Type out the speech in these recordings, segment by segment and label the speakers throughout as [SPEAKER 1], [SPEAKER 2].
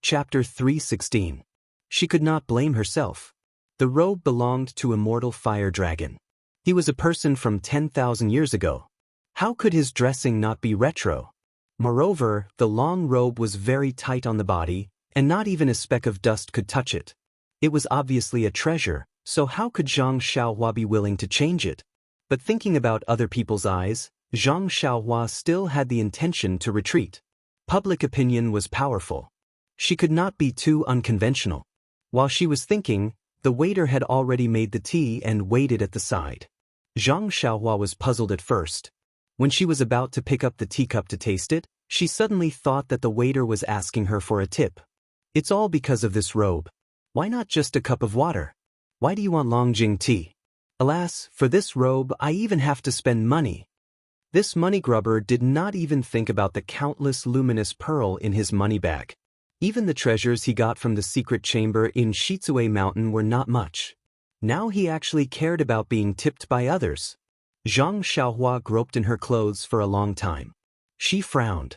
[SPEAKER 1] Chapter 316. She could not blame herself. The robe belonged to Immortal Fire Dragon. He was a person from 10,000 years ago. How could his dressing not be retro? Moreover, the long robe was very tight on the body, and not even a speck of dust could touch it. It was obviously a treasure, so how could Zhang Xiaohua be willing to change it? But thinking about other people's eyes, Zhang Xiaohua still had the intention to retreat. Public opinion was powerful. She could not be too unconventional. While she was thinking, the waiter had already made the tea and waited at the side. Zhang Xiaohua was puzzled at first. When she was about to pick up the teacup to taste it, she suddenly thought that the waiter was asking her for a tip. It's all because of this robe. Why not just a cup of water? Why do you want Longjing tea? Alas, for this robe I even have to spend money. This money grubber did not even think about the countless luminous pearl in his money bag. Even the treasures he got from the secret chamber in Shizue Mountain were not much. Now he actually cared about being tipped by others. Zhang Xiaohua groped in her clothes for a long time. She frowned.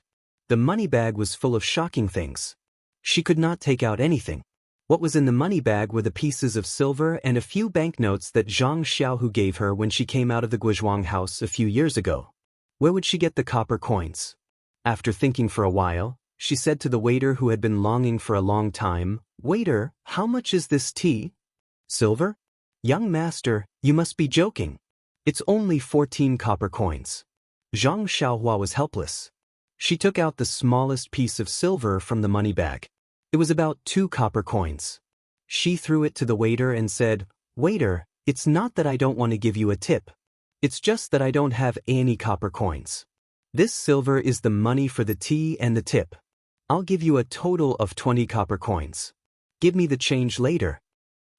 [SPEAKER 1] The money bag was full of shocking things. She could not take out anything. What was in the money bag were the pieces of silver and a few banknotes that Zhang Xiaohu gave her when she came out of the Guizhuang house a few years ago. Where would she get the copper coins? After thinking for a while, she said to the waiter who had been longing for a long time, "Waiter, how much is this tea?" "Silver? Young master, you must be joking. It's only 14 copper coins." Zhang Xiaohua was helpless. She took out the smallest piece of silver from the money bag. It was about 2 copper coins. She threw it to the waiter and said, "Waiter, it's not that I don't want to give you a tip. It's just that I don't have any copper coins. This silver is the money for the tea and the tip. I'll give you a total of 20 copper coins. Give me the change later."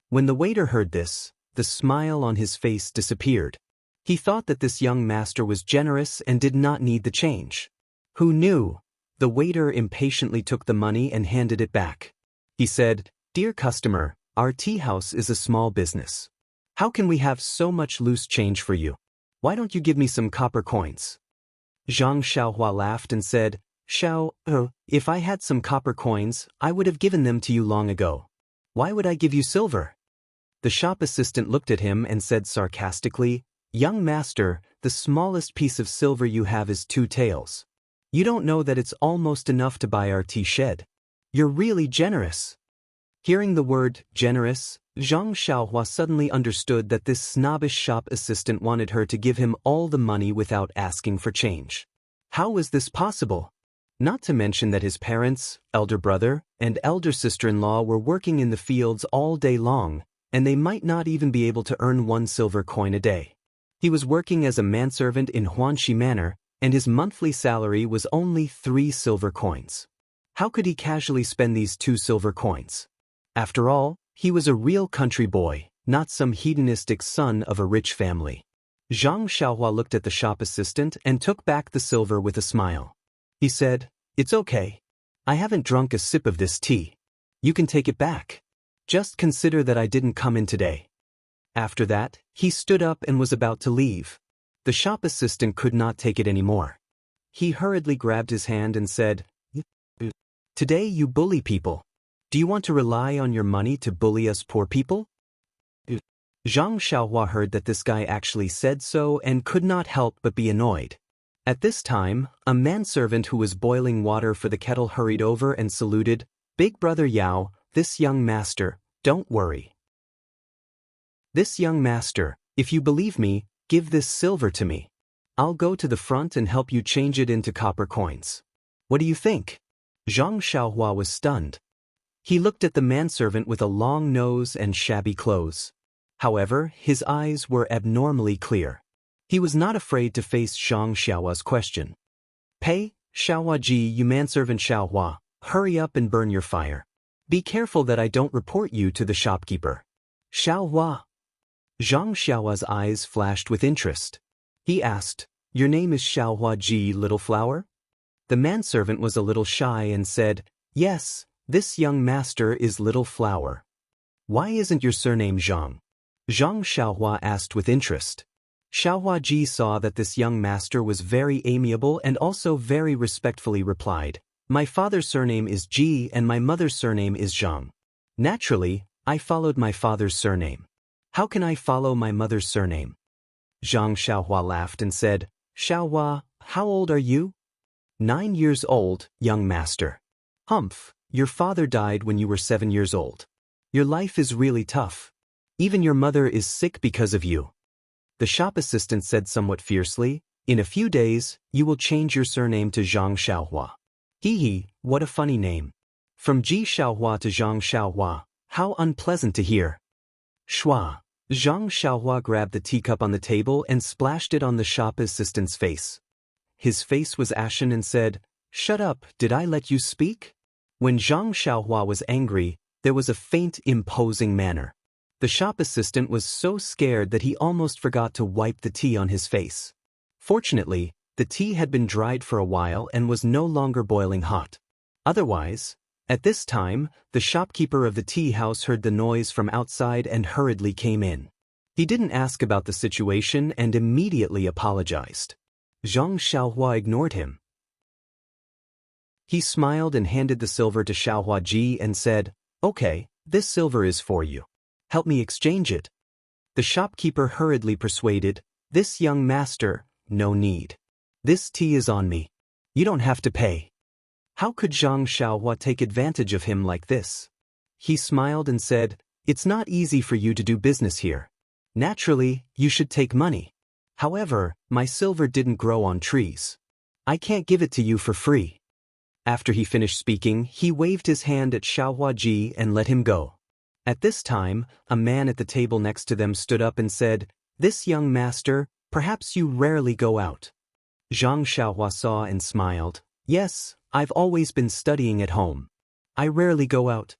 [SPEAKER 1] When the waiter heard this, the smile on his face disappeared. He thought that this young master was generous and did not need the change. Who knew? The waiter impatiently took the money and handed it back. He said, "Dear customer, our tea house is a small business. How can we have so much loose change for you? Why don't you give me some copper coins?" Zhang Xiaohua laughed and said, If I had some copper coins, I would have given them to you long ago. Why would I give you silver?" The shop assistant looked at him and said sarcastically, "Young master, the smallest piece of silver you have is 2 taels. You don't know that it's almost enough to buy our tea shed. You're really generous." Hearing the word generous, Zhang Xiaohua suddenly understood that this snobbish shop assistant wanted her to give him all the money without asking for change. How was this possible? Not to mention that his parents, elder brother, and elder sister-in-law were working in the fields all day long, and they might not even be able to earn 1 silver coin a day. He was working as a manservant in Huanxi Manor, and his monthly salary was only 3 silver coins. How could he casually spend these 2 silver coins? After all, he was a real country boy, not some hedonistic son of a rich family. Zhang Xiaohua looked at the shop assistant and took back the silver with a smile. He said, "It's okay. I haven't drunk a sip of this tea. You can take it back. Just consider that I didn't come in today." After that, he stood up and was about to leave. The shop assistant could not take it anymore. He hurriedly grabbed his hand and said, "Today you bully people. Do you want to rely on your money to bully us poor people?" Zhang Xiaohua heard that this guy actually said so and could not help but be annoyed. At this time, a manservant who was boiling water for the kettle hurried over and saluted, "Big brother Yao, this young master, don't worry. This young master, if you believe me, give this silver to me. I'll go to the front and help you change it into copper coins. What do you think?" Zhang Xiaohua was stunned. He looked at the manservant with a long nose and shabby clothes. However, his eyes were abnormally clear. He was not afraid to face Zhang Xiaohua's question. "Pei, Xiaohua ji, you manservant Xiaohua, hurry up and burn your fire. Be careful that I don't report you to the shopkeeper." "Xiaohua." Zhang Xiaohua's eyes flashed with interest. He asked, "Your name is Xiaohua ji, Little Flower?" The manservant was a little shy and said, "Yes, this young master is Little Flower." "Why isn't your surname Zhang?" Zhang Xiaohua asked with interest. Xiaohua ji saw that this young master was very amiable and also very respectfully replied, My father's surname is Ji and my mother's surname is Zhang. Naturally, I followed my father's surname. How can I follow my mother's surname? Zhang Xiaohua laughed and said, Xiaohua, how old are you? 9 years old, young master. Humph, your father died when you were 7 years old. Your life is really tough. Even your mother is sick because of you. The shop assistant said somewhat fiercely, in a few days, you will change your surname to Zhang Xiaohua. Hee, what a funny name. From Ji Xiaohua to Zhang Xiaohua, how unpleasant to hear. Shua. Zhang Xiaohua grabbed the teacup on the table and splashed it on the shop assistant's face. His face was ashen and said, Shut up, did I let you speak? When Zhang Xiaohua was angry, there was a faint, imposing manner. The shop assistant was so scared that he almost forgot to wipe the tea on his face. Fortunately, the tea had been dried for a while and was no longer boiling hot. Otherwise, at this time, the shopkeeper of the tea house heard the noise from outside and hurriedly came in. He didn't ask about the situation and immediately apologized. Zhang Xiaohua ignored him. He smiled and handed the silver to Xiaohua Ji and said, Okay, this silver is for you. Help me exchange it. The shopkeeper hurriedly persuaded, This young master, no need. This tea is on me. You don't have to pay. How could Zhang Xiaohua take advantage of him like this? He smiled and said, It's not easy for you to do business here. Naturally, you should take money. However, my silver didn't grow on trees. I can't give it to you for free. After he finished speaking, he waved his hand at Xiaohua Ji and let him go. At this time, a man at the table next to them stood up and said, This young master, perhaps you rarely go out. Zhang Xiaohua saw and smiled. Yes, I've always been studying at home. I rarely go out.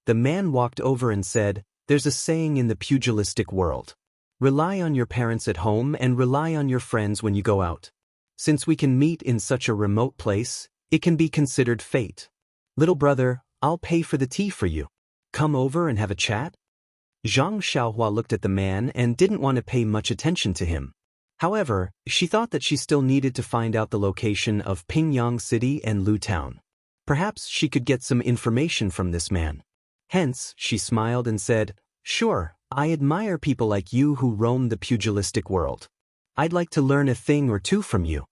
[SPEAKER 1] The man walked over and said, There's a saying in the pugilistic world. Rely on your parents at home and rely on your friends when you go out. Since we can meet in such a remote place, it can be considered fate. Little brother, I'll pay for the tea for you. Come over and have a chat? Zhang Xiaohua looked at the man and didn't want to pay much attention to him. However, she thought that she still needed to find out the location of Pingyang City and Lu Town. Perhaps she could get some information from this man. Hence, she smiled and said, Sure, I admire people like you who roam the pugilistic world. I'd like to learn a thing or two from you.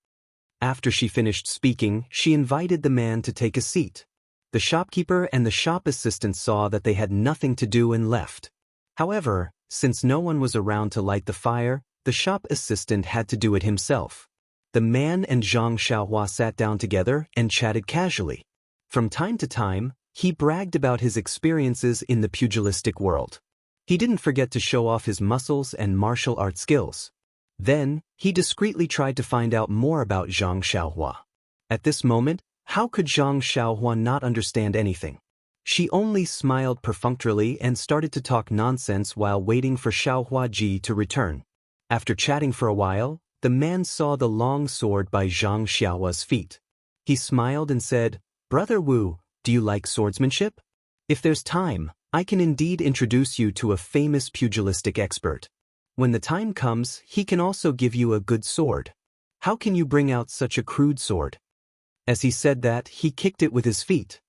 [SPEAKER 1] After she finished speaking, she invited the man to take a seat. The shopkeeper and the shop assistant saw that they had nothing to do and left. However, since no one was around to light the fire, the shop assistant had to do it himself. The man and Zhang Xiaohua sat down together and chatted casually. From time to time, he bragged about his experiences in the pugilistic world. He didn't forget to show off his muscles and martial art skills. Then, he discreetly tried to find out more about Zhang Xiaohua. At this moment, how could Zhang Xiaohua not understand anything? She only smiled perfunctorily and started to talk nonsense while waiting for Xiaohua Ji to return. After chatting for a while, the man saw the long sword by Zhang Xiaohua's feet. He smiled and said, Brother Wu, do you like swordsmanship? If there's time, I can indeed introduce you to a famous pugilistic expert. When the time comes, he can also give you a good sword. How can you bring out such a crude sword? As he said that, he kicked it with his feet.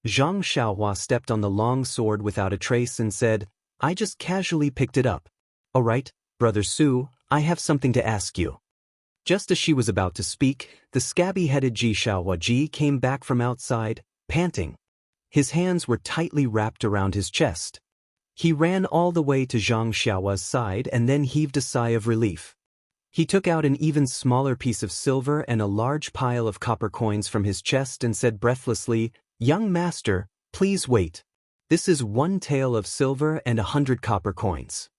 [SPEAKER 1] Zhang Xiaohua stepped on the long sword without a trace and said, I just casually picked it up. All right, Brother Su, I have something to ask you. Just as she was about to speak, the scabby-headed Ji Xiaohua Ji came back from outside, panting. His hands were tightly wrapped around his chest. He ran all the way to Zhang Xiaohua's side and then heaved a sigh of relief. He took out an even smaller piece of silver and a large pile of copper coins from his chest and said breathlessly, Young master, please wait. This is 1 tael of silver and 100 copper coins.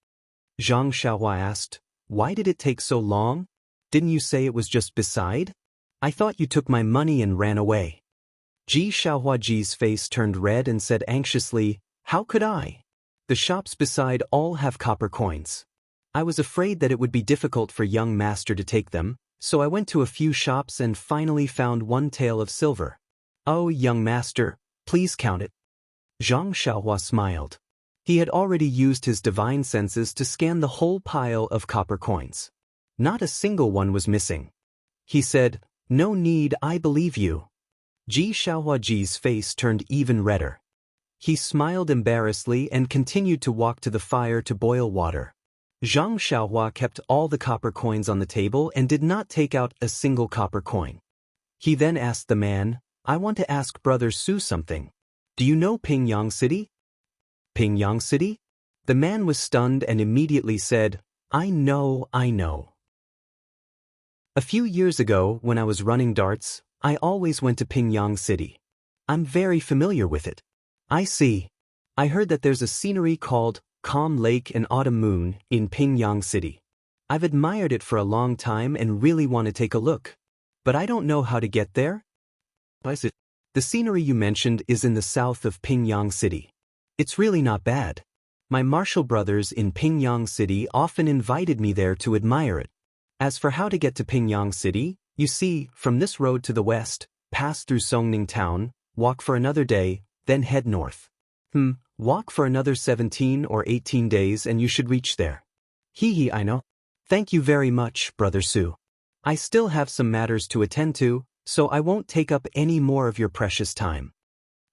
[SPEAKER 1] Zhang Xiaohua asked, Why did it take so long? Didn't you say it was just beside? I thought you took my money and ran away. Ji Xiaohua Ji's face turned red and said anxiously, How could I? The shops beside all have copper coins. I was afraid that it would be difficult for young master to take them, so I went to a few shops and finally found 1 tael of silver. Oh, young master, please count it. Zhang Xiaohua smiled. He had already used his divine senses to scan the whole pile of copper coins. Not a single one was missing. He said, No need, I believe you. Ji Xiaohuaji's face turned even redder. He smiled embarrassedly and continued to walk to the fire to boil water. Zhang Xiaohua kept all the copper coins on the table and did not take out a single copper coin. He then asked the man, "I want to ask Brother Su something. Do you know Pingyang City?" "Pingyang City?" The man was stunned and immediately said, I know. A few years ago, when I was running darts, I always went to Pingyang City. I'm very familiar with it. I see. I heard that there's a scenery called Calm Lake and Autumn Moon in Pingyang City. I've admired it for a long time and really want to take a look. But I don't know how to get there. Is it? The scenery you mentioned is in the south of Pingyang City. It's really not bad. My martial brothers in Pingyang City often invited me there to admire it. As for how to get to Pingyang City, you see, from this road to the west, pass through Songning Town, walk for another day, then head north. Walk for another 17 or 18 days and you should reach there. I know. Thank you very much, Brother Su. I still have some matters to attend to, so I won't take up any more of your precious time.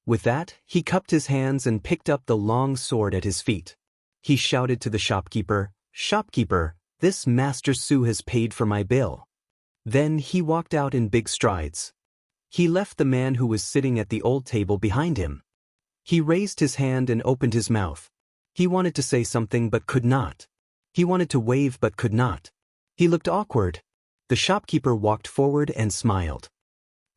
[SPEAKER 1] With that, he cupped his hands and picked up the long sword at his feet. He shouted to the shopkeeper, "Shopkeeper, this Master Su has paid for my bill." Then he walked out in big strides. He left the man who was sitting at the old table behind him. He raised his hand and opened his mouth. He wanted to say something but could not. He wanted to wave but could not. He looked awkward. The shopkeeper walked forward and smiled.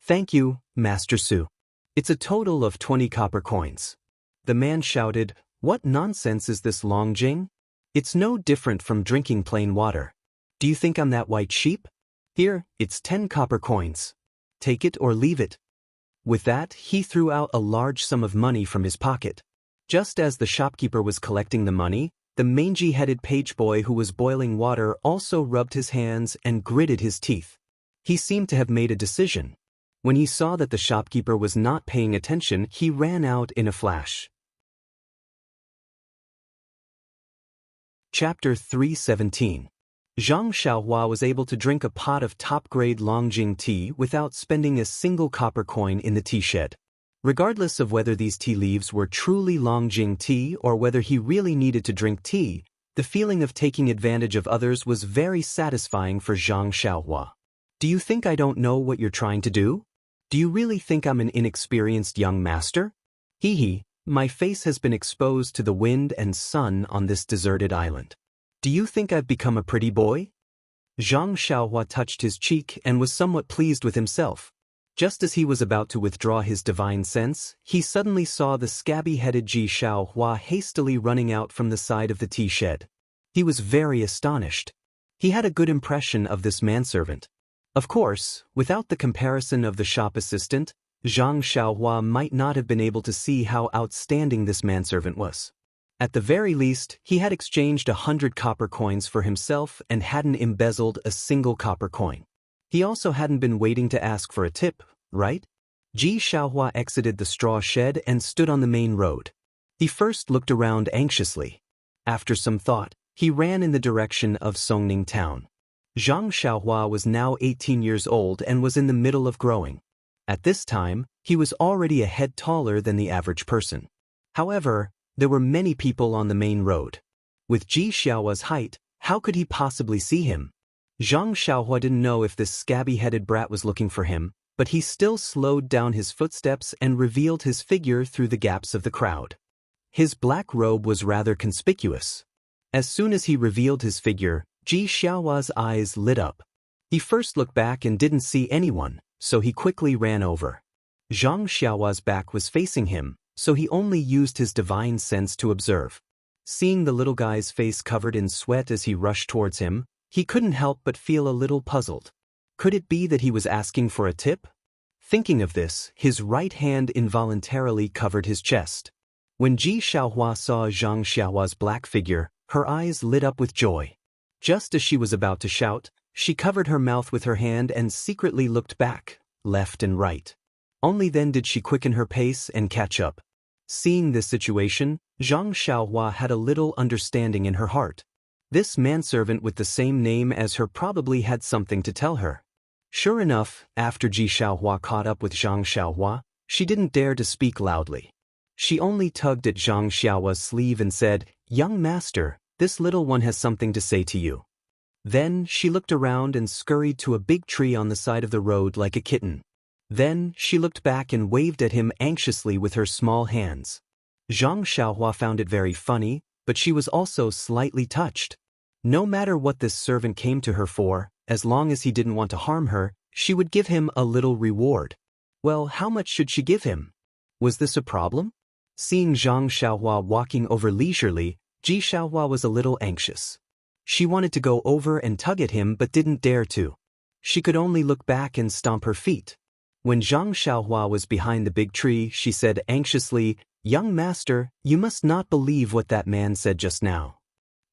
[SPEAKER 1] "Thank you, Master Su. It's a total of 20 copper coins." The man shouted, "What nonsense is this, Long Jing? It's no different from drinking plain water. Do you think I'm that white sheep? Here, it's 10 copper coins. Take it or leave it." With that, he threw out a large sum of money from his pocket. Just as the shopkeeper was collecting the money, the mangy-headed page boy who was boiling water also rubbed his hands and gritted his teeth. He seemed to have made a decision. When he saw that the shopkeeper was not paying attention, he ran out in a flash. Chapter 317. Zhang Xiaohua was able to drink a pot of top-grade Longjing tea without spending a single copper coin in the tea shed. Regardless of whether these tea leaves were truly Longjing tea or whether he really needed to drink tea, the feeling of taking advantage of others was very satisfying for Zhang Xiaohua. "Do you think I don't know what you're trying to do? Do you really think I'm an inexperienced young master? My face has been exposed to the wind and sun on this deserted island. Do you think I've become a pretty boy?" Zhang Xiaohua touched his cheek and was somewhat pleased with himself. Just as he was about to withdraw his divine sense, he suddenly saw the scabby-headed Ji Xiaohua hastily running out from the side of the tea shed. He was very astonished. He had a good impression of this manservant. Of course, without the comparison of the shop assistant, Zhang Xiaohua might not have been able to see how outstanding this manservant was. At the very least, he had exchanged 100 copper coins for himself and hadn't embezzled a single copper coin. He also hadn't been waiting to ask for a tip, right? Ji Xiaohua exited the straw shed and stood on the main road. He first looked around anxiously. After some thought, he ran in the direction of Songning Town. Zhang Xiaohua was now 18 years old and was in the middle of growing. At this time, he was already a head taller than the average person. However, there were many people on the main road. With Ji Xiaohua's height, how could he possibly see him? Zhang Xiaohua didn't know if this scabby-headed brat was looking for him, but he still slowed down his footsteps and revealed his figure through the gaps of the crowd. His black robe was rather conspicuous. As soon as he revealed his figure, Ji Xiaohua's eyes lit up. He first looked back and didn't see anyone, so he quickly ran over. Zhang Xiaohua's back was facing him, so he only used his divine sense to observe. Seeing the little guy's face covered in sweat as he rushed towards him, he couldn't help but feel a little puzzled. Could it be that he was asking for a tip? Thinking of this, his right hand involuntarily covered his chest. When Ji Xiaohua saw Zhang Xiaohua's black figure, her eyes lit up with joy. Just as she was about to shout, she covered her mouth with her hand and secretly looked back, left and right. Only then did she quicken her pace and catch up. Seeing this situation, Zhang Xiaohua had a little understanding in her heart. This manservant with the same name as her probably had something to tell her. Sure enough, after Ji Xiaohua caught up with Zhang Xiaohua, she didn't dare to speak loudly. She only tugged at Zhang Xiaohua's sleeve and said, "Young master, this little one has something to say to you." Then she looked around and scurried to a big tree on the side of the road like a kitten. Then she looked back and waved at him anxiously with her small hands. Zhang Xiaohua found it very funny, but she was also slightly touched. No matter what this servant came to her for, as long as he didn't want to harm her, she would give him a little reward. Well, how much should she give him? Was this a problem? Seeing Zhang Xiaohua walking over leisurely, Ji Xiaohua was a little anxious. She wanted to go over and tug at him but didn't dare to. She could only look back and stomp her feet. When Zhang Xiaohua was behind the big tree, she said anxiously, "Young master, you must not believe what that man said just now."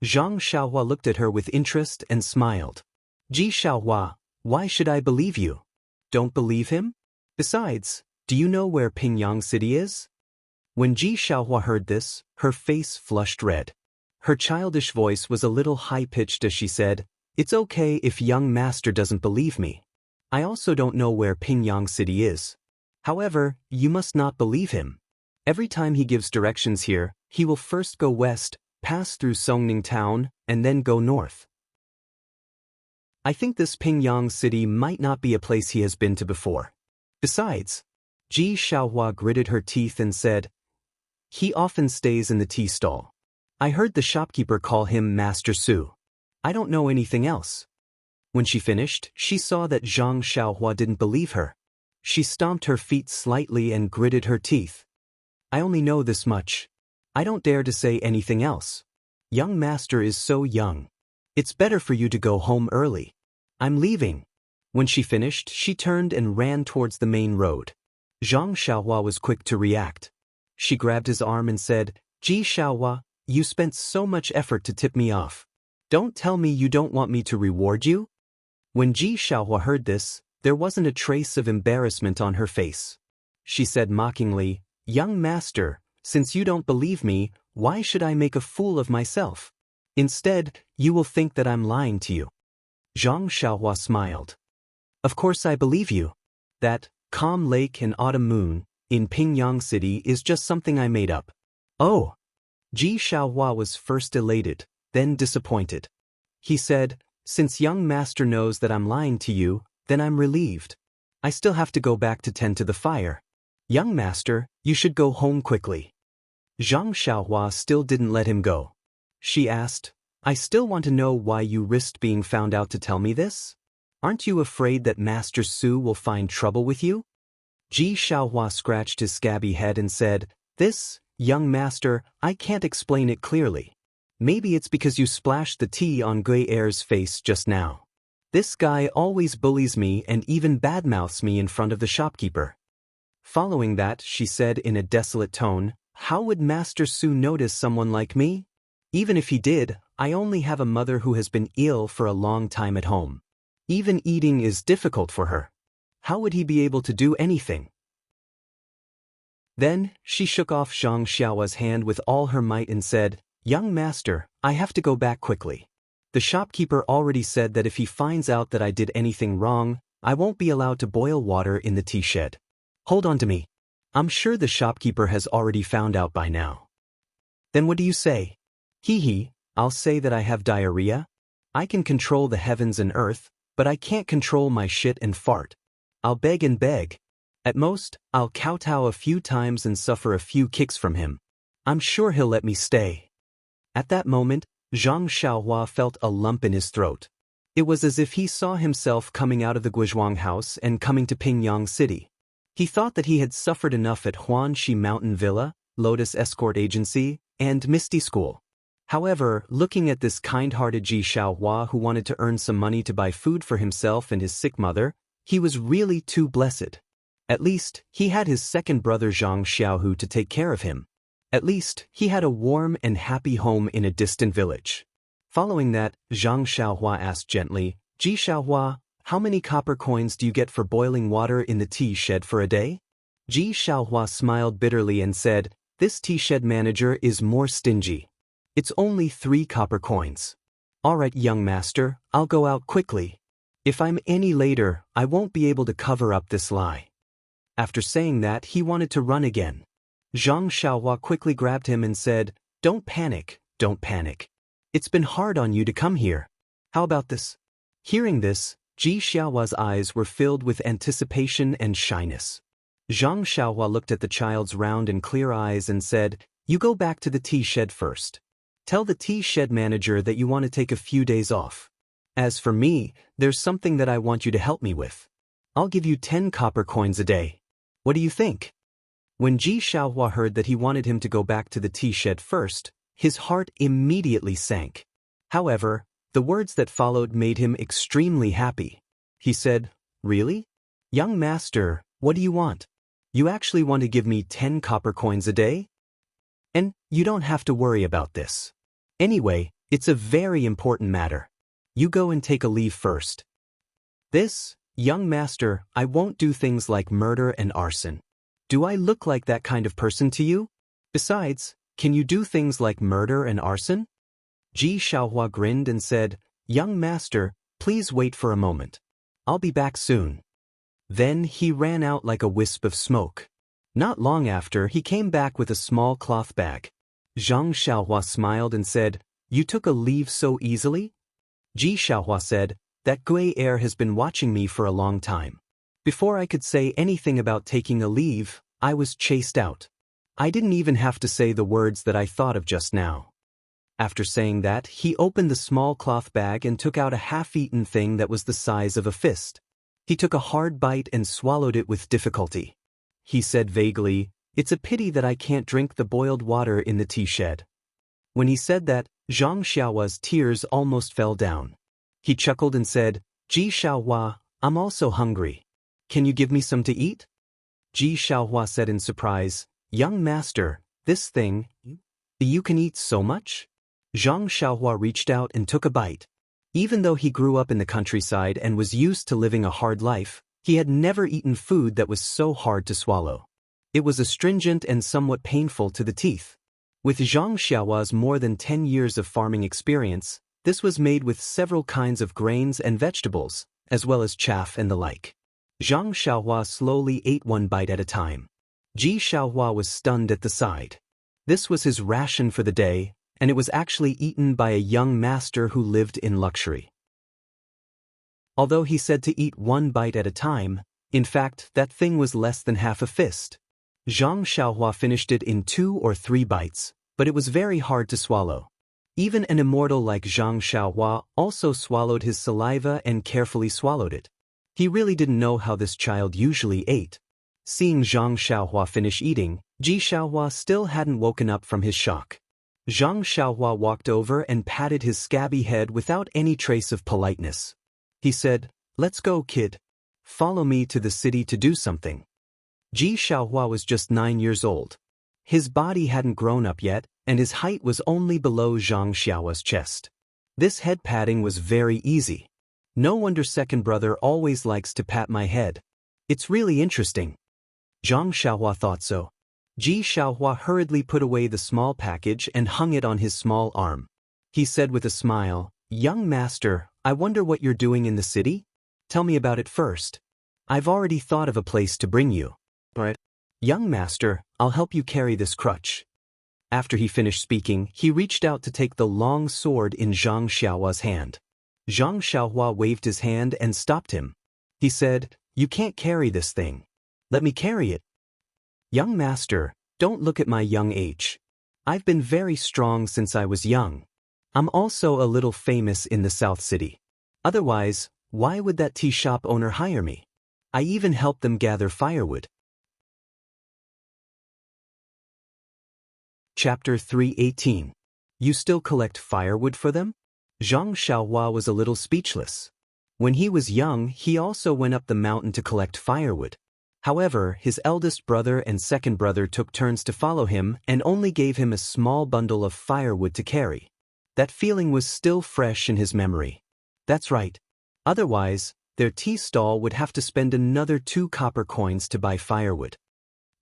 [SPEAKER 1] Zhang Xiaohua looked at her with interest and smiled. "Ji Xiaohua, why should I believe you? Don't believe him? Besides, do you know where Pingyang City is?" When Ji Xiaohua heard this, her face flushed red. Her childish voice was a little high-pitched as she said, "It's okay if young master doesn't believe me. I also don't know where Pingyang City is. However, you must not believe him. Every time he gives directions here, he will first go west, pass through Songning town, and then go north. I think this Pingyang City might not be a place he has been to before. Besides," Ji Xiaohua gritted her teeth and said, "he often stays in the tea stall. I heard the shopkeeper call him Master Su. I don't know anything else." When she finished, she saw that Zhang Xiaohua didn't believe her. She stomped her feet slightly and gritted her teeth. "I only know this much. I don't dare to say anything else. Young master is so young. It's better for you to go home early. I'm leaving." When she finished, she turned and ran towards the main road. Zhang Xiaohua was quick to react. She grabbed his arm and said, "Ji Xiaohua, you spent so much effort to tip me off. Don't tell me you don't want me to reward you?" When Ji Xiaohua heard this, there wasn't a trace of embarrassment on her face. She said mockingly, "Young master, since you don't believe me, why should I make a fool of myself? Instead, you will think that I'm lying to you." Zhang Xiaohua smiled. "Of course I believe you. That calm lake and autumn moon in Pingyang City is just something I made up." "Oh." Ji Xiaohua was first elated, then disappointed. He said, "Since young master knows that I'm lying to you, then I'm relieved. I still have to go back to tend to the fire. Young master, you should go home quickly." Zhang Xiaohua still didn't let him go. She asked, "I still want to know why you risked being found out to tell me this? Aren't you afraid that Master Su will find trouble with you?" Ji Xiaohua scratched his scabby head and said, "This, young master, I can't explain it clearly. Maybe it's because you splashed the tea on Gui Er's face just now. This guy always bullies me and even badmouths me in front of the shopkeeper." Following that, she said in a desolate tone, "How would Master Su notice someone like me? Even if he did, I only have a mother who has been ill for a long time at home. Even eating is difficult for her. How would he be able to do anything?" Then, she shook off Zhang Xiaohua's hand with all her might and said, "Young master, I have to go back quickly. The shopkeeper already said that if he finds out that I did anything wrong, I won't be allowed to boil water in the tea shed. Hold on to me. I'm sure the shopkeeper has already found out by now." "Then what do you say?" Hee, I'll say that I have diarrhea. I can control the heavens and earth, but I can't control my shit and fart. I'll beg and beg. At most, I'll kowtow a few times and suffer a few kicks from him. I'm sure he'll let me stay." At that moment, Zhang Xiaohua felt a lump in his throat. It was as if he saw himself coming out of the Guizhuang house and coming to Pingyang City. He thought that he had suffered enough at Huanxi Mountain Villa, Lotus Escort Agency, and Misty School. However, looking at this kind-hearted Ji Xiaohua who wanted to earn some money to buy food for himself and his sick mother, he was really too blessed. At least, he had his second brother Zhang Xiaohu to take care of him. At least, he had a warm and happy home in a distant village. Following that, Zhang Xiaohua asked gently, "Ji Xiaohua, how many copper coins do you get for boiling water in the tea shed for a day?" Ji Xiaohua smiled bitterly and said, "This tea shed manager is more stingy. It's only 3 copper coins. All right, young master, I'll go out quickly." If I'm any later, I won't be able to cover up this lie. After saying that, he wanted to run again. Zhang Xiaohua quickly grabbed him and said, "Don't panic, don't panic. It's been hard on you to come here. How about this?" Hearing this, Ji Xiaohua's eyes were filled with anticipation and shyness. Zhang Xiaohua looked at the child's round and clear eyes and said, "You go back to the tea shed first. Tell the tea shed manager that you want to take a few days off. As for me, there's something that I want you to help me with. I'll give you 10 copper coins a day. What do you think?" When Ji Xiaohua heard that he wanted him to go back to the tea shed first, his heart immediately sank. However, the words that followed made him extremely happy. He said, "Really? Young master, what do you want? You actually want to give me 10 copper coins a day? And you don't have to worry about this. Anyway, it's a very important matter. You go and take a leave first." "This, young master, I won't do things like murder and arson. Do I look like that kind of person to you? Besides, can you do things like murder and arson?" Ji Xiaohua grinned and said, "Young master, please wait for a moment. I'll be back soon." Then he ran out like a wisp of smoke. Not long after, he came back with a small cloth bag. Zhang Xiaohua smiled and said, "You took a leave so easily?" Ji Xiaohua said, "That gray air has been watching me for a long time. Before I could say anything about taking a leave, I was chased out. I didn't even have to say the words that I thought of just now." After saying that, he opened the small cloth bag and took out a half-eaten thing that was the size of a fist. He took a hard bite and swallowed it with difficulty. He said vaguely, "It's a pity that I can't drink the boiled water in the tea shed." When he said that, Zhang Xiaohua's tears almost fell down. He chuckled and said, "Ji Xiaohua, I'm also hungry. Can you give me some to eat?" Ji Xiaohua said in surprise, "Young master, this thing, you can eat so much?" Zhang Xiaohua reached out and took a bite. Even though he grew up in the countryside and was used to living a hard life, he had never eaten food that was so hard to swallow. It was astringent and somewhat painful to the teeth. With Zhang Xiaohua's more than 10 years of farming experience, this was made with several kinds of grains and vegetables, as well as chaff and the like. Zhang Xiaohua slowly ate one bite at a time. Ji Xiaohua was stunned at the sight. This was his ration for the day, and it was actually eaten by a young master who lived in luxury. Although he said to eat one bite at a time, in fact, that thing was less than half a fist. Zhang Xiaohua finished it in 2 or 3 bites, but it was very hard to swallow. Even an immortal like Zhang Xiaohua also swallowed his saliva and carefully swallowed it. He really didn't know how this child usually ate. Seeing Zhang Xiaohua finish eating, Ji Xiaohua still hadn't woken up from his shock. Zhang Xiaohua walked over and patted his scabby head without any trace of politeness. He said, "Let's go, kid. Follow me to the city to do something." Ji Xiaohua was just 9 years old. His body hadn't grown up yet, and his height was only below Zhang Xiaohua's chest. This head patting was very easy. No wonder second brother always likes to pat my head. It's really interesting. Zhang Xiaohua thought so. Ji Xiaohua hurriedly put away the small package and hung it on his small arm. He said with a smile, "Young master, I wonder what you're doing in the city? Tell me about it first. I've already thought of a place to bring you." "Right. Young master, I'll help you carry this crutch." After he finished speaking, he reached out to take the long sword in Zhang Xiaohua's hand. Zhang Xiaohua waved his hand and stopped him. He said, "You can't carry this thing. Let me carry it." "Young master, don't look at my young age. I've been very strong since I was young. I'm also a little famous in the South City. Otherwise, why would that tea shop owner hire me? I even helped them gather firewood." Chapter 318. You still collect firewood for them? Zhang Xiaohua was a little speechless. When he was young, he also went up the mountain to collect firewood. However, his eldest brother and second brother took turns to follow him and only gave him a small bundle of firewood to carry. That feeling was still fresh in his memory. That's right. Otherwise, their tea stall would have to spend another 2 copper coins to buy firewood.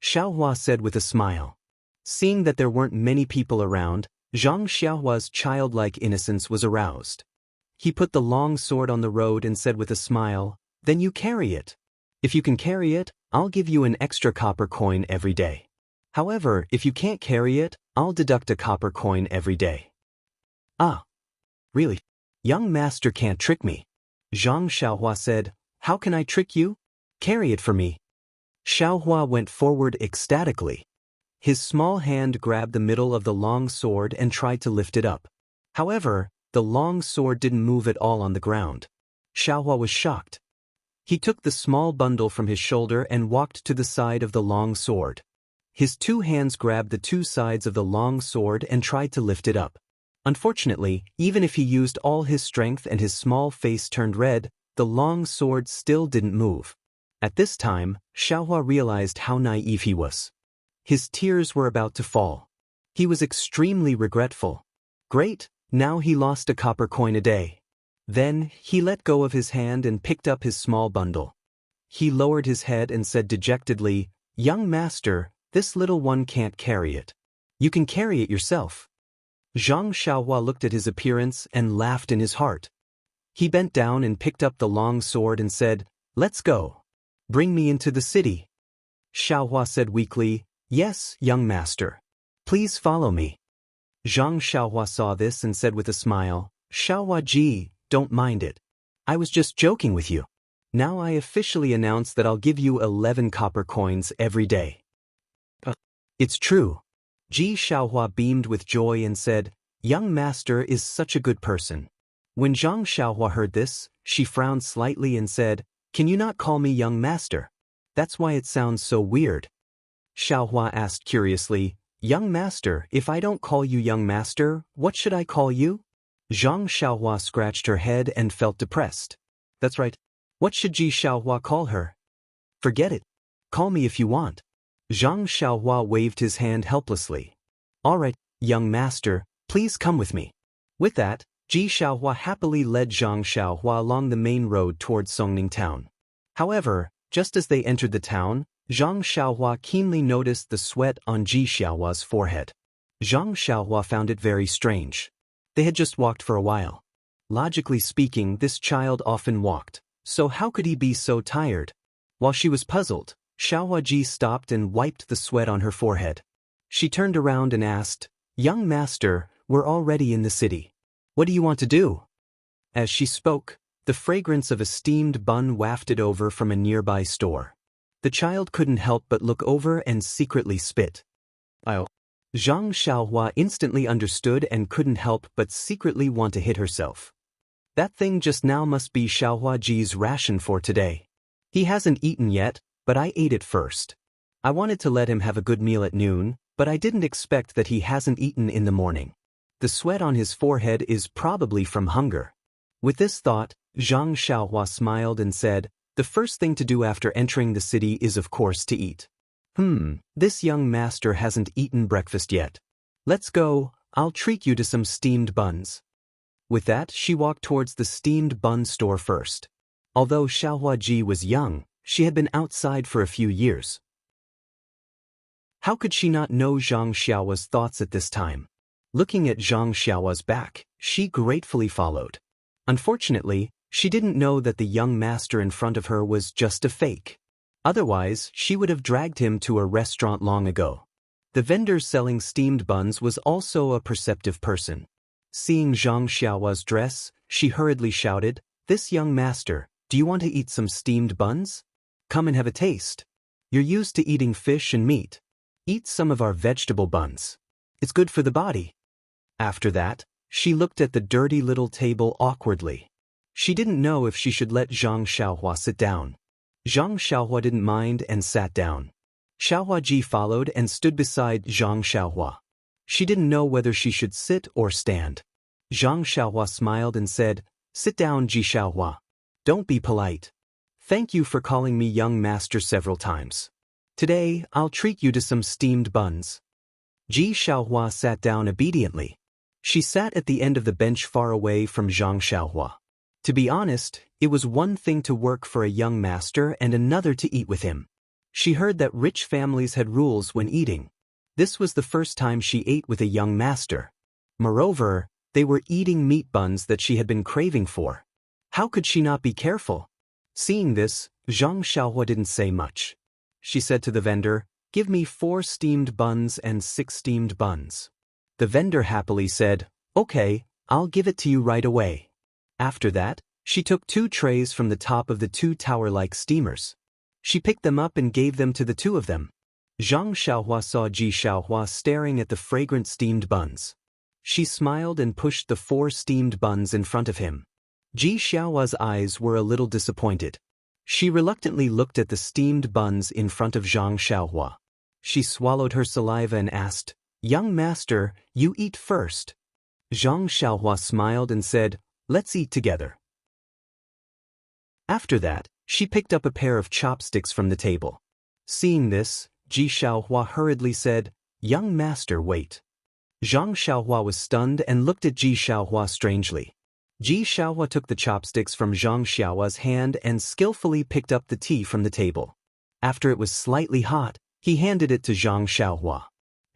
[SPEAKER 1] Xiaohua said with a smile. Seeing that there weren't many people around, Zhang Xiaohua's childlike innocence was aroused. He put the long sword on the road and said with a smile, "Then you carry it. If you can carry it, I'll give you an extra copper coin every day. However, if you can't carry it, I'll deduct a copper coin every day." "Ah, really? Young master can't trick me." Zhang Xiaohua said, "How can I trick you? Carry it for me." Xiaohua went forward ecstatically. His small hand grabbed the middle of the long sword and tried to lift it up. However, the long sword didn't move at all on the ground. Xiaohua was shocked. He took the small bundle from his shoulder and walked to the side of the long sword. His two hands grabbed the two sides of the long sword and tried to lift it up. Unfortunately, even if he used all his strength and his small face turned red, the long sword still didn't move. At this time, Xiaohua realized how naive he was. His tears were about to fall. He was extremely regretful. Great, now he lost a copper coin a day. Then, he let go of his hand and picked up his small bundle. He lowered his head and said dejectedly, "Young master, this little one can't carry it. You can carry it yourself." Zhang Xiaohua looked at his appearance and laughed in his heart. He bent down and picked up the long sword and said, "Let's go. Bring me into the city." Xiaohua said weakly, "Yes, young master. Please follow me." Zhang Xiaohua saw this and said with a smile, "Xiaohua ji, don't mind it. I was just joking with you. Now I officially announce that I'll give you 11 copper coins every day." "It's true." Ji Xiaohua beamed with joy and said, "Young master is such a good person." When Zhang Xiaohua heard this, she frowned slightly and said, "Can you not call me young master? That's why it sounds so weird." Xiaohua asked curiously, "Young master, if I don't call you young master, what should I call you?" Zhang Xiaohua scratched her head and felt depressed. "That's right. What should Ji Xiaohua call her?" "Forget it. Call me if you want." Zhang Xiaohua waved his hand helplessly. "All right, young master, please come with me." With that, Ji Xiaohua happily led Zhang Xiaohua along the main road towards Songning town. However, just as they entered the town, Zhang Xiaohua keenly noticed the sweat on Ji Xiaohua's forehead. Zhang Xiaohua found it very strange. They had just walked for a while. Logically speaking, this child often walked, so how could he be so tired? While she was puzzled, Xiaohua Ji stopped and wiped the sweat on her forehead. She turned around and asked, "Young master, we're already in the city. What do you want to do?" As she spoke, the fragrance of a steamed bun wafted over from a nearby store. The child couldn't help but look over and secretly spit. "Oh." Zhang Xiaohua instantly understood and couldn't help but secretly want to hit herself. That thing just now must be Xiaohua Ji's ration for today. He hasn't eaten yet, but I ate it first. I wanted to let him have a good meal at noon, but I didn't expect that he hasn't eaten in the morning. The sweat on his forehead is probably from hunger. With this thought, Zhang Xiaohua smiled and said, "The first thing to do after entering the city is of course to eat. This young master hasn't eaten breakfast yet. Let's go, I'll treat you to some steamed buns." With that, she walked towards the steamed bun store first. Although Xiaohua Ji was young, she had been outside for a few years. How could she not know Zhang Xiaohua's thoughts at this time? Looking at Zhang Xiaohua's back, she gratefully followed. Unfortunately, she didn't know that the young master in front of her was just a fake. Otherwise, she would have dragged him to a restaurant long ago. The vendor selling steamed buns was also a perceptive person. Seeing Zhang Xiaohua's dress, she hurriedly shouted, "This young master, do you want to eat some steamed buns? Come and have a taste. You're used to eating fish and meat. Eat some of our vegetable buns. It's good for the body." After that, she looked at the dirty little table awkwardly. She didn't know if she should let Zhang Xiaohua sit down. Zhang Xiaohua didn't mind and sat down. Xiaohua Ji followed and stood beside Zhang Xiaohua. She didn't know whether she should sit or stand. Zhang Xiaohua smiled and said, "Sit down, Ji Xiaohua. Don't be polite. Thank you for calling me young master several times. Today, I'll treat you to some steamed buns." Ji Xiaohua sat down obediently. She sat at the end of the bench far away from Zhang Xiaohua. To be honest, it was one thing to work for a young master and another to eat with him. She heard that rich families had rules when eating. This was the first time she ate with a young master. Moreover, They were eating meat buns that she had been craving for. How could she not be careful? Seeing this, Zhang Xiaohua didn't say much. She said to the vendor, "Give me 4 steamed buns and 6 steamed buns." The vendor happily said, "Okay, I'll give it to you right away." After that, she took 2 trays from the top of the 2 tower-like steamers. She picked them up and gave them to the 2 of them. Zhang Xiaohua saw Ji Xiaohua staring at the fragrant steamed buns. She smiled and pushed the 4 steamed buns in front of him. Ji Xiaohua's eyes were a little disappointed. She reluctantly looked at the steamed buns in front of Zhang Xiaohua. She swallowed her saliva and asked, "Young master, you eat first." Zhang Xiaohua smiled and said, "Let's eat together." After that, she picked up a pair of chopsticks from the table. Seeing this, Ji Xiaohua hurriedly said, "Young master, wait." Zhang Xiaohua was stunned and looked at Ji Xiaohua strangely. Ji Xiaohua took the chopsticks from Zhang Xiaohua's hand and skillfully picked up the tea from the table. After it was slightly hot, he handed it to Zhang Xiaohua.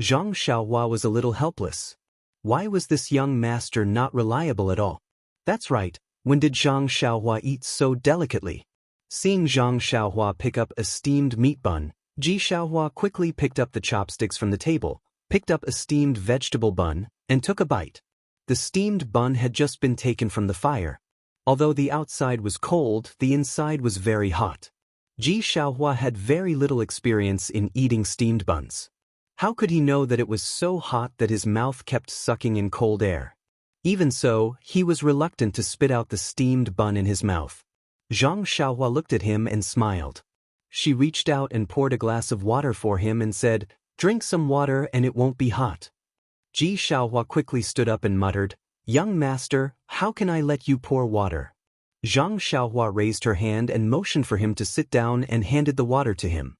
[SPEAKER 1] Zhang Xiaohua was a little helpless. Why was this young master not reliable at all? That's right, when did Zhang Xiaohua eat so delicately? Seeing Zhang Xiaohua pick up a steamed meat bun, Ji Xiaohua quickly picked up the chopsticks from the table, picked up a steamed vegetable bun, and took a bite. The steamed bun had just been taken from the fire. Although the outside was cold, the inside was very hot. Ji Xiaohua had very little experience in eating steamed buns. How could he know that it was so hot that his mouth kept sucking in cold air? Even so, he was reluctant to spit out the steamed bun in his mouth. Zhang Xiaohua looked at him and smiled. She reached out and poured a glass of water for him and said, "Drink some water and it won't be hot." Ji Xiaohua quickly stood up and muttered, "Young master, how can I let you pour water?" Zhang Xiaohua raised her hand and motioned for him to sit down and handed the water to him.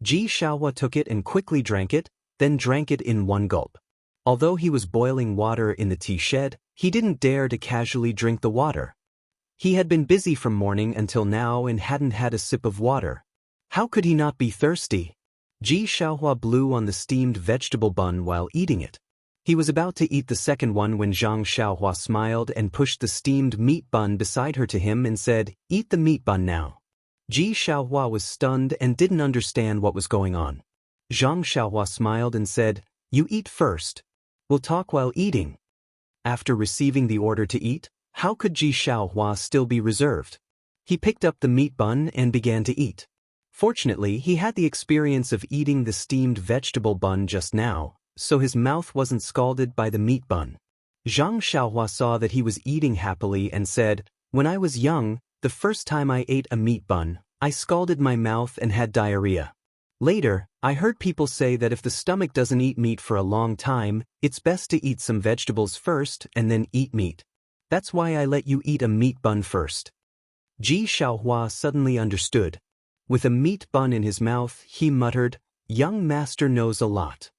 [SPEAKER 1] Ji Xiaohua took it and quickly drank it, then drank it in one gulp. Although he was boiling water in the tea shed, he didn't dare to casually drink the water. He had been busy from morning until now and hadn't had a sip of water. How could he not be thirsty? Ji Xiaohua blew on the steamed vegetable bun while eating it. He was about to eat the second one when Zhang Xiaohua smiled and pushed the steamed meat bun beside her to him and said, "Eat the meat bun now." Ji Xiaohua was stunned and didn't understand what was going on. Zhang Xiaohua smiled and said, "You eat first. We'll talk while eating." After receiving the order to eat, how could Ji Xiaohua still be reserved? He picked up the meat bun and began to eat. Fortunately, he had the experience of eating the steamed vegetable bun just now, so his mouth wasn't scalded by the meat bun. Zhang Xiaohua saw that he was eating happily and said, "When I was young, the first time I ate a meat bun, I scalded my mouth and had diarrhea. Later, I heard people say that if the stomach doesn't eat meat for a long time, it's best to eat some vegetables first and then eat meat. That's why I let you eat a meat bun first." Ji Xiaohua suddenly understood. With a meat bun in his mouth, he muttered, "Young master knows a lot."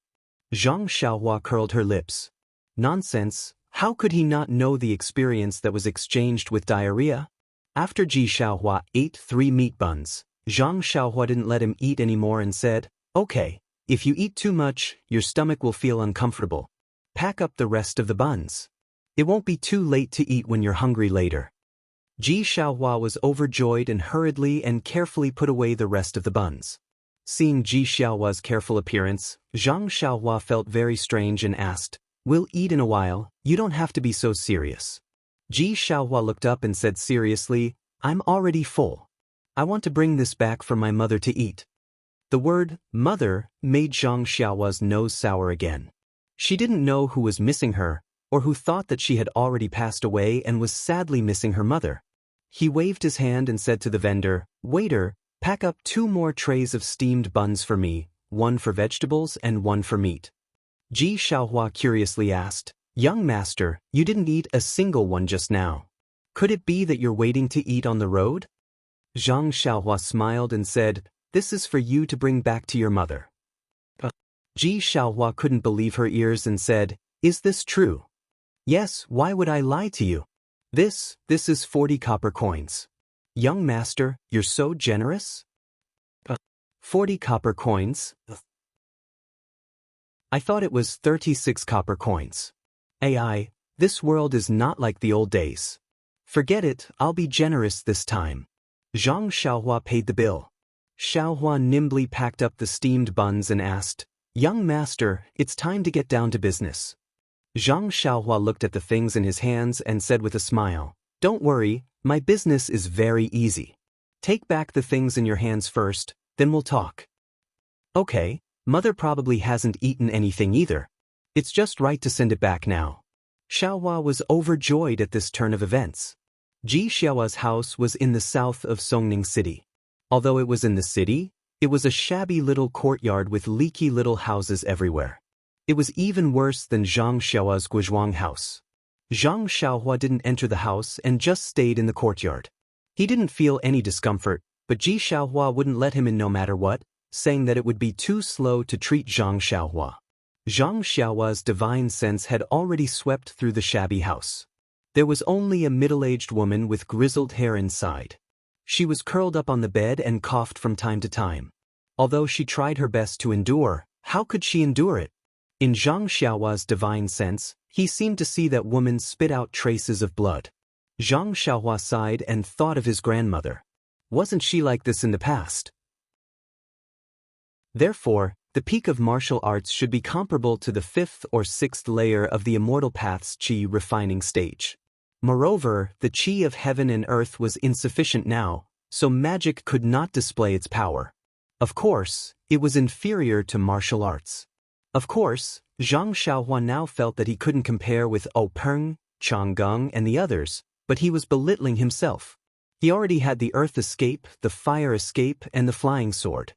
[SPEAKER 1] Zhang Xiaohua curled her lips. Nonsense, how could he not know the experience that was exchanged with diarrhea? After Ji Xiaohua ate 3 meat buns, Zhang Xiaohua didn't let him eat anymore and said, "Okay, if you eat too much, your stomach will feel uncomfortable. Pack up the rest of the buns. It won't be too late to eat when you're hungry later." Ji Xiaohua was overjoyed and hurriedly and carefully put away the rest of the buns. Seeing Ji Xiaohua's careful appearance, Zhang Xiaohua felt very strange and asked, "We'll eat in a while, you don't have to be so serious." Ji Xiaohua looked up and said seriously, "I'm already full. I want to bring this back for my mother to eat." The word, mother, made Zhang Xiaohua's nose sour again. She didn't know who was missing her, or who thought that she had already passed away and was sadly missing her mother. He waved his hand and said to the vendor, "Waiter, pack up 2 more trays of steamed buns for me, 1 for vegetables and 1 for meat." Ji Xiaohua curiously asked, "Young master, you didn't eat a single one just now. Could it be that you're waiting to eat on the road?" Zhang Xiaohua smiled and said, "This is for you to bring back to your mother." Ji Xiaohua couldn't believe her ears and said, "Is this true?" "Yes, why would I lie to you? This is 40 copper coins. Young master, you're so generous?" 40 copper coins? I thought it was 36 copper coins. AI, This world is not like the old days. Forget it, I'll be generous this time. Zhang Xiaohua paid the bill. Xiaohua nimbly packed up the steamed buns and asked, "Young master, it's time to get down to business." Zhang Xiaohua looked at the things in his hands and said with a smile, "Don't worry, my business is very easy. Take back the things in your hands first, then we'll talk." "Okay, mother probably hasn't eaten anything either. It's just right to send it back now." Xiaohua was overjoyed at this turn of events. Ji Xiaohua's house was in the south of Songning City. Although it was in the city, it was a shabby little courtyard with leaky little houses everywhere. It was even worse than Zhang Xiaohua's Guizhuang house. Zhang Xiaohua didn't enter the house and just stayed in the courtyard. He didn't feel any discomfort, but Ji Xiaohua wouldn't let him in no matter what, saying that it would be too slow to treat Zhang Xiaohua. Zhang Xiaohua's divine sense had already swept through the shabby house. There was only a middle-aged woman with grizzled hair inside. She was curled up on the bed and coughed from time to time. Although she tried her best to endure, how could she endure it? In Zhang Xiaohua's divine sense, he seemed to see that woman spit out traces of blood. Zhang Xiaohua sighed and thought of his grandmother. Wasn't she like this in the past? Therefore, the peak of martial arts should be comparable to the 5th or 6th layer of the Immortal Path's Qi refining stage. Moreover, the Qi of heaven and earth was insufficient now, so magic could not display its power. Of course, it was inferior to martial arts. Of course, Zhang Xiaohua now felt that he couldn't compare with Peng, Chang'eng and the others, but he was belittling himself. He already had the earth escape, the fire escape, and the flying sword.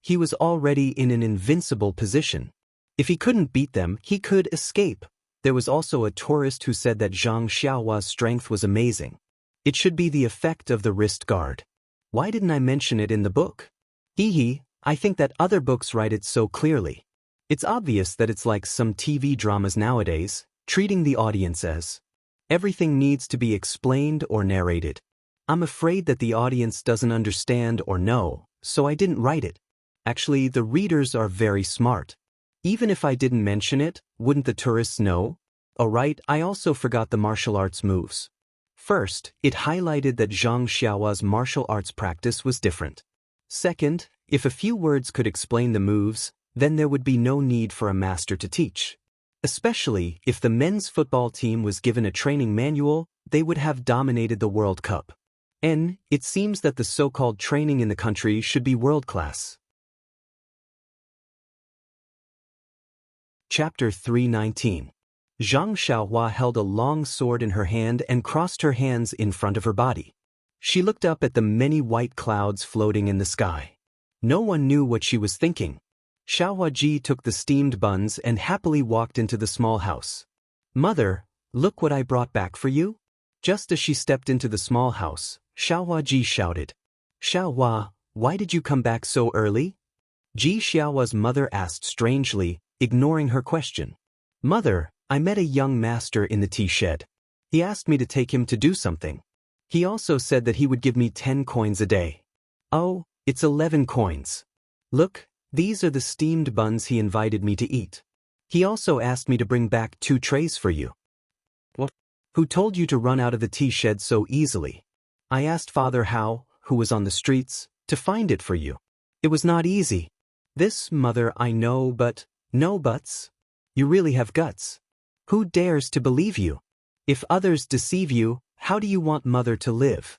[SPEAKER 1] He was already in an invincible position. If he couldn't beat them, he could escape. There was also a tourist who said that Zhang Xiaohua's strength was amazing. It should be the effect of the wrist guard. Why didn't I mention it in the book? I think that other books write it so clearly. It's obvious that it's like some TV dramas nowadays, treating the audience as everything needs to be explained or narrated. I'm afraid that the audience doesn't understand or know, so I didn't write it. Actually, the readers are very smart. Even if I didn't mention it, wouldn't the tourists know? Oh right, I also forgot the martial arts moves. First, it highlighted that Zhang Xiaohua's martial arts practice was different. Second, if a few words could explain the moves, then there would be no need for a master to teach. Especially, if the men's football team was given a training manual, they would have dominated the World Cup. And it seems that the so-called training in the country should be world-class. Chapter 319. Zhang Xiaohua held a long sword in her hand and crossed her hands in front of her body. She looked up at the many white clouds floating in the sky. No one knew what she was thinking. Xiaohua Ji took the steamed buns and happily walked into the small house. "Mother, look what I brought back for you." Just as she stepped into the small house, Xiaohua Ji shouted, "Xiaohua, why did you come back so early?" Ji Xiaohua's mother asked strangely, ignoring her question. "Mother, I met a young master in the tea shed. He asked me to take him to do something. He also said that he would give me 10 coins a day." "Oh, it's 11 coins. Look, these are the steamed buns he invited me to eat. He also asked me to bring back 2 trays for you." "What? Who told you to run out of the tea shed so easily?" "I asked Father Hao, who was on the streets, to find it for you. It was not easy." "This, mother, I know, but..." "No buts. You really have guts. Who dares to believe you? If others deceive you, how do you want mother to live?"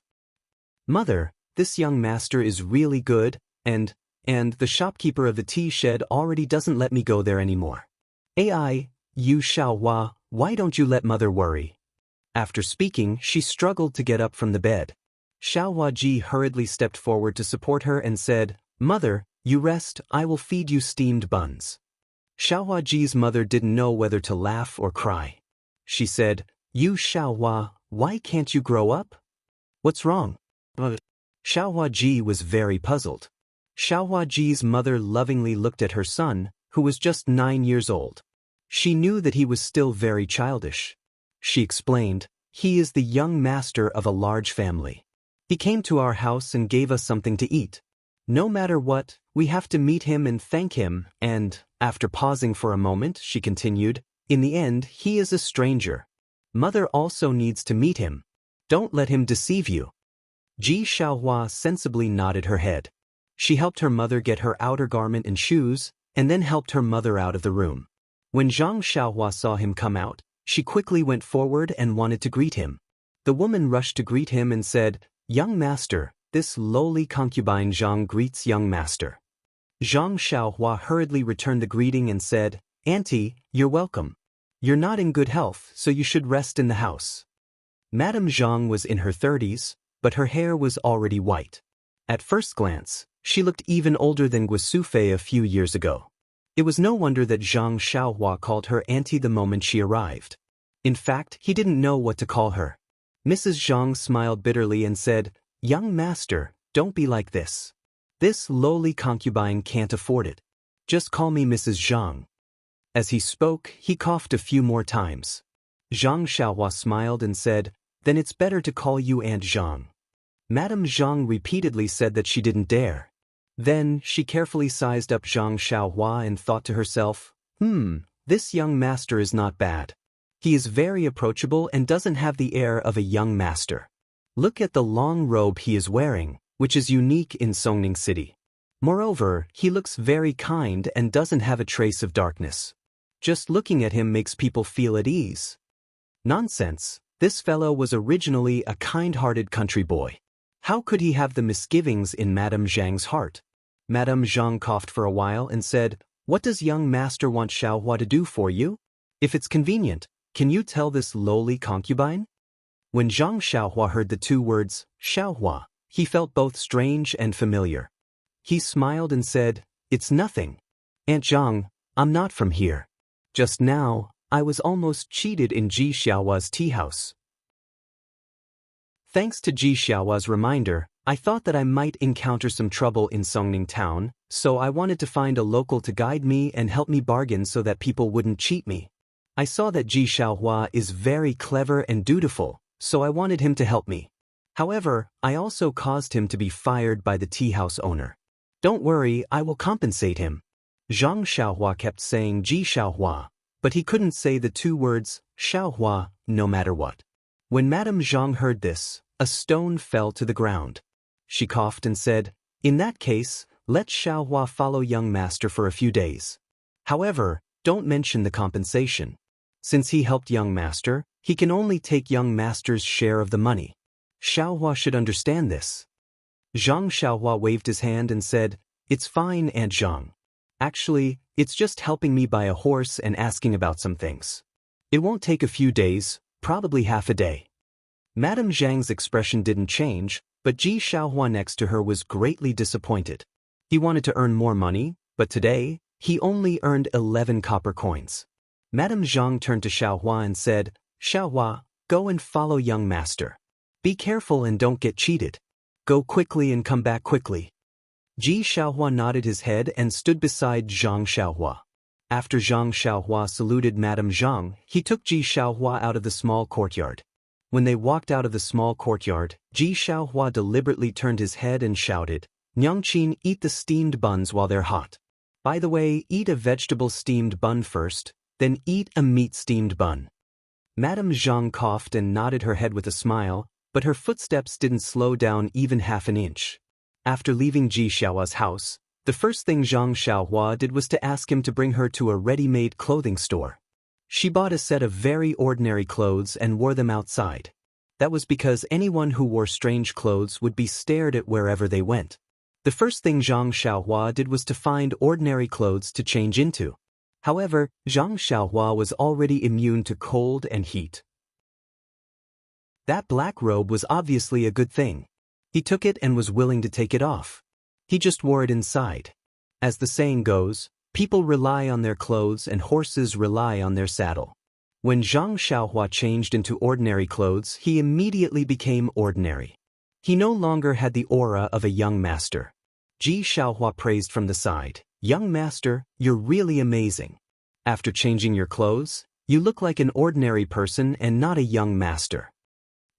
[SPEAKER 1] "Mother, this young master is really good, and the shopkeeper of the tea shed already doesn't let me go there anymore." You Xiaohua, why don't you let mother worry?" After speaking, she struggled to get up from the bed. Xiaohua Ji hurriedly stepped forward to support her and said, "Mother, you rest, I will feed you steamed buns." Xiaohua Ji's mother didn't know whether to laugh or cry. She said, "You Xiaohua, why can't you grow up? What's wrong?" Xiaohua Ji was very puzzled. Xiaohua Ji's mother lovingly looked at her son, who was just 9 years old. She knew that he was still very childish. She explained, "He is the young master of a large family. He came to our house and gave us something to eat. No matter what, we have to meet him and thank him, and," after pausing for a moment, she continued, "in the end, he is a stranger." Mother also needs to meet him. Don't let him deceive you. Ji Xiaohua sensibly nodded her head. She helped her mother get her outer garment and shoes, and then helped her mother out of the room. When Zhang Xiaohua saw him come out, she quickly went forward and wanted to greet him. The woman rushed to greet him and said, "Young master, this lowly concubine Zhang greets young master." Zhang Xiaohua hurriedly returned the greeting and said, "Auntie, you're welcome. You're not in good health, so you should rest in the house." Madame Zhang was in her 30s, but her hair was already white. At first glance, she looked even older than Guisufei a few years ago. It was no wonder that Zhang Xiaohua called her auntie the moment she arrived. In fact, he didn't know what to call her. Mrs. Zhang smiled bitterly and said, "Young master, don't be like this. This lowly concubine can't afford it. Just call me Mrs. Zhang." As he spoke, he coughed a few more times. Zhang Xiaohua smiled and said, "Then it's better to call you Aunt Zhang." Madame Zhang repeatedly said that she didn't dare. Then, she carefully sized up Zhang Xiaohua and thought to herself, this young master is not bad. He is very approachable and doesn't have the air of a young master. Look at the long robe he is wearing, which is unique in Songning City. Moreover, he looks very kind and doesn't have a trace of darkness. Just looking at him makes people feel at ease. Nonsense, this fellow was originally a kind-hearted country boy. How could he have the misgivings in Madame Zhang's heart? Madame Zhang coughed for a while and said, "What does young master want Xiaohua to do for you? If it's convenient, can you tell this lowly concubine?" When Zhang Xiaohua heard the two words, Xiaohua, he felt both strange and familiar. He smiled and said, "It's nothing. Aunt Zhang, I'm not from here. Just now, I was almost cheated in Ji Xiaohua's tea house." Thanks to Ji Xiaohua's reminder, I thought that I might encounter some trouble in Songning town, so I wanted to find a local to guide me and help me bargain so that people wouldn't cheat me. I saw that Ji Xiaohua is very clever and dutiful, so I wanted him to help me. However, I also caused him to be fired by the tea house owner. "Don't worry, I will compensate him." Zhang Xiaohua kept saying Ji Xiaohua, but he couldn't say the two words, Xiaohua, no matter what. When Madame Zhang heard this, a stone fell to the ground. She coughed and said, "In that case, let Xiaohua follow young master for a few days. However, don't mention the compensation. Since he helped young master, he can only take young master's share of the money. Xiaohua should understand this." Zhang Xiaohua waved his hand and said, "It's fine, Aunt Zhang. Actually, it's just helping me buy a horse and asking about some things. It won't take a few days, probably half a day." Madame Zhang's expression didn't change, but Ji Xiaohua next to her was greatly disappointed. He wanted to earn more money, but today, he only earned 11 copper coins. Madame Zhang turned to Xiaohua and said, "Xiaohua, go and follow young master. Be careful and don't get cheated. Go quickly and come back quickly." Ji Xiaohua nodded his head and stood beside Zhang Xiaohua. After Zhang Xiaohua saluted Madame Zhang, he took Ji Xiaohua out of the small courtyard. When they walked out of the small courtyard, Ji Xiaohua deliberately turned his head and shouted, "Nyangqin, eat the steamed buns while they're hot. By the way, eat a vegetable steamed bun first, then eat a meat steamed bun." Madame Zhang coughed and nodded her head with a smile, but her footsteps didn't slow down even half an inch. After leaving Ji Xiaohua's house, the first thing Zhang Xiaohua did was to ask him to bring her to a ready-made clothing store. She bought a set of very ordinary clothes and wore them outside. That was because anyone who wore strange clothes would be stared at wherever they went. The first thing Zhang Xiaohua did was to find ordinary clothes to change into. However, Zhang Xiaohua was already immune to cold and heat. That black robe was obviously a good thing. He took it and was willing to take it off. He just wore it inside. As the saying goes, people rely on their clothes and horses rely on their saddle. When Zhang Xiaohua changed into ordinary clothes, he immediately became ordinary. He no longer had the aura of a young master. Ji Xiaohua praised from the side, "Young master, you're really amazing. After changing your clothes, you look like an ordinary person and not a young master."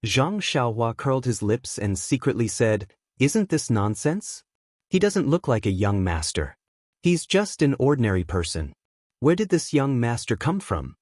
[SPEAKER 1] Zhang Xiaohua curled his lips and secretly said, "Isn't this nonsense? He doesn't look like a young master. He's just an ordinary person. Where did this young master come from?"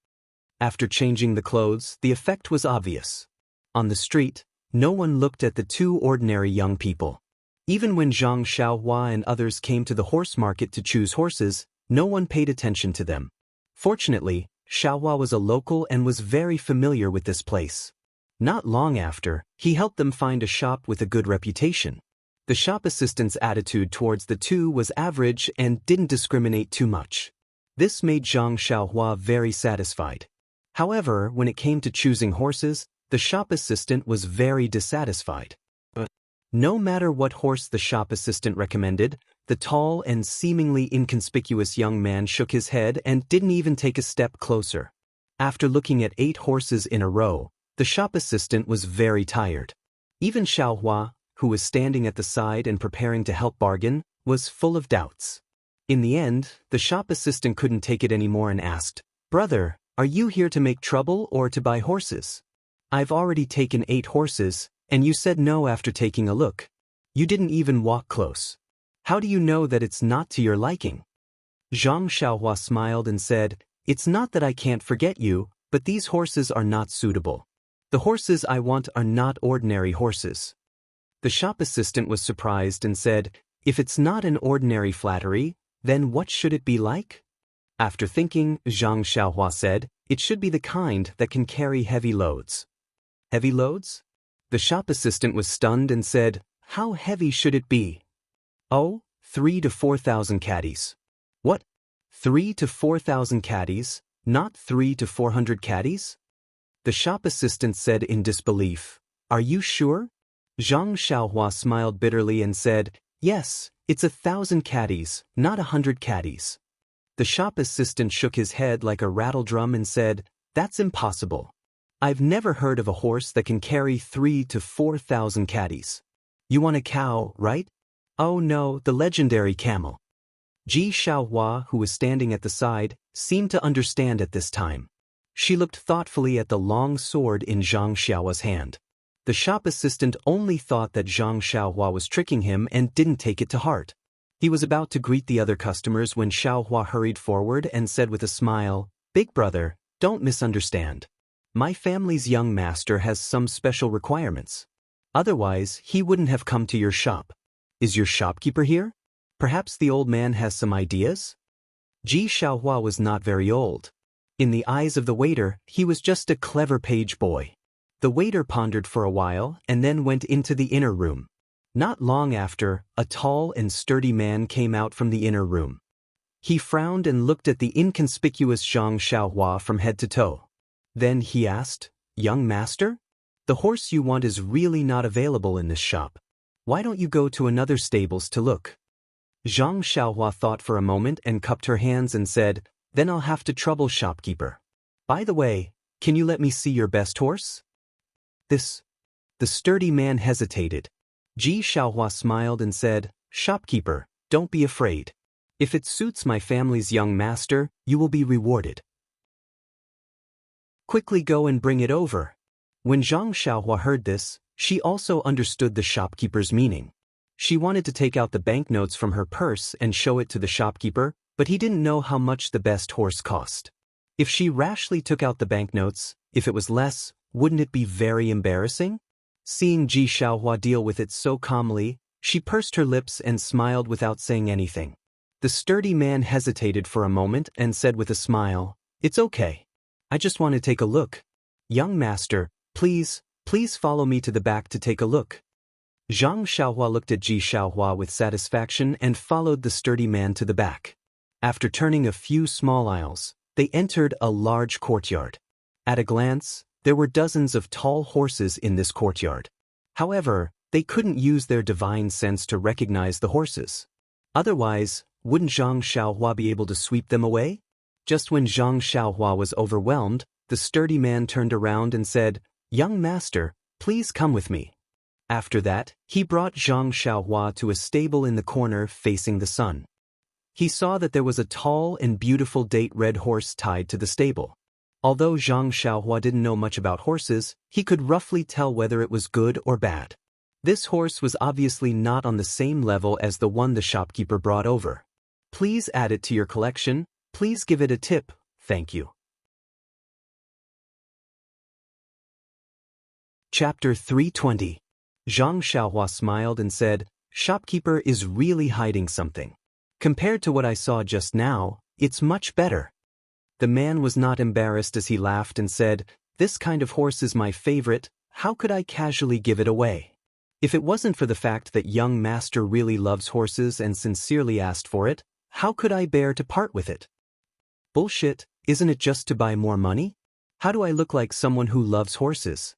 [SPEAKER 1] After changing the clothes, the effect was obvious. On the street, no one looked at the two ordinary young people. Even when Zhang Xiaohua and others came to the horse market to choose horses, no one paid attention to them. Fortunately, Xiaohua was a local and was very familiar with this place. Not long after, he helped them find a shop with a good reputation. The shop assistant's attitude towards the two was average and didn't discriminate too much. This made Zhang Xiaohua very satisfied. However, when it came to choosing horses, the shop assistant was very dissatisfied. No matter what horse the shop assistant recommended, the tall and seemingly inconspicuous young man shook his head and didn't even take a step closer. After looking at 8 horses in a row, the shop assistant was very tired. Even Xiaohua, who was standing at the side and preparing to help bargain, was full of doubts. In the end, the shop assistant couldn't take it anymore and asked, "Brother, are you here to make trouble or to buy horses? I've already taken 8 horses, and you said no after taking a look. You didn't even walk close. How do you know that it's not to your liking?" Zhang Xiaohua smiled and said, "It's not that I can't forget you, but these horses are not suitable. The horses I want are not ordinary horses." The shop assistant was surprised and said, "If it's not an ordinary flattery, then what should it be like?" After thinking, Zhang Xiaohua said, "It should be the kind that can carry heavy loads." "Heavy loads?" The shop assistant was stunned and said, "How heavy should it be?" "Oh, 3 to 4,000 caddies." "What? 3 to 4,000 caddies, not 3 to 400 caddies?" The shop assistant said in disbelief, "Are you sure?" Zhang Xiaohua smiled bitterly and said, "Yes, it's 1,000 caddies, not 100 caddies." The shop assistant shook his head like a rattledrum and said, "That's impossible. I've never heard of a horse that can carry 3 to 4,000 caddies. You want a cow, right?" "Oh no, the legendary camel." Ji Xiaohua, who was standing at the side, seemed to understand at this time. She looked thoughtfully at the long sword in Zhang Xiaohua's hand. The shop assistant only thought that Zhang Xiaohua was tricking him and didn't take it to heart. He was about to greet the other customers when Xiaohua hurried forward and said with a smile, "Big brother, don't misunderstand. My family's young master has some special requirements. Otherwise, he wouldn't have come to your shop. Is your shopkeeper here? Perhaps the old man has some ideas?" Ji Xiaohua was not very old. In the eyes of the waiter, he was just a clever page boy. The waiter pondered for a while and then went into the inner room. Not long after, a tall and sturdy man came out from the inner room. He frowned and looked at the inconspicuous Zhang Xiaohua from head to toe. Then he asked, "Young master? The horse you want is really not available in this shop. Why don't you go to another stables to look?" Zhang Xiaohua thought for a moment and cupped her hands and said, "Then I'll have to trouble shopkeeper. By the way, can you let me see your best horse?" The sturdy man hesitated. Ji Xiaohua smiled and said, "Shopkeeper, don't be afraid. If it suits my family's young master, you will be rewarded. Quickly go and bring it over." When Zhang Xiaohua heard this, she also understood the shopkeeper's meaning. She wanted to take out the banknotes from her purse and show it to the shopkeeper, but he didn't know how much the best horse cost. If she rashly took out the banknotes, if it was less, wouldn't it be very embarrassing? Seeing Ji Xiaohua deal with it so calmly, she pursed her lips and smiled without saying anything. The sturdy man hesitated for a moment and said with a smile, "It's okay. I just want to take a look. Young master, please follow me to the back to take a look." Zhang Xiaohua looked at Ji Xiaohua with satisfaction and followed the sturdy man to the back. After turning a few small aisles, they entered a large courtyard. At a glance, there were dozens of tall horses in this courtyard. However, they couldn't use their divine sense to recognize the horses. Otherwise, wouldn't Zhang Xiaohua be able to sweep them away? Just when Zhang Xiaohua was overwhelmed, the sturdy man turned around and said, "Young master, please come with me." After that, he brought Zhang Xiaohua to a stable in the corner facing the sun. He saw that there was a tall and beautiful date red horse tied to the stable. Although Zhang Xiaohua didn't know much about horses, he could roughly tell whether it was good or bad. This horse was obviously not on the same level as the one the shopkeeper brought over. "Please add it to your collection. Please give it a tip, thank you." Chapter 320. Zhang Xiaohua smiled and said, "Shopkeeper is really hiding something. Compared to what I saw just now, it's much better." The man was not embarrassed as he laughed and said, "This kind of horse is my favorite, how could I casually give it away? If it wasn't for the fact that young master really loves horses and sincerely asked for it, how could I bear to part with it?" "Bullshit, isn't it just to buy more money? How do I look like someone who loves horses?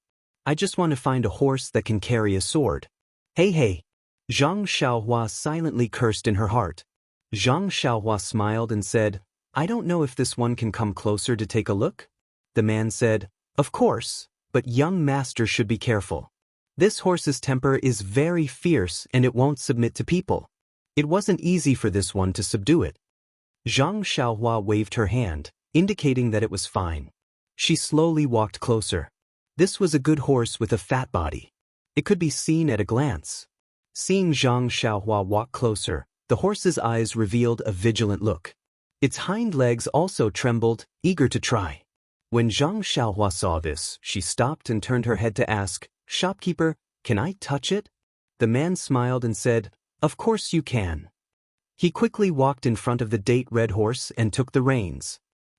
[SPEAKER 1] I just want to find a horse that can carry a sword. Hey hey." Zhang Xiaohua silently cursed in her heart. Zhang Xiaohua smiled and said, "I don't know if this one can come closer to take a look?" The man said, "Of course, but young master should be careful. This horse's temper is very fierce and it won't submit to people. It wasn't easy for this one to subdue it." Zhang Xiaohua waved her hand, indicating that it was fine. She slowly walked closer. This was a good horse with a fat body. It could be seen at a glance. Seeing Zhang Xiaohua walk closer, the horse's eyes revealed a vigilant look. Its hind legs also trembled, eager to try. When Zhang Xiaohua saw this, she stopped and turned her head to ask, "Shopkeeper, can I touch it?" The man smiled and said, "Of course you can." He quickly walked in front of the date red horse and took the reins.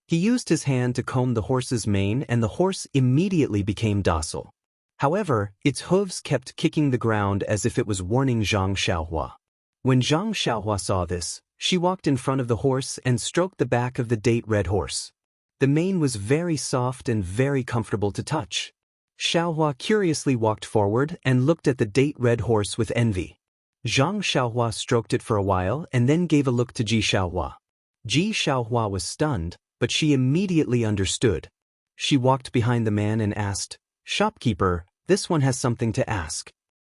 [SPEAKER 1] He used his hand to comb the horse's mane and the horse immediately became docile. However, its hooves kept kicking the ground as if it was warning Zhang Xiaohua. When Zhang Xiaohua saw this, she walked in front of the horse and stroked the back of the date red horse. The mane was very soft and very comfortable to touch. Xiaohua curiously walked forward and looked at the date red horse with envy. Zhang Xiaohua stroked it for a while and then gave a look to Ji Xiaohua. Ji Xiaohua was stunned, but she immediately understood. She walked behind the man and asked, "Shopkeeper, this one has something to ask."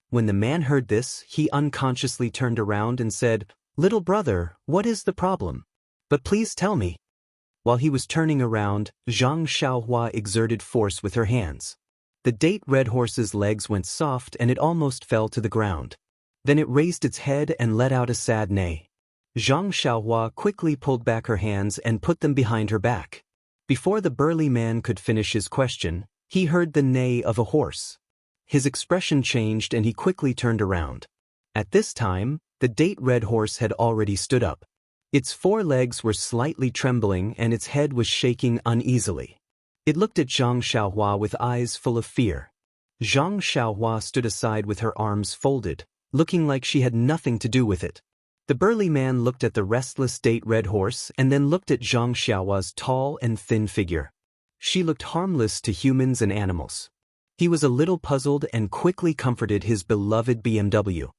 [SPEAKER 1] When the man heard this, he unconsciously turned around and said, "Little brother, what is the problem? But please tell me." While he was turning around, Zhang Xiaohua exerted force with her hands. The date red horse's legs went soft and it almost fell to the ground. Then it raised its head and let out a sad neigh. Zhang Xiaohua quickly pulled back her hands and put them behind her back. Before the burly man could finish his question, he heard the neigh of a horse. His expression changed and he quickly turned around. At this time, the date red horse had already stood up. Its four legs were slightly trembling and its head was shaking uneasily. It looked at Zhang Xiaohua with eyes full of fear. Zhang Xiaohua stood aside with her arms folded, looking like she had nothing to do with it. The burly man looked at the restless date red horse and then looked at Zhang Xiaohua's tall and thin figure. She looked harmless to humans and animals. He was a little puzzled and quickly comforted his beloved BMW.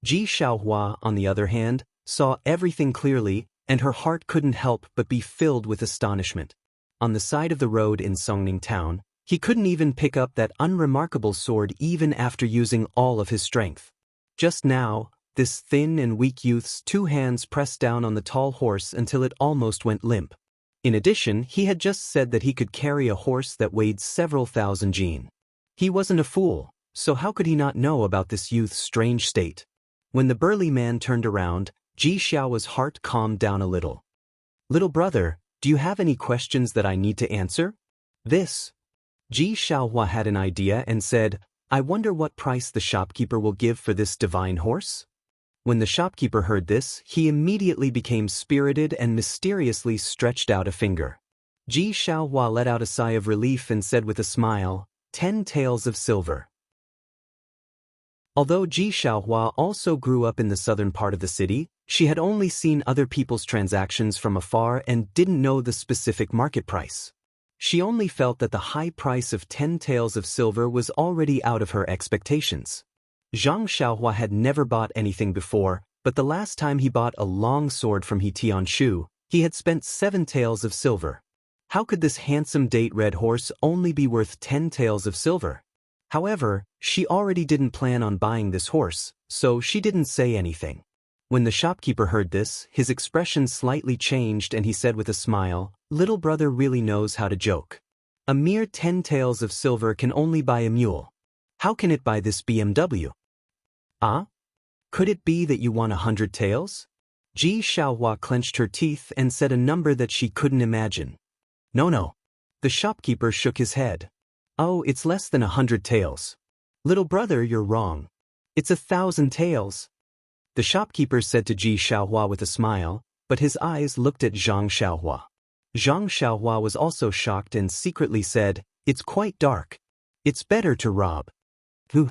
[SPEAKER 1] Ji Xiaohua, on the other hand, saw everything clearly, and her heart couldn't help but be filled with astonishment. On the side of the road in Songning town, he couldn't even pick up that unremarkable sword even after using all of his strength. Just now, this thin and weak youth's two hands pressed down on the tall horse until it almost went limp. In addition, he had just said that he could carry a horse that weighed several thousand jin. He wasn't a fool, so how could he not know about this youth's strange state? When the burly man turned around, Ji Xiaohua's heart calmed down a little. "Little brother, do you have any questions that I need to answer?" Ji Xiaohua had an idea and said, "I wonder what price the shopkeeper will give for this divine horse?" When the shopkeeper heard this, he immediately became spirited and mysteriously stretched out a finger. Ji Xiaohua let out a sigh of relief and said with a smile, 10 taels of silver. Although Ji Xiaohua also grew up in the southern part of the city, she had only seen other people's transactions from afar and didn't know the specific market price. She only felt that the high price of 10 taels of silver was already out of her expectations. Zhang Xiaohua had never bought anything before, but the last time he bought a long sword from He Tianshu, he had spent 7 taels of silver. How could this handsome date red horse only be worth 10 taels of silver? However, she already didn't plan on buying this horse, so she didn't say anything. When the shopkeeper heard this, his expression slightly changed and he said with a smile, "Little brother really knows how to joke. A mere 10 taels of silver can only buy a mule. How can it buy this BMW? Ah? Could it be that you want 100 taels?" Ji Xiaohua clenched her teeth and said a number that she couldn't imagine. No. The shopkeeper shook his head. "Oh, it's less than 100 taels. Little brother, you're wrong. It's 1,000 taels. The shopkeeper said to Ji Xiaohua with a smile, but his eyes looked at Zhang Xiaohua. Zhang Xiaohua was also shocked and secretly said, "It's quite dark. It's better to rob." Who?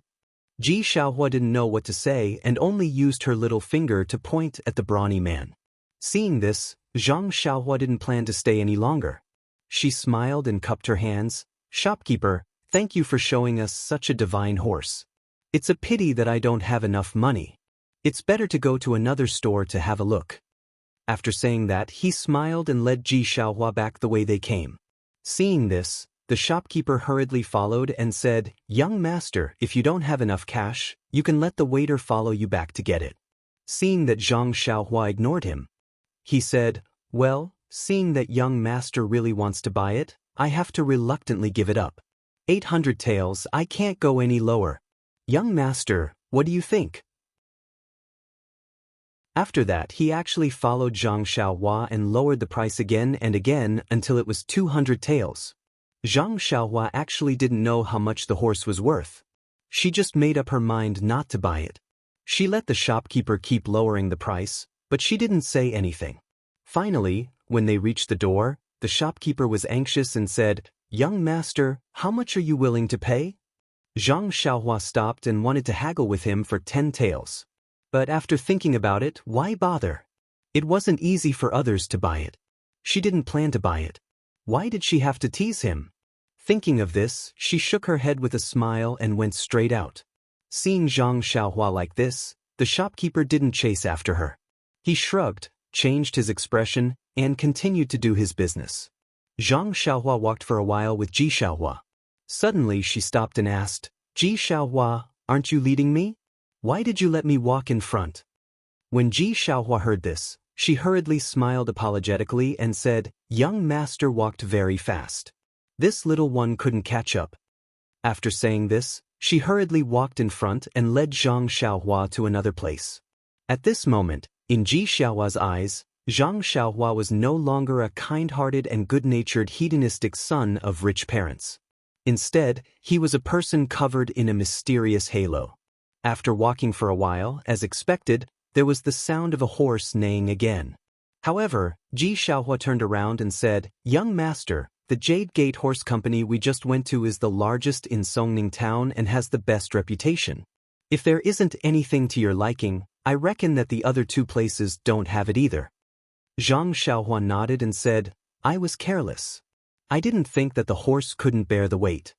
[SPEAKER 1] Ji Xiaohua didn't know what to say and only used her little finger to point at the brawny man. Seeing this, Zhang Xiaohua didn't plan to stay any longer. She smiled and cupped her hands. "Shopkeeper, thank you for showing us such a divine horse. It's a pity that I don't have enough money. It's better to go to another store to have a look." After saying that, he smiled and led Ji Xiaohua back the way they came. Seeing this, the shopkeeper hurriedly followed and said, "Young master, if you don't have enough cash, you can let the waiter follow you back to get it." Seeing that Zhang Xiaohua ignored him, he said, "Well, seeing that young master really wants to buy it, I have to reluctantly give it up. 800 taels, I can't go any lower. Young master, what do you think?" After that, he actually followed Zhang Xiaohua and lowered the price again and again until it was 200 taels. Zhang Xiaohua actually didn't know how much the horse was worth. She just made up her mind not to buy it. She let the shopkeeper keep lowering the price, but she didn't say anything. Finally, when they reached the door, the shopkeeper was anxious and said, "Young master, how much are you willing to pay?" Zhang Xiaohua stopped and wanted to haggle with him for 10 taels. But after thinking about it, why bother? It wasn't easy for others to buy it. She didn't plan to buy it. Why did she have to tease him? Thinking of this, she shook her head with a smile and went straight out. Seeing Zhang Xiaohua like this, the shopkeeper didn't chase after her. He shrugged, changed his expression, and continued to do his business. Zhang Xiaohua walked for a while with Ji Xiaohua. Suddenly she stopped and asked, "Ji Xiaohua, aren't you leading me? Why did you let me walk in front?" When Ji Xiaohua heard this, she hurriedly smiled apologetically and said, "Young master walked very fast. This little one couldn't catch up." After saying this, she hurriedly walked in front and led Zhang Xiaohua to another place. At this moment, in Ji Xiaohua's eyes, Zhang Xiaohua was no longer a kind-hearted and good-natured hedonistic son of rich parents. Instead, he was a person covered in a mysterious halo. After walking for a while, as expected, there was the sound of a horse neighing again. However, Ji Xiaohua turned around and said, "Young master, the Jade Gate Horse Company we just went to is the largest in Songning town and has the best reputation. If there isn't anything to your liking, I reckon that the other two places don't have it either." Zhang Xiaohua nodded and said, "I was careless. I didn't think that the horse couldn't bear the weight."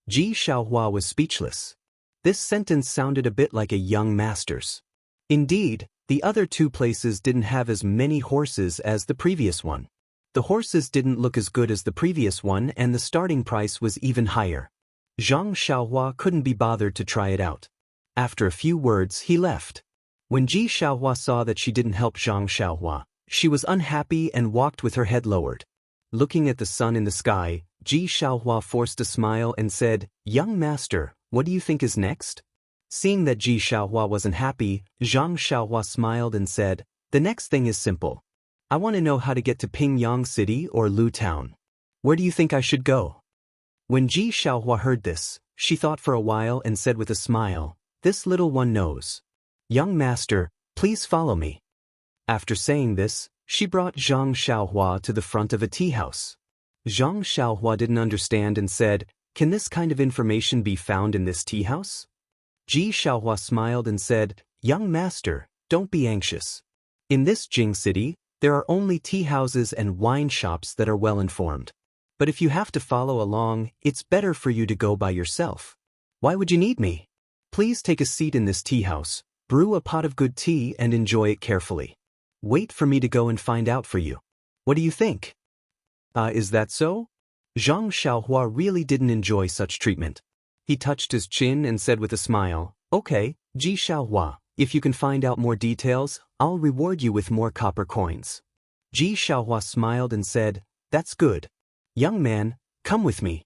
[SPEAKER 1] Ji Xiaohua was speechless. This sentence sounded a bit like a young master's. Indeed, the other two places didn't have as many horses as the previous one. The horses didn't look as good as the previous one and the starting price was even higher. Zhang Xiaohua couldn't be bothered to try it out. After a few words, he left. When Ji Xiaohua saw that she didn't help Zhang Xiaohua, she was unhappy and walked with her head lowered. Looking at the sun in the sky, Ji Xiaohua forced a smile and said, "Young master, what do you think is next?" Seeing that Ji Xiaohua wasn't happy, Zhang Xiaohua smiled and said, "The next thing is simple. I want to know how to get to Pingyang City or Lu Town. Where do you think I should go?" When Ji Xiaohua heard this, she thought for a while and said with a smile, "This little one knows. Young master, please follow me." After saying this, she brought Zhang Xiaohua to the front of a tea house. Zhang Xiaohua didn't understand and said, "Can this kind of information be found in this tea house?" Ji Xiaohua smiled and said, "Young master, don't be anxious. In this Jing city, there are only tea houses and wine shops that are well informed. But if you have to follow along, it's better for you to go by yourself. Why would you need me? Please take a seat in this tea house, brew a pot of good tea and enjoy it carefully. Wait for me to go and find out for you. What do you think?" Is that so?" Zhang Xiaohua really didn't enjoy such treatment. He touched his chin and said with a smile, "Okay, Ji Xiaohua, if you can find out more details, I'll reward you with more copper coins." Ji Xiaohua smiled and said, "That's good. Young man, come with me."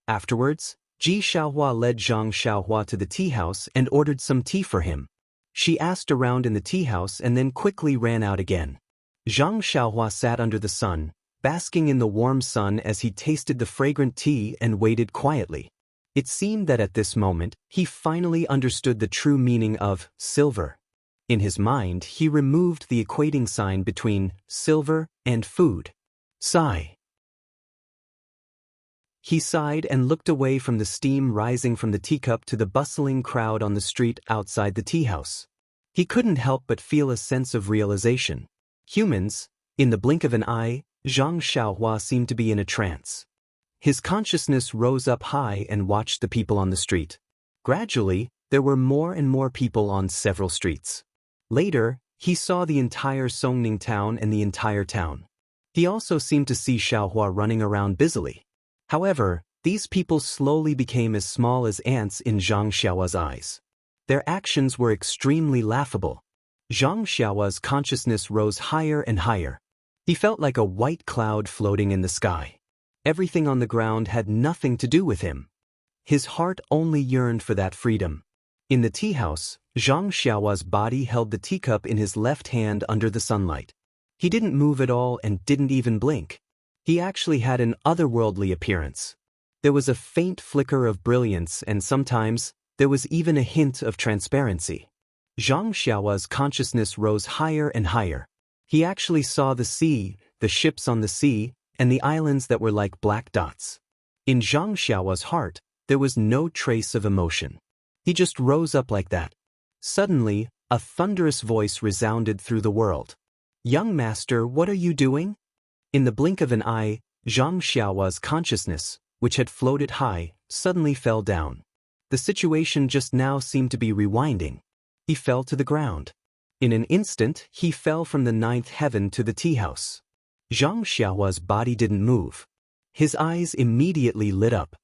[SPEAKER 1] Afterwards, Ji Xiaohua led Zhang Xiaohua to the tea house and ordered some tea for him. She asked around in the tea house and then quickly ran out again. Zhang Xiaohua sat under the sun, basking in the warm sun as he tasted the fragrant tea and waited quietly. It seemed that at this moment, he finally understood the true meaning of silver. In his mind, he removed the equating sign between silver and food. Sigh. He sighed and looked away from the steam rising from the teacup to the bustling crowd on the street outside the tea house. He couldn't help but feel a sense of realization. Humans, in the blink of an eye, Zhang Xiaohua seemed to be in a trance. His consciousness rose up high and watched the people on the street. Gradually, there were more and more people on several streets. Later, he saw the entire Songning town and the entire town. He also seemed to see Xiaohua running around busily. However, these people slowly became as small as ants in Zhang Xiaohua's eyes. Their actions were extremely laughable. Zhang Xiaohua's consciousness rose higher and higher. He felt like a white cloud floating in the sky. Everything on the ground had nothing to do with him. His heart only yearned for that freedom. In the tea house, Zhang Xiaohua's body held the teacup in his left hand under the sunlight. He didn't move at all and didn't even blink. He actually had an otherworldly appearance. There was a faint flicker of brilliance and sometimes, there was even a hint of transparency. Zhang Xiaohua's consciousness rose higher and higher. He actually saw the sea, the ships on the sea, and the islands that were like black dots. In Zhang Xiaohua's heart, there was no trace of emotion. He just rose up like that. Suddenly, a thunderous voice resounded through the world. "Young master, what are you doing?" In the blink of an eye, Zhang Xiaohua's consciousness, which had floated high, suddenly fell down. The situation just now seemed to be rewinding. He fell to the ground. In an instant, he fell from the ninth heaven to the tea house. Zhang Xiaohua's body didn't move. His eyes immediately lit up.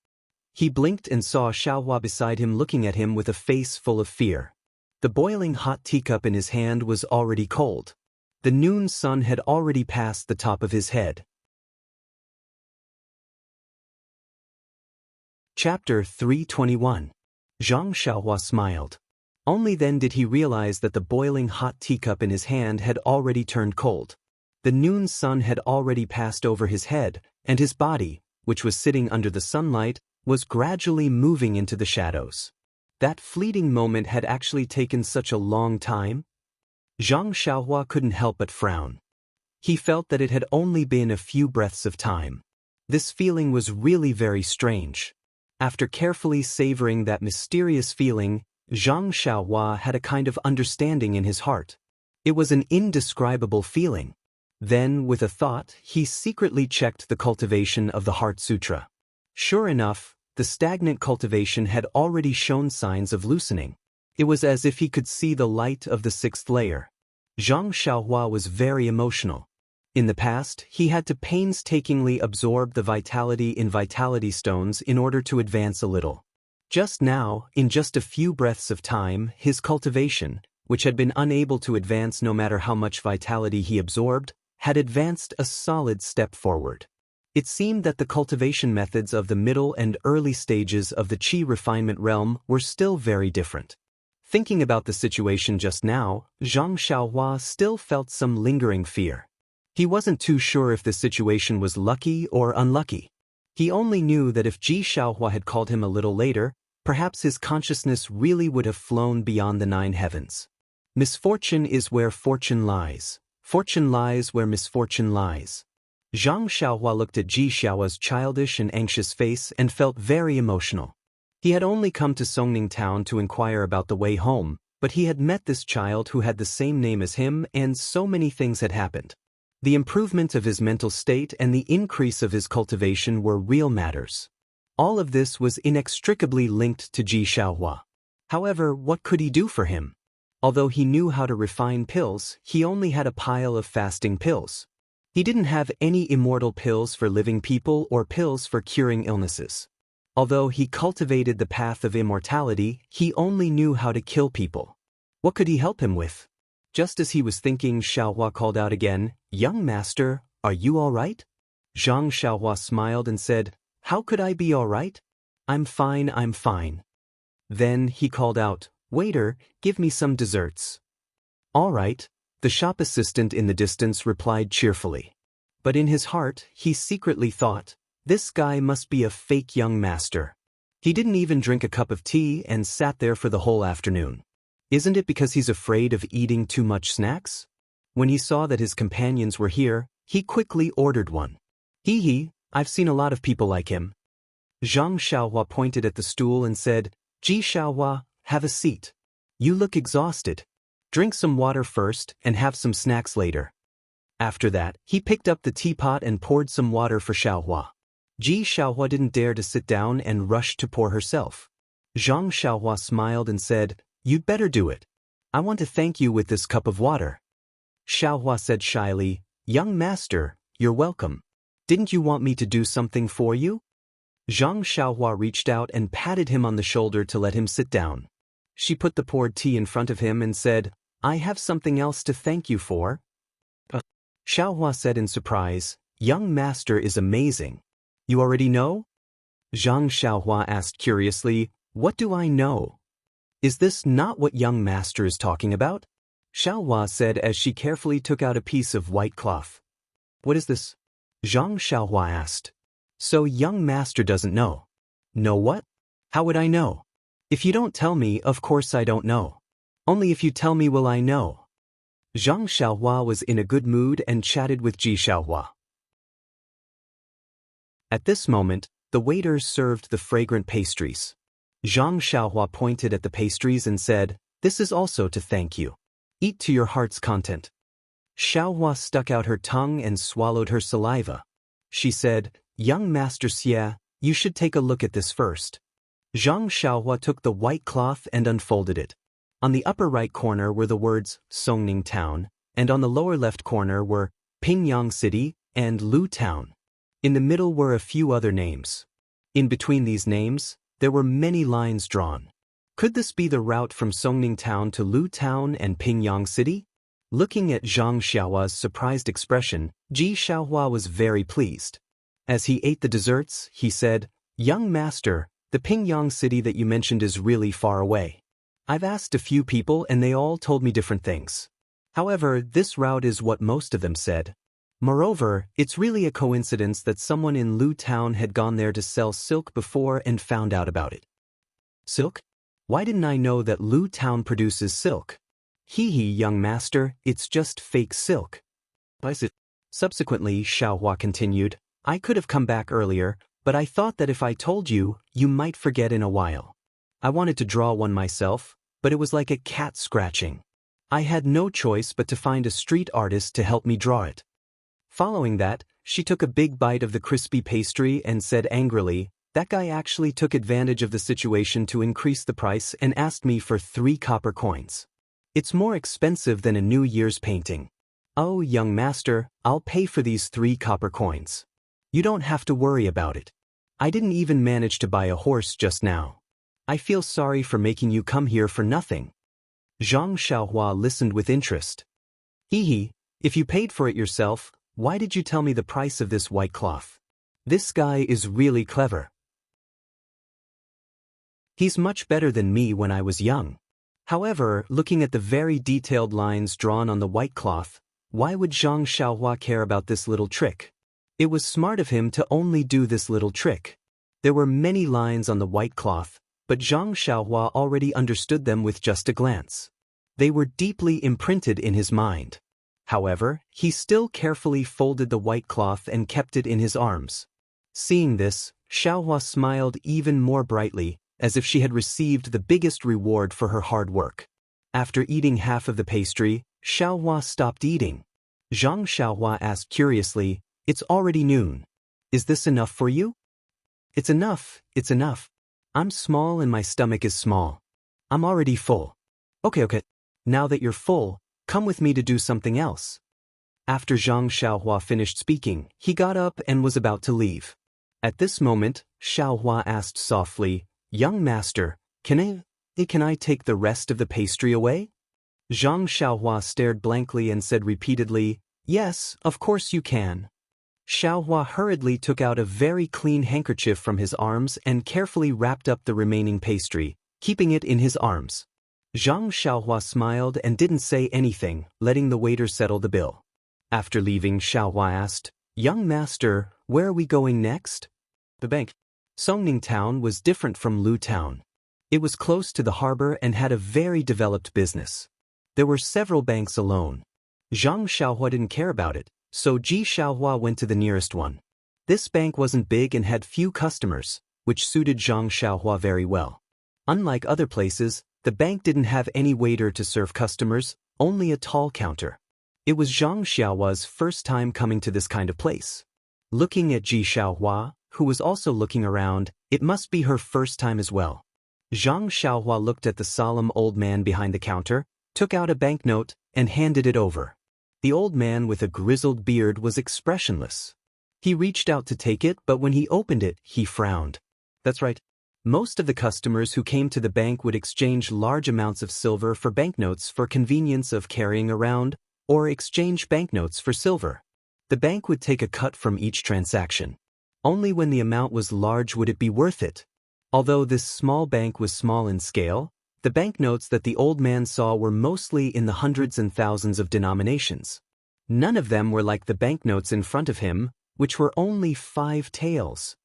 [SPEAKER 1] He blinked and saw Xiaohua beside him looking at him with a face full of fear. The boiling hot teacup in his hand was already cold. The noon sun had already passed the top of his head. Chapter 321. Zhang Xiaohua smiled. Only then did he realize that the boiling hot teacup in his hand had already turned cold. The noon sun had already passed over his head, and his body, which was sitting under the sunlight, was gradually moving into the shadows. That fleeting moment had actually taken such a long time. Zhang Xiaohua couldn't help but frown. He felt that it had only been a few breaths of time. This feeling was really very strange. After carefully savoring that mysterious feeling, Zhang Xiaohua had a kind of understanding in his heart. It was an indescribable feeling. Then, with a thought, he secretly checked the cultivation of the Heart Sutra. Sure enough, the stagnant cultivation had already shown signs of loosening. It was as if he could see the light of the sixth layer. Zhang Xiaohua was very emotional. In the past, he had to painstakingly absorb the vitality in vitality stones in order to advance a little. Just now, in just a few breaths of time, his cultivation, which had been unable to advance no matter how much vitality he absorbed, had advanced a solid step forward. It seemed that the cultivation methods of the middle and early stages of the qi refinement realm were still very different. Thinking about the situation just now, Zhang Xiaohua still felt some lingering fear. He wasn't too sure if the situation was lucky or unlucky. He only knew that if Ji Xiaohua had called him a little later, perhaps his consciousness really would have flown beyond the 9 heavens. Misfortune is where fortune lies. Fortune lies where misfortune lies. Zhang Xiaohua looked at Ji Xiaohua's childish and anxious face and felt very emotional. He had only come to Songning town to inquire about the way home, but he had met this child who had the same name as him and so many things had happened. The improvement of his mental state and the increase of his cultivation were real matters. All of this was inextricably linked to Ji Xiaohua. However, what could he do for him? Although he knew how to refine pills, he only had a pile of fasting pills. He didn't have any immortal pills for living people or pills for curing illnesses. Although he cultivated the path of immortality, he only knew how to kill people. What could he help him with? Just as he was thinking, Xiaohua called out again, "Young master, are you all right?" Zhang Xiaohua smiled and said, "How could I be all right? I'm fine, I'm fine." Then he called out, "Waiter, give me some desserts." "All right," the shop assistant in the distance replied cheerfully. But in his heart, he secretly thought, this guy must be a fake young master. He didn't even drink a cup of tea and sat there for the whole afternoon. Isn't it because he's afraid of eating too much snacks? When he saw that his companions were here, he quickly ordered one. Hee, I've seen a lot of people like him. Zhang Xiaohua pointed at the stool and said, Ji Xiaohua, have a seat. You look exhausted. Drink some water first and have some snacks later. After that, he picked up the teapot and poured some water for Xiaohua. Ji Xiaohua didn't dare to sit down and rushed to pour herself. Zhang Xiaohua smiled and said, You'd better do it. I want to thank you with this cup of water. Xiaohua said shyly, Young master, you're welcome. Didn't you want me to do something for you? Zhang Xiaohua reached out and patted him on the shoulder to let him sit down. She put the poured tea in front of him and said, I have something else to thank you for. Xiaohua said in surprise, Young master is amazing. You already know? Zhang Xiaohua asked curiously, What do I know? Is this not what young master is talking about? Xiaohua said as she carefully took out a piece of white cloth. What is this? Zhang Xiaohua asked. So young master doesn't know. Know what? How would I know? If you don't tell me, of course I don't know. Only if you tell me will I know. Zhang Xiaohua was in a good mood and chatted with Ji Xiaohua. At this moment, the waiter served the fragrant pastries. Zhang Xiaohua pointed at the pastries and said, This is also to thank you. Eat to your heart's content. Xiaohua stuck out her tongue and swallowed her saliva. She said, Young master Xie, you should take a look at this first. Zhang Xiaohua took the white cloth and unfolded it. On the upper right corner were the words Songning Town, and on the lower left corner were Pingyang City and Lu Town. In the middle were a few other names. In between these names, there were many lines drawn. Could this be the route from Songning Town to Lu Town and Pingyang City? Looking at Zhang Xiaohua's surprised expression, Ji Xiaohua was very pleased. As he ate the desserts, he said, Young master, the Pingyang City that you mentioned is really far away. I've asked a few people and they all told me different things. However, this route is what most of them said. Moreover, it's really a coincidence that someone in Lu Town had gone there to sell silk before and found out about it. Silk? Why didn't I know that Lu Town produces silk? Hee, young master, it's just fake silk. Subsequently, Xiaohua continued, I could have come back earlier, but I thought that if I told you, you might forget in a while. I wanted to draw one myself, but it was like a cat scratching. I had no choice but to find a street artist to help me draw it. Following that, she took a big bite of the crispy pastry and said angrily, That guy actually took advantage of the situation to increase the price and asked me for 3 copper coins. It's more expensive than a New Year's painting. Oh, young master, I'll pay for these 3 copper coins. You don't have to worry about it. I didn't even manage to buy a horse just now. I feel sorry for making you come here for nothing. Zhang Xiaohua listened with interest. Hee, if you paid for it yourself, why did you tell me the price of this white cloth? This guy is really clever. He's much better than me when I was young. However, looking at the very detailed lines drawn on the white cloth, why would Zhang Xiaohua care about this little trick? It was smart of him to only do this little trick. There were many lines on the white cloth, but Zhang Xiaohua already understood them with just a glance. They were deeply imprinted in his mind. However, he still carefully folded the white cloth and kept it in his arms. Seeing this, Xiaohua smiled even more brightly, as if she had received the biggest reward for her hard work. After eating half of the pastry, Xiaohua stopped eating. Zhang Xiaohua asked curiously, It's already noon. Is this enough for you? It's enough, it's enough. I'm small and my stomach is small. I'm already full. Okay. Now that you're full, come with me to do something else. After Zhang Xiaohua finished speaking, he got up and was about to leave. At this moment, Xiaohua asked softly, Young master, can I take the rest of the pastry away? Zhang Xiaohua stared blankly and said repeatedly, Yes, of course you can. Xiaohua hurriedly took out a very clean handkerchief from his arms and carefully wrapped up the remaining pastry, keeping it in his arms. Zhang Xiaohua smiled and didn't say anything, letting the waiter settle the bill. After leaving, Xiaohua asked, Young master, where are we going next? The bank. Songning Town was different from Lu Town. It was close to the harbor and had a very developed business. There were several banks alone. Zhang Xiaohua didn't care about it, so Ji Xiaohua went to the nearest one. This bank wasn't big and had few customers, which suited Zhang Xiaohua very well. Unlike other places, the bank didn't have any waiter to serve customers, only a tall counter. It was Zhang Xiaohua's first time coming to this kind of place. Looking at Ji Xiaohua, who was also looking around, it must be her first time as well. Zhang Xiaohua looked at the solemn old man behind the counter, took out a banknote, and handed it over. The old man with a grizzled beard was expressionless. He reached out to take it, but when he opened it, he frowned. That's right. Most of the customers who came to the bank would exchange large amounts of silver for banknotes for convenience of carrying around, or exchange banknotes for silver. The bank would take a cut from each transaction. Only when the amount was large would it be worth it. Although this small bank was small in scale, the banknotes that the old man saw were mostly in the hundreds and thousands of denominations. None of them were like the banknotes in front of him, which were only 5 taels.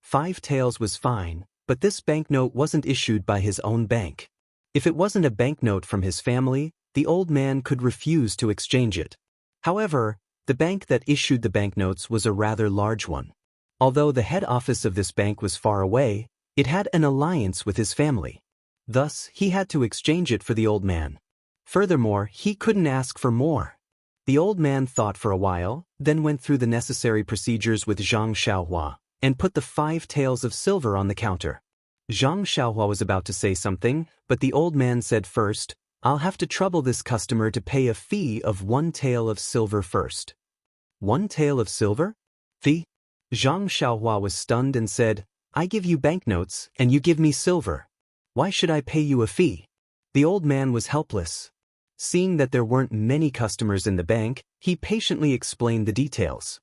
[SPEAKER 1] 5 taels was fine, but this banknote wasn't issued by his own bank. If it wasn't a banknote from his family, the old man could refuse to exchange it. However, the bank that issued the banknotes was a rather large one. Although the head office of this bank was far away, it had an alliance with his family. Thus, he had to exchange it for the old man. Furthermore, he couldn't ask for more. The old man thought for a while, then went through the necessary procedures with Zhang Xiaohua, and put the 5 taels of silver on the counter. Zhang Xiaohua was about to say something, but the old man said first, "I'll have to trouble this customer to pay a fee of 1 tael of silver first." 1 tael of silver? Fee? Zhang Xiaohua was stunned and said, "I give you banknotes, and you give me silver. Why should I pay you a fee?" The old man was helpless. Seeing that there weren't many customers in the bank, he patiently explained the details.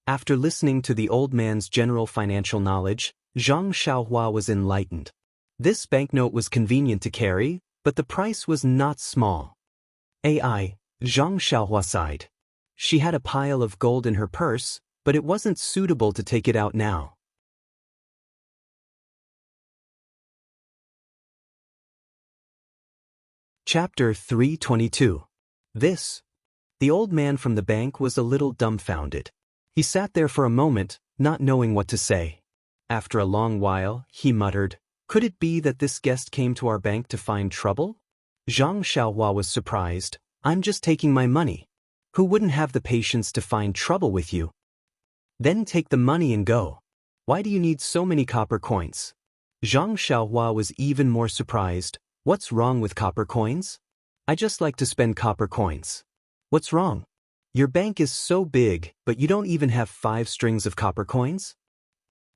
[SPEAKER 1] After listening to the old man's general financial knowledge, Zhang Xiaohua was enlightened. This banknote was convenient to carry, but the price was not small. Zhang Xiaohua sighed. She had a pile of gold in her purse, but it wasn't suitable to take it out now. Chapter 322. The old man from the bank was a little dumbfounded. He sat there for a moment, not knowing what to say. After a long while, he muttered, "Could it be that this guest came to our bank to find trouble?" Zhang Xiaohua was surprised. "I'm just taking my money. Who wouldn't have the patience to find trouble with you? Then take the money and go. Why do you need so many copper coins?" Zhang Xiaohua was even more surprised. "What's wrong with copper coins? I just like to spend copper coins." "What's wrong? Your bank is so big, but you don't even have 5 strings of copper coins?"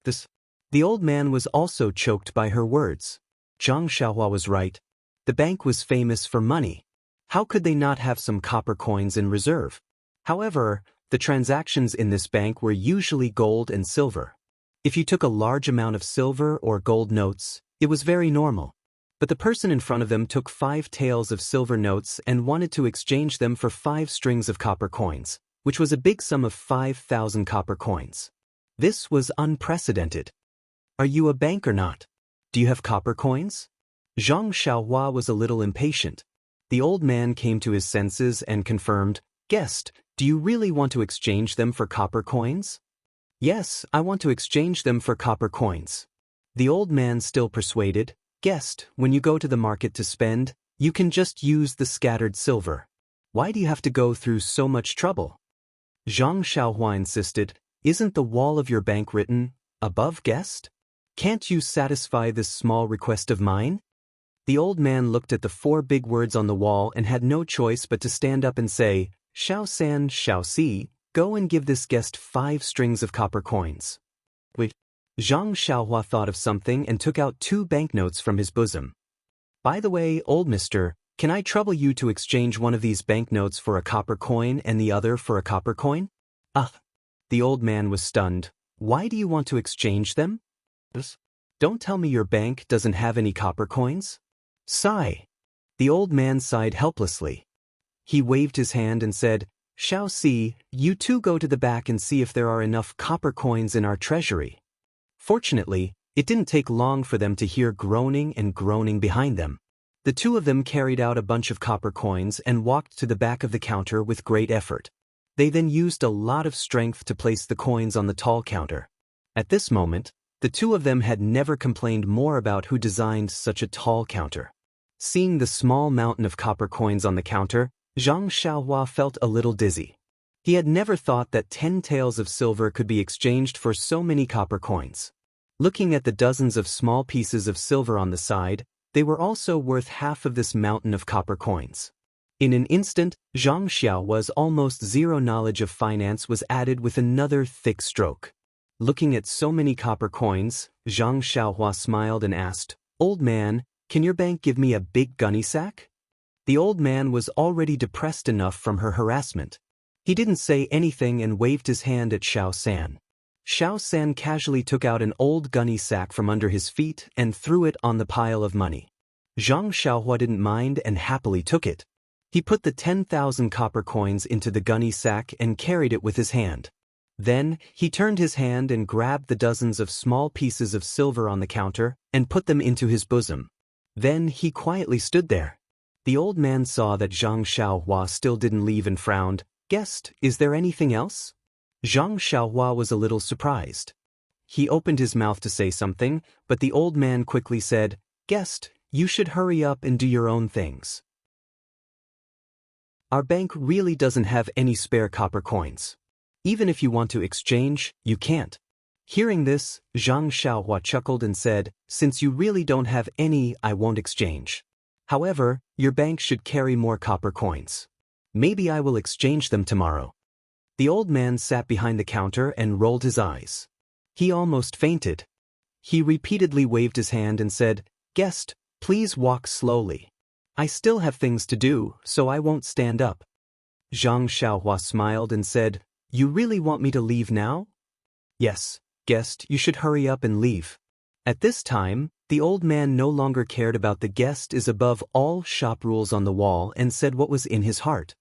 [SPEAKER 1] The old man was also choked by her words. Zhang Xiaohua was right. The bank was famous for money. How could they not have some copper coins in reserve? However, the transactions in this bank were usually gold and silver. If you took a large amount of silver or gold notes, it was very normal. But the person in front of them took 5 taels of silver notes and wanted to exchange them for 5 strings of copper coins, which was a big sum of 5,000 copper coins. This was unprecedented. "Are you a bank or not? Do you have copper coins?" Zhang Xiaohua was a little impatient. The old man came to his senses and confirmed, "Guest, do you really want to exchange them for copper coins?" "Yes, I want to exchange them for copper coins." The old man still persuaded, "Guest, when you go to the market to spend, you can just use the scattered silver. Why do you have to go through so much trouble?" Zhang Xiaohua insisted, "Isn't the wall of your bank written, 'Above guest'? Can't you satisfy this small request of mine?" The old man looked at the 4 big words on the wall and had no choice but to stand up and say, "Xiao San, Xiao Si, go and give this guest 5 strings of copper coins." Wait. Zhang Xiaohua thought of something and took out 2 banknotes from his bosom. "By the way, old mister, can I trouble you to exchange one of these banknotes for a copper coin and the other for a copper coin?" "Ah." The old man was stunned. "Why do you want to exchange them?" "Don't tell me your bank doesn't have any copper coins?" "Sigh." The old man sighed helplessly. He waved his hand and said, "Xiao Si, you two go to the back and see if there are enough copper coins in our treasury." Fortunately, It didn't take long for them to hear groaning and groaning behind them. The two of them carried out a bunch of copper coins and walked to the back of the counter with great effort. They then used a lot of strength to place the coins on the tall counter. At this moment, the two of them had never complained more about who designed such a tall counter. Seeing the small mountain of copper coins on the counter, Zhang Xiaohua felt a little dizzy. He had never thought that 10 taels of silver could be exchanged for so many copper coins. Looking at the dozens of small pieces of silver on the side, they were also worth half of this mountain of copper coins. In an instant, Zhang Xiaohua's almost zero knowledge of finance was added with another thick stroke. Looking at so many copper coins, Zhang Xiaohua smiled and asked, "Old man, can your bank give me a big gunny sack?" The old man was already depressed enough from her harassment. He didn't say anything and waved his hand at Xiao San. Xiao San casually took out an old gunny sack from under his feet and threw it on the pile of money. Zhang Xiaohua didn't mind and happily took it. He put the 10,000 copper coins into the gunny sack and carried it with his hand. Then, he turned his hand and grabbed the dozens of small pieces of silver on the counter and put them into his bosom. Then, he quietly stood there. The old man saw that Zhang Xiaohua still didn't leave and frowned. "Guest, is there anything else?" Zhang Xiaohua was a little surprised. He opened his mouth to say something, but the old man quickly said, "Guest, you should hurry up and do your own things. Our bank really doesn't have any spare copper coins. Even if you want to exchange, you can't." Hearing this, Zhang Xiaohua chuckled and said, "Since you really don't have any, I won't exchange. However, your bank should carry more copper coins. Maybe I will exchange them tomorrow." The old man sat behind the counter and rolled his eyes. He almost fainted. He repeatedly waved his hand and said, "Guest, please walk slowly. I still have things to do, so I won't stand up." Zhang Xiaohua smiled and said, "You really want me to leave now?" "Yes, guest, you should hurry up and leave." At this time, the old man no longer cared about the guest is above all shop rules on the wall and said what was in his heart.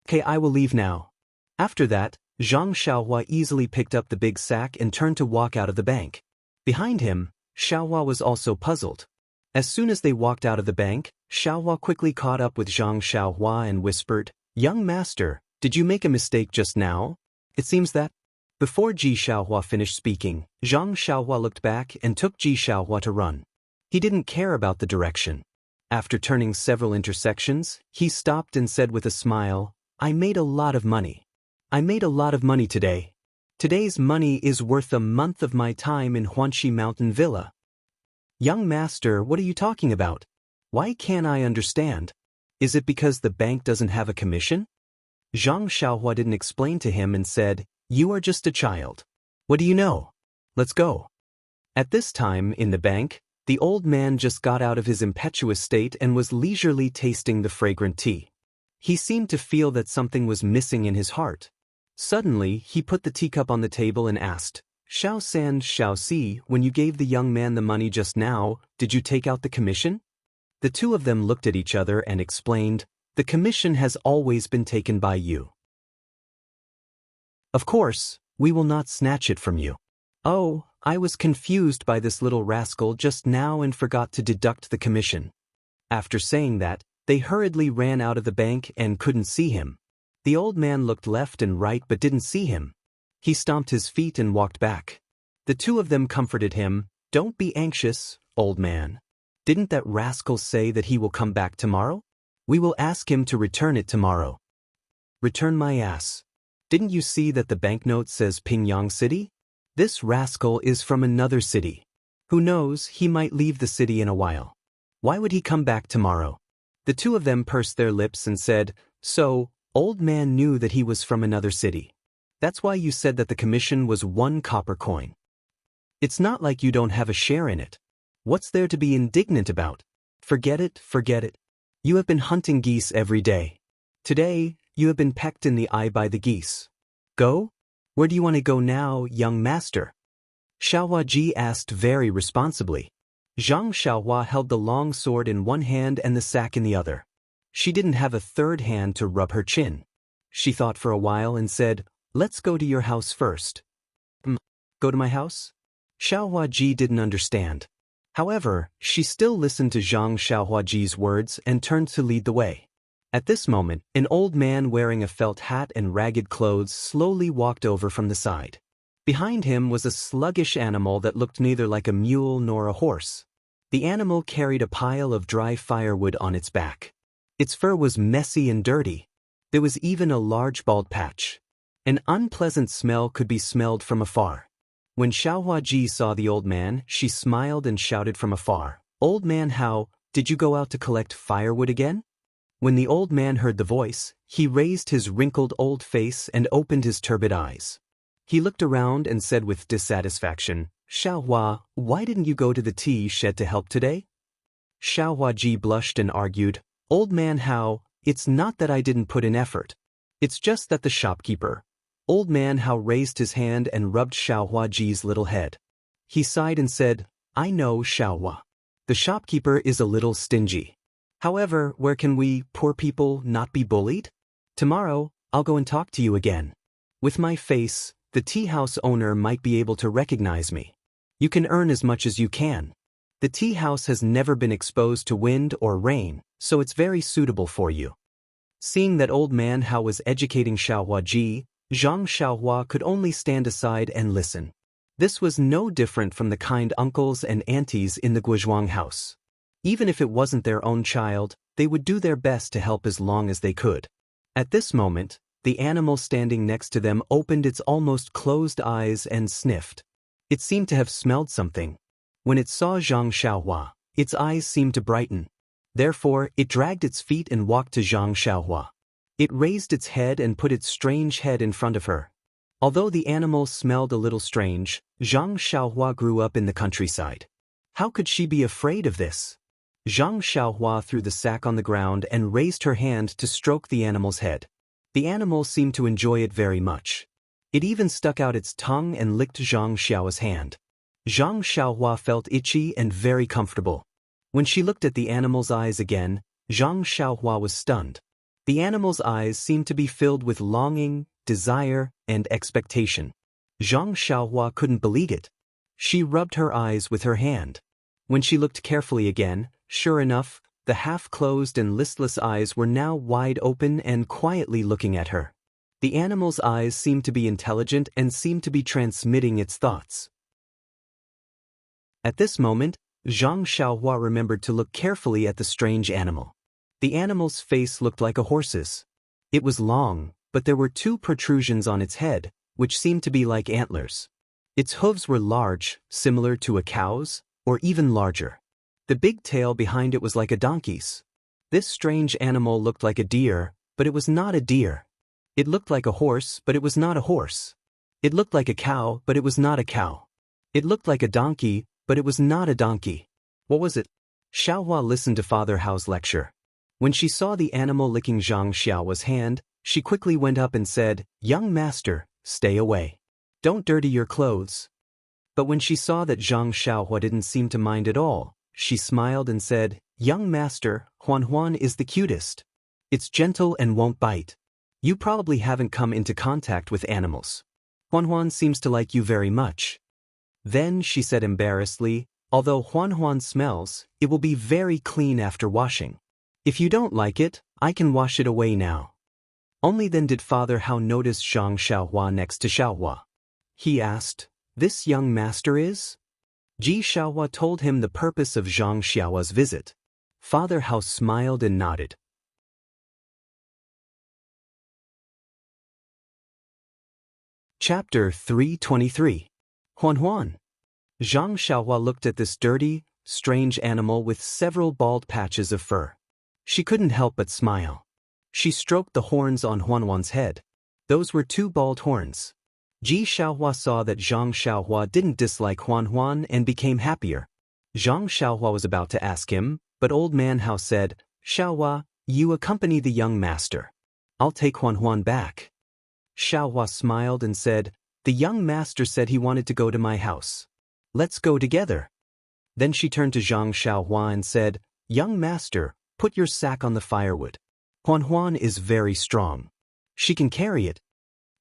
[SPEAKER 1] "Okay, I will leave now." After that, Zhang Xiaohua easily picked up the big sack and turned to walk out of the bank. Behind him, Xiaohua was also puzzled. As soon as they walked out of the bank, Xiaohua quickly caught up with Zhang Xiaohua and whispered, "Young master, did you make a mistake just now? It seems that..." Before Ji Xiaohua finished speaking, Zhang Xiaohua looked back and took Ji Xiaohua to run. He didn't care about the direction. After turning several intersections, he stopped and said with a smile, "I made a lot of money. I made a lot of money today. Today's money is worth a month of my time in Huanxi Mountain Villa." "Young master, what are you talking about? Why can't I understand? Is it because the bank doesn't have a commission?" Zhang Xiaohua didn't explain to him and said, "You are just a child. What do you know? Let's go." At this time, in the bank, the old man just got out of his impetuous state and was leisurely tasting the fragrant tea. He seemed to feel that something was missing in his heart. Suddenly, he put the teacup on the table and asked, "Xiao San, Xiao Si, when you gave the young man the money just now, did you take out the commission?" The two of them looked at each other and explained, "The commission has always been taken by you. Of course, we will not snatch it from you." "Oh, I was confused by this little rascal just now and forgot to deduct the commission." After saying that, they hurriedly ran out of the bank and couldn't see him. The old man looked left and right but didn't see him. He stomped his feet and walked back. The two of them comforted him, "Don't be anxious, old man. Didn't that rascal say that he will come back tomorrow? We will ask him to return it tomorrow." "Return my ass. Didn't you see that the banknote says Pingyang City? This rascal is from another city. Who knows, he might leave the city in a while. Why would he come back tomorrow?" The two of them pursed their lips and said, "So, old man knew that he was from another city. That's why you said that the commission was 1 copper coin. It's not like you don't have a share in it. What's there to be indignant about? Forget it, forget it. You have been hunting geese every day. Today, you have been pecked in the eye by the geese. Go? Where do you want to go now, young master?" Xiaohua Ji asked very responsibly. Zhang Xiaohua held the long sword in one hand and the sack in the other. She didn't have a third hand to rub her chin. She thought for a while and said, "Let's go to your house first." Go to my house? Xiaohuaji didn't understand. However, she still listened to Zhang Xiaohuaji's words and turned to lead the way. At this moment, an old man wearing a felt hat and ragged clothes slowly walked over from the side. Behind him was a sluggish animal that looked neither like a mule nor a horse. The animal carried a pile of dry firewood on its back. Its fur was messy and dirty. There was even a large bald patch. An unpleasant smell could be smelled from afar. When Xiaohuaji saw the old man, she smiled and shouted from afar, "Old man, how, did you go out to collect firewood again?" When the old man heard the voice, he raised his wrinkled old face and opened his turbid eyes. He looked around and said with dissatisfaction, "Xiaohua, why didn't you go to the tea shed to help today?" Xiaohuaji blushed and argued, "Old man, how, it's not that I didn't put in effort. It's just that the shopkeeper." Old man Hao raised his hand and rubbed Xiaohuaji's little head. He sighed and said, "I know, Xiaohua. The shopkeeper is a little stingy. However, where can we, poor people, not be bullied? Tomorrow, I'll go and talk to you again. With my face, the tea house owner might be able to recognize me. You can earn as much as you can. The tea house has never been exposed to wind or rain, so it's very suitable for you." Seeing that old man Hao was educating Xiaohuaji, Zhang Xiaohua could only stand aside and listen. This was no different from the kind uncles and aunties in the Guozhuang house. Even if it wasn't their own child, they would do their best to help as long as they could. At this moment, the animal standing next to them opened its almost closed eyes and sniffed. It seemed to have smelled something. When it saw Zhang Xiaohua, its eyes seemed to brighten. Therefore, it dragged its feet and walked to Zhang Xiaohua. It raised its head and put its strange head in front of her. Although the animal smelled a little strange, Zhang Xiaohua grew up in the countryside. How could she be afraid of this? Zhang Xiaohua threw the sack on the ground and raised her hand to stroke the animal's head. The animal seemed to enjoy it very much. It even stuck out its tongue and licked Zhang Xiaohua's hand. Zhang Xiaohua felt itchy and very comfortable. When she looked at the animal's eyes again, Zhang Xiaohua was stunned. The animal's eyes seemed to be filled with longing, desire, and expectation. Zhang Xiaohua couldn't believe it. She rubbed her eyes with her hand. When she looked carefully again, sure enough, the half-closed and listless eyes were now wide open and quietly looking at her. The animal's eyes seemed to be intelligent and seemed to be transmitting its thoughts. At this moment, Zhang Xiaohua remembered to look carefully at the strange animal. The animal's face looked like a horse's. It was long, but there were two protrusions on its head, which seemed to be like antlers. Its hooves were large, similar to a cow's, or even larger. The big tail behind it was like a donkey's. This strange animal looked like a deer, but it was not a deer. It looked like a horse, but it was not a horse. It looked like a cow, but it was not a cow. It looked like a donkey, but it was not a donkey. What was it? Xiaohua listened to Father Hao's lecture. When she saw the animal licking Zhang Xiaohua's hand, she quickly went up and said, "Young master, stay away. Don't dirty your clothes." But when she saw that Zhang Xiaohua didn't seem to mind at all, she smiled and said, "Young master, Huan is the cutest. It's gentle and won't bite. You probably haven't come into contact with animals. Huan seems to like you very much." Then she said embarrassedly, "Although Huan smells, it will be very clean after washing. If you don't like it, I can wash it away now." Only then did Father Hao notice Zhang Xiaohua next to Xiaohua. He asked, "This young master is?" Ji Xiaohua told him the purpose of Zhang Xiaohua's visit. Father Hao smiled and nodded. Chapter 323. Huan. Zhang Xiaohua looked at this dirty, strange animal with several bald patches of fur. She couldn't help but smile. She stroked the horns on Huan's head. Those were two bald horns. Ji Xiaohua saw that Zhang Xiaohua didn't dislike Huan and became happier. Zhang Xiaohua was about to ask him, but old man Hao said, "Xiaohua, you accompany the young master. I'll take Huan back." Xiaohua smiled and said, "The young master said he wanted to go to my house. Let's go together." Then she turned to Zhang Xiaohua and said, "Young master, put your sack on the firewood. Huan is very strong. She can carry it."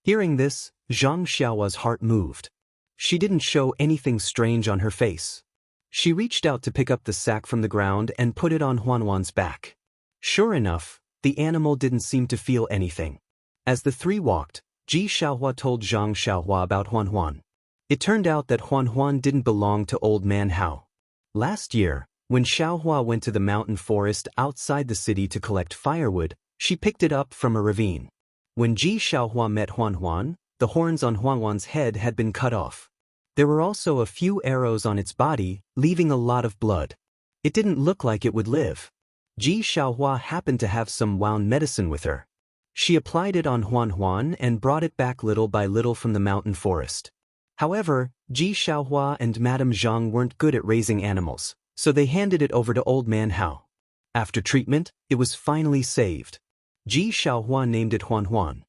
[SPEAKER 1] Hearing this, Zhang Xiaohua's heart moved. She didn't show anything strange on her face. She reached out to pick up the sack from the ground and put it on Huanhuan's back. Sure enough, the animal didn't seem to feel anything. As the three walked, Ji Xiaohua told Zhang Xiaohua about Huanhuan. It turned out that Huanhuan didn't belong to Old Man Hao. Last year, when Xiaohua went to the mountain forest outside the city to collect firewood, she picked it up from a ravine. When Ji Xiaohua met Huanhuan, the horns on Huanhuan's head had been cut off. There were also a few arrows on its body, leaving a lot of blood. It didn't look like it would live. Ji Xiaohua happened to have some wound medicine with her. She applied it on Huanhuan and brought it back little by little from the mountain forest. However, Ji Xiaohua and Madame Zhang weren't good at raising animals, so they handed it over to Old Man Hao. After treatment, it was finally saved. Ji Xiaohua named it Huanhuan.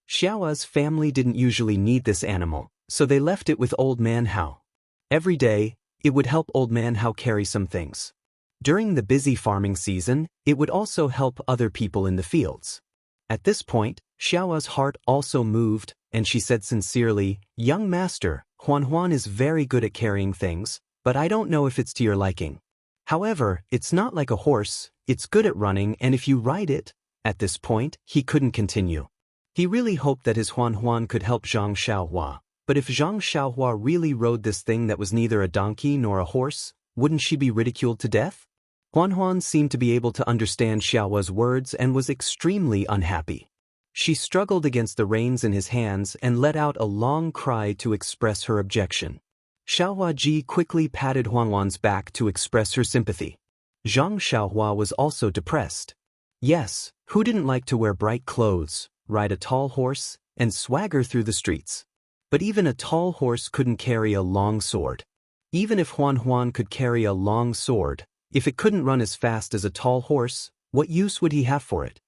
[SPEAKER 1] Xiaohua's family didn't usually need this animal, so they left it with Old Man Hao. Every day, it would help Old Man Hao carry some things. During the busy farming season, it would also help other people in the fields. At this point, Xiaohua's heart also moved, and she said sincerely, "Young master, Huanhuan is very good at carrying things, but I don't know if it's to your liking. However, it's not like a horse, it's good at running, and if you ride it..." At this point, he couldn't continue. He really hoped that his Huanhuan could help Zhang Xiaohua, but if Zhang Xiaohua really rode this thing that was neither a donkey nor a horse, wouldn't she be ridiculed to death? Huanhuan seemed to be able to understand Xiaohua's words and was extremely unhappy. She struggled against the reins in his hands and let out a long cry to express her objection. Xiaohua Ji quickly patted Huanhuan's back to express her sympathy. Zhang Xiaohua was also depressed. Yes, who didn't like to wear bright clothes, ride a tall horse, and swagger through the streets? But even a tall horse couldn't carry a long sword. Even if Huanhuan could carry a long sword, if it couldn't run as fast as a tall horse, what use would he have for it?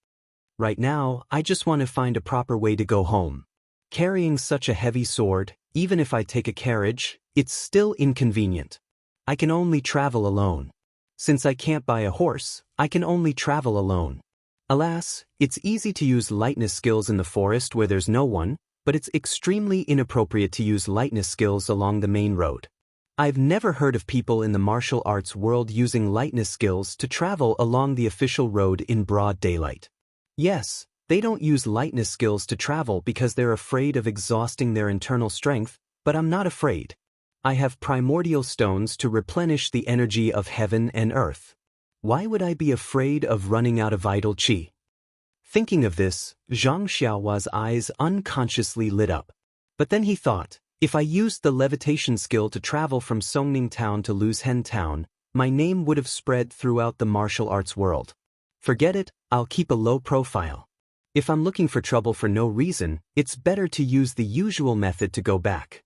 [SPEAKER 1] Right now, I just want to find a proper way to go home. Carrying such a heavy sword, even if I take a carriage, it's still inconvenient. I can only travel alone. Since I can't buy a horse, I can only travel alone. Alas, it's easy to use lightness skills in the forest where there's no one, but it's extremely inappropriate to use lightness skills along the main road. I've never heard of people in the martial arts world using lightness skills to travel along the official road in broad daylight. Yes, they don't use lightness skills to travel because they're afraid of exhausting their internal strength, but I'm not afraid. I have primordial stones to replenish the energy of heaven and earth. Why would I be afraid of running out of vital qi? Thinking of this, Zhang Xiaohua's eyes unconsciously lit up. But then he thought, if I used the levitation skill to travel from Songning Town to Luzhen Town, my name would have spread throughout the martial arts world. Forget it, I'll keep a low profile. If I'm looking for trouble for no reason, it's better to use the usual method to go back.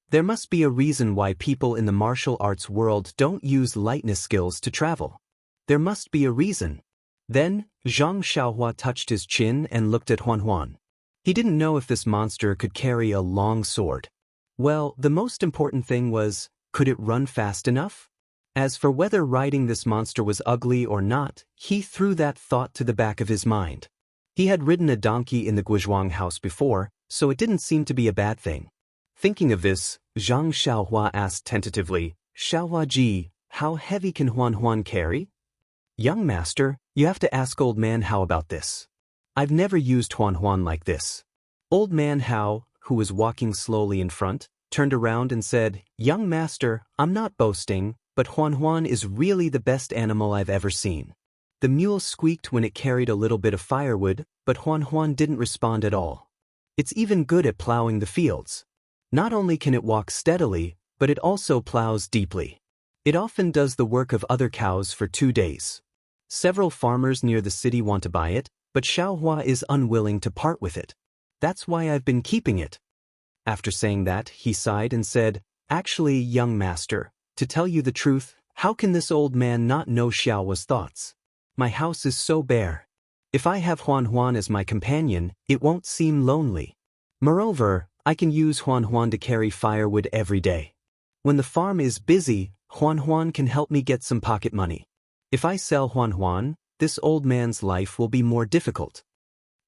[SPEAKER 1] There must be a reason why people in the martial arts world don't use lightness skills to travel. There must be a reason. Then, Zhang Xiaohua touched his chin and looked at Huanhuan. He didn't know if this monster could carry a long sword. Well, the most important thing was, could it run fast enough? As for whether riding this monster was ugly or not, he threw that thought to the back of his mind. He had ridden a donkey in the Guizhuang house before, so it didn't seem to be a bad thing. Thinking of this, Zhang Xiaohua asked tentatively, "Xiaohua Ji, how heavy can Huanhuan carry?" "Young master, you have to ask Old Man Hao about this. I've never used Huanhuan like this." Old Man Hao, who was walking slowly in front, turned around and said, "Young master, I'm not boasting, but Huanhuan is really the best animal I've ever seen." The mule squeaked when it carried a little bit of firewood, but Huanhuan didn't respond at all. It's even good at plowing the fields. Not only can it walk steadily, but it also plows deeply. It often does the work of other cows for 2 days. Several farmers near the city want to buy it, but Xiaohua is unwilling to part with it. That's why I've been keeping it. After saying that, he sighed and said, "Actually, young master, to tell you the truth, how can this old man not know Xiaohua's thoughts? My house is so bare. If I have Huanhuan as my companion, it won't seem lonely. Moreover, I can use Huanhuan to carry firewood every day. When the farm is busy, Huanhuan can help me get some pocket money. If I sell Huanhuan, this old man's life will be more difficult."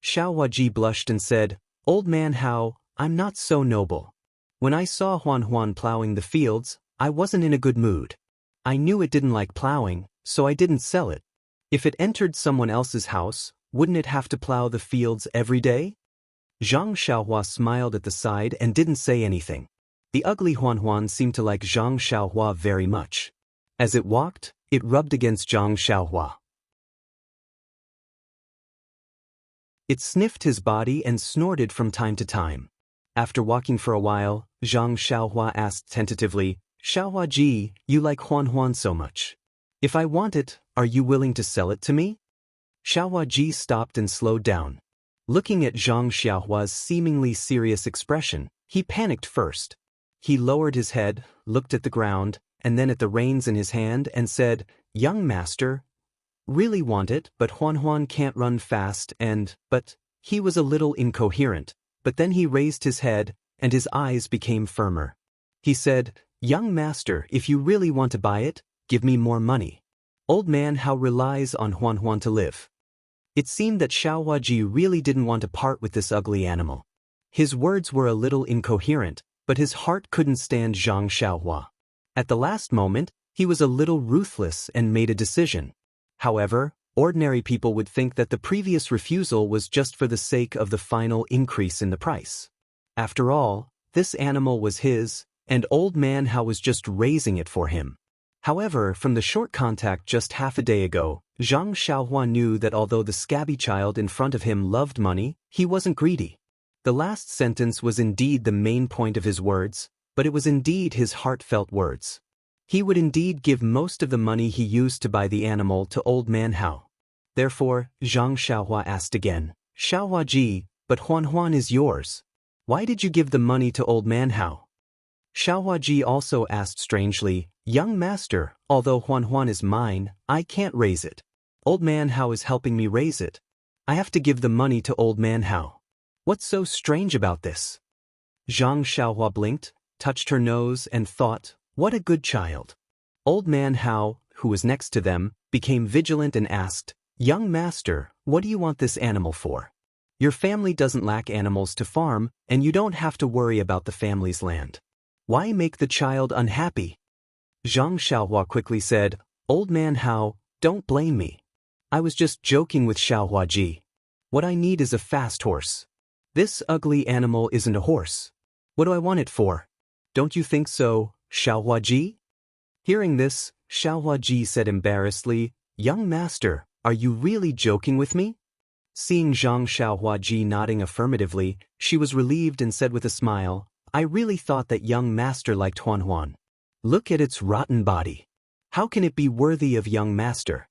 [SPEAKER 1] Xiaohua Ji blushed and said, "Old Man Hao, I'm not so noble. When I saw Huan plowing the fields, I wasn't in a good mood. I knew it didn't like plowing, so I didn't sell it. If it entered someone else's house, wouldn't it have to plow the fields every day? Zhang Xiaohua smiled at the side and didn't say anything. The ugly Huan seemed to like Zhang Xiaohua very much. As it walked, it rubbed against Zhang Xiaohua. It sniffed his body and snorted from time to time. After walking for a while, Zhang Xiaohua asked tentatively, Xiaohua ji, you like Huan so much. If I want it, are you willing to sell it to me? Xiaohua ji stopped and slowed down. Looking at Zhang Xiaohua's seemingly serious expression, he panicked first. He lowered his head, looked at the ground, and then at the reins in his hand and said, Young master, really want it, but Huan can't run fast but he was a little incoherent, but then he raised his head, and his eyes became firmer. He said, Young master, if you really want to buy it, give me more money. Old man Hao relies on Huan to live. It seemed that Xiaohua ji really didn't want to part with this ugly animal. His words were a little incoherent, but his heart couldn't stand Zhang Xiaohua. At the last moment, he was a little ruthless and made a decision. However, ordinary people would think that the previous refusal was just for the sake of the final increase in the price. After all, this animal was his, and old man Hao was just raising it for him. However, from the short contact just half a day ago, Zhang Xiaohua knew that although the scabby child in front of him loved money, he wasn't greedy. The last sentence was indeed the main point of his words, but it was indeed his heartfelt words. He would indeed give most of the money he used to buy the animal to old man Hao. Therefore, Zhang Xiaohua asked again, Xiaohua ji, but Huan is yours. Why did you give the money to old man Hao? Xiaohua ji also asked strangely, Young master, although Huan is mine, I can't raise it. Old man Hao is helping me raise it. I have to give the money to old man Hao. What's so strange about this? Zhang Xiaohua blinked, touched her nose and thought, what a good child. Old man Hao, who was next to them, became vigilant and asked, Young master, what do you want this animal for? Your family doesn't lack animals to farm, and you don't have to worry about the family's land. Why make the child unhappy? Zhang Xiaohua quickly said, Old man Hao, don't blame me. I was just joking with Xiaohua ji. What I need is a fast horse. This ugly animal isn't a horse. What do I want it for? Don't you think so, Xiaohua ji? Hearing this, Xiaohua ji said embarrassedly, Young master, are you really joking with me? Seeing Zhang Xiaohua ji nodding affirmatively, she was relieved and said with a smile, I really thought that young master liked Huan. Look at its rotten body. How can it be worthy of young master?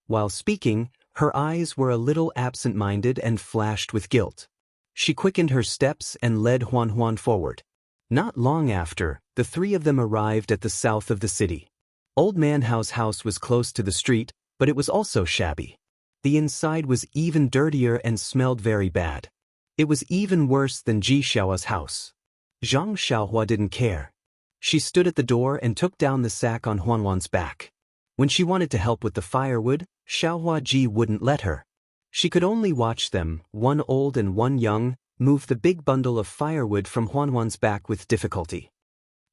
[SPEAKER 1] While speaking, her eyes were a little absent-minded and flashed with guilt. She quickened her steps and led Huan forward. Not long after, the three of them arrived at the south of the city. Old man Hao's house was close to the street, but it was also shabby. The inside was even dirtier and smelled very bad. It was even worse than Ji Xiaohua's house. Zhang Xiaohua didn't care. She stood at the door and took down the sack on Huan's back. When she wanted to help with the firewood, Xiaohua ji wouldn't let her. She could only watch them, one old and one young, move the big bundle of firewood from Huan's back with difficulty.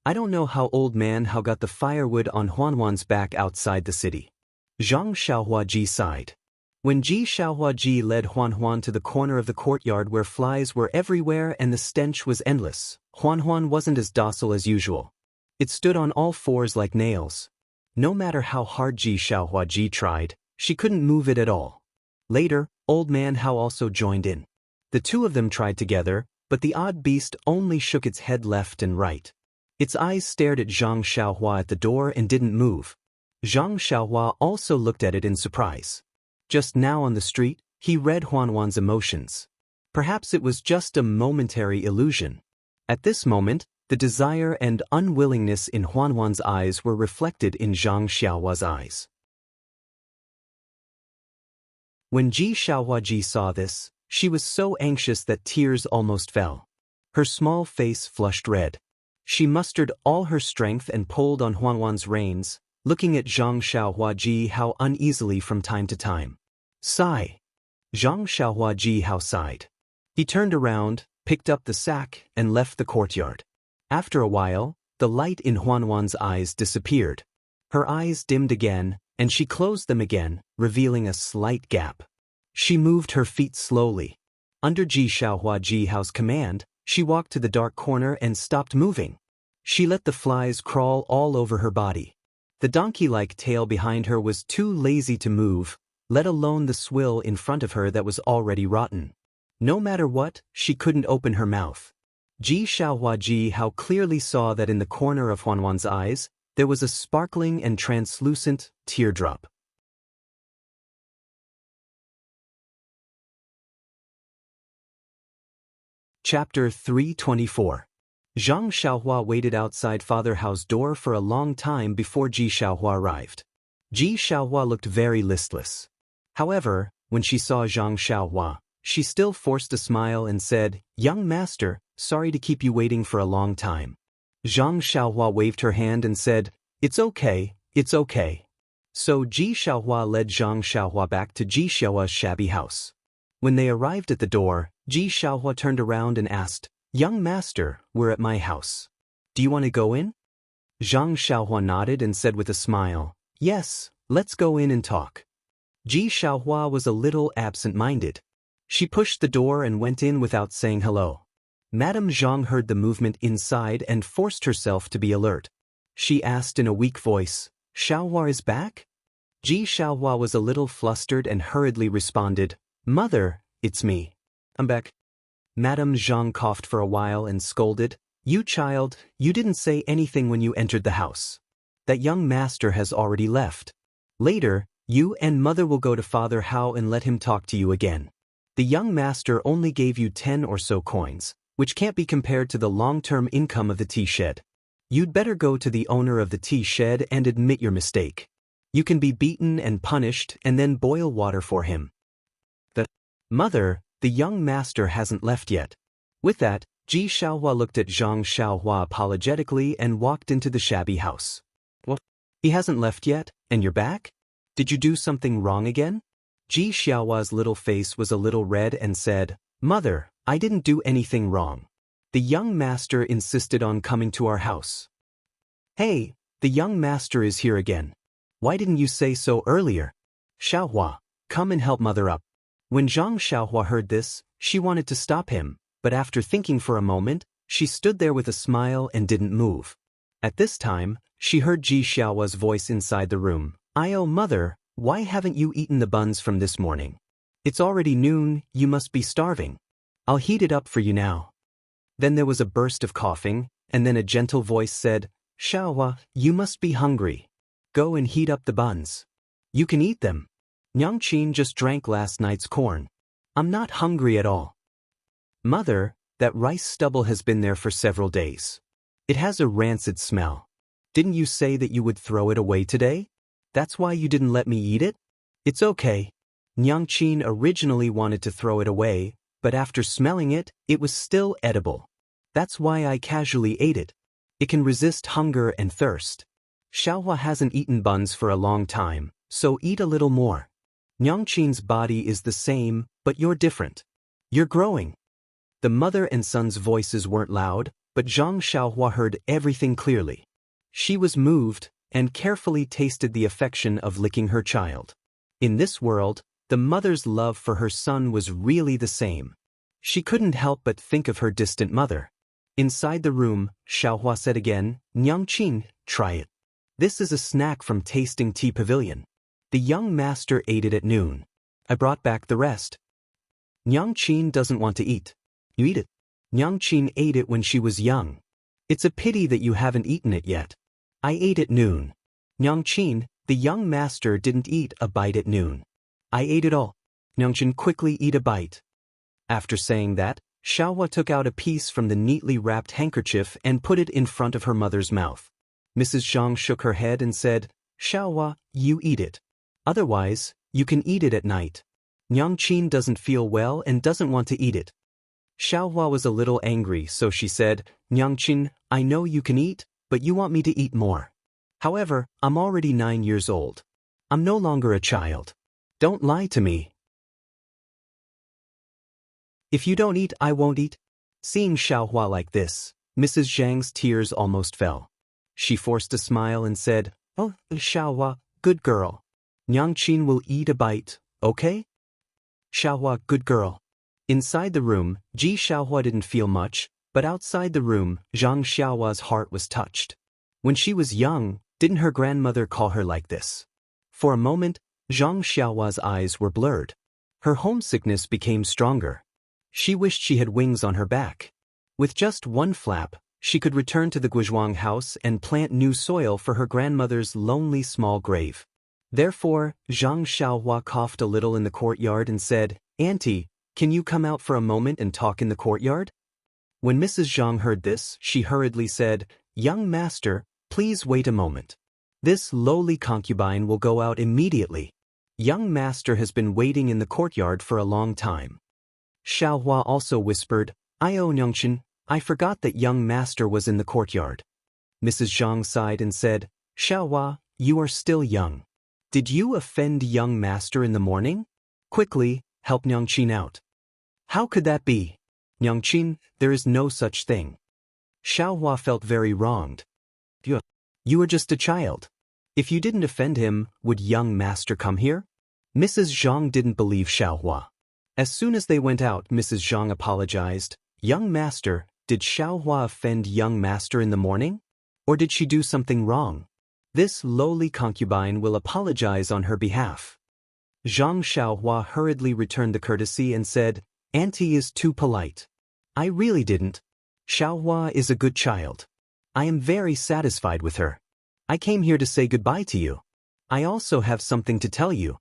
[SPEAKER 1] I don't know how old man Hao got the firewood on Huan's back outside the city. Zhang Xiaohua ji sighed. When Ji Xiaohua ji led Huan to the corner of the courtyard where flies were everywhere and the stench was endless, Huan wasn't as docile as usual. It stood on all fours like nails. No matter how hard Ji Xiaohua ji tried, she couldn't move it at all. Later, old man Hao also joined in. The two of them tried together, but the odd beast only shook its head left and right. Its eyes stared at Zhang Xiaohua at the door and didn't move. Zhang Xiaohua also looked at it in surprise. Just now on the street, he read Huan's emotions. Perhaps it was just a momentary illusion. At this moment, the desire and unwillingness in Huan's eyes were reflected in Zhang Xiaohua's eyes. When Ji Xiaohua ji saw this, she was so anxious that tears almost fell. Her small face flushed red. She mustered all her strength and pulled on Huan's reins, looking at Zhang Xiaohua ji Hao uneasily from time to time. Sigh. Zhang Xiaohua ji Hao sighed. He turned around, picked up the sack, and left the courtyard. After a while, the light in Huanwan's eyes disappeared. Her eyes dimmed again, and she closed them again, revealing a slight gap. She moved her feet slowly. Under Ji Xiaohua's command, she walked to the dark corner and stopped moving. She let the flies crawl all over her body. The donkey-like tail behind her was too lazy to move, let alone the swill in front of her that was already rotten. No matter what, she couldn't open her mouth. Ji Xiaohua clearly saw that in the corner of Huanwan's eyes, there was a sparkling and translucent teardrop. Chapter 324. Zhang Xiaohua waited outside Father Hao's door for a long time before Ji Xiaohua arrived. Ji Xiaohua looked very listless. However, when she saw Zhang Xiaohua, she still forced a smile and said, "Young master, sorry to keep you waiting for a long time." Zhang Xiaohua waved her hand and said, "It's okay, it's okay." So Ji Xiaohua led Zhang Xiaohua back to Ji Xiaohua's shabby house. When they arrived at the door, Ji Xiaohua turned around and asked, "Young master, we're at my house. Do you want to go in?" Zhang Xiaohua nodded and said with a smile, "Yes, let's go in and talk." Ji Xiaohua was a little absent-minded. She pushed the door and went in without saying hello. Madame Zhang heard the movement inside and forced herself to be alert. She asked in a weak voice, "Xiaohua is back?" Ji Xiaohua was a little flustered and hurriedly responded, "Mother, it's me. I'm back." Madame Zhang coughed for a while and scolded, "You child, you didn't say anything when you entered the house. That young master has already left. Later, you and mother will go to Father Hao and let him talk to you again. The young master only gave you 10 or so coins, which can't be compared to the long-term income of the tea shed. You'd better go to the owner of the tea shed and admit your mistake. You can be beaten and punished and then boil water for him." "Mother, the young master hasn't left yet." With that, Ji Xiaohua looked at Zhang Xiaohua apologetically and walked into the shabby house. "What? He hasn't left yet, and you're back? Did you do something wrong again?" Ji Xiaohua's little face was a little red and said, "Mother, I didn't do anything wrong. The young master insisted on coming to our house." "Hey, the young master is here again. Why didn't you say so earlier? Xiaohua, come and help mother up." When Zhang Xiaohua heard this, she wanted to stop him, but after thinking for a moment, she stood there with a smile and didn't move. At this time, she heard Ji Xiaohua's voice inside the room. "Oh, mother, why haven't you eaten the buns from this morning? It's already noon, you must be starving. I'll heat it up for you now." Then there was a burst of coughing, and then a gentle voice said, "Xiaohua, you must be hungry. Go and heat up the buns. You can eat them. Nyangqin just drank last night's corn. I'm not hungry at all." "Mother, that rice stubble has been there for several days. It has a rancid smell. Didn't you say that you would throw it away today? That's why you didn't let me eat it?" "It's okay. Nyangqin originally wanted to throw it away, but after smelling it, it was still edible. That's why I casually ate it. It can resist hunger and thirst. Xiaohua hasn't eaten buns for a long time, so eat a little more. Nyangqin's body is the same, but you're different. You're growing." The mother and son's voices weren't loud, but Zhang Xiaohua heard everything clearly. She was moved, and carefully tasted the affection of licking her child. In this world, the mother's love for her son was really the same. She couldn't help but think of her distant mother. Inside the room, Xiaohua said again, "Nyangqin, try it. This is a snack from Tasting Tea Pavilion. The young master ate it at noon. I brought back the rest." "Nyangqin doesn't want to eat. You eat it. Nyangqin ate it when she was young. It's a pity that you haven't eaten it yet. I ate at noon. Nyangqin, the young master didn't eat a bite at noon. I ate it all. Nyangqin quickly eat a bite." After saying that, Xiaohua took out a piece from the neatly wrapped handkerchief and put it in front of her mother's mouth. Mrs. Zhang shook her head and said, "Xiaohua, you eat it. Otherwise, you can eat it at night. Nyangqin doesn't feel well and doesn't want to eat it." Xiaohua was a little angry, so she said, "Nyangqin, I know you can eat, but you want me to eat more. However, I'm already 9 years old. I'm no longer a child. Don't lie to me. If you don't eat, I won't eat. Seeing Xiaohua like this, Mrs. Zhang's tears almost fell. She forced a smile and said, "Oh, Xiaohua, good girl. Nyangqin will eat a bite, okay?" Xiaohua, good girl. Inside the room, Ji Xiaohua didn't feel much, but outside the room, Zhang Xiaohua's heart was touched. When she was young, didn't her grandmother call her like this? For a moment, Zhang Xiaohua's eyes were blurred. Her homesickness became stronger. She wished she had wings on her back. With just one flap, she could return to the Guizhuang house and plant new soil for her grandmother's lonely small grave. Therefore, Zhang Xiaohua coughed a little in the courtyard and said, "Auntie, can you come out for a moment and talk in the courtyard?" When Mrs. Zhang heard this, she hurriedly said, "Young master, please wait a moment. This lowly concubine will go out immediately. Young master has been waiting in the courtyard for a long time." Xiaohua also whispered, "Io Nyangqin, I forgot that young master was in the courtyard." Mrs. Zhang sighed and said, "Xiaohua, you are still young. Did you offend young master in the morning? Quickly, help Nyangqin out." "How could that be? Nyangqin, there is no such thing." Xiaohua felt very wronged. You are just a child. If you didn't offend him, would young master come here?" Mrs. Zhang didn't believe Xiaohua. As soon as they went out, Mrs. Zhang apologized. "Young master, did Xiaohua offend young master in the morning? Or did she do something wrong? This lowly concubine will apologize on her behalf." Zhang Xiaohua hurriedly returned the courtesy and said, "Auntie is too polite. I really didn't. Xiaohua is a good child. I am very satisfied with her. I came here to say goodbye to you. I also have something to tell you."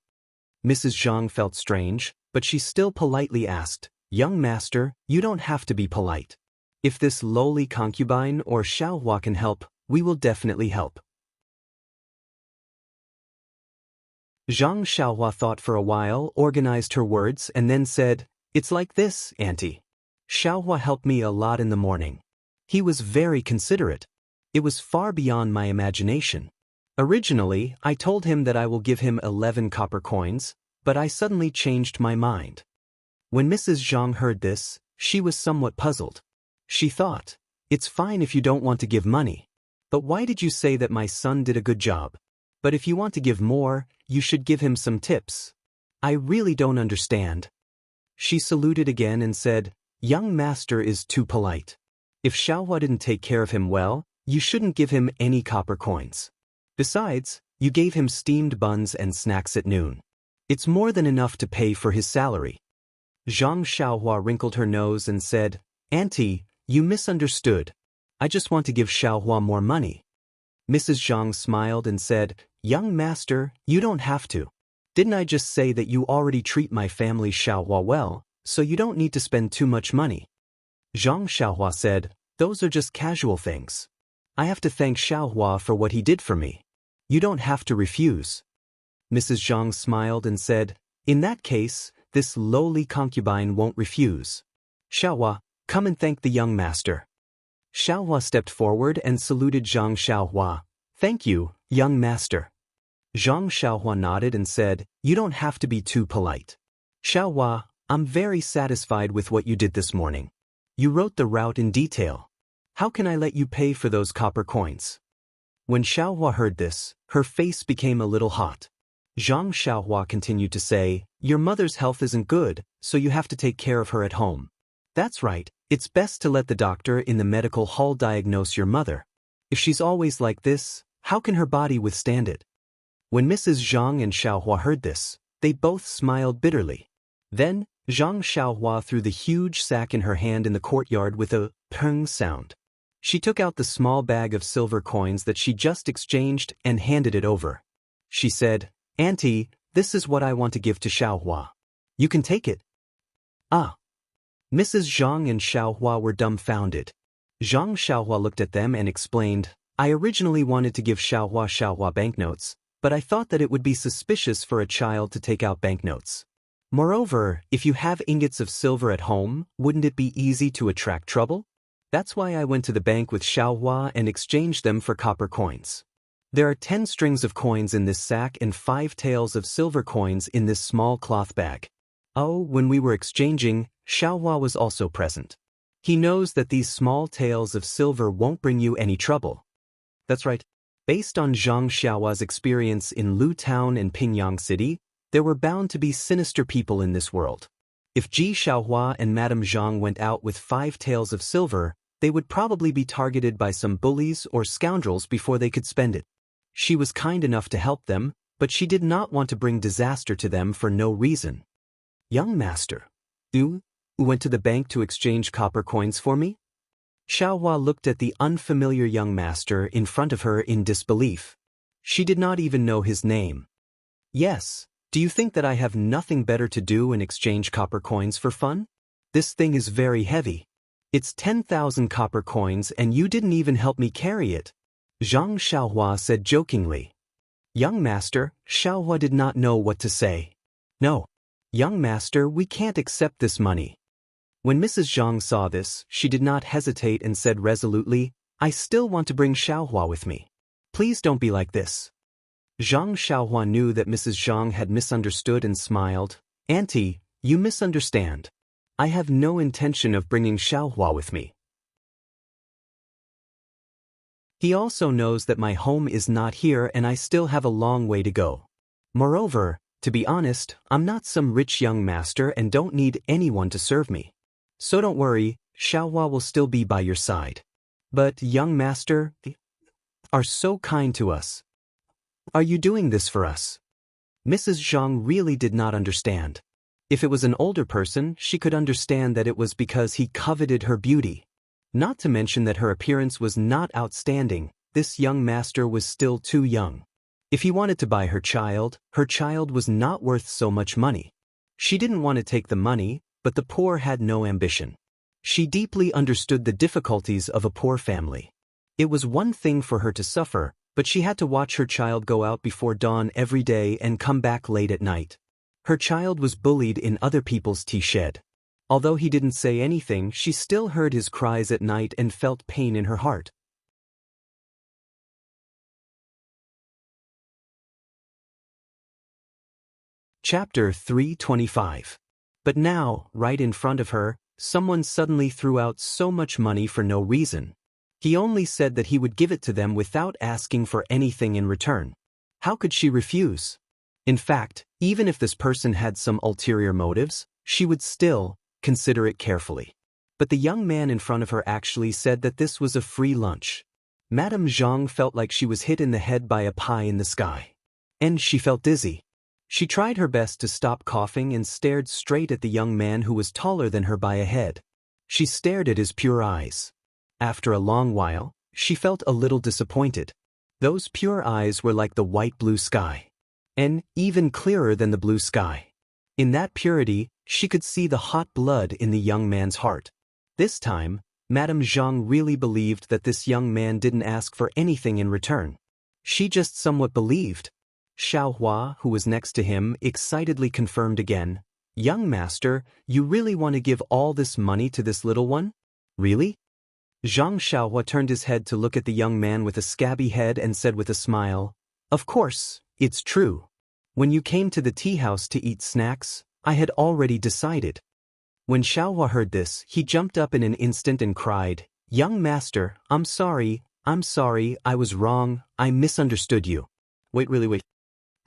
[SPEAKER 1] Mrs. Zhang felt strange, but she still politely asked, "Young master, you don't have to be polite. If this lowly concubine or Xiaohua can help, we will definitely help." Zhang Xiaohua thought for a while, organized her words, and then said, "It's like this, Auntie. Xiaohua helped me a lot in the morning. He was very considerate. It was far beyond my imagination. Originally, I told him that I will give him 11 copper coins, but I suddenly changed my mind." When Mrs. Zhang heard this, she was somewhat puzzled. She thought, "It's fine if you don't want to give money. But why did you say that my son did a good job? But if you want to give more, you should give him some tips. I really don't understand." She saluted again and said, "Young master is too polite. If Xiaohua didn't take care of him well, you shouldn't give him any copper coins. Besides, you gave him steamed buns and snacks at noon. It's more than enough to pay for his salary." Zhang Xiaohua wrinkled her nose and said, "Auntie, you misunderstood. I just want to give Xiaohua more money." Mrs. Zhang smiled and said, "Young master, you don't have to. Didn't I just say that you already treat my family Xiaohua well, so you don't need to spend too much money?" Zhang Xiaohua said, "Those are just casual things. I have to thank Xiaohua for what he did for me. You don't have to refuse." Mrs. Zhang smiled and said, "In that case, this lowly concubine won't refuse. Xiaohua, come and thank the young master." Xiaohua stepped forward and saluted Zhang Xiaohua. "Thank you, young master." Zhang Xiaohua nodded and said, "You don't have to be too polite. Xiaohua, I'm very satisfied with what you did this morning. You wrote the route in detail. How can I let you pay for those copper coins?" When Xiaohua heard this, her face became a little hot. Zhang Xiaohua continued to say, "Your mother's health isn't good, so you have to take care of her at home. That's right, it's best to let the doctor in the medical hall diagnose your mother. If she's always like this, how can her body withstand it?" When Mrs. Zhang and Xiaohua heard this, they both smiled bitterly. Then, Zhang Xiaohua threw the huge sack in her hand in the courtyard with a peng sound. She took out the small bag of silver coins that she just exchanged and handed it over. She said, "Auntie, this is what I want to give to Xiaohua. You can take it." "Ah." Mrs. Zhang and Xiaohua were dumbfounded. Zhang Xiaohua looked at them and explained, "I originally wanted to give Xiaohua banknotes, but I thought that it would be suspicious for a child to take out banknotes. Moreover, if you have ingots of silver at home, wouldn't it be easy to attract trouble? That's why I went to the bank with Xiaohua and exchanged them for copper coins. There are 10 strings of coins in this sack and 5 taels of silver coins in this small cloth bag. Oh, when we were exchanging, Xiaohua was also present. He knows that these small tales of silver won't bring you any trouble. That's right. Based on Zhang Xiaohua's experience in Lu Town and Pingyang City, there were bound to be sinister people in this world. If Ji Xiaohua and Madame Zhang went out with 5 taels of silver, they would probably be targeted by some bullies or scoundrels before they could spend it. She was kind enough to help them, but she did not want to bring disaster to them for no reason. Young master, you went to the bank to exchange copper coins for me? Xiaohua looked at the unfamiliar young master in front of her in disbelief. She did not even know his name. Yes, do you think that I have nothing better to do and exchange copper coins for fun? This thing is very heavy. It's 10,000 copper coins and you didn't even help me carry it, Zhang Xiaohua said jokingly. Young master, Xiaohua did not know what to say. No. Young master, we can't accept this money. When Mrs. Zhang saw this, she did not hesitate and said resolutely, I still want to bring Xiaohua with me. Please don't be like this. Zhang Xiaohua knew that Mrs. Zhang had misunderstood and smiled. Auntie, you misunderstand. I have no intention of bringing Xiaohua with me. He also knows that my home is not here and I still have a long way to go. Moreover, to be honest, I'm not some rich young master and don't need anyone to serve me. So don't worry, Xiaohua will still be by your side. But young master, are so kind to us. Are you doing this for us? Mrs. Zhang really did not understand. If it was an older person, she could understand that it was because he coveted her beauty. Not to mention that her appearance was not outstanding, this young master was still too young. If he wanted to buy her child was not worth so much money. She didn't want to take the money, but the poor had no ambition. She deeply understood the difficulties of a poor family. It was one thing for her to suffer, but she had to watch her child go out before dawn every day and come back late at night. Her child was bullied in other people's tea shed. Although he didn't say anything, she still heard his cries at night and felt pain in her heart. Chapter 325. But now, right in front of her, someone suddenly threw out so much money for no reason. He only said that he would give it to them without asking for anything in return. How could she refuse? In fact, even if this person had some ulterior motives, she would still consider it carefully. But the young man in front of her actually said that this was a free lunch. Madame Zhang felt like she was hit in the head by a pie in the sky. And she felt dizzy. She tried her best to stop coughing and stared straight at the young man who was taller than her by a head. She stared at his pure eyes. After a long while, she felt a little disappointed. Those pure eyes were like the white blue sky. And even clearer than the blue sky. In that purity, she could see the hot blood in the young man's heart. This time, Madame Zhang really believed that this young man didn't ask for anything in return. She just somewhat believed. Xiaohua, who was next to him, excitedly confirmed again, Young master, you really want to give all this money to this little one? Really? Zhang Xiaohua turned his head to look at the young man with a scabby head and said with a smile, Of course, it's true. When you came to the tea house to eat snacks, I had already decided. When Xiaohua heard this, he jumped up in an instant and cried, Young master, I'm sorry, I was wrong, I misunderstood you. Wait.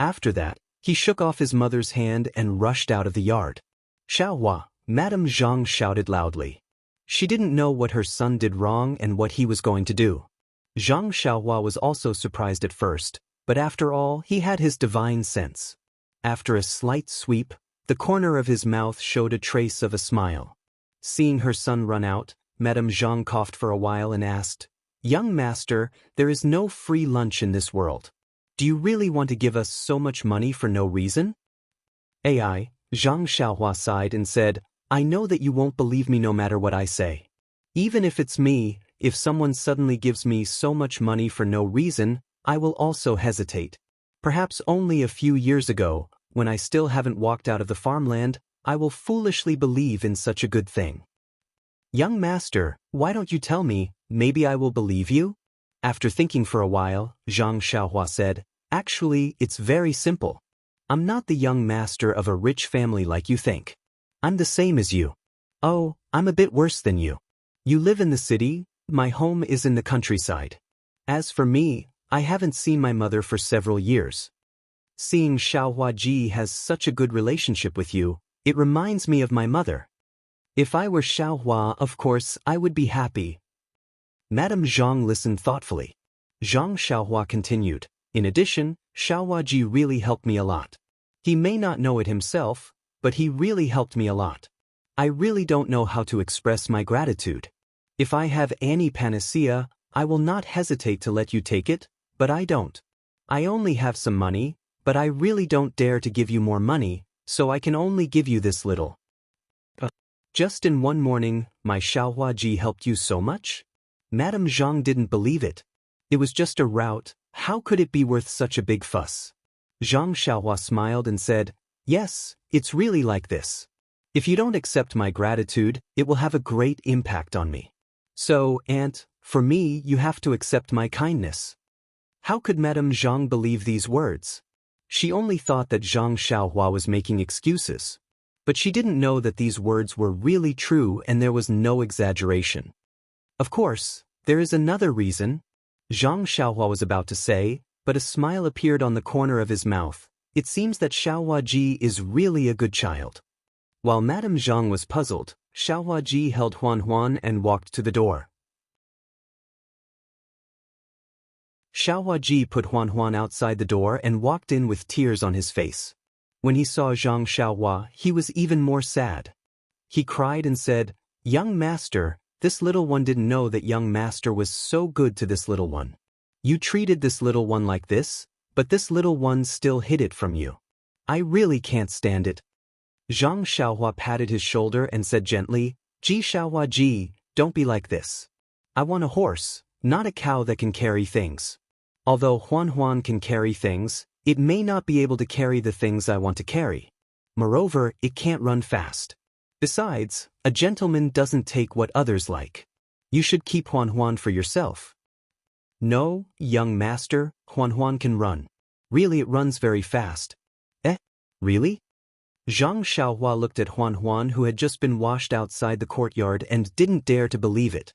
[SPEAKER 1] After that, he shook off his mother's hand and rushed out of the yard. Xiaohua, Madame Zhang shouted loudly. She didn't know what her son did wrong and what he was going to do. Zhang Xiaohua was also surprised at first, but after all, he had his divine sense. After a slight sweep, the corner of his mouth showed a trace of a smile. Seeing her son run out, Madame Zhang coughed for a while and asked, Young master, there is no free lunch in this world. Do you really want to give us so much money for no reason? Zhang Xiaohua sighed and said, I know that you won't believe me no matter what I say. Even if it's me, if someone suddenly gives me so much money for no reason, I will also hesitate. Perhaps only a few years ago, when I still haven't walked out of the farmland, I will foolishly believe in such a good thing. Young master, why don't you tell me, maybe I will believe you? After thinking for a while, Zhang Xiaohua said, Actually, it's very simple. I'm not the young master of a rich family like you think. I'm the same as you. Oh, I'm a bit worse than you. You live in the city, my home is in the countryside. As for me, I haven't seen my mother for several years. Seeing Xiaohuaji has such a good relationship with you, it reminds me of my mother. If I were Xiaohua, of course, I would be happy. Madame Zhang listened thoughtfully. Zhang Xiaohua continued, in addition, Xiaohuaji really helped me a lot. He may not know it himself, but he really helped me a lot. I really don't know how to express my gratitude. If I have any panacea, I will not hesitate to let you take it, but I don't. I only have some money, but I really don't dare to give you more money, so I can only give you this little. Just in one morning, my Xiaohuaji helped you so much? Madame Zhang didn't believe it. It was just a route, how could it be worth such a big fuss? Zhang Xiaohua smiled and said, yes, it's really like this. If you don't accept my gratitude, it will have a great impact on me. So, aunt, for me you have to accept my kindness. How could Madame Zhang believe these words? She only thought that Zhang Xiaohua was making excuses. But she didn't know that these words were really true and there was no exaggeration. Of course, there is another reason. Zhang Xiaohua was about to say, but a smile appeared on the corner of his mouth. It seems that Xiaohuaji is really a good child. While Madame Zhang was puzzled, Xiaohuaji held Huan and walked to the door. Xiaohuaji put Huan outside the door and walked in with tears on his face. When he saw Zhang Xiaohua, he was even more sad. He cried and said, young master, this little one didn't know that young master was so good to this little one. You treated this little one like this, but this little one still hid it from you. I really can't stand it. Zhang Xiaohua patted his shoulder and said gently, Ji Xiaohuaji, don't be like this. I want a horse, not a cow that can carry things. Although Huan can carry things, it may not be able to carry the things I want to carry. Moreover, it can't run fast. Besides, a gentleman doesn't take what others like. You should keep Huan for yourself. No, young master, Huan can run. Really, it runs very fast. Really? Zhang Xiaohua looked at Huan who had just been washed outside the courtyard and didn't dare to believe it.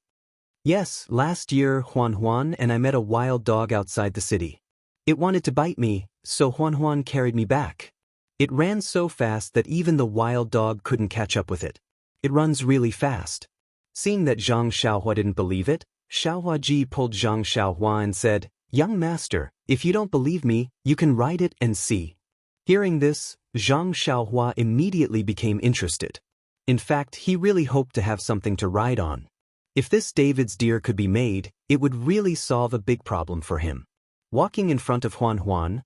[SPEAKER 1] Yes, last year Huan and I met a wild dog outside the city. It wanted to bite me, so Huan carried me back. It ran so fast that even the wild dog couldn't catch up with it. It runs really fast. Seeing that Zhang Xiaohua didn't believe it, Xiaohuaji pulled Zhang Xiaohua and said, young master, if you don't believe me, you can ride it and see. Hearing this, Zhang Xiaohua immediately became interested. In fact, he really hoped to have something to ride on. If this David's deer could be made, it would really solve a big problem for him. Walking in front of Huan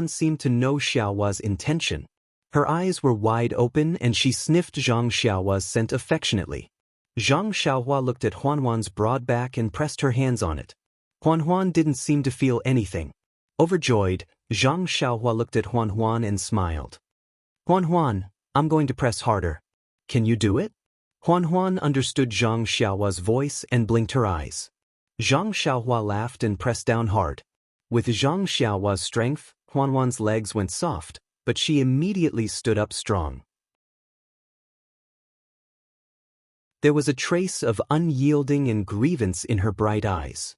[SPEAKER 1] seemed to know Xiaohua's intention. Her eyes were wide open and she sniffed Zhang Xiaohua's scent affectionately. Zhang Xiaohua looked at Huan's broad back and pressed her hands on it. Huan didn't seem to feel anything. Overjoyed, Zhang Xiaohua looked at Huan and smiled. Huan, I'm going to press harder. Can you do it? Huan understood Zhang Xiaohua's voice and blinked her eyes. Zhang Xiaohua laughed and pressed down hard. With Zhang Xiaohua's strength, Huan's legs went soft, but she immediately stood up strong. There was a trace of unyielding and grievance in her bright eyes.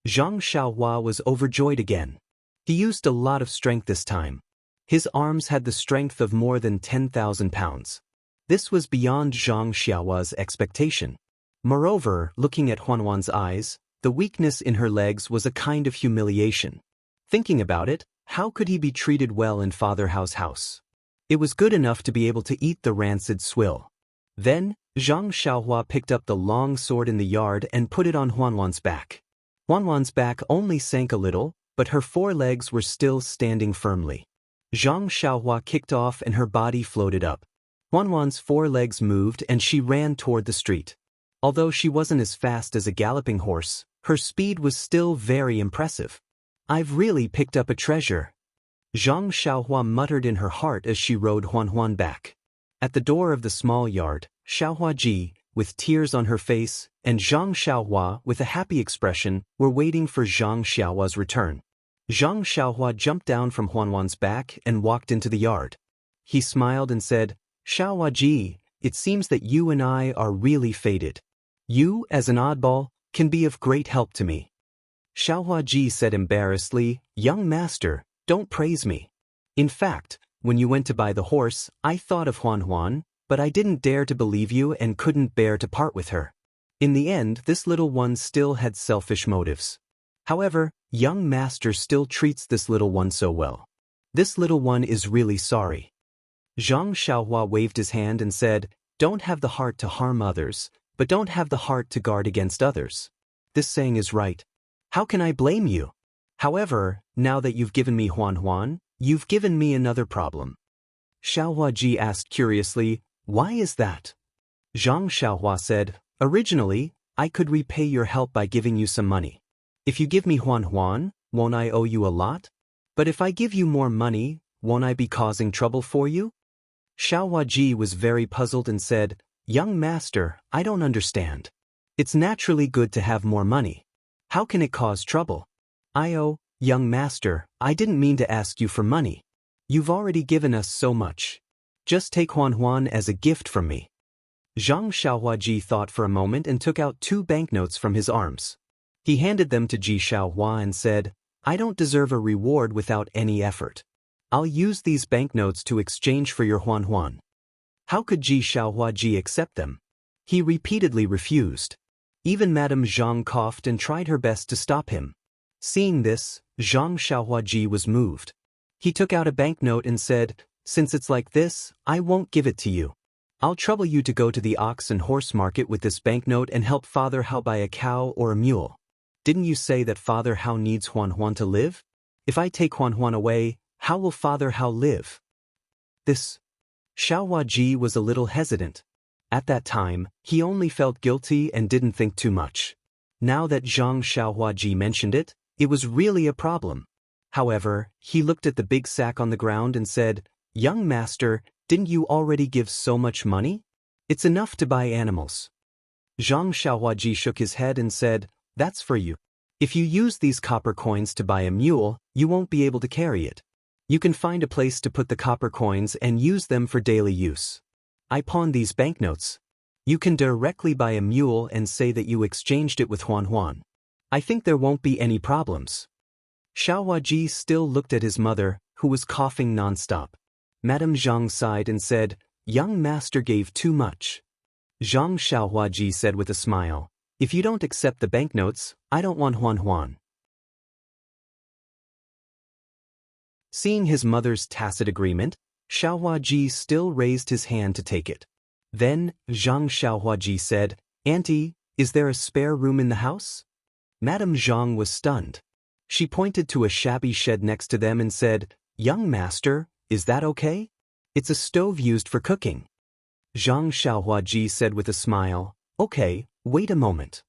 [SPEAKER 1] Zhang Xiaohua was overjoyed again. He used a lot of strength this time. His arms had the strength of more than 10,000 pounds. This was beyond Zhang Xiaohua's expectation. Moreover, looking at Huan's eyes, the weakness in her legs was a kind of humiliation. Thinking about it, how could he be treated well in Father Hao's house? It was good enough to be able to eat the rancid swill. Then, Zhang Xiaohua picked up the long sword in the yard and put it on Huan's back. Huan's back only sank a little, but her four legs were still standing firmly. Zhang Xiaohua kicked off and her body floated up. Huan's four legs moved and she ran toward the street. Although she wasn't as fast as a galloping horse, her speed was still very impressive. I've really picked up a treasure. Zhang Xiaohua muttered in her heart as she rode Huan back. At the door of the small yard, Xiaohuaji, with tears on her face, and Zhang Xiaohua, with a happy expression, were waiting for Zhang Xiaohua's return. Zhang Xiaohua jumped down from Huan's back and walked into the yard. He smiled and said, Xiaohuaji, it seems that you and I are really fated. You, as an oddball, can be of great help to me. Xiaohua Ji said embarrassedly, young master, don't praise me. In fact, when you went to buy the horse, I thought of Huan Huan, but I didn't dare to believe you and couldn't bear to part with her. In the end, this little one still had selfish motives. However, young master still treats this little one so well. This little one is really sorry. Zhang Xiaohua waved his hand and said, don't have the heart to harm others, but don't have the heart to guard against others. This saying is right. How can I blame you? However, now that you've given me Huan Huan, you've given me another problem. Xiaohua Ji asked curiously, why is that? Zhang Xiaohua said, originally, I could repay your help by giving you some money. If you give me Huan Huan, won't I owe you a lot? But if I give you more money, won't I be causing trouble for you? Xiaohua Ji was very puzzled and said, young master, I don't understand. It's naturally good to have more money. How can it cause trouble? Young master, I didn't mean to ask you for money. You've already given us so much. Just take Huan Huan as a gift from me. Zhang Xiaohua Ji thought for a moment and took out 2 banknotes from his arms. He handed them to Ji Xiaohua and said, I don't deserve a reward without any effort. I'll use these banknotes to exchange for your Huan Huan. How could Ji Xiaohua Ji accept them? He repeatedly refused. Even Madame Zhang coughed and tried her best to stop him. Seeing this, Zhang Xiaohua Ji was moved. He took out a banknote and said, since it's like this, I won't give it to you. I'll trouble you to go to the ox and horse market with this banknote and help Father Hao buy a cow or a mule. Didn't you say that Father Hao needs Huan Huan to live? If I take Huan Huan away, how will Father Hao live? This. Xiaohua Ji was a little hesitant. At that time, he only felt guilty and didn't think too much. Now that Zhang Xiaohua Ji mentioned it, it was really a problem. However, he looked at the big sack on the ground and said, young master, didn't you already give so much money? It's enough to buy animals. Zhang Xiaohua Ji shook his head and said, that's for you. If you use these copper coins to buy a mule, you won't be able to carry it. You can find a place to put the copper coins and use them for daily use. I pawned these banknotes. You can directly buy a mule and say that you exchanged it with Huan Huan. I think there won't be any problems. Xiaohua Ji still looked at his mother, who was coughing nonstop. Madame Zhang sighed and said, young master gave too much. Zhang Xiaohua Ji said with a smile, if you don't accept the banknotes, I don't want Huan Huan. Seeing his mother's tacit agreement, Xiaohua Ji still raised his hand to take it. Then, Zhang Xiaohua Ji said, Auntie, is there a spare room in the house? Madame Zhang was stunned. She pointed to a shabby shed next to them and said, young master, is that okay? It's a stove used for cooking. Zhang Xiaohua Ji said with a smile, okay, wait a moment.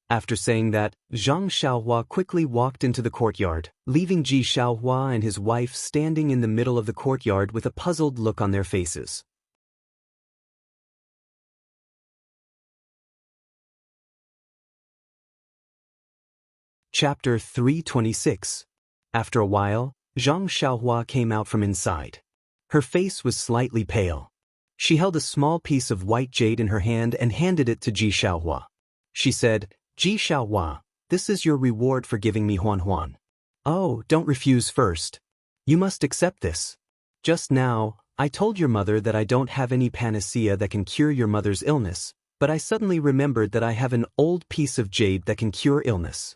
[SPEAKER 1] After saying that, Zhang Xiaohua quickly walked into the courtyard, leaving Ji Xiaohua and his wife standing in the middle of the courtyard with a puzzled look on their faces. Chapter 326. After a while, Zhang Xiaohua came out from inside. Her face was slightly pale. She held a small piece of white jade in her hand and handed it to Ji Xiaohua. She said, Ji Xiaohua, this is your reward for giving me Huan Huan. Oh, don't refuse first. You must accept this. Just now, I told your mother that I don't have any panacea that can cure your mother's illness, but I suddenly remembered that I have an old piece of jade that can cure illness.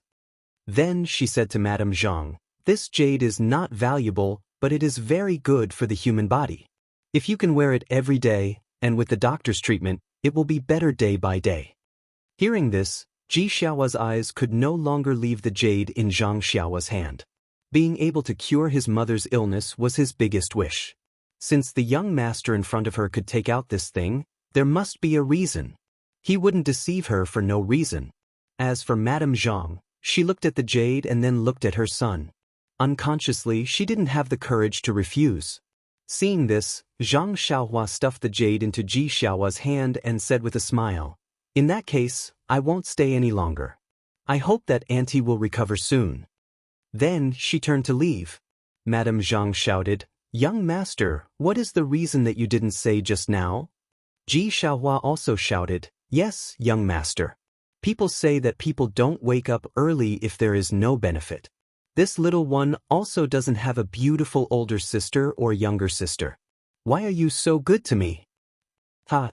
[SPEAKER 1] Then she said to Madame Zhang, this jade is not valuable, but it is very good for the human body. If you can wear it every day, and with the doctor's treatment, it will be better day by day. Hearing this, Ji Xiaohua's eyes could no longer leave the jade in Zhang Xiaohua's hand. Being able to cure his mother's illness was his biggest wish. Since the young master in front of her could take out this thing, there must be a reason. He wouldn't deceive her for no reason. As for Madame Zhang, she looked at the jade and then looked at her son. Unconsciously, she didn't have the courage to refuse. Seeing this, Zhang Xiaohua stuffed the jade into Ji Xiaohua's hand and said with a smile, in that case, I won't stay any longer. I hope that Auntie will recover soon. Then she turned to leave. Madame Zhang shouted, young master, what is the reason that you didn't say just now? Ji Xiaohua also shouted, yes, young master. People say that people don't wake up early if there is no benefit. This little one also doesn't have a beautiful older sister or younger sister. Why are you so good to me? Ha!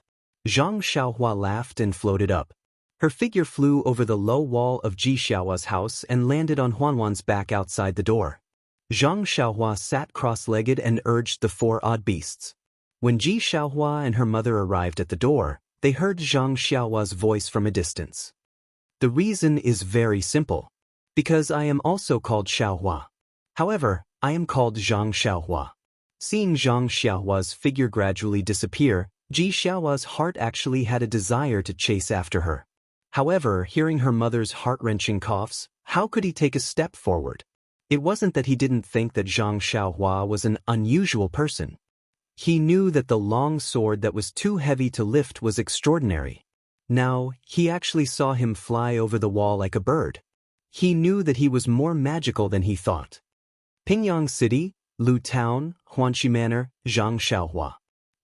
[SPEAKER 1] Zhang Xiaohua laughed and floated up. Her figure flew over the low wall of Ji Xiaohua's house and landed on Huanhuan's back outside the door. Zhang Xiaohua sat cross-legged and urged the four odd beasts. When Ji Xiaohua and her mother arrived at the door, they heard Zhang Xiaohua's voice from a distance. The reason is very simple. Because I am also called Xiaohua. However, I am called Zhang Xiaohua. Seeing Zhang Xiaohua's figure gradually disappear, Ji Xiaohua's heart actually had a desire to chase after her. However, hearing her mother's heart-wrenching coughs, how could he take a step forward? It wasn't that he didn't think that Zhang Xiaohua was an unusual person. He knew that the long sword that was too heavy to lift was extraordinary. Now, he actually saw him fly over the wall like a bird. He knew that he was more magical than he thought. Pingyang City, Lu Town, Huanxi Manor, Zhang Xiaohua.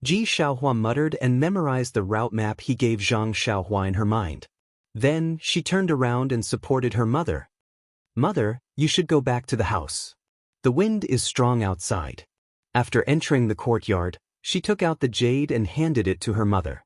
[SPEAKER 1] Ji Xiaohua muttered and memorized the route map he gave Zhang Xiaohua in her mind. Then, she turned around and supported her mother. Mother, you should go back to the house. The wind is strong outside. After entering the courtyard, she took out the jade and handed it to her mother.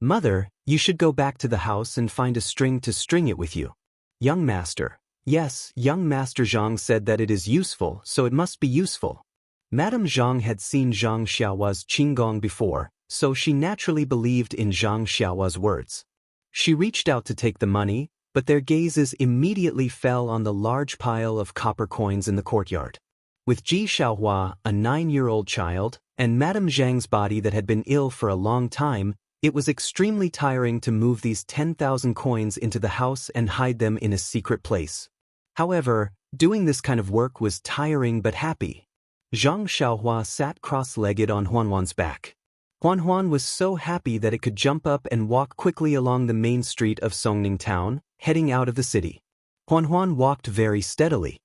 [SPEAKER 1] Mother, you should go back to the house and find a string to string it with you. Young master. Yes, young master Zhang said that it is useful, so it must be useful. Madame Zhang had seen Zhang Xiaohua's qinggong before, so she naturally believed in Zhang Xiaohua's words. She reached out to take the money, but their gazes immediately fell on the large pile of copper coins in the courtyard. With Ji Xiaohua, a 9-year-old child, and Madame Zhang's body that had been ill for a long time, it was extremely tiring to move these 10,000 coins into the house and hide them in a secret place. However, doing this kind of work was tiring but happy. Zhang Xiaohua sat cross-legged on Huanhuan's back. Huanhuan was so happy that it could jump up and walk quickly along the main street of Songning Town, heading out of the city. Huanhuan walked very steadily.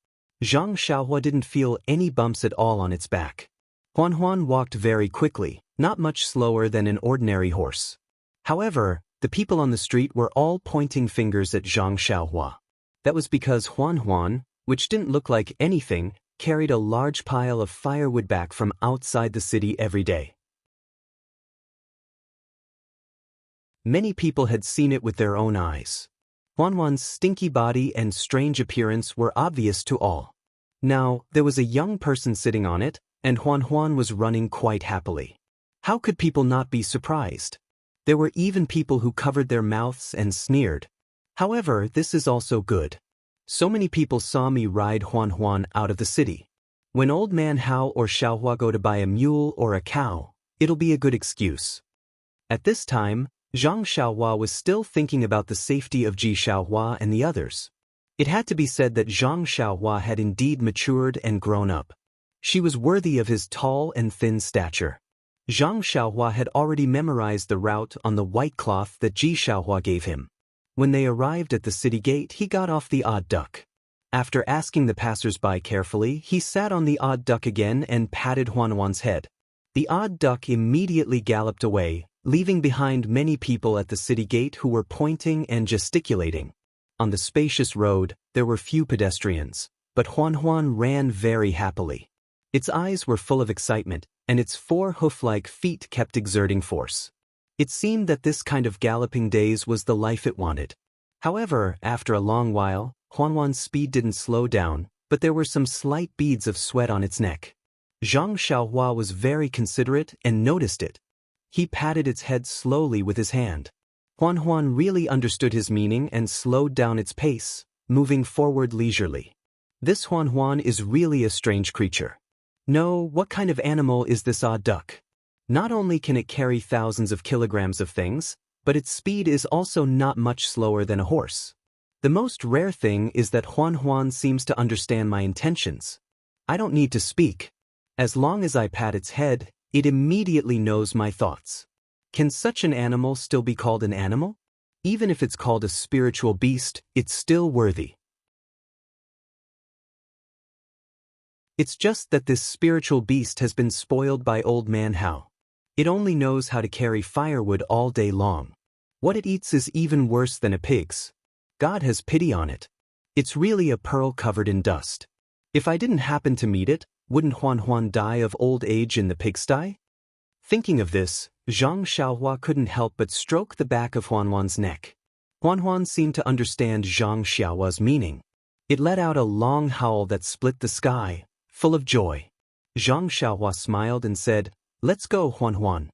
[SPEAKER 1] Zhang Xiaohua didn't feel any bumps at all on its back. Huanhuan walked very quickly, not much slower than an ordinary horse. However, the people on the street were all pointing fingers at Zhang Xiaohua. That was because Huanhuan, which didn't look like anything, carried a large pile of firewood back from outside the city every day. Many people had seen it with their own eyes. Huanhuan's stinky body and strange appearance were obvious to all. Now, there was a young person sitting on it, and Huanhuan was running quite happily. How could people not be surprised? There were even people who covered their mouths and sneered. However, this is also good. So many people saw me ride Huanhuan out of the city. When old man Hao or Xiaohua go to buy a mule or a cow, it'll be a good excuse. At this time, Zhang Xiaohua was still thinking about the safety of Ji Xiaohua and the others. It had to be said that Zhang Xiaohua had indeed matured and grown up. She was worthy of his tall and thin stature. Zhang Xiaohua had already memorized the route on the white cloth that Ji Xiaohua gave him. When they arrived at the city gate, he got off the odd duck. After asking the passers-by carefully, he sat on the odd duck again and patted Huanhuan's head. The odd duck immediately galloped away, leaving behind many people at the city gate who were pointing and gesticulating. On the spacious road, there were few pedestrians, but Huanhuan ran very happily. Its eyes were full of excitement, and its 4 hoof-like feet kept exerting force. It seemed that this kind of galloping days was the life it wanted. However, after a long while, Huanhuan's speed didn't slow down, but there were some slight beads of sweat on its neck. Zhang Xiaohua was very considerate and noticed it. He patted its head slowly with his hand. Huanhuan really understood his meaning and slowed down its pace, moving forward leisurely. This Huanhuan is really a strange creature. No, what kind of animal is this odd duck? Not only can it carry thousands of kilograms of things, but its speed is also not much slower than a horse. The most rare thing is that Huanhuan seems to understand my intentions. I don't need to speak. As long as I pat its head, it immediately knows my thoughts. Can such an animal still be called an animal? Even if it's called a spiritual beast, it's still worthy. It's just that this spiritual beast has been spoiled by old man Hao. It only knows how to carry firewood all day long. What it eats is even worse than a pig's. God has pity on it. It's really a pearl covered in dust. If I didn't happen to meet it, wouldn't Huan Huan die of old age in the pigsty? Thinking of this, Zhang Xiaohua couldn't help but stroke the back of Huan Huan's neck. Huan Huan seemed to understand Zhang Xiaohua's meaning. It let out a long howl that split the sky, full of joy. Zhang Xiaohua smiled and said, "Let's go, Huan Huan.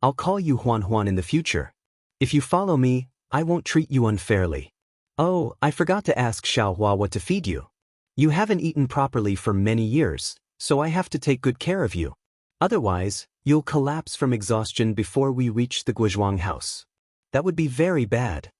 [SPEAKER 1] I'll call you Huan Huan in the future. If you follow me, I won't treat you unfairly. Oh, I forgot to ask Xiaohua what to feed you. You haven't eaten properly for many years, so I have to take good care of you. Otherwise, you'll collapse from exhaustion before we reach the Guozhuang house. That would be very bad."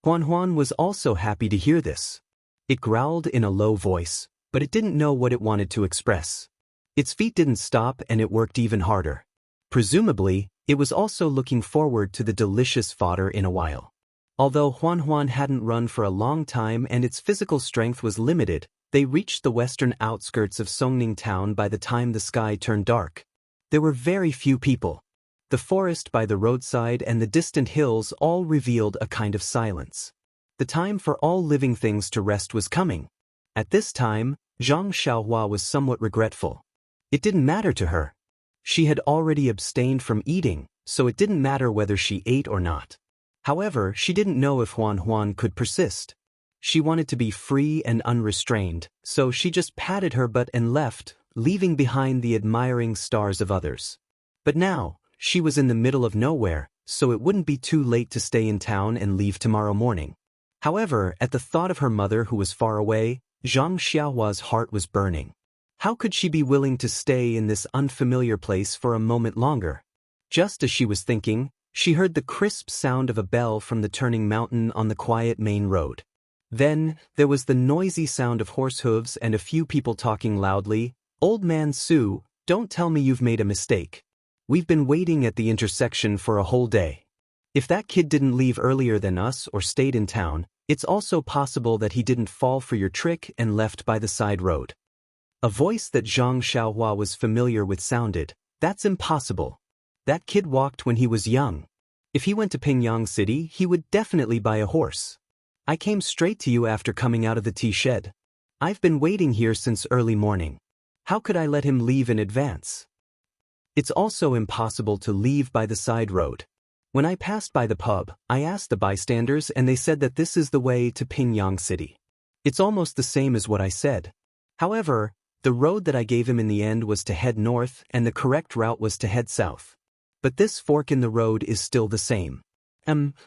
[SPEAKER 1] Huan Huan was also happy to hear this. It growled in a low voice, but it didn't know what it wanted to express. Its feet didn't stop and it worked even harder. Presumably, it was also looking forward to the delicious fodder in a while. Although Huan Huan hadn't run for a long time and its physical strength was limited, they reached the western outskirts of Songning town by the time the sky turned dark. There were very few people. The forest by the roadside and the distant hills all revealed a kind of silence. The time for all living things to rest was coming. At this time, Zhang Xiaohua was somewhat regretful. It didn't matter to her. She had already abstained from eating, so it didn't matter whether she ate or not. However, she didn't know if Huan Huan could persist. She wanted to be free and unrestrained, so she just patted her butt and left, leaving behind the admiring stars of others. But now, she was in the middle of nowhere, so it wouldn't be too late to stay in town and leave tomorrow morning. However, at the thought of her mother who was far away, Zhang Xiaohua's heart was burning. How could she be willing to stay in this unfamiliar place for a moment longer? Just as she was thinking, she heard the crisp sound of a bell from the turning mountain on the quiet main road. Then, there was the noisy sound of horse hooves and a few people talking loudly. "Old man Su, don't tell me you've made a mistake. We've been waiting at the intersection for a whole day. If that kid didn't leave earlier than us or stayed in town, it's also possible that he didn't fall for your trick and left by the side road." A voice that Zhang Xiaohua was familiar with sounded, "That's impossible. That kid walked when he was young. If he went to Pingyang City, he would definitely buy a horse. I came straight to you after coming out of the tea shed. I've been waiting here since early morning. How could I let him leave in advance? It's also impossible to leave by the side road. When I passed by the pub, I asked the bystanders and they said that this is the way to Pingyang City. It's almost the same as what I said. However, the road that I gave him in the end was to head north and the correct route was to head south. But this fork in the road is still the same.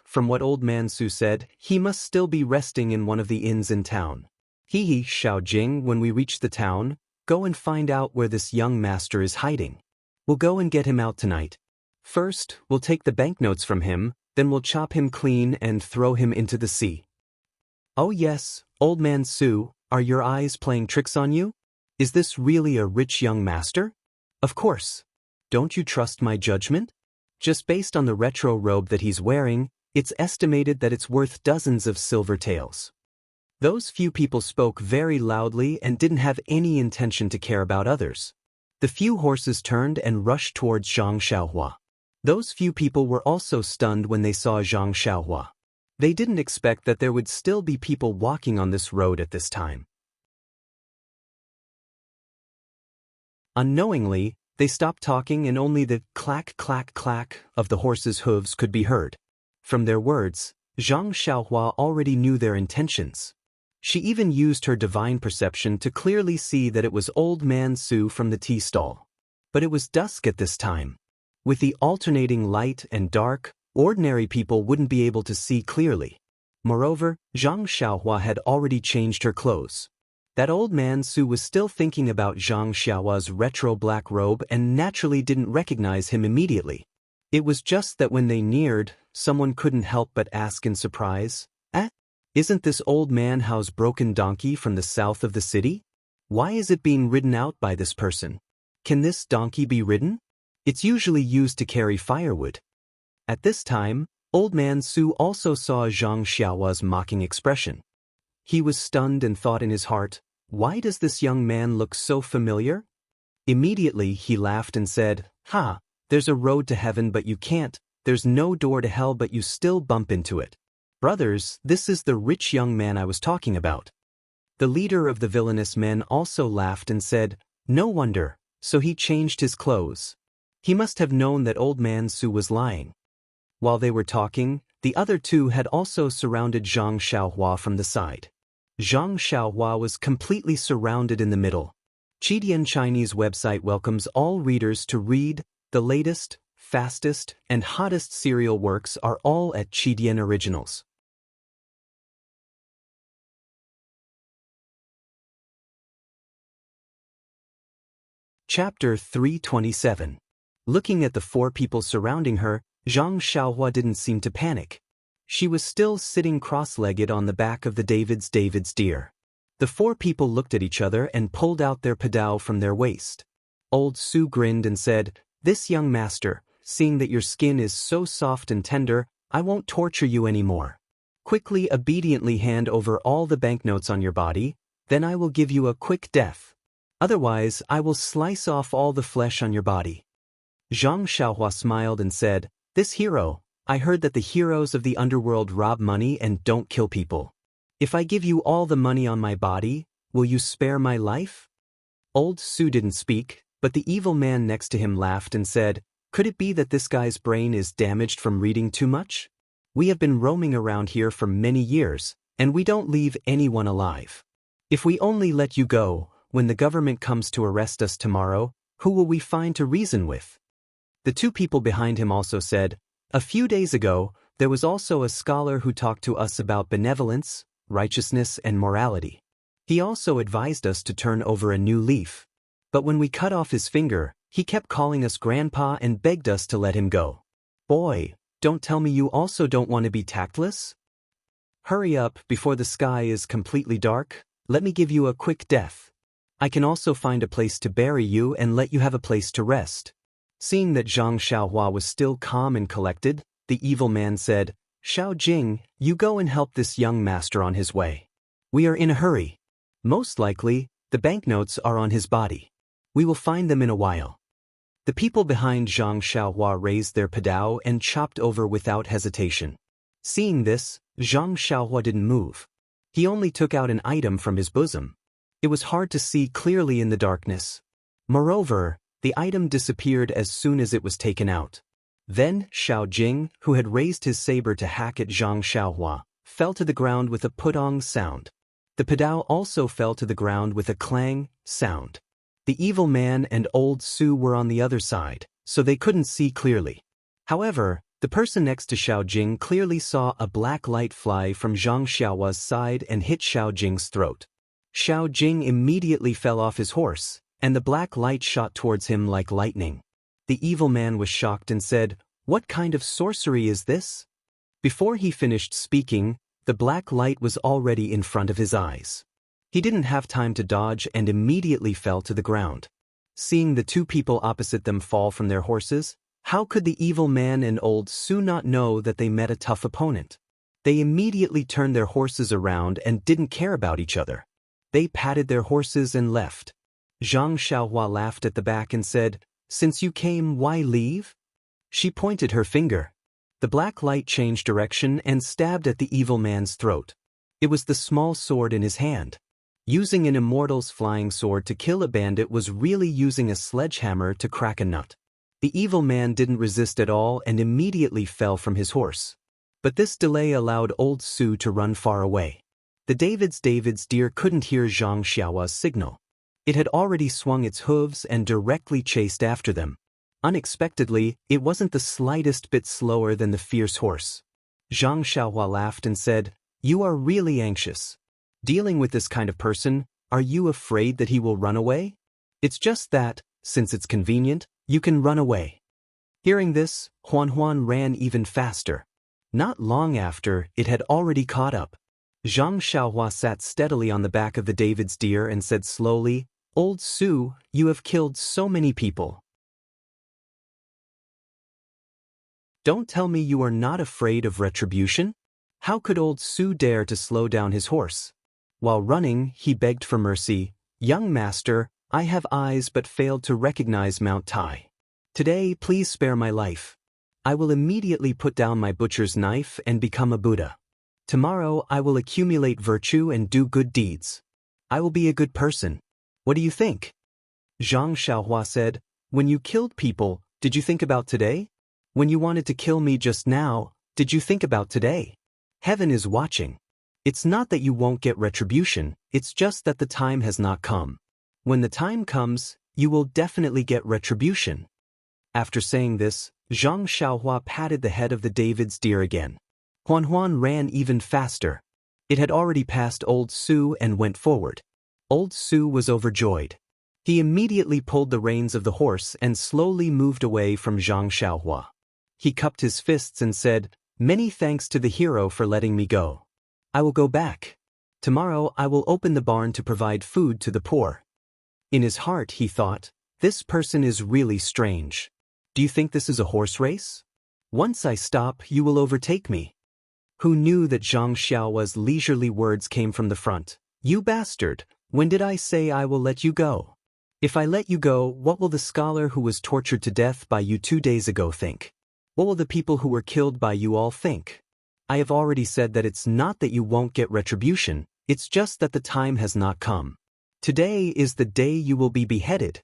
[SPEAKER 1] From what old man Su said, he must still be resting in one of the inns in town. He, Xiao Jing, when we reach the town, go and find out where this young master is hiding. We'll go and get him out tonight. First, we'll take the banknotes from him, then we'll chop him clean and throw him into the sea." "Oh yes, old man Su, are your eyes playing tricks on you? Is this really a rich young master? Of course. Don't you trust my judgment? Just based on the retro robe that he's wearing, it's estimated that it's worth dozens of silver taels." Those few people spoke very loudly and didn't have any intention to care about others. The few horses turned and rushed towards Zhang Xiaohua. Those few people were also stunned when they saw Zhang Xiaohua. They didn't expect that there would still be people walking on this road at this time. Unknowingly, they stopped talking and only the clack clack clack of the horses' hooves could be heard. From their words, Zhang Xiaohua already knew their intentions. She even used her divine perception to clearly see that it was old man Su from the tea stall. But it was dusk at this time. With the alternating light and dark, ordinary people wouldn't be able to see clearly. Moreover, Zhang Xiaohua had already changed her clothes. That old man Su was still thinking about Zhang Xiaohua's retro black robe and naturally didn't recognize him immediately. It was just that when they neared, someone couldn't help but ask in surprise, "Isn't this old man Hao's broken donkey from the south of the city? Why is it being ridden out by this person? Can this donkey be ridden? It's usually used to carry firewood." At this time, old man Su also saw Zhang Xiaohua's mocking expression. He was stunned and thought in his heart, "Why does this young man look so familiar?" Immediately he laughed and said, There's a road to heaven but you can't, there's no door to hell but you still bump into it. Brothers, this is the rich young man I was talking about. The leader of the villainous men also laughed and said, "No wonder, so he changed his clothes. He must have known that old man Su was lying." While they were talking, the other two had also surrounded Zhang Xiaohua from the side. Zhang Xiaohua was completely surrounded in the middle. Chidian Chinese website welcomes all readers to read. The latest, fastest, and hottest serial works are all at Chidian Originals. Chapter 327. Looking at the four people surrounding her, Zhang Xiaohua didn't seem to panic. She was still sitting cross-legged on the back of the David's deer. The four people looked at each other and pulled out their padao from their waist. Old Su grinned and said, "This young master, seeing that your skin is so soft and tender, I won't torture you anymore. Quickly, obediently hand over all the banknotes on your body, then I will give you a quick death. Otherwise, I will slice off all the flesh on your body." Zhang Xiaohua smiled and said, "This hero, I heard that the heroes of the underworld rob money and don't kill people. If I give you all the money on my body, will you spare my life?" Old Su didn't speak, but the evil man next to him laughed and said, "Could it be that this guy's brain is damaged from reading too much? We have been roaming around here for many years, and we don't leave anyone alive. If we only let you go, when the government comes to arrest us tomorrow, who will we find to reason with?" The two people behind him also said, "A few days ago, there was also a scholar who talked to us about benevolence, righteousness, and morality. He also advised us to turn over a new leaf. But when we cut off his finger, he kept calling us grandpa and begged us to let him go. Boy, don't tell me you also don't want to be tactless? Hurry up before the sky is completely dark. Let me give you a quick death. I can also find a place to bury you and let you have a place to rest." Seeing that Zhang Xiaohua was still calm and collected, the evil man said, "Xiao Jing, you go and help this young master on his way. We are in a hurry. Most likely, the banknotes are on his body. We will find them in a while." The people behind Zhang Xiaohua raised their padao and chopped over without hesitation. Seeing this, Zhang Xiaohua didn't move. He only took out an item from his bosom. It was hard to see clearly in the darkness. Moreover, the item disappeared as soon as it was taken out. Then, Xiao Jing, who had raised his saber to hack at Zhang Xiaohua, fell to the ground with a putong sound. The padao also fell to the ground with a clang sound. The evil man and old Su were on the other side, so they couldn't see clearly. However, the person next to Xiao Jing clearly saw a black light fly from Zhang Xiaohua's side and hit Xiao Jing's throat. Xiao Jing immediately fell off his horse, and the black light shot towards him like lightning. The evil man was shocked and said, "What kind of sorcery is this?" Before he finished speaking, the black light was already in front of his eyes. He didn't have time to dodge and immediately fell to the ground. Seeing the two people opposite them fall from their horses, how could the evil man and old Su not know that they met a tough opponent? They immediately turned their horses around and didn't care about each other. They patted their horses and left. Zhang Xiaohua laughed at the back and said, "Since you came, why leave?" She pointed her finger. The black light changed direction and stabbed at the evil man's throat. It was the small sword in his hand. Using an Immortal's flying sword to kill a bandit was really using a sledgehammer to crack a nut. The evil man didn't resist at all and immediately fell from his horse. But this delay allowed old Su to run far away. The David's deer couldn't hear Zhang Xiaohua's signal. It had already swung its hooves and directly chased after them. Unexpectedly, it wasn't the slightest bit slower than the fierce horse. Zhang Xiaohua laughed and said, "You are really anxious. Dealing with this kind of person, are you afraid that he will run away? It's just that, since it's convenient, you can run away." Hearing this, Huan ran even faster. Not long after, it had already caught up. Zhang Xiaohua sat steadily on the back of the David's deer and said slowly, "Old Su, you have killed so many people. Don't tell me you are not afraid of retribution?" How could old Su dare to slow down his horse? While running, he begged for mercy, "Young master, I have eyes but failed to recognize Mount Tai. Today, please spare my life. I will immediately put down my butcher's knife and become a Buddha." Tomorrow I will accumulate virtue and do good deeds. I will be a good person. What do you think? Zhang Xiaohua said, when you killed people, did you think about today? When you wanted to kill me just now, did you think about today? Heaven is watching. It's not that you won't get retribution, it's just that the time has not come. When the time comes, you will definitely get retribution. After saying this, Zhang Xiaohua patted the head of the David's deer again. Huan ran even faster. It had already passed Old Su and went forward. Old Su was overjoyed. He immediately pulled the reins of the horse and slowly moved away from Zhang Xiaohua. He cupped his fists and said, "Many thanks to the hero for letting me go. I will go back. Tomorrow I will open the barn to provide food to the poor." In his heart he thought, this person is really strange. Do you think this is a horse race? Once I stop, you will overtake me. Who knew that Zhang Xiaohua's leisurely words came from the front? You bastard, when did I say I will let you go? If I let you go, what will the scholar who was tortured to death by you 2 days ago think? What will the people who were killed by you all think? I have already said that it's not that you won't get retribution, it's just that the time has not come. Today is the day you will be beheaded.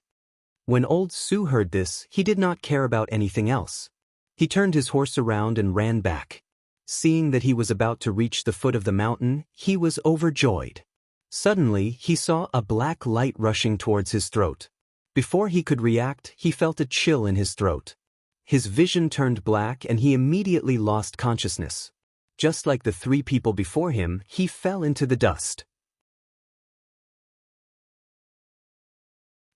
[SPEAKER 1] When Old Su heard this, he did not care about anything else. He turned his horse around and ran back. Seeing that he was about to reach the foot of the mountain, he was overjoyed. Suddenly, he saw a black light rushing towards his throat. Before he could react, he felt a chill in his throat. His vision turned black and he immediately lost consciousness. Just like the 3 people before him, he fell into the dust.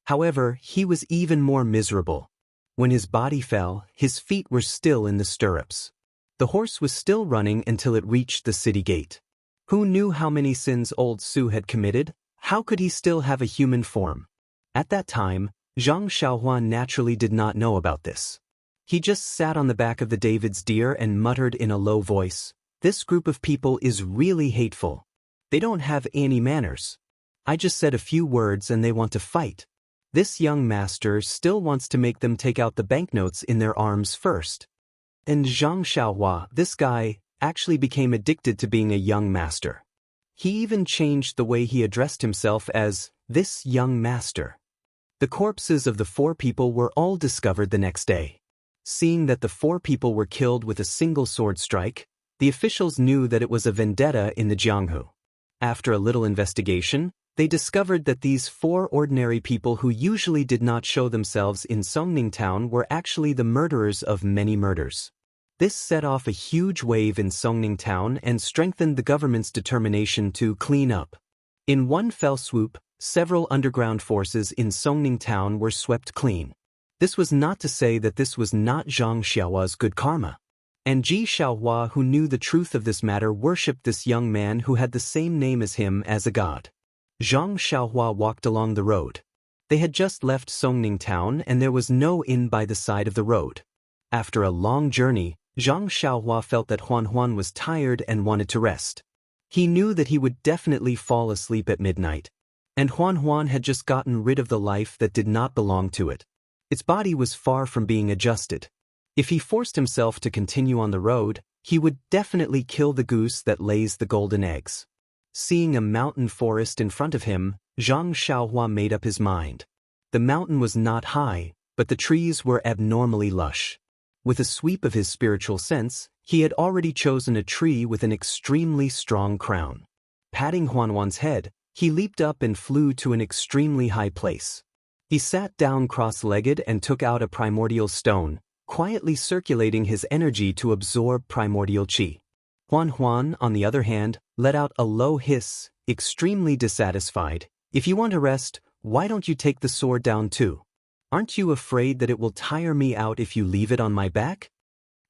[SPEAKER 1] However, he was even more miserable. When his body fell, his feet were still in the stirrups. The horse was still running until it reached the city gate. Who knew how many sins Old Su had committed? How could he still have a human form? At that time, Zhang Xiaohua naturally did not know about this. He just sat on the back of the David's deer and muttered in a low voice, "This group of people is really hateful. They don't have any manners. I just said a few words and they want to fight. This young master still wants to make them take out the banknotes in their arms first." And Zhang Xiaohua, this guy, actually became addicted to being a young master. He even changed the way he addressed himself as, "this young master." The corpses of the 4 people were all discovered the next day. Seeing that the 4 people were killed with a single sword strike, the officials knew that it was a vendetta in the Jianghu. After a little investigation, they discovered that these 4 ordinary people who usually did not show themselves in Songning town were actually the murderers of many murders. This set off a huge wave in Songning town and strengthened the government's determination to clean up. In one fell swoop, several underground forces in Songning town were swept clean. This was not to say that this was not Zhang Xiaohua's good karma. And Ji Xiaohua, who knew the truth of this matter, worshipped this young man who had the same name as him as a god. Zhang Xiaohua walked along the road. They had just left Songning town and there was no inn by the side of the road. After a long journey, Zhang Xiaohua felt that Huan was tired and wanted to rest. He knew that he would definitely fall asleep at midnight. And Huan had just gotten rid of the life that did not belong to it. Its body was far from being adjusted. If he forced himself to continue on the road, he would definitely kill the goose that lays the golden eggs. Seeing a mountain forest in front of him, Zhang Xiaohua made up his mind. The mountain was not high, but the trees were abnormally lush. With a sweep of his spiritual sense, he had already chosen a tree with an extremely strong crown. Patting Huan's head, he leaped up and flew to an extremely high place. He sat down cross-legged and took out a primordial stone, quietly circulating his energy to absorb primordial qi. Huan, on the other hand, let out a low hiss, extremely dissatisfied. "If you want to rest, why don't you take the sword down too? Aren't you afraid that it will tire me out if you leave it on my back?"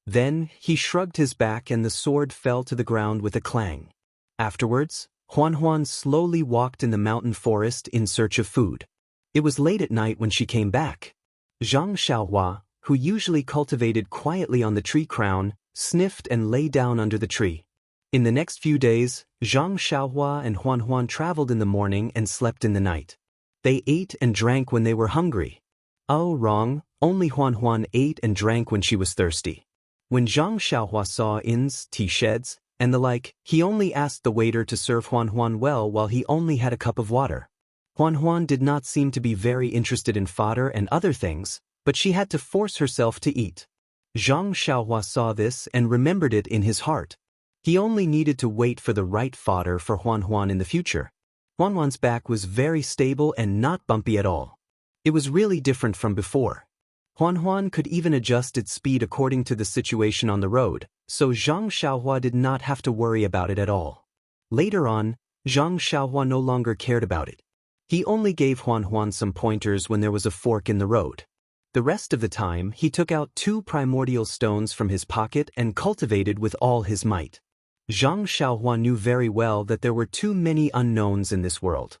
[SPEAKER 1] Then, he shrugged his back and the sword fell to the ground with a clang. Afterwards, Huan slowly walked in the mountain forest in search of food. It was late at night when she came back. Zhang Xiaohua, who usually cultivated quietly on the tree crown, sniffed and lay down under the tree. In the next few days, Zhang Xiaohua and Huan traveled in the morning and slept in the night. They ate and drank when they were hungry. Oh, wrong, only Huan ate and drank when she was thirsty. When Zhang Xiaohua saw inns, tea sheds, and the like. He only asked the waiter to serve Huan well while he only had a cup of water. Huan did not seem to be very interested in fodder and other things, but she had to force herself to eat. Zhang Xiaohua saw this and remembered it in his heart. He only needed to wait for the right fodder for Huan in the future. Huan's back was very stable and not bumpy at all. It was really different from before. Huan could even adjust its speed according to the situation on the road, so Zhang Xiaohua did not have to worry about it at all. Later on, Zhang Xiaohua no longer cared about it. He only gave Huan some pointers when there was a fork in the road. The rest of the time, he took out 2 primordial stones from his pocket and cultivated with all his might. Zhang Xiaohua knew very well that there were too many unknowns in this world.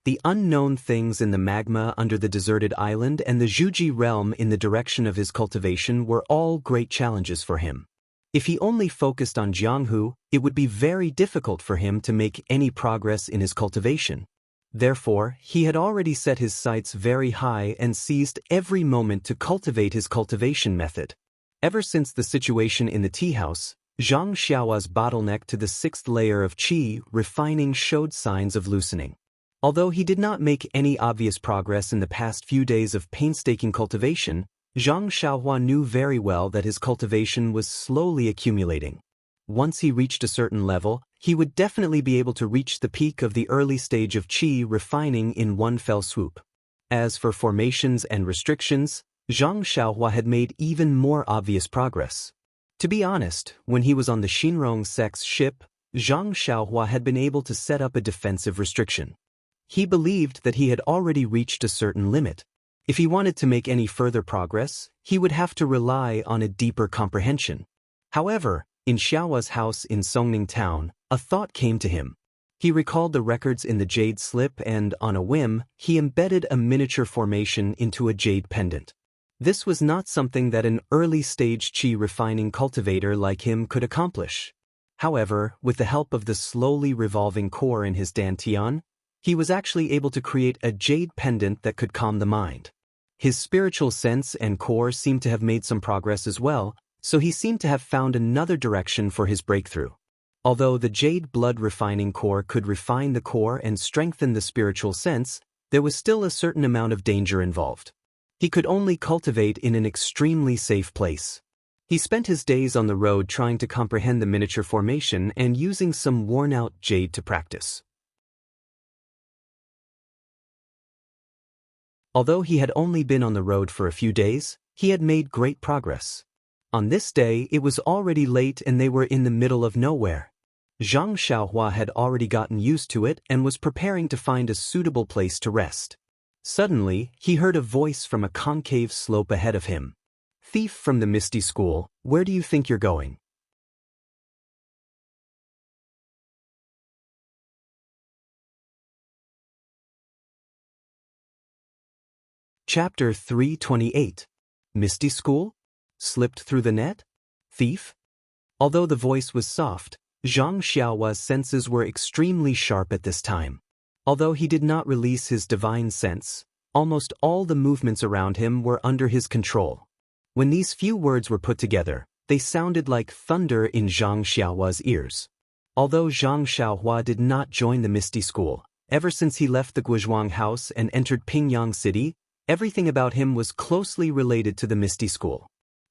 [SPEAKER 1] The unknown things in the magma under the deserted island and the Zhuji realm in the direction of his cultivation were all great challenges for him. If he only focused on Jianghu, it would be very difficult for him to make any progress in his cultivation. Therefore, he had already set his sights very high and seized every moment to cultivate his cultivation method. Ever since the situation in the tea house, Zhang Xiaohua's bottleneck to the 6th layer of qi refining showed signs of loosening. Although he did not make any obvious progress in the past few days of painstaking cultivation, Zhang Xiaohua knew very well that his cultivation was slowly accumulating. Once he reached a certain level, he would definitely be able to reach the peak of the early stage of qi refining in one fell swoop. As for formations and restrictions, Zhang Xiaohua had made even more obvious progress. To be honest, when he was on the Xinrong Sect's ship, Zhang Xiaohua had been able to set up a defensive restriction. He believed that he had already reached a certain limit. If he wanted to make any further progress, he would have to rely on a deeper comprehension. However, in Xiaohua's house in Songning Town, a thought came to him. He recalled the records in the jade slip and, on a whim, he embedded a miniature formation into a jade pendant. This was not something that an early-stage qi refining cultivator like him could accomplish. However, with the help of the slowly revolving core in his dantian, he was actually able to create a jade pendant that could calm the mind. His spiritual sense and core seemed to have made some progress as well, so he seemed to have found another direction for his breakthrough. Although the jade blood refining core could refine the core and strengthen the spiritual sense, there was still a certain amount of danger involved. He could only cultivate in an extremely safe place. He spent his days on the road trying to comprehend the miniature formation and using some worn-out jade to practice. Although he had only been on the road for a few days, he had made great progress. On this day, it was already late and they were in the middle of nowhere. Zhang Xiaohua had already gotten used to it and was preparing to find a suitable place to rest. Suddenly, he heard a voice from a concave slope ahead of him. "Thief from the Misty School, where do you think you're going?" Chapter 328. Misty School? Slipped through the net? Thief? Although the voice was soft, Zhang Xiaohua's senses were extremely sharp at this time. Although he did not release his divine sense, almost all the movements around him were under his control. When these few words were put together, they sounded like thunder in Zhang Xiaohua's ears. Although Zhang Xiaohua did not join the Misty School, ever since he left the Guizhuang house and entered Pingyang City, everything about him was closely related to the Misty School.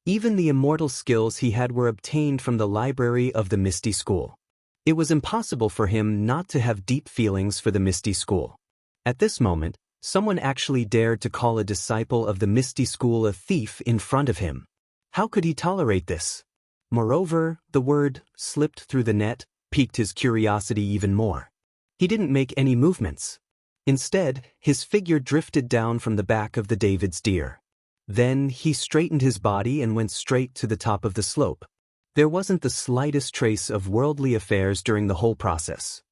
[SPEAKER 1] Even the immortal skills he had were obtained from the library of the Misty School. It was impossible for him not to have deep feelings for the Misty School. At this moment, someone actually dared to call a disciple of the Misty School a thief in front of him. How could he tolerate this? Moreover, the word "slipped through the net" piqued his curiosity even more. He didn't make any movements. Instead, his figure drifted down from the back of the David's deer. Then he straightened his body and went straight to the top of the slope. There wasn't the slightest trace of worldly affairs during the whole process.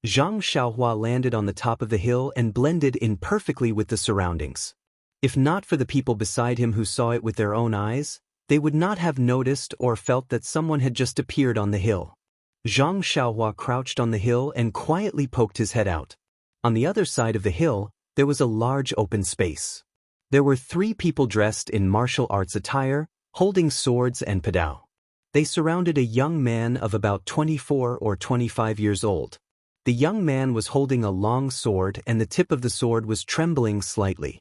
[SPEAKER 1] Zhang Xiaohua landed on the top of the hill and blended in perfectly with the surroundings. If not for the people beside him who saw it with their own eyes, they would not have noticed or felt that someone had just appeared on the hill. Zhang Xiaohua crouched on the hill and quietly poked his head out. On the other side of the hill, there was a large open space. There were 3 people dressed in martial arts attire, holding swords and padao. They surrounded a young man of about 24 or 25 years old. The young man was holding a long sword and the tip of the sword was trembling slightly.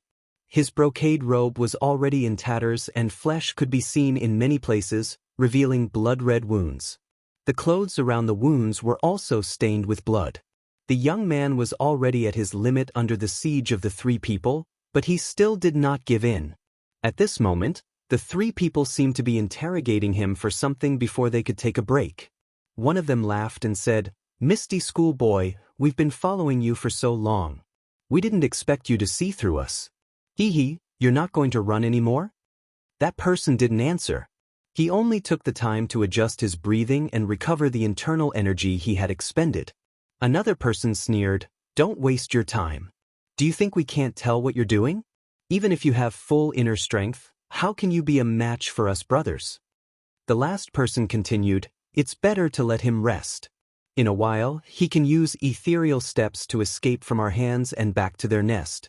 [SPEAKER 1] His brocade robe was already in tatters and flesh could be seen in many places, revealing blood-red wounds. The clothes around the wounds were also stained with blood. The young man was already at his limit under the siege of the three people, but he still did not give in. At this moment, the three people seemed to be interrogating him for something before they could take a break. One of them laughed and said, "Misty schoolboy, we've been following you for so long. We didn't expect you to see through us. Hee, you're not going to run anymore?" That person didn't answer. He only took the time to adjust his breathing and recover the internal energy he had expended. Another person sneered, "Don't waste your time. Do you think we can't tell what you're doing? Even if you have full inner strength, how can you be a match for us brothers?" The last person continued, "It's better to let him rest. In a while, he can use ethereal steps to escape from our hands and back to their nest."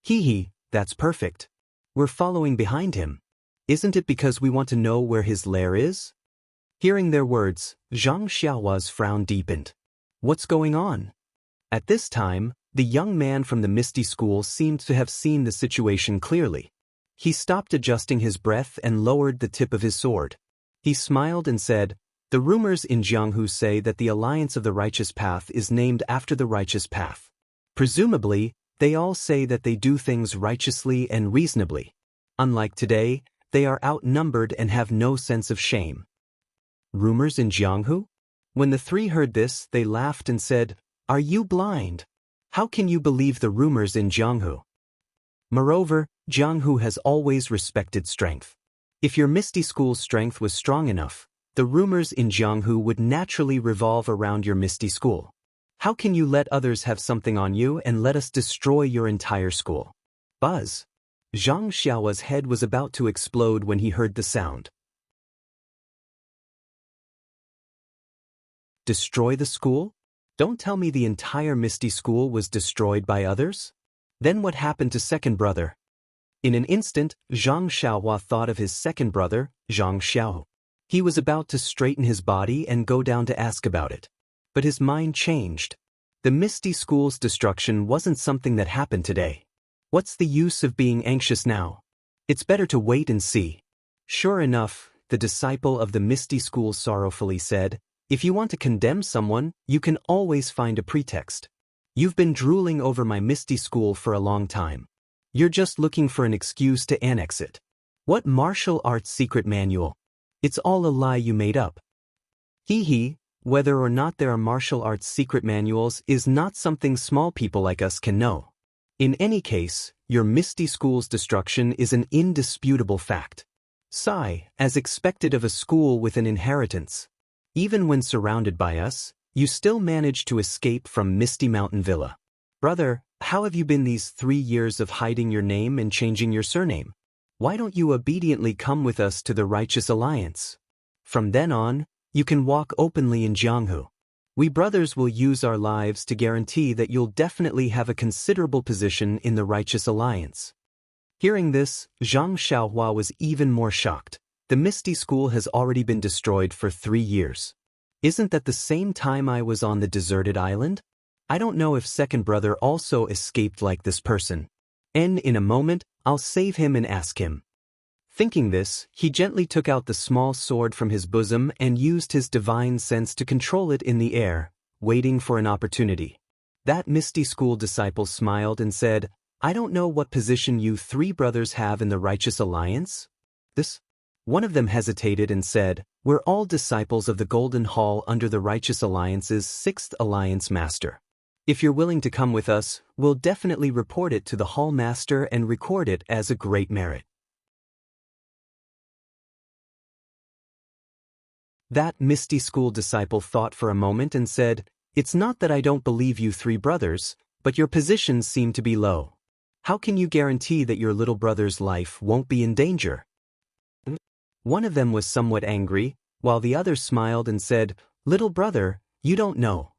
[SPEAKER 1] Hee, that's perfect. We're following behind him. Isn't it because we want to know where his lair is? Hearing their words, Zhang Xiaohua's frown deepened. What's going on? At this time, the young man from the Misty School seemed to have seen the situation clearly. He stopped adjusting his breath and lowered the tip of his sword. He smiled and said, "The rumors in Jianghu say that the Alliance of the Righteous Path is named after the Righteous Path. Presumably, they all say that they do things righteously and reasonably. Unlike today, they are outnumbered and have no sense of shame." Rumors in Jianghu? When the three heard this, they laughed and said, "Are you blind? How can you believe the rumors in Jianghu? Moreover, Jianghu has always respected strength. If your Misty School's strength was strong enough, the rumors in Jianghu would naturally revolve around your Misty School. How can you let others have something on you and let us destroy your entire school?" Buzz. Zhang Xiaohua's head was about to explode when he heard the sound. Destroy the school? Don't tell me the entire Misty School was destroyed by others? Then what happened to second brother? In an instant, Zhang Xiaohua thought of his second brother, Zhang Xiao. He was about to straighten his body and go down to ask about it. But his mind changed. The Misty School's destruction wasn't something that happened today. What's the use of being anxious now? It's better to wait and see. Sure enough, the disciple of the Misty School sorrowfully said, "If you want to condemn someone, you can always find a pretext. You've been drooling over my Misty School for a long time. You're just looking for an excuse to annex it. What martial arts secret manual? It's all a lie you made up." Hee, whether or not there are martial arts secret manuals is not something small people like us can know. In any case, your Misty School's destruction is an indisputable fact. Sigh, as expected of a school with an inheritance. Even when surrounded by us, you still manage to escape from Misty Mountain Villa. Brother, how have you been these 3 years of hiding your name and changing your surname? Why don't you obediently come with us to the Righteous Alliance? From then on, you can walk openly in Jianghu. We brothers will use our lives to guarantee that you'll definitely have a considerable position in the Righteous Alliance. Hearing this, Zhang Xiaohua was even more shocked. The Misty School has already been destroyed for 3 years. Isn't that the same time I was on the deserted island? I don't know if second brother also escaped like this person. And in a moment, I'll save him and ask him. Thinking this, he gently took out the small sword from his bosom and used his divine sense to control it in the air, waiting for an opportunity. That Misty School disciple smiled and said, "I don't know what position you 3 brothers have in the Righteous Alliance." One of them hesitated and said, "We're all disciples of the Golden Hall under the Righteous Alliance's 6th Alliance Master. If you're willing to come with us, we'll definitely report it to the Hall Master and record it as a great merit." That Misty School disciple thought for a moment and said, "It's not that I don't believe you 3 brothers, but your positions seem to be low. How can you guarantee that your little brother's life won't be in danger?" One of them was somewhat angry, while the other smiled and said, "Little brother, you don't know.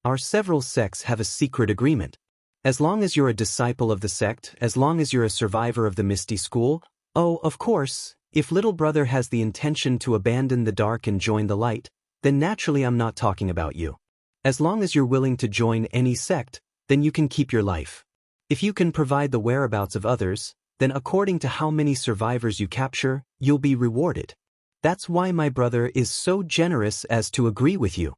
[SPEAKER 1] Our several sects have a secret agreement. As long as you're a disciple of the sect, as long as you're a survivor of the Misty School, oh, of course, If little brother has the intention to abandon the dark and join the light, then naturally I'm not talking about you. As long as you're willing to join any sect, then you can keep your life. If you can provide the whereabouts of others, then according to how many survivors you capture, you'll be rewarded. That's why my brother is so generous as to agree with you.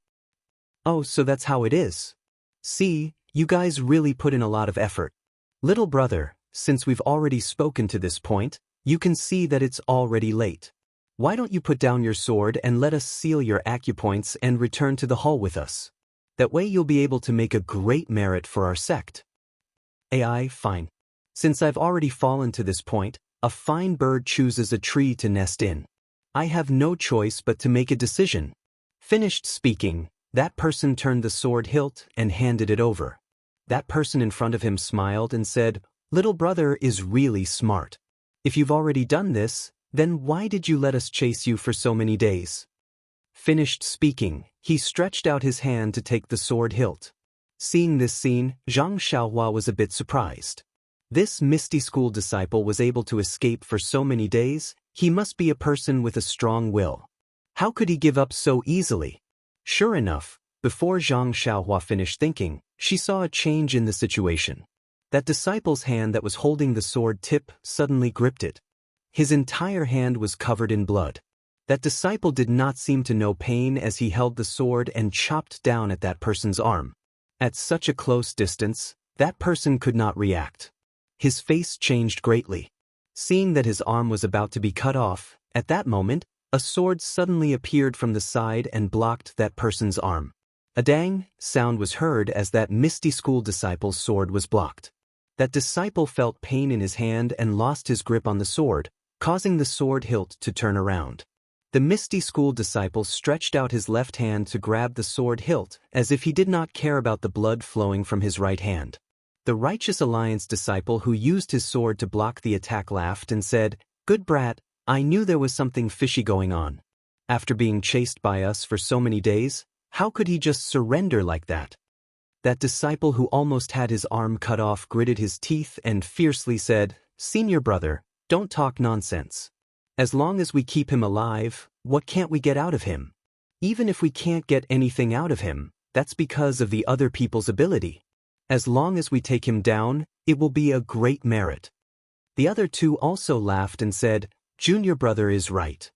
[SPEAKER 1] Oh, so that's how it is. See, you guys really put in a lot of effort. Little brother, since we've already spoken to this point, you can see that it's already late. Why don't you put down your sword and let us seal your acupoints and return to the hall with us? That way you'll be able to make a great merit for our sect. AI, fine. Since I've already fallen to this point, a fine bird chooses a tree to nest in. I have no choice but to make a decision. Finished speaking, that person turned the sword hilt and handed it over. That person in front of him smiled and said, "Little brother is really smart. If you've already done this, then why did you let us chase you for so many days?" Finished speaking, he stretched out his hand to take the sword hilt. Seeing this scene, Zhang Xiaohua was a bit surprised. This Misty School disciple was able to escape for so many days. He must be a person with a strong will. How could he give up so easily? Sure enough, before Zhang Xiaohua finished thinking, she saw a change in the situation. That disciple's hand that was holding the sword tip suddenly gripped it. His entire hand was covered in blood. That disciple did not seem to know pain as he held the sword and chopped down at that person's arm. At such a close distance, that person could not react. His face changed greatly. Seeing that his arm was about to be cut off, at that moment, a sword suddenly appeared from the side and blocked that person's arm. A dang sound was heard as that Misty School disciple's sword was blocked. That disciple felt pain in his hand and lost his grip on the sword, causing the sword hilt to turn around. The Misty School disciple stretched out his left hand to grab the sword hilt as if he did not care about the blood flowing from his right hand. The Righteous Alliance disciple who used his sword to block the attack laughed and said, "Good brat, I knew there was something fishy going on. After being chased by us for so many days, how could he just surrender like that?" That disciple who almost had his arm cut off gritted his teeth and fiercely said, "Senior brother, don't talk nonsense. As long as we keep him alive, what can't we get out of him? Even if we can't get anything out of him, that's because of the other people's ability. As long as we take him down, it will be a great merit." The other two also laughed and said, "Junior brother is right."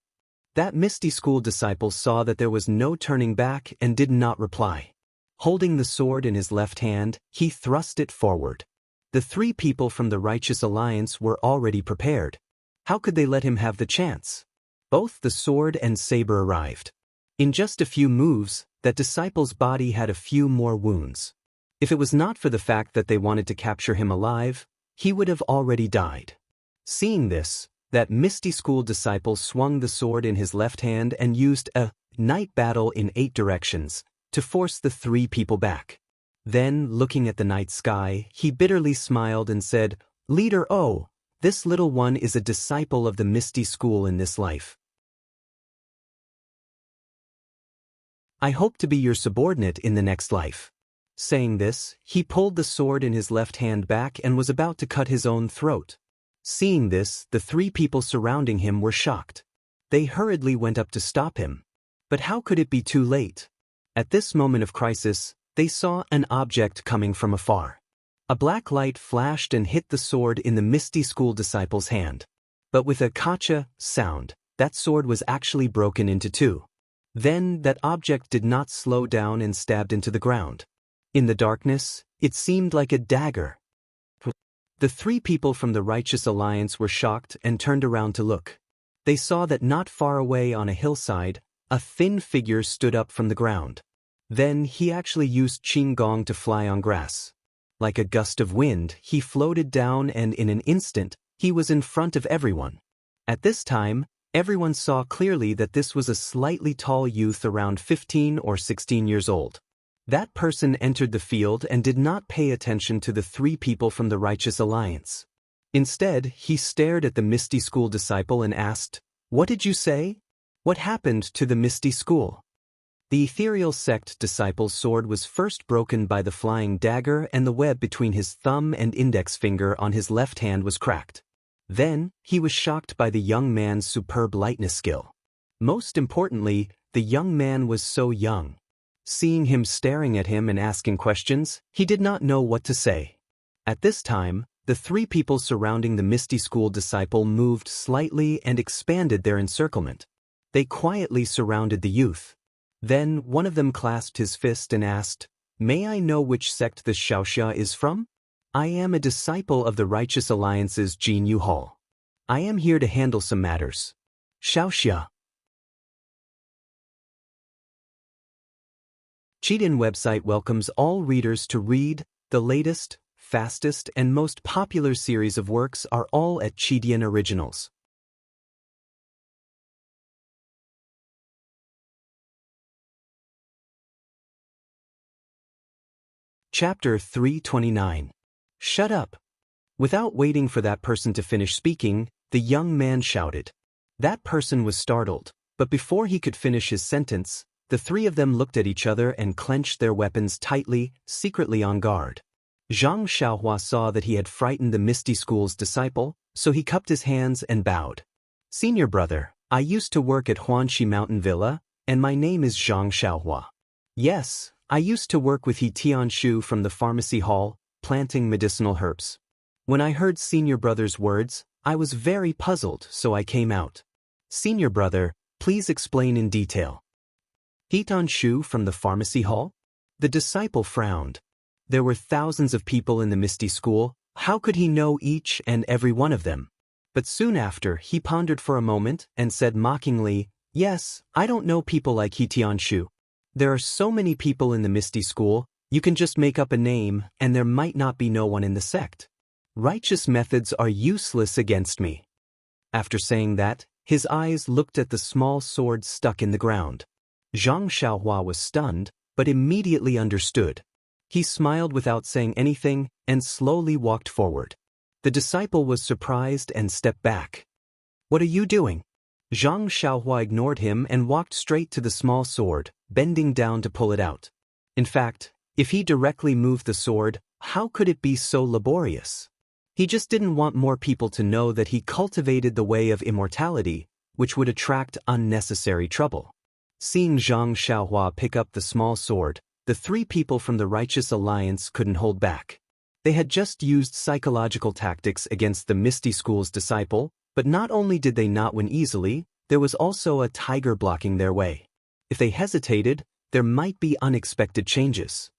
[SPEAKER 1] That Misty School disciple saw that there was no turning back and did not reply. Holding the sword in his left hand, he thrust it forward. The three people from the Righteous Alliance were already prepared. How could they let him have the chance? Both the sword and saber arrived. In just a few moves, that disciple's body had a few more wounds. If it was not for the fact that they wanted to capture him alive, he would have already died. Seeing this, that Misty School disciple swung the sword in his left hand and used a night battle in 8 directions to force the three people back. Then, looking at the night sky, he bitterly smiled and said, "Leader O, this little one is a disciple of the Misty School in this life. I hope to be your subordinate in the next life." Saying this, he pulled the sword in his left hand back and was about to cut his own throat. Seeing this, the three people surrounding him were shocked. They hurriedly went up to stop him. But how could it be too late? At this moment of crisis, they saw an object coming from afar. A black light flashed and hit the sword in the Misty School disciple's hand. But with a kacha sound, that sword was actually broken into 2. Then, that object did not slow down and stabbed into the ground. In the darkness, it seemed like a dagger. The three people from the Righteous Alliance were shocked and turned around to look. They saw that not far away on a hillside, a thin figure stood up from the ground. Then he actually used Qinggong to fly on grass. Like a gust of wind, he floated down and in an instant, he was in front of everyone. At this time, everyone saw clearly that this was a slightly tall youth around 15 or 16 years old. That person entered the field and did not pay attention to the three people from the Righteous Alliance. Instead, he stared at the Misty School disciple and asked, "What did you say? What happened to the Misty School?" The ethereal sect disciple's sword was first broken by the flying dagger and the web between his thumb and index finger on his left hand was cracked. Then, he was shocked by the young man's superb lightness skill. Most importantly, the young man was so young. Seeing him staring at him and asking questions, he did not know what to say. At this time, the three people surrounding the Misty School disciple moved slightly and expanded their encirclement. They quietly surrounded the youth. Then, one of them clasped his fist and asked, "May I know which sect this Xiaoxia is from?" "I am a disciple of the Righteous Alliance's Jianghu Hall. I am here to handle some matters." Xiaoxia. Cheat-In website welcomes all readers to read. The latest, fastest, and most popular series of works are all at Cheat-In Originals. Chapter 329. Shut up. Without waiting for that person to finish speaking, the young man shouted. That person was startled, but before he could finish his sentence, the three of them looked at each other and clenched their weapons tightly, secretly on guard. Zhang Xiaohua saw that he had frightened the Misty School's disciple, so he cupped his hands and bowed. "Senior brother, I used to work at Huanxi Mountain Villa, and my name is Zhang Xiaohua. Yes, I used to work with He Tianshu from the pharmacy hall, planting medicinal herbs. When I heard senior brother's words, I was very puzzled, so I came out. Senior brother, please explain in detail." He Tianshu from the pharmacy hall? The disciple frowned. There were thousands of people in the Misty School. How could he know each and every one of them? But soon after, he pondered for a moment and said mockingly, "Yes, I don't know people like He Tianshu. There are so many people in the Misty School, you can just make up a name and there might not be no one in the sect. Righteous methods are useless against me." After saying that, his eyes looked at the small sword stuck in the ground. Zhang Xiaohua was stunned, but immediately understood. He smiled without saying anything and slowly walked forward. The disciple was surprised and stepped back. "What are you doing?" Zhang Xiaohua ignored him and walked straight to the small sword, bending down to pull it out. In fact, if he directly moved the sword, how could it be so laborious? He just didn't want more people to know that he cultivated the way of immortality, which would attract unnecessary trouble. Seeing Zhang Xiaohua pick up the small sword, the three people from the Righteous Alliance couldn't hold back. They had just used psychological tactics against the Misty School's disciple, but not only did they not win easily, there was also a tiger blocking their way. If they hesitated, there might be unexpected changes.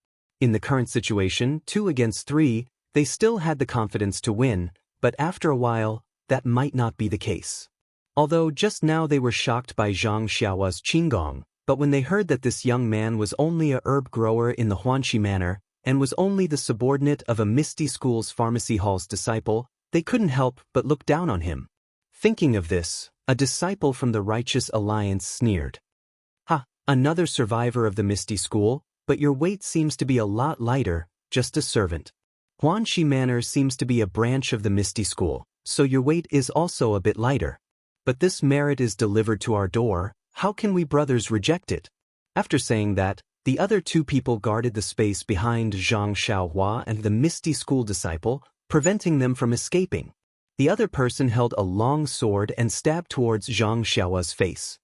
[SPEAKER 1] In the current situation, 2 against 3, they still had the confidence to win, but after a while, that might not be the case. Although just now they were shocked by Zhang Xiaohua's qinggong, but when they heard that this young man was only a herb grower in the Huanxi Manor, and was only the subordinate of a Misty School's pharmacy hall's disciple, they couldn't help but look down on him. Thinking of this, a disciple from the Righteous Alliance sneered. "Ha, another survivor of the Misty School, but your weight seems to be a lot lighter, just a servant. Huanxi Manor seems to be a branch of the Misty School, so your weight is also a bit lighter. But this merit is delivered to our door, how can we brothers reject it?" After saying that, the other 2 people guarded the space behind Zhang Xiaohua and the Misty School disciple, preventing them from escaping. The other person held a long sword and stabbed towards Zhang Xiaohua's face.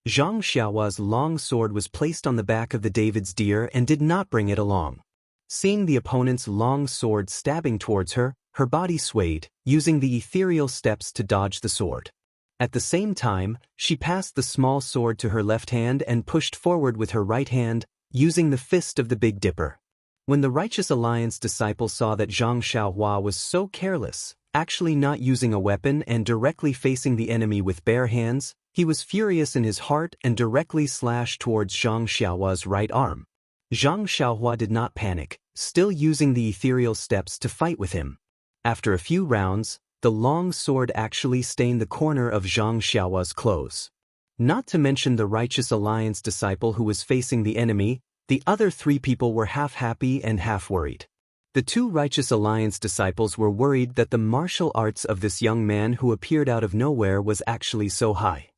[SPEAKER 1] Zhang Xiaohua's long sword was placed on the back of the David's deer and did not bring it along. Seeing the opponent's long sword stabbing towards her, her body swayed, using the ethereal steps to dodge the sword. At the same time, she passed the small sword to her left hand and pushed forward with her right hand, using the fist of the Big Dipper. When the Righteous Alliance disciple saw that Zhang Xiaohua was so careless, actually not using a weapon and directly facing the enemy with bare hands, he was furious in his heart and directly slashed towards Zhang Xiaohua's right arm. Zhang Xiaohua did not panic, still using the ethereal steps to fight with him. After a few rounds, the long sword actually stained the corner of Zhang Xiaohua's clothes. Not to mention the Righteous Alliance disciple who was facing the enemy, the other 3 people were half happy and half worried. The 2 Righteous Alliance disciples were worried that the martial arts of this young man who appeared out of nowhere was actually so high.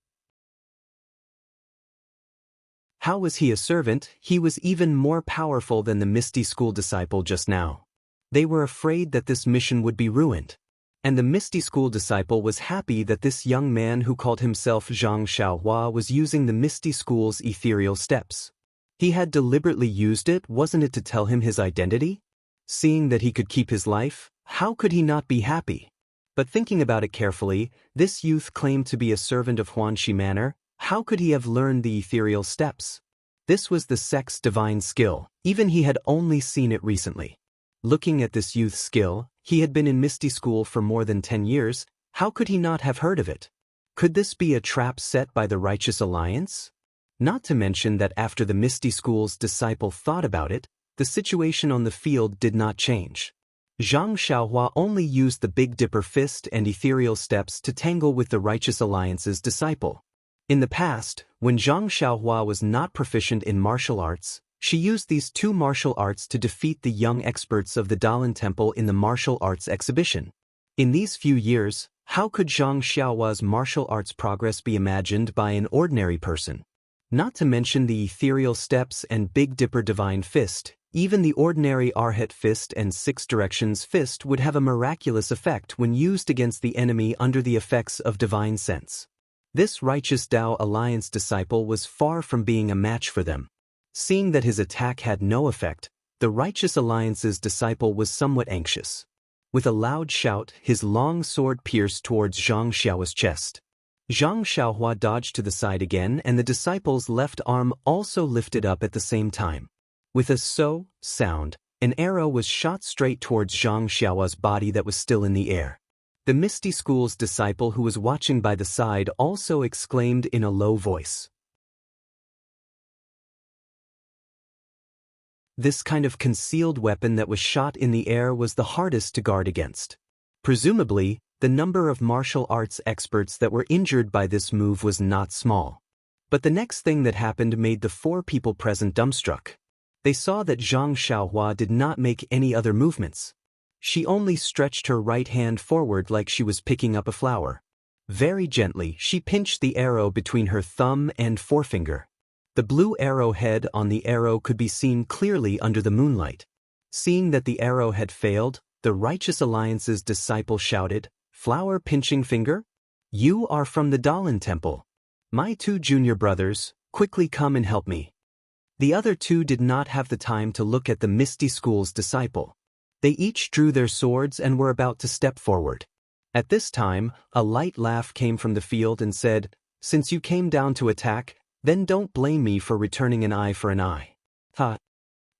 [SPEAKER 1] How was he a servant? He was even more powerful than the Misty School disciple just now. They were afraid that this mission would be ruined. And the Misty School disciple was happy that this young man who called himself Zhang Xiaohua was using the Misty School's ethereal steps. He had deliberately used it, wasn't it, to tell him his identity? Seeing that he could keep his life, how could he not be happy? But thinking about it carefully, this youth claimed to be a servant of Huanxi Manor. How could he have learned the ethereal steps? This was the sect's divine skill, even he had only seen it recently. Looking at this youth's skill, he had been in Misty School for more than 10 years, how could he not have heard of it? Could this be a trap set by the Righteous Alliance? Not to mention that after the Misty School's disciple thought about it, the situation on the field did not change. Zhang Xiaohua only used the Big Dipper Fist and ethereal steps to tangle with the Righteous Alliance's disciple. In the past, when Zhang Xiaohua was not proficient in martial arts, she used these two martial arts to defeat the young experts of the Dalan Temple in the martial arts exhibition. In these few years, how could Zhang Xiaohua's martial arts progress be imagined by an ordinary person? Not to mention the ethereal steps and Big Dipper Divine Fist, even the ordinary Arhat Fist and Six Directions Fist would have a miraculous effect when used against the enemy under the effects of divine sense. This Righteous Tao Alliance disciple was far from being a match for them. Seeing that his attack had no effect, the Righteous Alliance's disciple was somewhat anxious. With a loud shout, his long sword pierced towards Zhang Xiaohua's chest. Zhang Xiaohua dodged to the side again, and the disciple's left arm also lifted up at the same time. With a "so" sound, an arrow was shot straight towards Zhang Xiaohua's body that was still in the air. The Misty School's disciple who was watching by the side also exclaimed in a low voice. This kind of concealed weapon that was shot in the air was the hardest to guard against. Presumably, the number of martial arts experts that were injured by this move was not small. But the next thing that happened made the four people present dumbstruck. They saw that Zhang Xiaohua did not make any other movements. She only stretched her right hand forward like she was picking up a flower. Very gently, she pinched the arrow between her thumb and forefinger. The blue arrowhead on the arrow could be seen clearly under the moonlight. Seeing that the arrow had failed, the Righteous Alliance's disciple shouted, "Flower pinching finger? You are from the Dalan Temple. My two junior brothers, quickly come and help me." The other two did not have the time to look at the Misty School's disciple. They each drew their swords and were about to step forward. At this time, a light laugh came from the field and said, "Since you came down to attack, then don't blame me for returning an eye for an eye." Ha!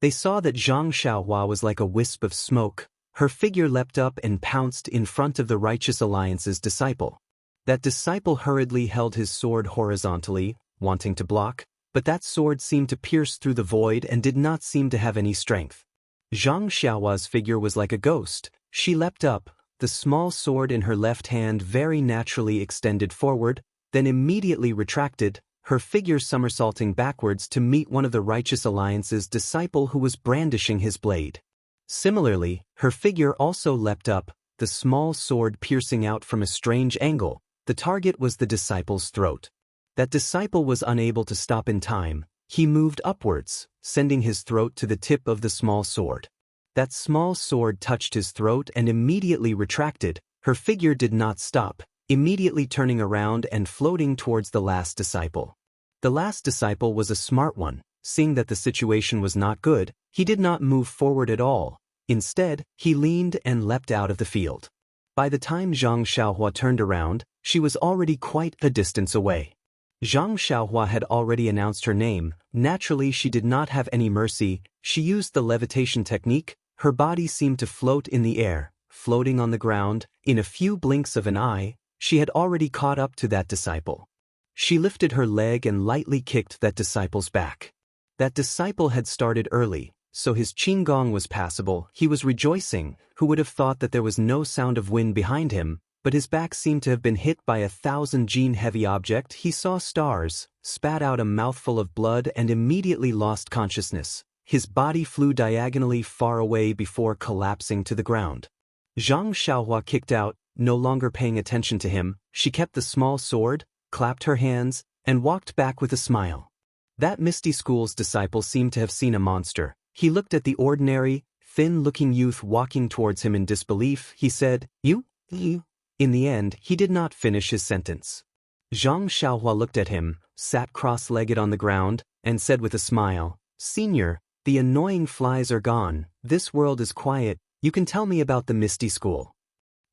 [SPEAKER 1] They saw that Zhang Xiaohua was like a wisp of smoke. Her figure leapt up and pounced in front of the Righteous Alliance's disciple. That disciple hurriedly held his sword horizontally, wanting to block, but that sword seemed to pierce through the void and did not seem to have any strength. Zhang Xiaohua's figure was like a ghost. She leapt up, the small sword in her left hand very naturally extended forward, then immediately retracted, her figure somersaulting backwards to meet one of the Righteous Alliance's disciple who was brandishing his blade. Similarly, her figure also leapt up, the small sword piercing out from a strange angle. The target was the disciple's throat. That disciple was unable to stop in time. He moved upwards, sending his throat to the tip of the small sword. That small sword touched his throat and immediately retracted. Her figure did not stop, immediately turning around and floating towards the last disciple. The last disciple was a smart one. Seeing that the situation was not good, he did not move forward at all. Instead, he leaned and leapt out of the field. By the time Zhang Xiaohua turned around, she was already quite a distance away. Zhang Xiaohua had already announced her name. Naturally, she did not have any mercy. She used the levitation technique. Her body seemed to float in the air, floating on the ground. In a few blinks of an eye, she had already caught up to that disciple. She lifted her leg and lightly kicked that disciple's back. That disciple had started early, so his qinggong was passable. He was rejoicing. Who would have thought that there was no sound of wind behind him? But his back seemed to have been hit by a 1,000-gene-heavy object. He saw stars, spat out a mouthful of blood and immediately lost consciousness. His body flew diagonally far away before collapsing to the ground. Zhang Xiaohua kicked out, no longer paying attention to him. She kept the small sword, clapped her hands, and walked back with a smile. That Misty School's disciple seemed to have seen a monster. He looked at the ordinary, thin-looking youth walking towards him in disbelief. He said, "You? In the end, he did not finish his sentence. Zhang Xiaohua looked at him, sat cross-legged on the ground, and said with a smile, "Senior, the annoying flies are gone, this world is quiet, you can tell me about the Misty School."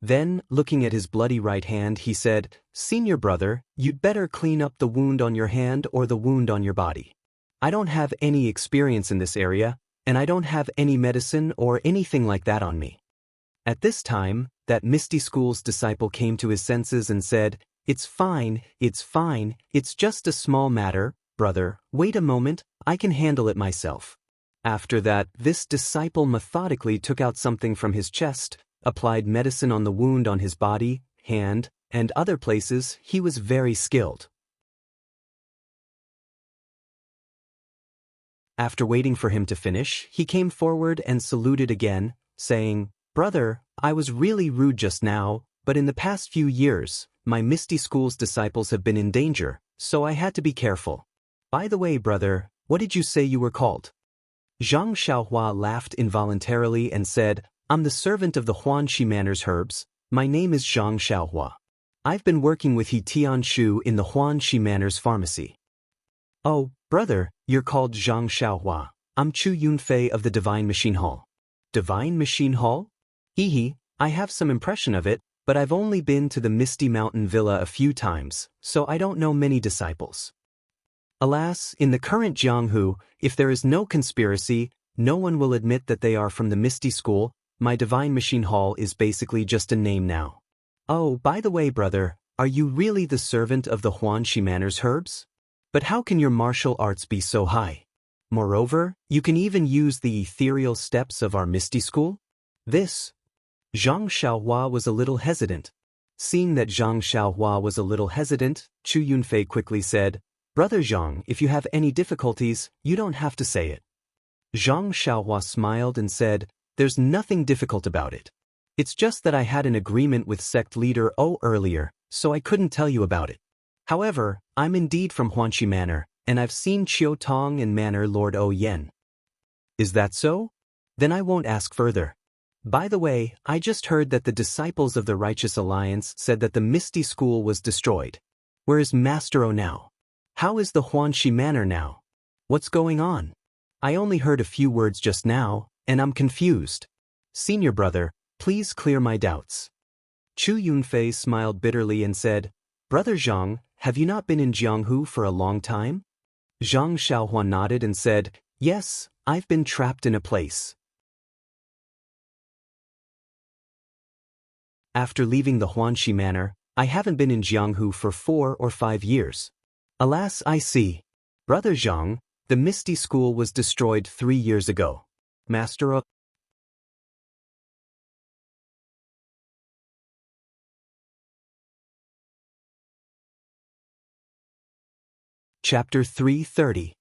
[SPEAKER 1] Then, looking at his bloody right hand, he said, "Senior brother, you'd better clean up the wound on your hand or the wound on your body. I don't have any experience in this area, and I don't have any medicine or anything like that on me." At this time, that Misty School's disciple came to his senses and said, it's fine, it's just a small matter, brother, wait a moment, I can handle it myself." After that, this disciple methodically took out something from his chest, applied medicine on the wound on his body, hand, and other places. He was very skilled. After waiting for him to finish, he came forward and saluted again, saying, "Brother, I was really rude just now, but in the past few years, my Misty School's disciples have been in danger, so I had to be careful. By the way, brother, what did you say you were called?" Zhang Xiaohua laughed involuntarily and said, "I'm the servant of the Huanxi Manor's herbs. My name is Zhang Xiaohua. I've been working with He Tianshu in the Huanxi Manor's pharmacy." "Oh, brother, you're called Zhang Xiaohua. I'm Chu Yunfei of the Divine Machine Hall." "Divine Machine Hall?" I have some impression of it, but I've only been to the Misty Mountain Villa a few times, so I don't know many disciples." Alas, in the current Jianghu, if there is no conspiracy, no one will admit that they are from the Misty School. My Divine Machine Hall is basically just a name now. "Oh, by the way, brother, are you really the servant of the Huanxi Manor's herbs? But how can your martial arts be so high? Moreover, you can even use the ethereal steps of our Misty School?" Zhang Xiaohua was a little hesitant. Seeing that Zhang Xiaohua was a little hesitant, Chu Yunfei quickly said, "Brother Zhang, if you have any difficulties, you don't have to say it." Zhang Xiaohua smiled and said, "There's nothing difficult about it. It's just that I had an agreement with sect leader O earlier, so I couldn't tell you about it. However, I'm indeed from Huanxi Manor, and I've seen Qiu Tong and Manor Lord O Yen." "Is that so? Then I won't ask further. By the way, I just heard that the disciples of the Righteous Alliance said that the Misty School was destroyed. Where is Master O now? How is the Huanxi Manor now? What's going on? I only heard a few words just now, and I'm confused. Senior brother, please clear my doubts." Chu Yunfei smiled bitterly and said, "Brother Zhang, have you not been in Jianghu for a long time?" Zhang Xiaohua nodded and said, "Yes, I've been trapped in a place." After leaving the Huanxi Manor, I haven't been in Jianghu for 4 or 5 years. Alas, I see. Brother Zhang, the Misty School was destroyed 3 years ago. Master O. Chapter 330.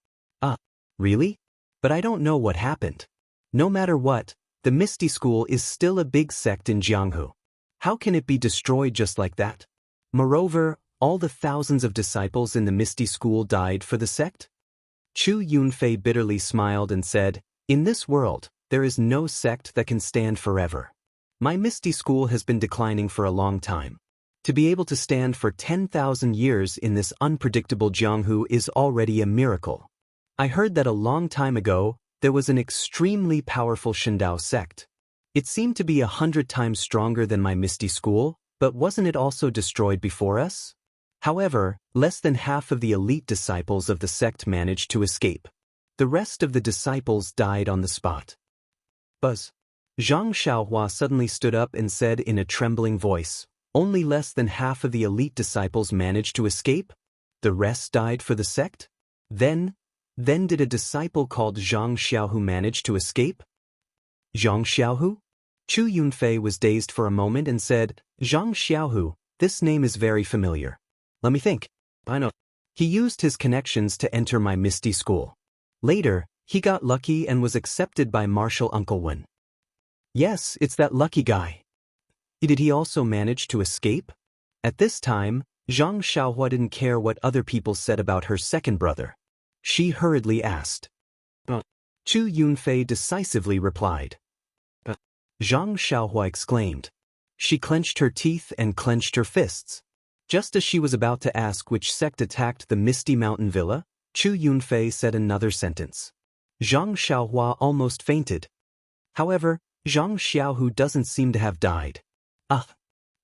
[SPEAKER 1] Really? But I don't know what happened. No matter what, the Misty School is still a big sect in Jianghu. How can it be destroyed just like that? Moreover, all the thousands of disciples in the Misty School died for the sect? Chu Yunfei bitterly smiled and said, "In this world, there is no sect that can stand forever. My Misty School has been declining for a long time. To be able to stand for 10,000 years in this unpredictable Jianghu is already a miracle. I heard that a long time ago, there was an extremely powerful Shindao sect. It seemed to be 100 times stronger than my Misty School, but wasn't it also destroyed before us? However, less than half of the elite disciples of the sect managed to escape. The rest of the disciples died on the spot." Buzz. Zhang Xiaohua suddenly stood up and said in a trembling voice, "Only less than half of the elite disciples managed to escape? The rest died for the sect? Then did a disciple called Zhang Xiaohu manage to escape?" "Zhang Xiaohu?" Chu Yunfei was dazed for a moment and said, "Zhang Xiaohu, this name is very familiar. Let me think. I know. He used his connections to enter my Misty School. Later, he got lucky and was accepted by Marshal Uncle Wen." "Yes, it's that lucky guy. Did he also manage to escape?" At this time, Zhang Xiaohua didn't care what other people said about her second brother. She hurriedly asked. Chu Yunfei decisively replied. Zhang Xiaohua exclaimed. She clenched her teeth and clenched her fists. Just as she was about to ask which sect attacked the Misty Mountain Villa, Chu Yunfei said another sentence. Zhang Xiaohua almost fainted. However, Zhang Xiaohu doesn't seem to have died.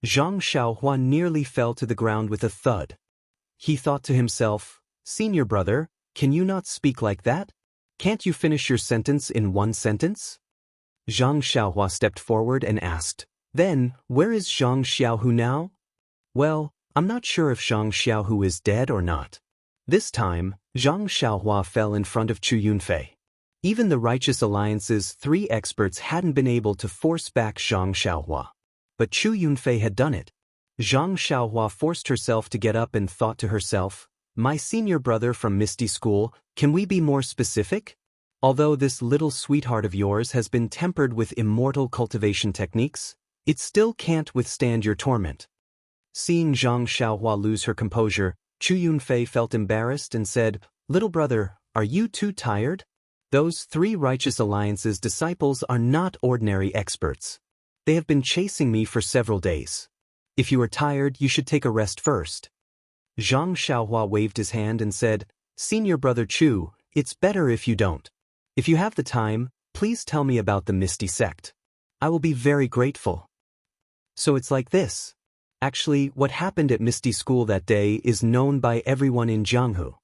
[SPEAKER 1] Zhang Xiaohua nearly fell to the ground with a thud. He thought to himself, "Senior brother, can you not speak like that? Can't you finish your sentence in one sentence?" Zhang Xiaohua stepped forward and asked, "Then, where is Zhang Xiaohu now?" "Well, I'm not sure if Zhang Xiaohu is dead or not." This time, Zhang Xiaohua fell in front of Chu Yunfei. Even the Righteous Alliance's 3 experts hadn't been able to force back Zhang Xiaohua. But Chu Yunfei had done it. Zhang Xiaohua forced herself to get up and thought to herself, "My senior brother from Misty School, can we be more specific? Although this little sweetheart of yours has been tempered with immortal cultivation techniques, it still can't withstand your torment." Seeing Zhang Xiaohua lose her composure, Chu Yunfei felt embarrassed and said, "Little brother, are you too tired? Those 3 Righteous Alliance's disciples are not ordinary experts. They have been chasing me for several days. If you are tired, you should take a rest first." Zhang Xiaohua waved his hand and said, "Senior brother Chu, it's better if you don't. If you have the time, please tell me about the Misty Sect. I will be very grateful." So it's like this. Actually, what happened at Misty School that day is known by everyone in Jianghu.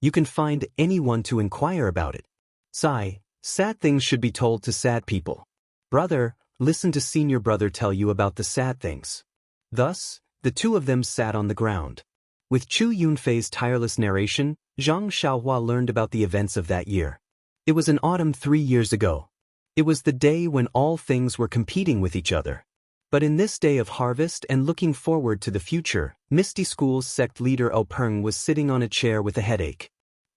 [SPEAKER 1] You can find anyone to inquire about it. Sigh, sad things should be told to sad people. Brother, listen to senior brother tell you about the sad things. Thus, the 2 of them sat on the ground. With Chu Yunfei's tireless narration, Zhang Xiaohua learned about the events of that year. It was an autumn 3 years ago. It was the day when all things were competing with each other. But in this day of harvest and looking forward to the future, Misty School's sect leader Peng was sitting on a chair with a headache.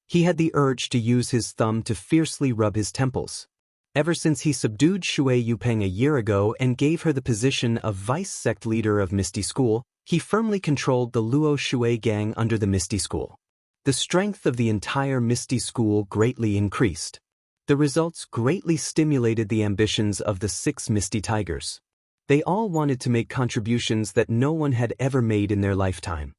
[SPEAKER 1] He had the urge to use his thumb to fiercely rub his temples. Ever since he subdued Shui Yupeng a year ago and gave her the position of vice sect leader of Misty School, he firmly controlled the Luo Shui gang under the Misty School. The strength of the entire Misty School greatly increased. The results greatly stimulated the ambitions of the 6 Misty Tigers. They all wanted to make contributions that no one had ever made in their lifetime.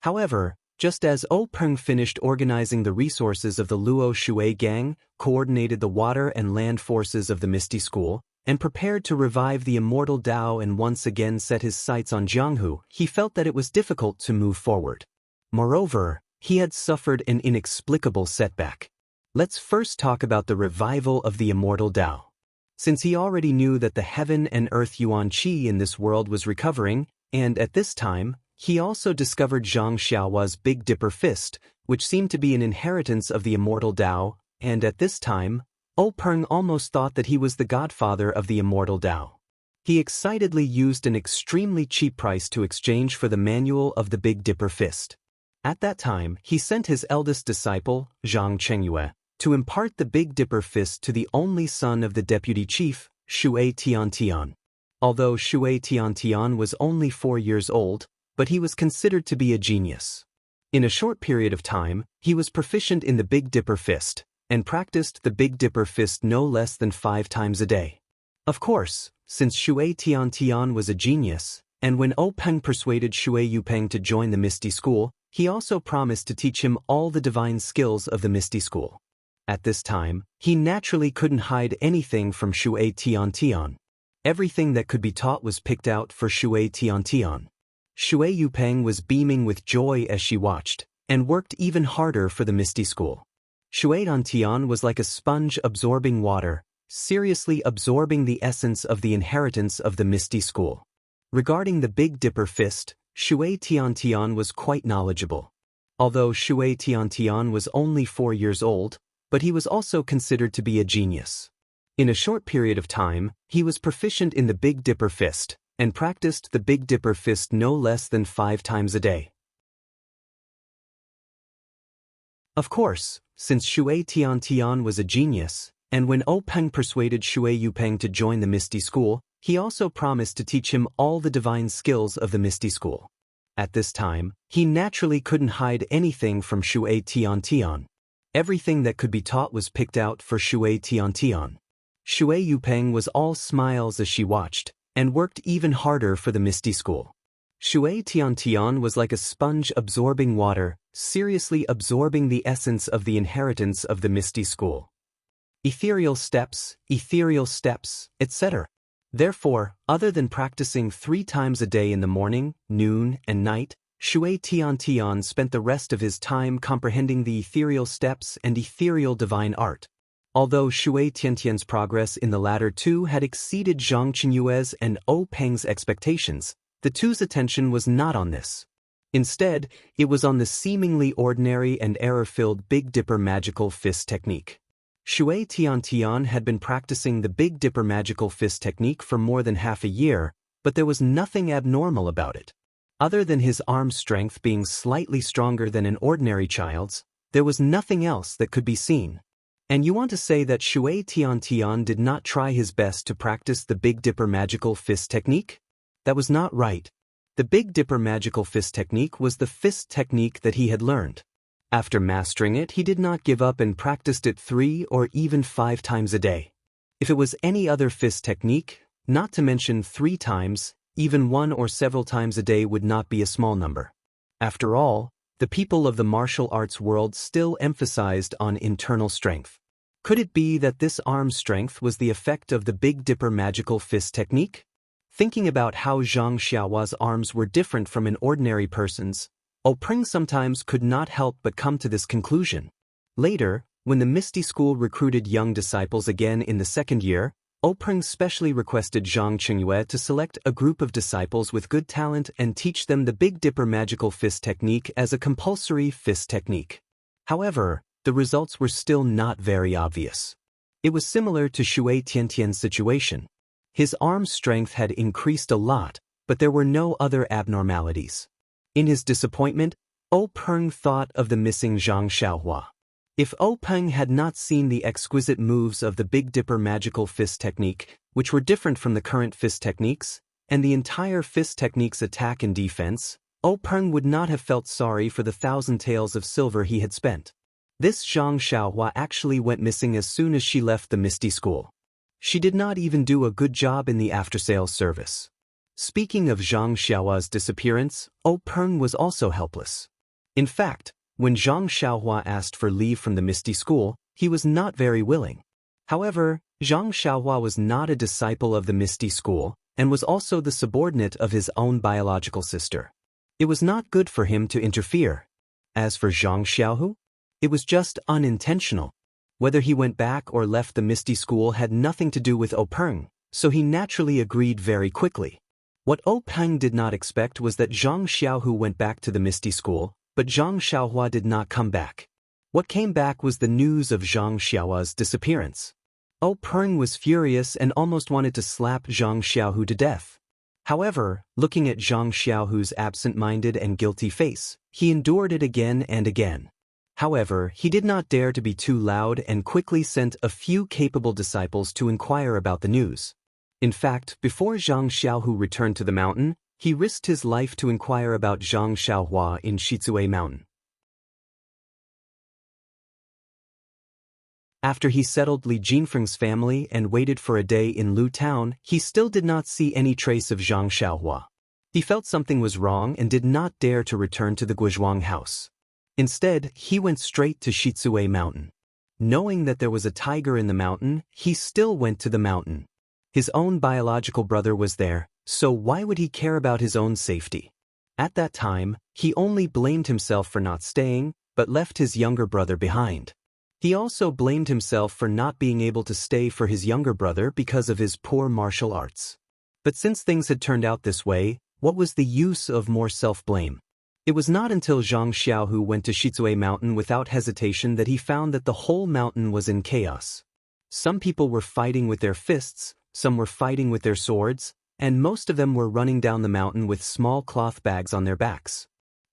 [SPEAKER 1] However, just as Peng finished organizing the resources of the Luo Shui gang, coordinated the water and land forces of the Misty School, and prepared to revive the Immortal Dao and once again set his sights on Jianghu, he felt that it was difficult to move forward. Moreover, he had suffered an inexplicable setback. Let's first talk about the revival of the Immortal Dao. Since he already knew that the heaven and earth yuan qi in this world was recovering, and at this time, he also discovered Zhang Xiaohua's Big Dipper Fist, which seemed to be an inheritance of the Immortal Dao, and at this time, Peng almost thought that he was the godfather of the Immortal Dao. He excitedly used an extremely cheap price to exchange for the manual of the Big Dipper Fist. At that time, he sent his eldest disciple, Zhang Chengyue, to impart the Big Dipper Fist to the only son of the deputy chief, Shui Tiantian. Although Shui Tiantian was only 4 years old, but he was considered to be a genius. In a short period of time, he was proficient in the Big Dipper Fist, and practiced the Big Dipper Fist no less than 5 times a day. Of course, since Shui Tiantian was a genius, and when Peng persuaded Shui Yupeng to join the Misty School, he also promised to teach him all the divine skills of the Misty School. At this time, he naturally couldn't hide anything from Shui Tiantian. Everything that could be taught was picked out for Shui Tiantian. Shui Yupeng was beaming with joy as she watched, and worked even harder for the Misty School. Shui Tiantian was like a sponge absorbing water, seriously absorbing the essence of the inheritance of the Misty School. Regarding the Big Dipper Fist, Shui Tiantian was quite knowledgeable. Although Shui Tiantian was only 4 years old, but he was also considered to be a genius. In a short period of time, he was proficient in the Big Dipper Fist, and practiced the Big Dipper Fist no less than 5 times a day. Of course, since Shui Tiantian was a genius, and when Peng persuaded Shui Yupeng to join the Misty School, he also promised to teach him all the divine skills of the Misty School. At this time, he naturally couldn't hide anything from Shui Tiantian. Everything that could be taught was picked out for Shui Tiantian. Shui Yupeng was all smiles as she watched, and worked even harder for the Misty School. Shui Tiantian was like a sponge absorbing water, seriously absorbing the essence of the inheritance of the Misty School. Ethereal steps, etc. Therefore, other than practicing 3 times a day in the morning, noon, and night, Shui Tiantian spent the rest of his time comprehending the ethereal steps and ethereal divine art. Although Shui Tiantian's progress in the latter two had exceeded Zhang Qinyue's and O Peng's expectations, the two's attention was not on this. Instead, it was on the seemingly ordinary and error-filled Big Dipper magical fist technique. Shui Tiantian had been practicing the Big Dipper magical fist technique for more than half a year, but there was nothing abnormal about it. Other than his arm strength being slightly stronger than an ordinary child's, there was nothing else that could be seen. And you want to say that Shui Tiantian did not try his best to practice the Big Dipper magical fist technique? That was not right. The Big Dipper magical fist technique was the fist technique that he had learned. After mastering it, he did not give up and practiced it 3 or even 5 times a day. If it was any other fist technique, not to mention 3 times, even 1 or several times a day would not be a small number. After all, the people of the martial arts world still emphasized on internal strength. Could it be that this arm strength was the effect of the Big Dipper magical fist technique? Thinking about how Zhang Xiaohua's arms were different from an ordinary person's, O Peng sometimes could not help but come to this conclusion. Later, when the Misty School recruited young disciples again in the 2nd year, O Peng specially requested Zhang Qinyue to select a group of disciples with good talent and teach them the Big Dipper magical fist technique as a compulsory fist technique. However, the results were still not very obvious. It was similar to Shui Tiantian's situation. His arm strength had increased a lot, but there were no other abnormalities. In his disappointment, O Peng thought of the missing Zhang Xiaohua. If O Peng had not seen the exquisite moves of the Big Dipper magical fist technique, which were different from the current fist techniques, and the entire fist technique's attack and defense, O Peng would not have felt sorry for the 1,000 taels of silver he had spent. This Zhang Xiaohua actually went missing as soon as she left the Misty School. She did not even do a good job in the after-sales service. Speaking of Zhang Xiaohua's disappearance, O Peng was also helpless. In fact, when Zhang Xiaohua asked for leave from the Misty School, he was not very willing. However, Zhang Xiaohua was not a disciple of the Misty School, and was also the subordinate of his own biological sister. It was not good for him to interfere. As for Zhang Xiaohu, it was just unintentional. Whether he went back or left the Misty School had nothing to do with O Peng, so he naturally agreed very quickly. What O Peng did not expect was that Zhang Xiaohu went back to the Misty School, but Zhang Xiaohua did not come back. What came back was the news of Zhang Xiaohua's disappearance. O Peng was furious and almost wanted to slap Zhang Xiaohu to death. However, looking at Zhang Xiaohu's absent-minded and guilty face, he endured it again and again. However, he did not dare to be too loud and quickly sent a few capable disciples to inquire about the news. In fact, before Zhang Xiaohu returned to the mountain, he risked his life to inquire about Zhang Xiaohua in Shizue Mountain. After he settled Li Jinfeng's family and waited for a day in Lu Town, he still did not see any trace of Zhang Xiaohua. He felt something was wrong and did not dare to return to the Guizhuang house. Instead, he went straight to Shizue Mountain. Knowing that there was a tiger in the mountain, he still went to the mountain. His own biological brother was there, so why would he care about his own safety? At that time, he only blamed himself for not staying, but left his younger brother behind. He also blamed himself for not being able to stay for his younger brother because of his poor martial arts. But since things had turned out this way, what was the use of more self-blame? It was not until Zhang Xiaohu went to Shizue Mountain without hesitation that he found that the whole mountain was in chaos. Some people were fighting with their fists, some were fighting with their swords, and most of them were running down the mountain with small cloth bags on their backs.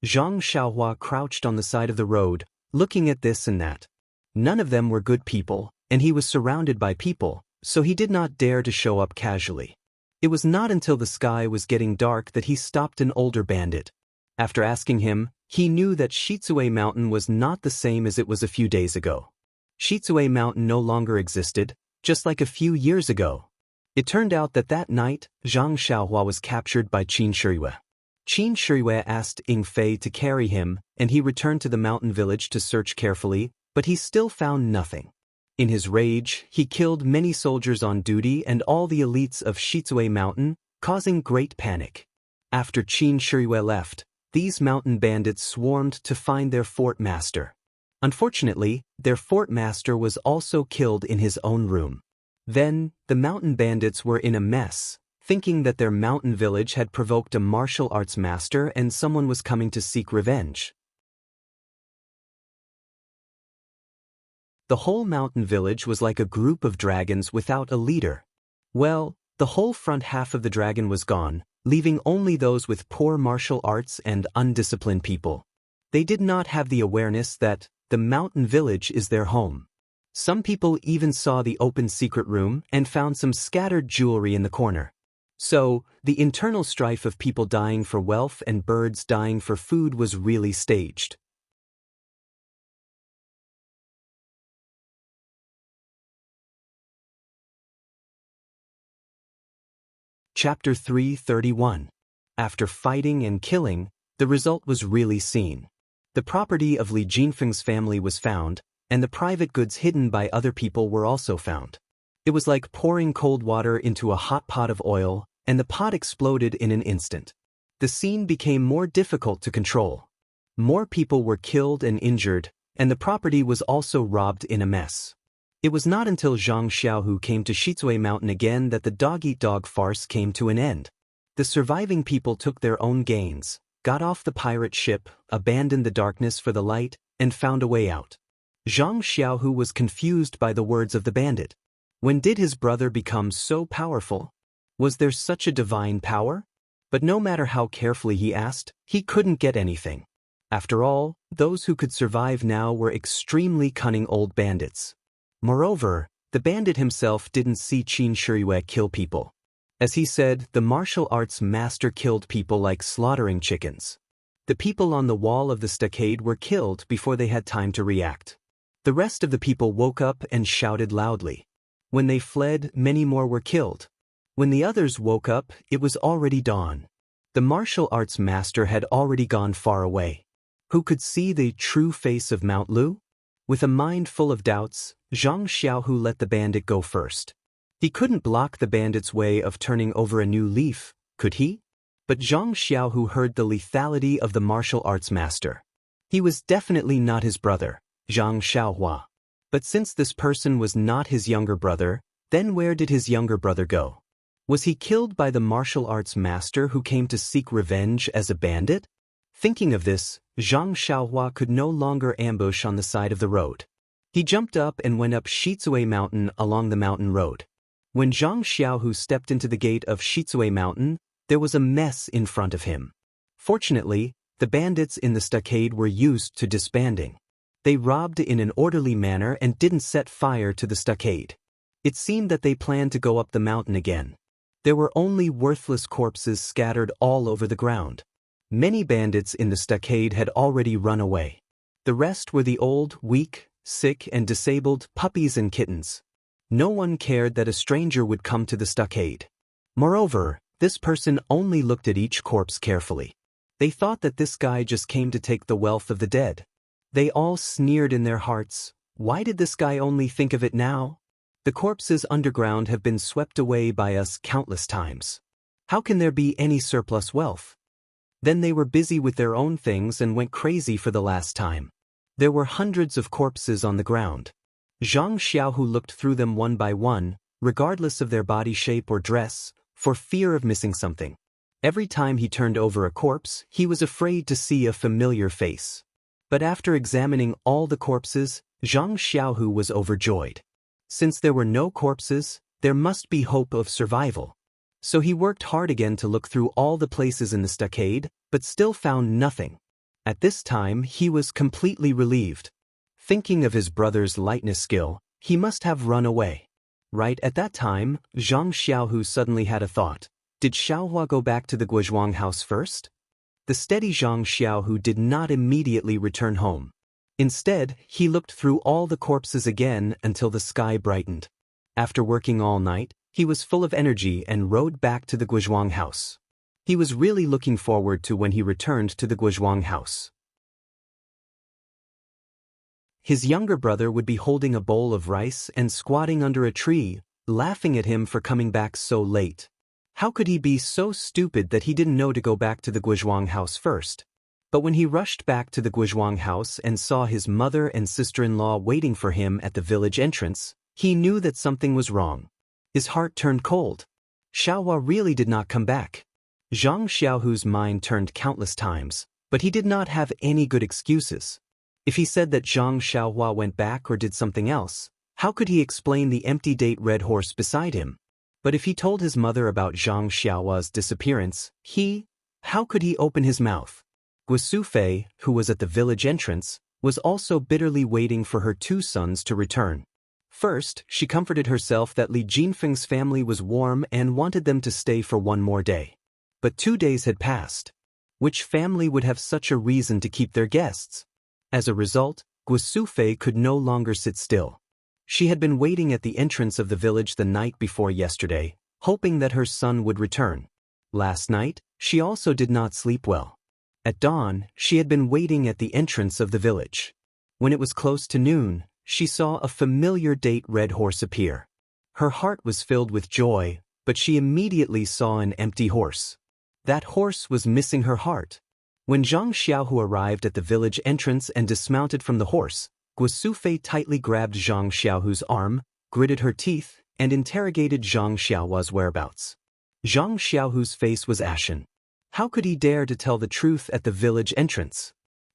[SPEAKER 1] Zhang Xiaohua crouched on the side of the road, looking at this and that. None of them were good people, and he was surrounded by people, so he did not dare to show up casually. It was not until the sky was getting dark that he stopped an older bandit. After asking him, he knew that Shizue Mountain was not the same as it was a few days ago. Shizue Mountain no longer existed, just like a few years ago. It turned out that that night, Zhang Xiaohua was captured by Qin Shiyue. Qin Shiyue asked Ying Fei to carry him, and he returned to the mountain village to search carefully, but he still found nothing. In his rage, he killed many soldiers on duty and all the elites of Shizue Mountain, causing great panic. After Qin Shiyue left, these mountain bandits swarmed to find their fort master. Unfortunately, their fort master was also killed in his own room. Then, the mountain bandits were in a mess, thinking that their mountain village had provoked a martial arts master and someone was coming to seek revenge. The whole mountain village was like a group of dragons without a leader. Well, the whole front half of the dragon was gone, leaving only those with poor martial arts and undisciplined people. They did not have the awareness that the mountain village is their home. Some people even saw the open secret room and found some scattered jewelry in the corner. So, the internal strife of people dying for wealth and birds dying for food was really staged. Chapter 331. After fighting and killing, the result was really seen. The property of Li Jinfeng's family was found, and the private goods hidden by other people were also found. It was like pouring cold water into a hot pot of oil, and the pot exploded in an instant. The scene became more difficult to control. More people were killed and injured, and the property was also robbed in a mess. It was not until Zhang Xiaohu came to Shizue Mountain again that the dog-eat-dog farce came to an end. The surviving people took their own gains, got off the pirate ship, abandoned the darkness for the light, and found a way out. Zhang Xiaohu was confused by the words of the bandit. When did his brother become so powerful? Was there such a divine power? But no matter how carefully he asked, he couldn't get anything. After all, those who could survive now were extremely cunning old bandits. Moreover, the bandit himself didn't see Qin Shiyue kill people. As he said, the martial arts master killed people like slaughtering chickens. The people on the wall of the stockade were killed before they had time to react. The rest of the people woke up and shouted loudly. When they fled, many more were killed. When the others woke up, it was already dawn. The martial arts master had already gone far away. Who could see the true face of Mount Lu? With a mind full of doubts, Zhang Xiaohu let the bandit go first. He couldn't block the bandit's way of turning over a new leaf, could he? But Zhang Xiaohu heard the lethality of the martial arts master. He was definitely not his brother, Zhang Xiaohua. But since this person was not his younger brother, then where did his younger brother go? Was he killed by the martial arts master who came to seek revenge as a bandit? Thinking of this, Zhang Xiaohua could no longer ambush on the side of the road. He jumped up and went up Shizue Mountain along the mountain road. When Zhang Xiaohu stepped into the gate of Shizue Mountain, there was a mess in front of him. Fortunately, the bandits in the stockade were used to disbanding. They robbed in an orderly manner and didn't set fire to the stockade. It seemed that they planned to go up the mountain again. There were only worthless corpses scattered all over the ground. Many bandits in the stockade had already run away. The rest were the old, weak, sick and disabled puppies and kittens. No one cared that a stranger would come to the stockade. Moreover, this person only looked at each corpse carefully. They thought that this guy just came to take the wealth of the dead. They all sneered in their hearts. Why did this guy only think of it now? The corpses underground have been swept away by us countless times. How can there be any surplus wealth? Then they were busy with their own things and went crazy for the last time. There were hundreds of corpses on the ground. Zhang Xiaohu looked through them one by one, regardless of their body shape or dress, for fear of missing something. Every time he turned over a corpse, he was afraid to see a familiar face. But after examining all the corpses, Zhang Xiaohu was overjoyed. Since there were no corpses, there must be hope of survival. So he worked hard again to look through all the places in the stockade, but still found nothing. At this time, he was completely relieved. Thinking of his brother's lightness skill, he must have run away. Right at that time, Zhang Xiaohu suddenly had a thought. Did Xiaohua go back to the Guozhuang house first? The steady Zhang Xiaohu did not immediately return home. Instead, he looked through all the corpses again until the sky brightened. After working all night, he was full of energy and rode back to the Guizhuang house. He was really looking forward to when he returned to the Guizhuang house. His younger brother would be holding a bowl of rice and squatting under a tree, laughing at him for coming back so late. How could he be so stupid that he didn't know to go back to the Guizhuang house first? But when he rushed back to the Guizhuang house and saw his mother and sister-in-law waiting for him at the village entrance, he knew that something was wrong. His heart turned cold. Xiaohua really did not come back. Zhang Xiaohu's mind turned countless times, but he did not have any good excuses. If he said that Zhang Xiaohua went back or did something else, how could he explain the empty date red horse beside him? But if he told his mother about Zhang Xiaohua's disappearance, how could he open his mouth? Guisufei, who was at the village entrance, was also bitterly waiting for her two sons to return. First, she comforted herself that Li Jinfeng's family was warm and wanted them to stay for one more day. But 2 days had passed. Which family would have such a reason to keep their guests? As a result, Guisufei could no longer sit still. She had been waiting at the entrance of the village the night before yesterday, hoping that her son would return. Last night, she also did not sleep well. At dawn, she had been waiting at the entrance of the village. When it was close to noon, she saw a familiar date red horse appear. Her heart was filled with joy, but she immediately saw an empty horse. That horse was missing her heart. When Zhang Xiaohu arrived at the village entrance and dismounted from the horse, Guisufei tightly grabbed Zhang Xiaohu's arm, gritted her teeth, and interrogated Zhang Xiaohua's whereabouts. Zhang Xiaohu's face was ashen. How could he dare to tell the truth at the village entrance?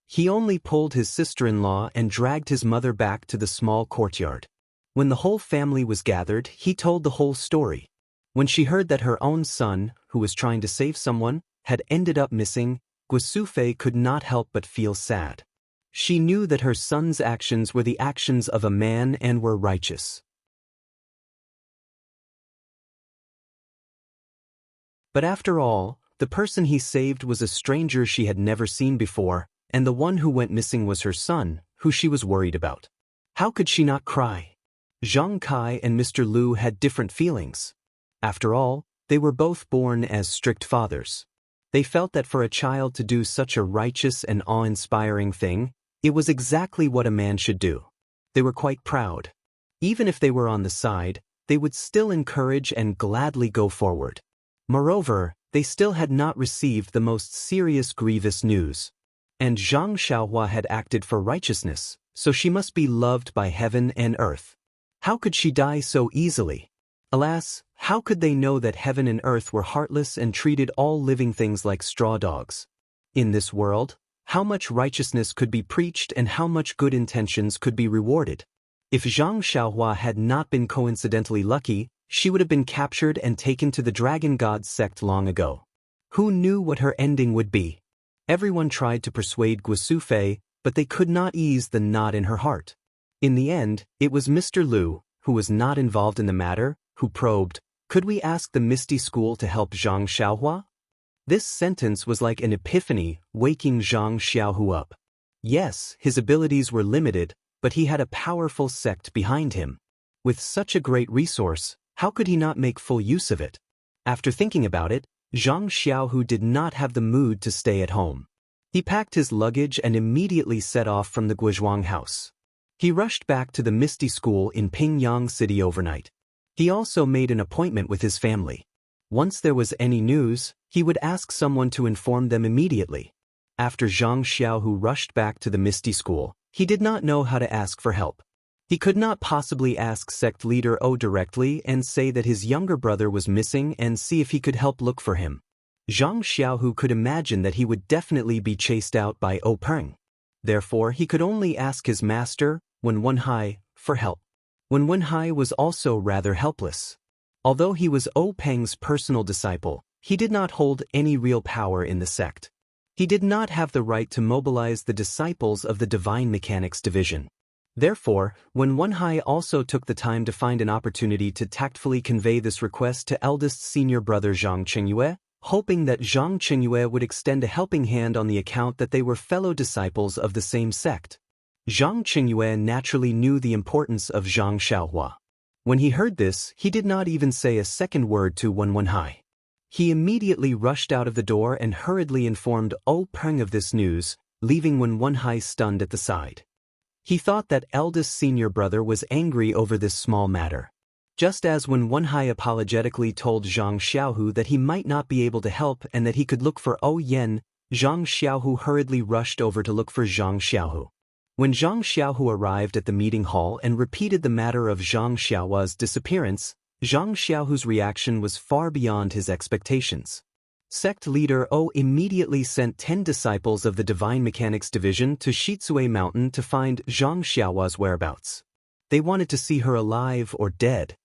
[SPEAKER 1] He only pulled his sister-in-law and dragged his mother back to the small courtyard. When the whole family was gathered, he told the whole story. When she heard that her own son, who was trying to save someone, had ended up missing, Guisufei could not help but feel sad. She knew that her son's actions were the actions of a man and were righteous. But after all, the person he saved was a stranger she had never seen before, and the one who went missing was her son, who she was worried about. How could she not cry? Zhang Kai and Mr. Liu had different feelings. After all, they were both born as strict fathers. They felt that for a child to do such a righteous and awe-inspiring thing, it was exactly what a man should do. They were quite proud. Even if they were on the side, they would still encourage and gladly go forward. Moreover, they still had not received the most serious grievous news. And Zhang Xiaohua had acted for righteousness, so she must be loved by heaven and earth. How could she die so easily? Alas, how could they know that heaven and earth were heartless and treated all living things like straw dogs? In this world, how much righteousness could be preached and how much good intentions could be rewarded? If Zhang Xiaohua had not been coincidentally lucky, she would have been captured and taken to the Dragon God sect long ago. Who knew what her ending would be? Everyone tried to persuade Guisufei, but they could not ease the knot in her heart. In the end, it was Mr. Liu, who was not involved in the matter, who probed, "Could we ask the Misty School to help Zhang Xiaohua?" This sentence was like an epiphany, waking Zhang Xiaohu up. Yes, his abilities were limited, but he had a powerful sect behind him. With such a great resource, how could he not make full use of it? After thinking about it, Zhang Xiaohu did not have the mood to stay at home. He packed his luggage and immediately set off from the Guizhuang house. He rushed back to the Misty School in Pingyang City overnight. He also made an appointment with his family. Once there was any news, he would ask someone to inform them immediately. After Zhang Xiaohu rushed back to the Misty School, he did not know how to ask for help. He could not possibly ask sect leader O directly and say that his younger brother was missing and see if he could help look for him. Zhang Xiaohu could imagine that he would definitely be chased out by O Peng. Therefore, he could only ask his master, Wen Wenhai, for help. Wen Wenhai was also rather helpless. Although he was O Peng's personal disciple, he did not hold any real power in the sect. He did not have the right to mobilize the disciples of the Divine Mechanics Division. Therefore, Wen Wenhai also took the time to find an opportunity to tactfully convey this request to eldest senior brother Zhang Qingyue, hoping that Zhang Qingyue would extend a helping hand on the account that they were fellow disciples of the same sect. Zhang Qingyue naturally knew the importance of Zhang Xiaohua. When he heard this, he did not even say a second word to Wenwenhai. He immediately rushed out of the door and hurriedly informed Peng of this news, leaving Wenwenhai stunned at the side. He thought that eldest senior brother was angry over this small matter. Just as Wenwenhai apologetically told Zhang Xiaohu that he might not be able to help and that he could look for Yen, Zhang Xiaohu hurriedly rushed over to look for Zhang Xiaohu. When Zhang Xiaohu arrived at the meeting hall and repeated the matter of Zhang Xiaohua's disappearance, Zhang Xiaohu's reaction was far beyond his expectations. Sect leader immediately sent 10 disciples of the Divine Mechanics Division to Shitsue Mountain to find Zhang Xiaohua's whereabouts. They wanted to see her alive or dead.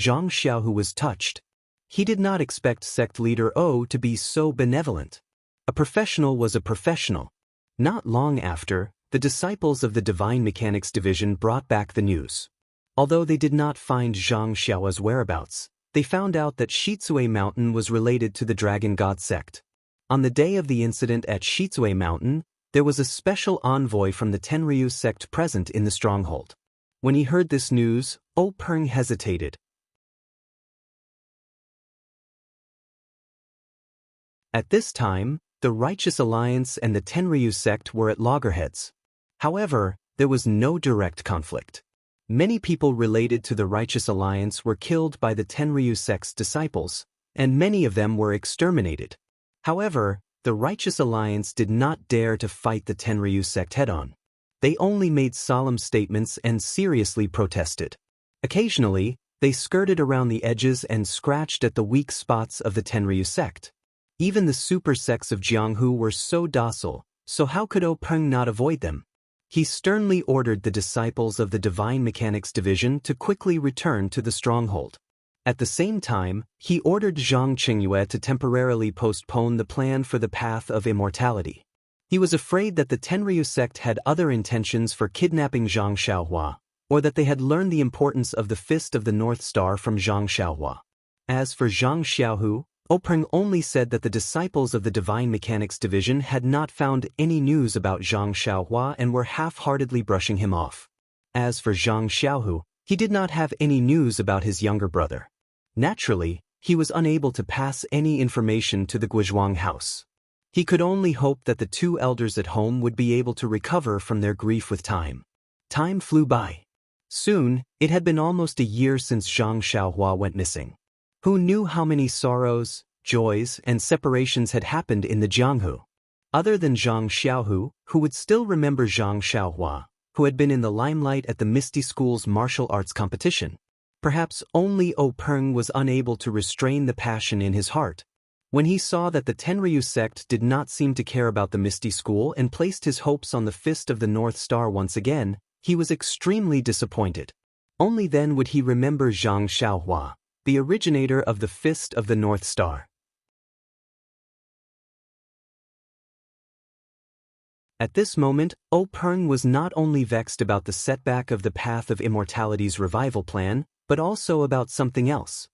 [SPEAKER 1] Zhang Xiaohu was touched. He did not expect sect leader to be so benevolent. A professional was a professional. Not long after, the disciples of the Divine Mechanics Division brought back the news. Although they did not find Zhang Xiaohua's whereabouts, they found out that Shitsue Mountain was related to the Dragon God sect. On the day of the incident at Shitsue Mountain, there was a special envoy from the Tenryu sect present in the stronghold. When he heard this news, Peng hesitated. At this time, the Righteous Alliance and the Tenryu sect were at loggerheads. However, there was no direct conflict. Many people related to the Righteous Alliance were killed by the Tenryu sect's disciples, and many of them were exterminated. However, the Righteous Alliance did not dare to fight the Tenryu sect head-on. They only made solemn statements and seriously protested. Occasionally, they skirted around the edges and scratched at the weak spots of the Tenryu sect. Even the super sects of Jianghu were so docile, so how could Peng not avoid them? He sternly ordered the disciples of the Divine Mechanics Division to quickly return to the stronghold. At the same time, he ordered Zhang Qingyue to temporarily postpone the plan for the path of immortality. He was afraid that the Tenryu sect had other intentions for kidnapping Zhang Xiaohua, or that they had learned the importance of the Fist of the North Star from Zhang Xiaohua. As for Zhang Xiaohu, Peng only said that the disciples of the Divine Mechanics Division had not found any news about Zhang Xiaohua and were half-heartedly brushing him off. As for Zhang Xiaohu, he did not have any news about his younger brother. Naturally, he was unable to pass any information to the Guizhuang house. He could only hope that the two elders at home would be able to recover from their grief with time. Time flew by. Soon, it had been almost a year since Zhang Xiaohua went missing. Who knew how many sorrows, joys, and separations had happened in the Jianghu? Other than Zhang Xiaohu, who would still remember Zhang Xiaohua, who had been in the limelight at the Misty School's martial arts competition. Perhaps only Peng was unable to restrain the passion in his heart. When he saw that the Tenryu sect did not seem to care about the Misty School and placed his hopes on the Fist of the North Star once again, he was extremely disappointed. Only then would he remember Zhang Xiaohua, the originator of the Fist of the North Star. At this moment, Peng was not only vexed about the setback of the Path of Immortality's revival plan, but also about something else.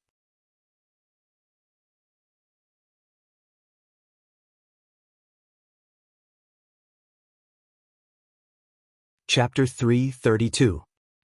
[SPEAKER 1] Chapter 332.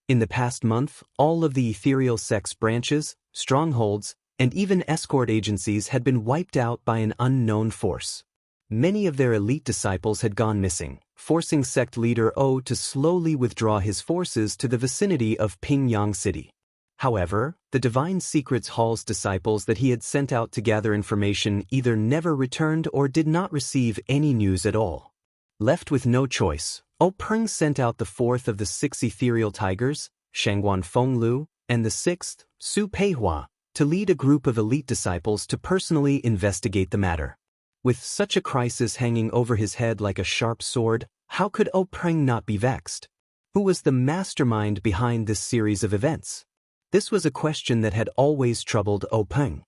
[SPEAKER 1] In the past month, all of the ethereal sect's branches, strongholds, and even escort agencies had been wiped out by an unknown force. Many of their elite disciples had gone missing, forcing sect leader to slowly withdraw his forces to the vicinity of Pingyang City. However, the Divine Secrets Hall's disciples that he had sent out to gather information either never returned or did not receive any news at all. Left with no choice, Peng sent out the fourth of the 6 ethereal tigers, Shangguan Fenglu, and the 6th, Su Peihua, to lead a group of elite disciples to personally investigate the matter. With such a crisis hanging over his head like a sharp sword, how could Peng not be vexed? Who was the mastermind behind this series of events? This was a question that had always troubled Peng.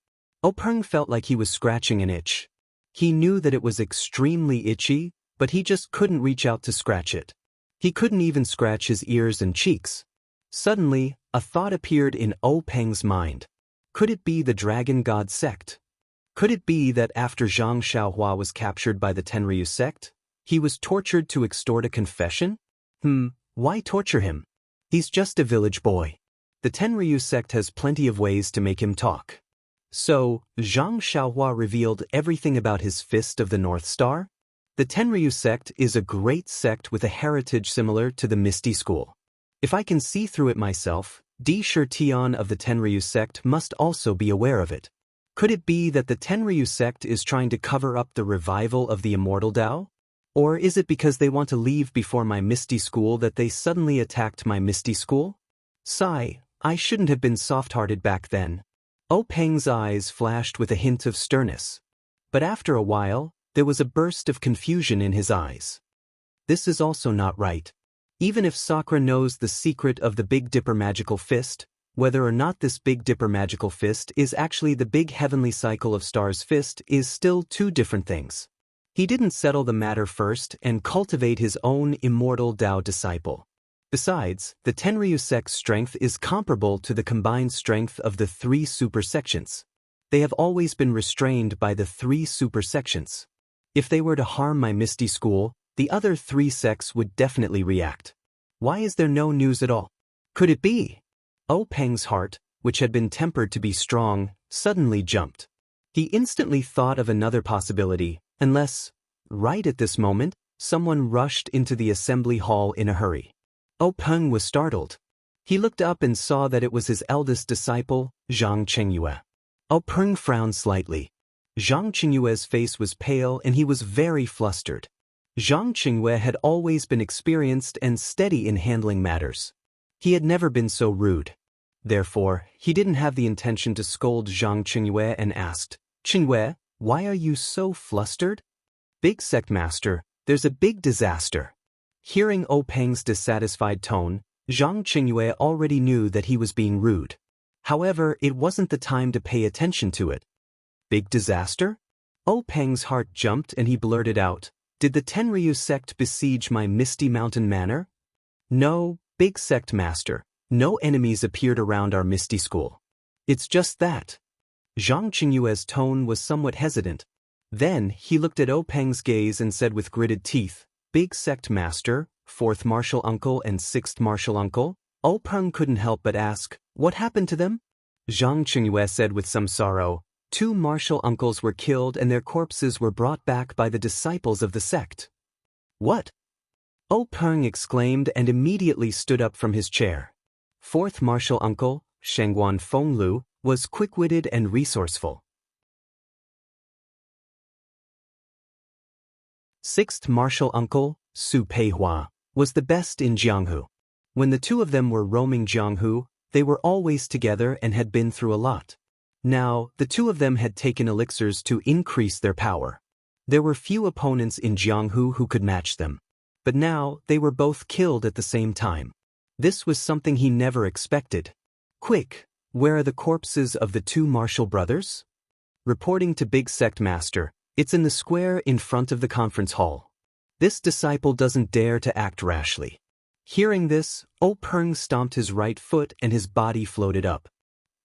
[SPEAKER 1] Peng felt like he was scratching an itch. He knew that it was extremely itchy, but he just couldn't reach out to scratch it. He couldn't even scratch his ears and cheeks. Suddenly, a thought appeared in Peng's mind. Could it be the Dragon God sect? Could it be that after Zhang Xiaohua was captured by the Tenryu sect, he was tortured to extort a confession? Why torture him? He's just a village boy. The Tenryu sect has plenty of ways to make him talk. So, Zhang Xiaohua revealed everything about his Fist of the North Star? The Tenryu sect is a great sect with a heritage similar to the Misty School. If I can see through it myself, Di Shirtian of the Tenryu sect must also be aware of it. Could it be that the Tenryu sect is trying to cover up the revival of the Immortal Tao? Or is it because they want to leave before my Misty School that they suddenly attacked my Misty School? Sigh, I shouldn't have been soft-hearted back then. O Peng's eyes flashed with a hint of sternness. But after a while, there was a burst of confusion in his eyes. This is also not right. Even if Sakura knows the secret of the Big Dipper magical fist, whether or not this Big Dipper magical fist is actually the big heavenly cycle of stars fist is still two different things. He didn't settle the matter first and cultivate his own immortal Tao disciple. Besides, the Tenryu sect's strength is comparable to the combined strength of the three super sections. They have always been restrained by the three super sections. If they were to harm my Misty School, the other three sects would definitely react. Why is there no news at all? Could it be? O Peng's heart, which had been tempered to be strong, suddenly jumped. He instantly thought of another possibility, unless, right at this moment, someone rushed into the assembly hall in a hurry. O Peng was startled. He looked up and saw that it was his eldest disciple, Zhang Qingyue. O Peng frowned slightly. Zhang Qingyue's face was pale and he was very flustered. Zhang Qingyue had always been experienced and steady in handling matters. He had never been so rude. Therefore, he didn't have the intention to scold Zhang Qingyue and asked, "Qingyue, why are you so flustered?" "Big sect master, there's a big disaster." Hearing O Peng's dissatisfied tone, Zhang Qingyue already knew that he was being rude. However, it wasn't the time to pay attention to it. Big disaster? O Peng's heart jumped and he blurted out, "Did the Tenryu sect besiege my Misty Mountain Manor?" "No, big sect master, no enemies appeared around our Misty School. It's just that." Zhang Qingyue's tone was somewhat hesitant. Then, he looked at O Peng's gaze and said with gritted teeth, "Big sect master, fourth martial uncle and sixth martial uncle?" O Peng couldn't help but ask, "What happened to them?" Zhang Qingyue said with some sorrow, "Two martial uncles were killed and their corpses were brought back by the disciples of the sect." "What?" O Peng exclaimed and immediately stood up from his chair. Fourth martial uncle, Shengguan Fenglu, was quick-witted and resourceful. Sixth martial uncle, Su Peihua, was the best in Jianghu. When the two of them were roaming Jianghu, they were always together and had been through a lot. Now, the two of them had taken elixirs to increase their power. There were few opponents in Jianghu who could match them. But now, they were both killed at the same time. This was something he never expected. "Quick, where are the corpses of the two martial brothers?" Reporting to Big Sect Master, "It's in the square in front of the conference hall." This disciple doesn't dare to act rashly. Hearing this, O Peng stomped his right foot and his body floated up.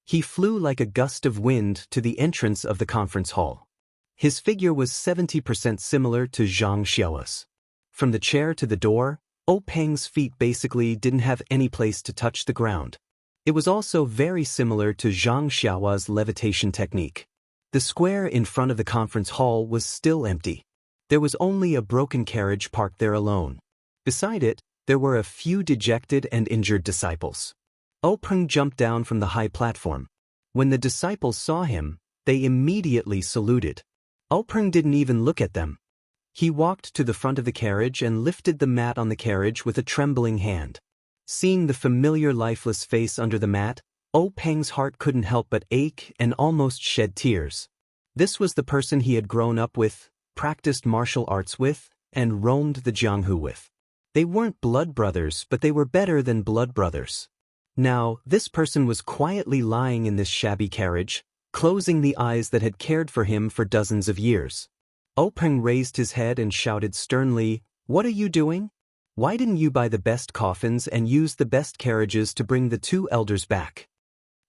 [SPEAKER 1] He flew like a gust of wind to the entrance of the conference hall. His figure was 70% similar to Zhang Xiao's. From the chair to the door, O Peng's feet basically didn't have any place to touch the ground. It was also very similar to Zhang Xiao's levitation technique. The square in front of the conference hall was still empty. There was only a broken carriage parked there alone. Beside it, there were a few dejected and injured disciples. O Peng jumped down from the high platform. When the disciples saw him, they immediately saluted. O Peng didn't even look at them. He walked to the front of the carriage and lifted the mat on the carriage with a trembling hand. Seeing the familiar lifeless face under the mat, O Peng's heart couldn't help but ache and almost shed tears. This was the person he had grown up with, practiced martial arts with, and roamed the Jianghu with. They weren't blood brothers, but they were better than blood brothers. Now, this person was quietly lying in this shabby carriage, closing the eyes that had cared for him for dozens of years. O Peng raised his head and shouted sternly, "What are you doing? Why didn't you buy the best coffins and use the best carriages to bring the two elders back?"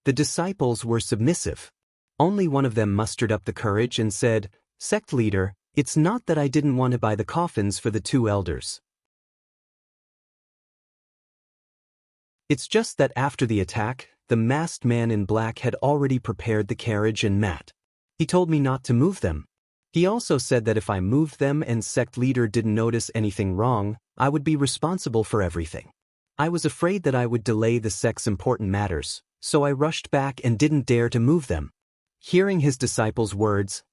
[SPEAKER 1] The disciples were submissive. Only one of them mustered up the courage and said, "Sect leader, it's not that I didn't want to buy the coffins for the two elders. It's just that after the attack, the masked man in black had already prepared the carriage and mat. He told me not to move them. He also said that if I moved them and sect leader didn't notice anything wrong, I would be responsible for everything. I was afraid that I would delay the sect's important matters, so I rushed back and didn't dare to move them. Hearing his disciple's words,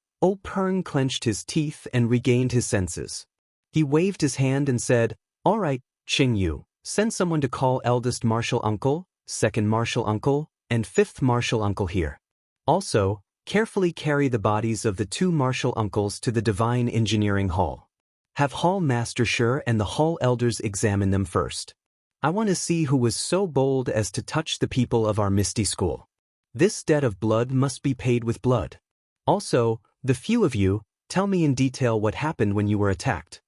[SPEAKER 1] Peng clenched his teeth and regained his senses. He waved his hand and said, "All right, Qing Yu, send someone to call eldest martial uncle, second martial uncle, and fifth martial uncle here. Also, carefully carry the bodies of the two martial uncles to the Divine Engineering Hall. Have Hall Master Shi and the Hall Elders examine them first. I want to see who was so bold as to touch the people of our Misty School. This debt of blood must be paid with blood. Also, the few of you, tell me in detail what happened when you were attacked."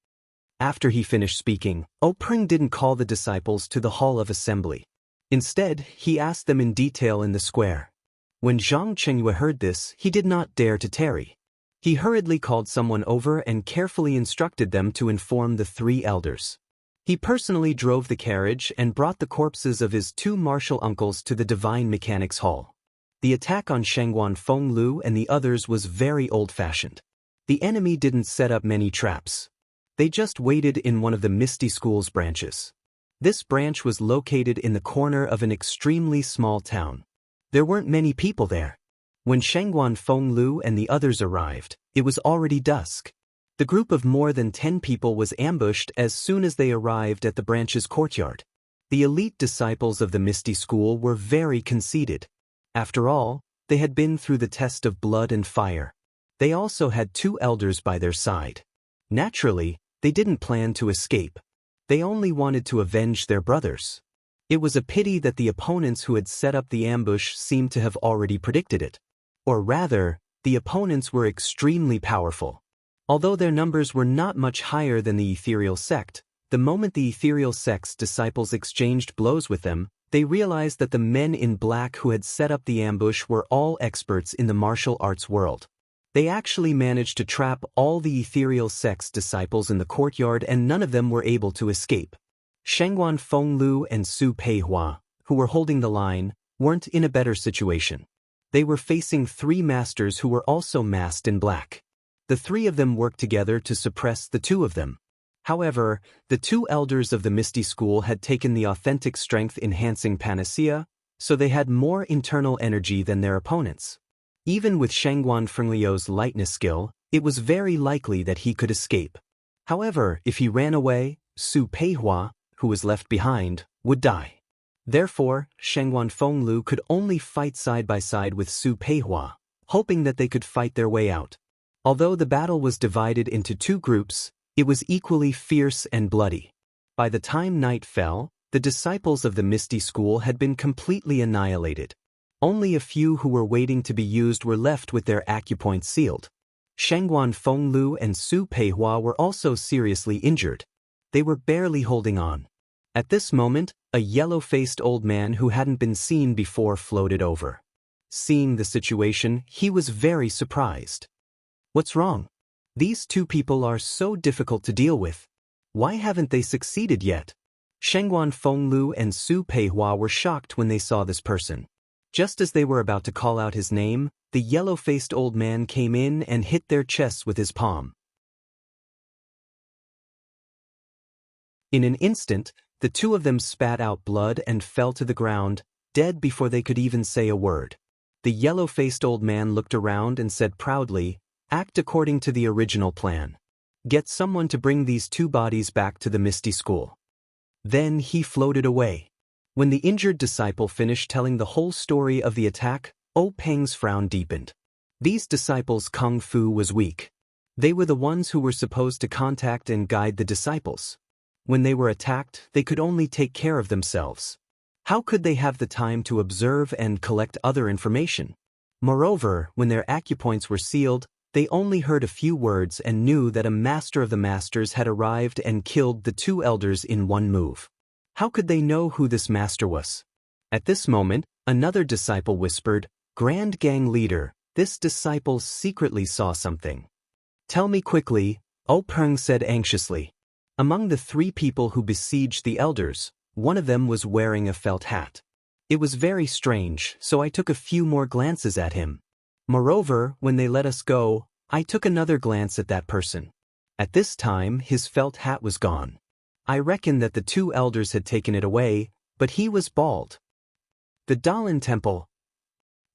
[SPEAKER 1] After he finished speaking, Peng didn't call the disciples to the Hall of Assembly. Instead, he asked them in detail in the square. When Zhang Chengyue heard this, he did not dare to tarry. He hurriedly called someone over and carefully instructed them to inform the three elders. He personally drove the carriage and brought the corpses of his two martial uncles to the Divine Mechanics Hall. The attack on Shangguan Fenglu and the others was very old-fashioned. The enemy didn't set up many traps. They just waited in one of the Misty School's branches. This branch was located in the corner of an extremely small town. There weren't many people there. When Shangguan Fenglu and the others arrived, it was already dusk. The group of more than 10 people was ambushed as soon as they arrived at the branch's courtyard. The elite disciples of the Misty School were very conceited. After all, they had been through the test of blood and fire. They also had two elders by their side. Naturally, they didn't plan to escape. They only wanted to avenge their brothers. It was a pity that the opponents who had set up the ambush seemed to have already predicted it. Or rather, the opponents were extremely powerful. Although their numbers were not much higher than the ethereal sect, the moment the ethereal sect's disciples exchanged blows with them, they realized that the men in black who had set up the ambush were all experts in the martial arts world. They actually managed to trap all the ethereal sect's disciples in the courtyard and none of them were able to escape. Shangguan Fenglu and Su Peihua, who were holding the line, weren't in a better situation. They were facing three masters who were also masked in black. The three of them worked together to suppress the two of them. However, the two elders of the Misty School had taken the authentic strength-enhancing panacea, so they had more internal energy than their opponents. Even with Shangguan Fengliu's lightness skill, it was very likely that he could escape. However, if he ran away, Su Peihua, who was left behind, would die. Therefore, Shangguan Fenglu could only fight side by side with Su Peihua, hoping that they could fight their way out. Although the battle was divided into two groups, it was equally fierce and bloody. By the time night fell, the disciples of the Misty School had been completely annihilated. Only a few who were waiting to be used were left with their acupoints sealed. Shangguan Fenglu and Su Peihua were also seriously injured. They were barely holding on. At this moment, a yellow-faced old man who hadn't been seen before floated over. Seeing the situation, he was very surprised. "What's wrong? These two people are so difficult to deal with. Why haven't they succeeded yet?" Shangguan Fenglu and Su Peihua were shocked when they saw this person. Just as they were about to call out his name, the yellow-faced old man came in and hit their chests with his palm. In an instant, the two of them spat out blood and fell to the ground, dead before they could even say a word. The yellow-faced old man looked around and said proudly, "Act according to the original plan. Get someone to bring these two bodies back to the Misty School." Then he floated away. When the injured disciple finished telling the whole story of the attack, Peng's frown deepened. These disciples' kung fu was weak. They were the ones who were supposed to contact and guide the disciples. When they were attacked, they could only take care of themselves. How could they have the time to observe and collect other information? Moreover, when their acupoints were sealed, they only heard a few words and knew that a master of the masters had arrived and killed the two elders in one move. How could they know who this master was? At this moment, another disciple whispered, "Grand Gang Leader, this disciple secretly saw something." "Tell me quickly," Peng said anxiously. Among the three people who besieged the elders, one of them was wearing a felt hat. It was very strange, so I took a few more glances at him. Moreover, when they let us go, I took another glance at that person. At this time, his felt hat was gone. I reckon that the two elders had taken it away, but he was bald. The Dalan Temple.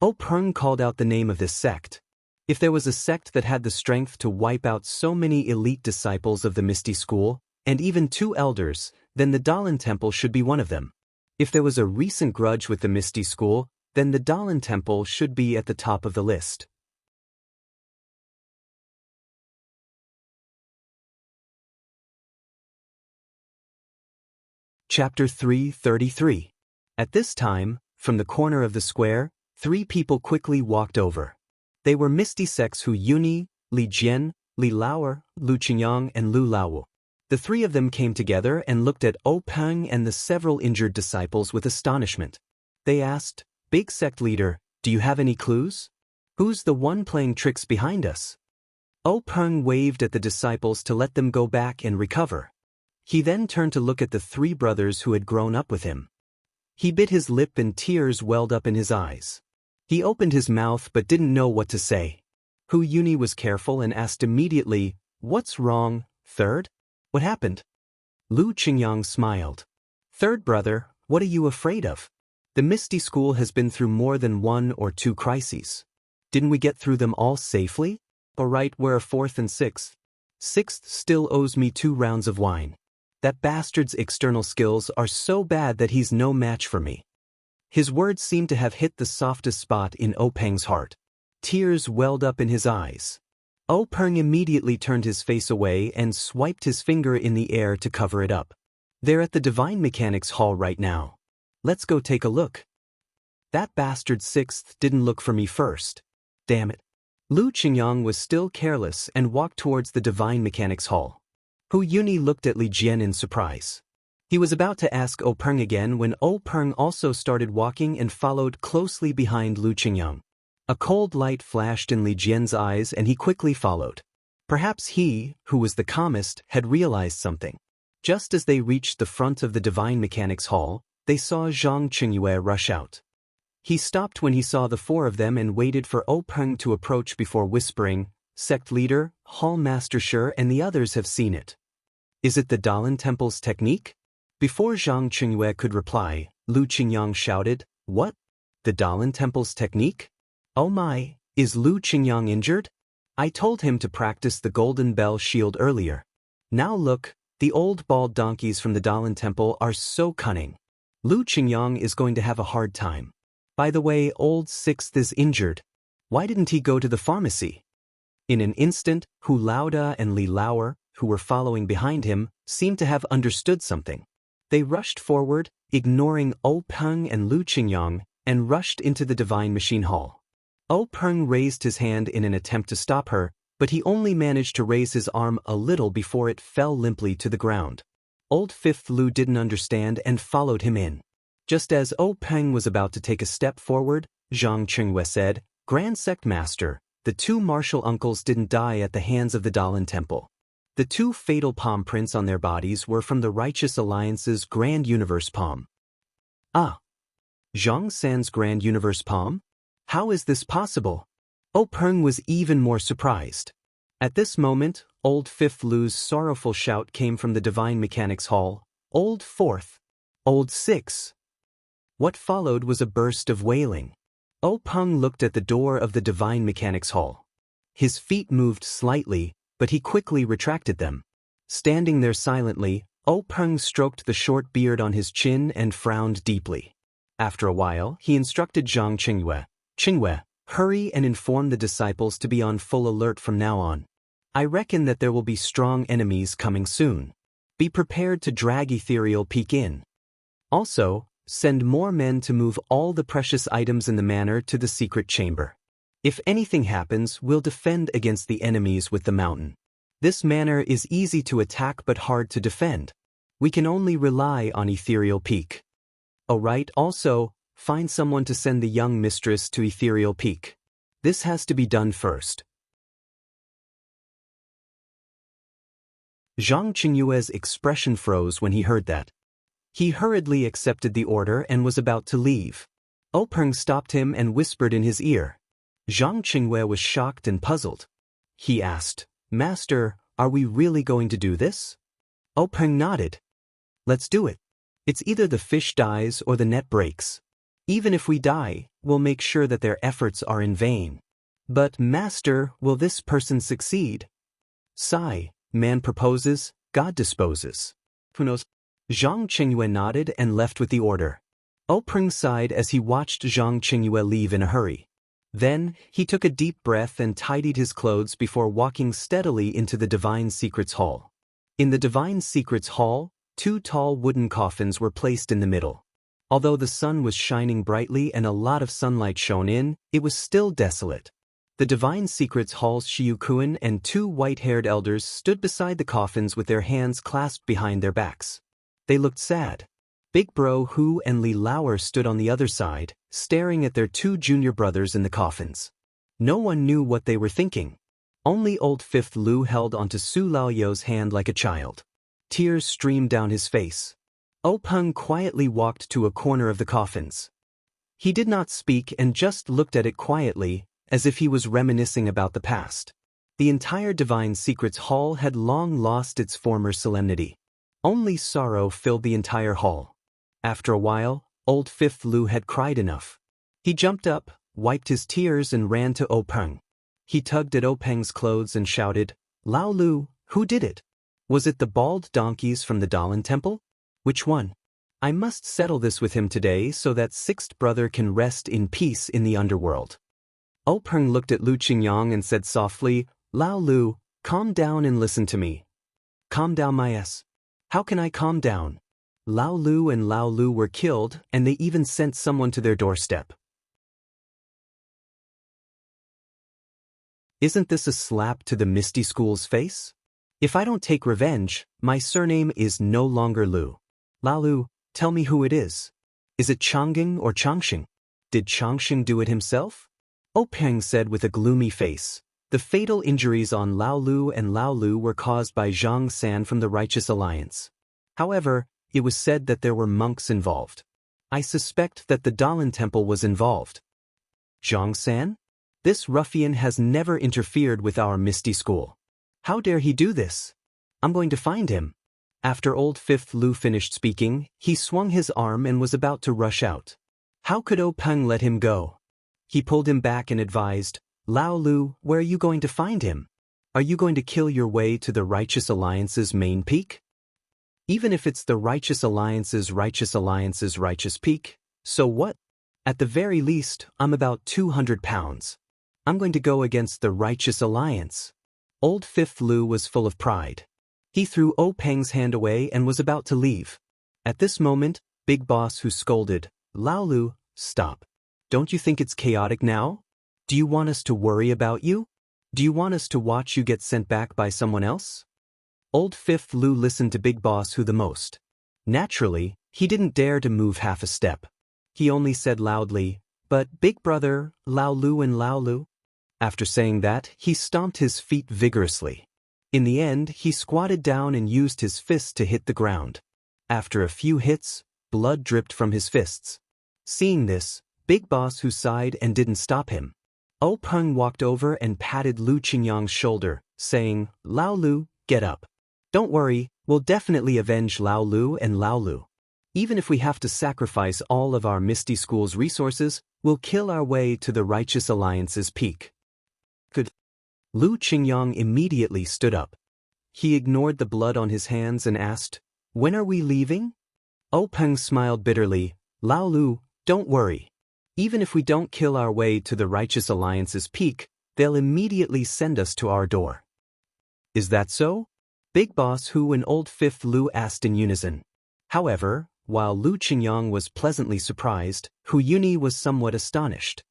[SPEAKER 1] Peng called out the name of this sect. If there was a sect that had the strength to wipe out so many elite disciples of the Misty School, and even two elders, then the Dalan Temple should be one of them. If there was a recent grudge with the Misty School, then the Dalan Temple should be at the top of the list. Chapter 333. At this time, from the corner of the square, 3 people quickly walked over. They were Misty sects Hu Yuni, Li Jian, Li Laoer, Lu Qingyang and Lu Lao. The 3 of them came together and looked at Peng and the several injured disciples with astonishment. They asked, "Big sect leader, do you have any clues? Who's the one playing tricks behind us?" Peng waved at the disciples to let them go back and recover. He then turned to look at the 3 brothers who had grown up with him. He bit his lip and tears welled up in his eyes. He opened his mouth but didn't know what to say. Hu Yuni was careful and asked immediately, "What's wrong, third? What happened?" Lu Qingyang smiled. "Third brother, what are you afraid of? The Misty School has been through more than 1 or 2 crises. Didn't we get through them all safely? Alright, we're a 4th and 6th. 6th still owes me 2 rounds of wine. That bastard's external skills are so bad that he's no match for me." His words seemed to have hit the softest spot in Peng's heart. Tears welled up in his eyes. Peng immediately turned his face away and swiped his finger in the air to cover it up. "They're at the Divine Mechanics Hall right now. Let's go take a look." That bastard 6th didn't look for me first. Damn it. Lu Qingyang was still careless and walked towards the Divine Mechanics Hall. Hu Yuni looked at Li Jian in surprise. He was about to ask Peng again when Peng also started walking and followed closely behind Lu Qingyang. A cold light flashed in Li Jian's eyes and he quickly followed. Perhaps he, who was the calmest, had realized something. Just as they reached the front of the Divine Mechanics Hall, they saw Zhang Qingyue rush out. He stopped when he saw the 4 of them and waited for Peng to approach before whispering, "Sect leader, Hall Master Shi and the others have seen it. Is it the Dalan Temple's technique?" Before Zhang Qingyue could reply, Lu Qingyang shouted, "What? The Dalan Temple's technique? Oh my, is Lu Qingyang injured? I told him to practice the Golden Bell Shield earlier. Now look, the old bald donkeys from the Dalan Temple are so cunning. Lu Qingyang is going to have a hard time. By the way, old 6th is injured. Why didn't he go to the pharmacy?" In an instant, Hu Laoda and Li Laoer, who were following behind him, seemed to have understood something. They rushed forward, ignoring Peng and Lu Qingyang, and rushed into the Divine Machine Hall. Peng raised his hand in an attempt to stop her, but he only managed to raise his arm a little before it fell limply to the ground. Old 5th Lu didn't understand and followed him in. Just as Peng was about to take a step forward, Zhang Qingyue said, "Grand Sect Master, the 2 martial uncles didn't die at the hands of the Dalan Temple. The 2 fatal palm prints on their bodies were from the Righteous Alliance's Grand Universe Palm." "Ah. Zhang San's Grand Universe Palm? How is this possible?" Peng was even more surprised. At this moment, old 5th Lu's sorrowful shout came from the Divine Mechanics Hall, "Old 4th! Old 6!" What followed was a burst of wailing. Peng looked at the door of the Divine Mechanics Hall. His feet moved slightly, but he quickly retracted them. Standing there silently, Peng stroked the short beard on his chin and frowned deeply. After a while, he instructed Zhang Qingyue, "Qingyue, hurry and inform the disciples to be on full alert from now on. I reckon that there will be strong enemies coming soon. Be prepared to drag Ethereal Peak in. Also, send more men to move all the precious items in the manor to the secret chamber. If anything happens, we'll defend against the enemies with the mountain. This manor is easy to attack but hard to defend. We can only rely on Ethereal Peak. Alright, also, find someone to send the young mistress to Ethereal Peak. This has to be done first." Zhang Qingyue's expression froze when he heard that. He hurriedly accepted the order and was about to leave. Openg stopped him and whispered in his ear. Zhang Qingyue was shocked and puzzled. He asked, "Master, are we really going to do this?" Openg nodded. "Let's do it. It's either the fish dies or the net breaks. Even if we die, we'll make sure that their efforts are in vain." "But, Master, will this person succeed?" "Sigh, man proposes, God disposes. Who knows?" Zhang Qingyue nodded and left with the order. Openg sighed as he watched Zhang Qingyue leave in a hurry. Then, he took a deep breath and tidied his clothes before walking steadily into the Divine Secrets Hall. In the Divine Secrets Hall, 2 tall wooden coffins were placed in the middle. Although the sun was shining brightly and a lot of sunlight shone in, it was still desolate. The Divine Secrets Hall's Shiukuan and 2 white-haired elders stood beside the coffins with their hands clasped behind their backs. They looked sad. Big Bro Hu and Li Lauer stood on the other side, staring at their 2 junior brothers in the coffins. No one knew what they were thinking. Only old Fifth Lu held onto Su Laoyo's hand like a child. Tears streamed down his face. Openg quietly walked to a corner of the coffins. He did not speak and just looked at it quietly, as if he was reminiscing about the past. The entire Divine Secrets Hall had long lost its former solemnity. Only sorrow filled the entire hall. After a while, old Fifth Lu had cried enough. He jumped up, wiped his tears and ran to Openg. He tugged at Openg's clothes and shouted, "Lao Lu, who did it? Was it the bald donkeys from the Dalan Temple? Which one? I must settle this with him today so that 6th brother can rest in peace in the underworld." Openg looked at Lu Qingyang and said softly, "Lao Lu, calm down and listen to me." "Calm down, my ass. How can I calm down? Lao Lu and Lao Lu were killed, and they even sent someone to their doorstep. Isn't this a slap to the Misty School's face? If I don't take revenge, my surname is no longer Lu. Lao Lu, tell me who it is. Is it Changqing or Changxing? Did Changxing do it himself?" Openg said with a gloomy face. The fatal injuries on Lao Lu and Lao Lu were caused by Zhang San from the Righteous Alliance. However, it was said that there were monks involved. I suspect that the Dalan Temple was involved. Zhang San? This ruffian has never interfered with our Misty School. How dare he do this? I'm going to find him. After old Fifth Lu finished speaking, he swung his arm and was about to rush out. How could Openg let him go? He pulled him back and advised, "Lao Lu, where are you going to find him? Are you going to kill your way to the Righteous Alliance's main peak? Even if it's the Righteous Alliance's righteous peak, so what? At the very least, I'm about 200 pounds. I'm going to go against the Righteous Alliance." Old Fifth Lu was full of pride. He threw Openg's hand away and was about to leave. At this moment, Big Boss Hu scolded, "Lao Lu, stop. Don't you think it's chaotic now? Do you want us to worry about you? Do you want us to watch you get sent back by someone else?" Old Fifth Lu listened to Big Boss Hu the most. Naturally, he didn't dare to move half a step. He only said loudly, "But Big Brother, Lao Lu and Lao Lu." After saying that, he stomped his feet vigorously. In the end, he squatted down and used his fists to hit the ground. After a few hits, blood dripped from his fists. Seeing this, Big Boss Hu sighed and didn't stop him. Openg walked over and patted Lu Qingyang's shoulder, saying, "Lao Lu, get up. Don't worry, we'll definitely avenge Lao Lu and Lao Lu. Even if we have to sacrifice all of our Misty School's resources, we'll kill our way to the Righteous Alliance's peak." Good. Lu Qingyang immediately stood up. He ignored the blood on his hands and asked, "When are we leaving?" Openg smiled bitterly, "Lao Lu, don't worry. Even if we don't kill our way to the Righteous Alliance's peak, they'll immediately send us to our door." "Is that so?" Big Boss Hu and old Fifth Lu asked in unison. However, while Lu Qingyang was pleasantly surprised, Hu Yuni was somewhat astonished.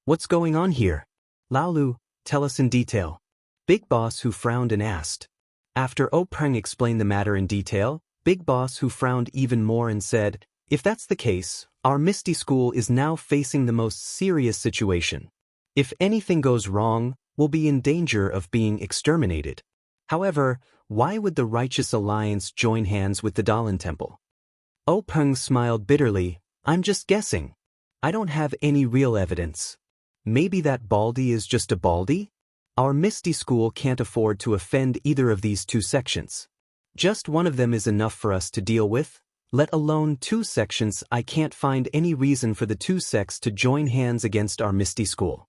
[SPEAKER 1] "What's going on here? Lao Lu, tell us in detail." Big Boss Hu frowned and asked. After Openg explained the matter in detail, Big Boss Hu frowned even more and said, "If that's the case, our Misty School is now facing the most serious situation. If anything goes wrong, we'll be in danger of being exterminated. However, why would the Righteous Alliance join hands with the Dalan Temple? Oh Peng smiled bitterly. I'm just guessing. I don't have any real evidence. Maybe that baldy is just a baldy? Our Misty School can't afford to offend either of these two sections. Just one of them is enough for us to deal with, let alone two sections. I can't find any reason for the two sects to join hands against our Misty School.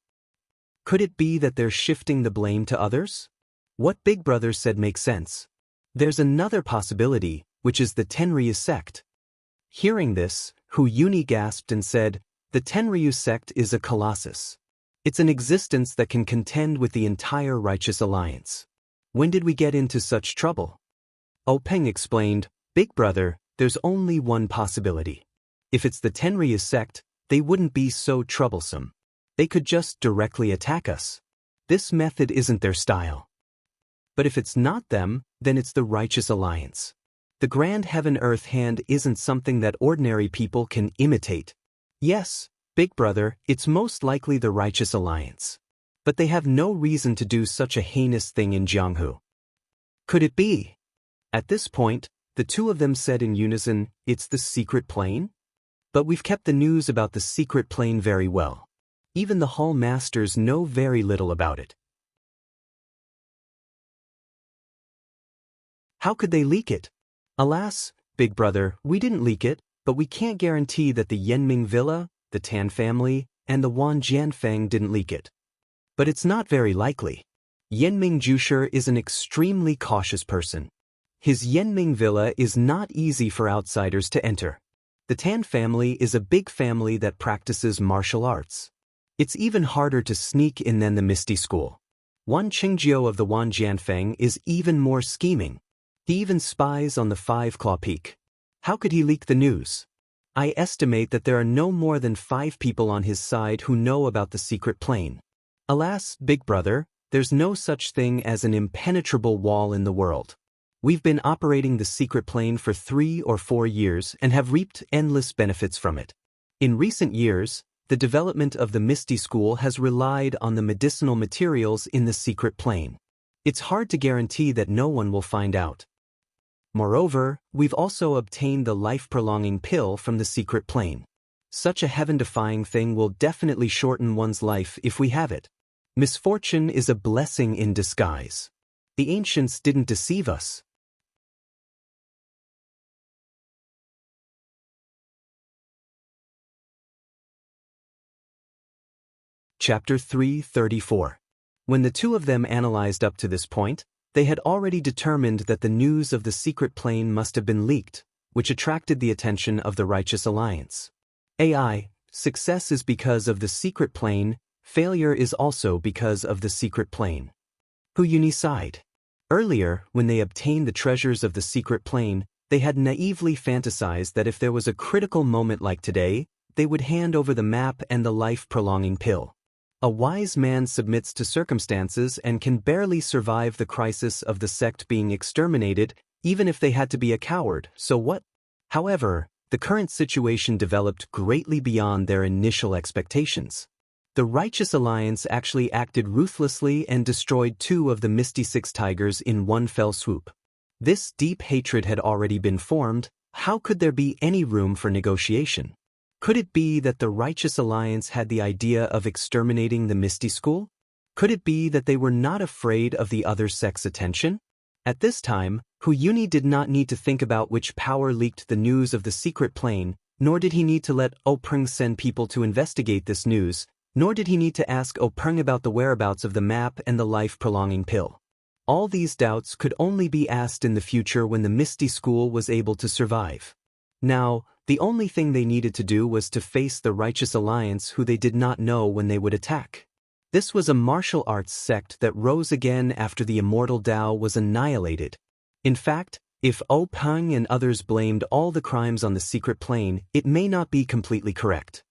[SPEAKER 1] Could it be that they're shifting the blame to others? What Big Brother said makes sense. There's another possibility, which is the Tenryu sect. Hearing this, Hu Yuni gasped and said, the Tenryu sect is a colossus. It's an existence that can contend with the entire Righteous Alliance. When did we get into such trouble? Oh Peng explained, Big Brother, there's only one possibility. If it's the Tenryu sect, they wouldn't be so troublesome. They could just directly attack us. This method isn't their style. But if it's not them, then it's the Righteous Alliance. The grand heaven-earth hand isn't something that ordinary people can imitate. Yes, Big Brother, it's most likely the Righteous Alliance. But they have no reason to do such a heinous thing in Jianghu. Could it be? At this point, the two of them said in unison, it's the secret plane? But we've kept the news about the secret plane very well. Even the Hall Masters know very little about it. How could they leak it? Alas, Big Brother, we didn't leak it, but we can't guarantee that the Yenming Villa, the Tan family, and the Wan Jianfeng didn't leak it. But it's not very likely. Yenming Jusher is an extremely cautious person. His Yenming Villa is not easy for outsiders to enter. The Tan family is a big family that practices martial arts. It's even harder to sneak in than the Misty School. Wan Qingjiu of the Wan Jianfeng is even more scheming. He even spies on the Five Claw Peak. How could he leak the news? I estimate that there are no more than 5 people on his side who know about the secret plane. Alas, Big Brother, there's no such thing as an impenetrable wall in the world. We've been operating the secret plane for 3 or 4 years and have reaped endless benefits from it. In recent years, the development of the Misty School has relied on the medicinal materials in the secret plane. It's hard to guarantee that no one will find out. Moreover, we've also obtained the life-prolonging pill from the secret plane. Such a heaven-defying thing will definitely shorten one's life if we have it. Misfortune is a blessing in disguise. The ancients didn't deceive us. Chapter 334. When the two of them analyzed up to this point, they had already determined that the news of the secret plane must have been leaked, which attracted the attention of the Righteous Alliance. AI, success is because of the secret plane, failure is also because of the secret plane. Hu Yuni sighed. Earlier, when they obtained the treasures of the secret plane, they had naively fantasized that if there was a critical moment like today, they would hand over the map and the life-prolonging pill. A wise man submits to circumstances and can barely survive the crisis of the sect being exterminated, even if they had to be a coward, so what? However, the current situation developed greatly beyond their initial expectations. The Righteous Alliance actually acted ruthlessly and destroyed 2 of the Misty Six Tigers in one fell swoop. This deep hatred had already been formed. How could there be any room for negotiation? Could it be that the Righteous Alliance had the idea of exterminating the Misty School? Could it be that they were not afraid of the other sect's attention? At this time, Hu Yuni did not need to think about which power leaked the news of the secret plane, nor did he need to let Oh Peng send people to investigate this news, nor did he need to ask Oh Peng about the whereabouts of the map and the life-prolonging pill. All these doubts could only be asked in the future when the Misty School was able to survive. Now, the only thing they needed to do was to face the Righteous Alliance, who they did not know when they would attack. This was a martial arts sect that rose again after the Immortal Tao was annihilated. In fact, if Oh Peng and others blamed all the crimes on the secret plane, it may not be completely correct.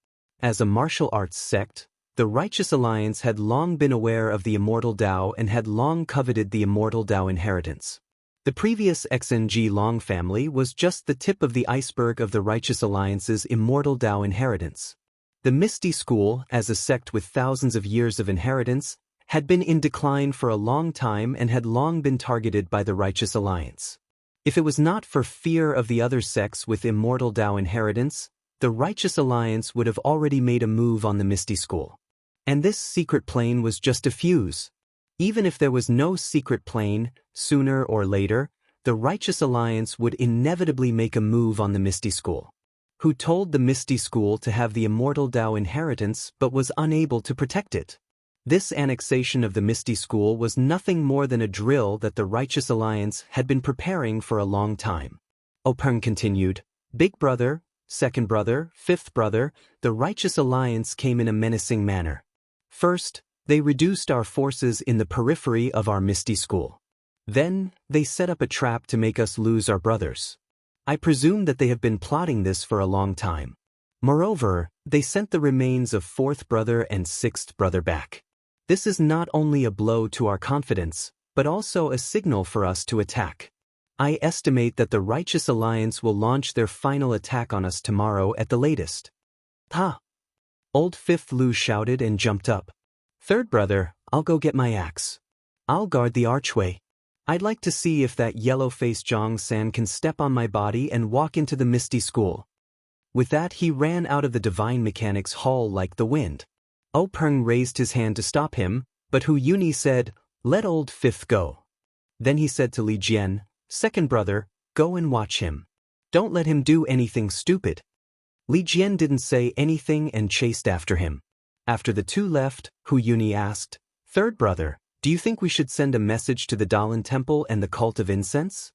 [SPEAKER 1] As a martial arts sect, the Righteous Alliance had long been aware of the Immortal Tao and had long coveted the Immortal Tao inheritance. The previous XNG Long family was just the tip of the iceberg of the Righteous Alliance's Immortal Tao inheritance. The Misty School, as a sect with thousands of years of inheritance, had been in decline for a long time and had long been targeted by the Righteous Alliance. If it was not for fear of the other sects with immortal Tao inheritance, the Righteous Alliance would have already made a move on the Misty School. And this secret plane was just a fuse. Even if there was no secret plane, sooner or later, the Righteous Alliance would inevitably make a move on the Misty School. Who told the Misty School to have the immortal Tao inheritance but was unable to protect it? This annexation of the Misty School was nothing more than a drill that the Righteous Alliance had been preparing for a long time. Openg continued, Big brother, second brother, fifth brother, the Righteous Alliance came in a menacing manner. First, they reduced our forces in the periphery of our Misty School. Then, they set up a trap to make us lose our brothers. I presume that they have been plotting this for a long time. Moreover, they sent the remains of fourth brother and sixth brother back. This is not only a blow to our confidence, but also a signal for us to attack. I estimate that the Righteous Alliance will launch their final attack on us tomorrow at the latest. Ha! Old Fifth Lu shouted and jumped up. Third brother, I'll go get my axe. I'll guard the archway. I'd like to see if that yellow-faced Zhang-san can step on my body and walk into the Misty School. With that he ran out of the Divine Mechanics Hall like the wind. Openg raised his hand to stop him, but Hu Yuni said, Let old Fifth go. Then he said to Li Jian, Second brother, go and watch him. Don't let him do anything stupid. Li Jian didn't say anything and chased after him. After the two left, Hu Yuni asked, Third brother, do you think we should send a message to the Dalan Temple and the Cult of Incense?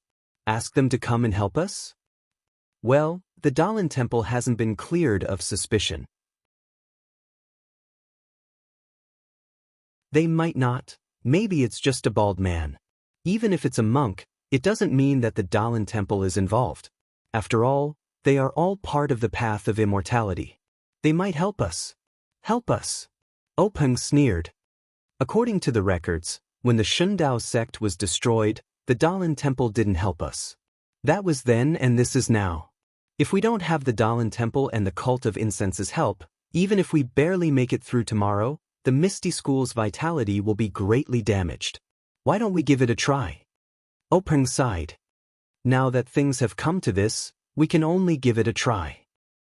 [SPEAKER 1] Ask them to come and help us? Well, the Dalan Temple hasn't been cleared of suspicion. They might not. Maybe it's just a bald man. Even if it's a monk, it doesn't mean that the Dalan Temple is involved. After all, they are all part of the path of immortality. They might help us. Help us. Openg sneered. According to the records, when the Shundao sect was destroyed, the Dalan Temple didn't help us. That was then and this is now. If we don't have the Dalan Temple and the Cult of Incense's help, even if we barely make it through tomorrow, the Misty School's vitality will be greatly damaged. Why don't we give it a try? Openg sighed. Now that things have come to this, we can only give it a try.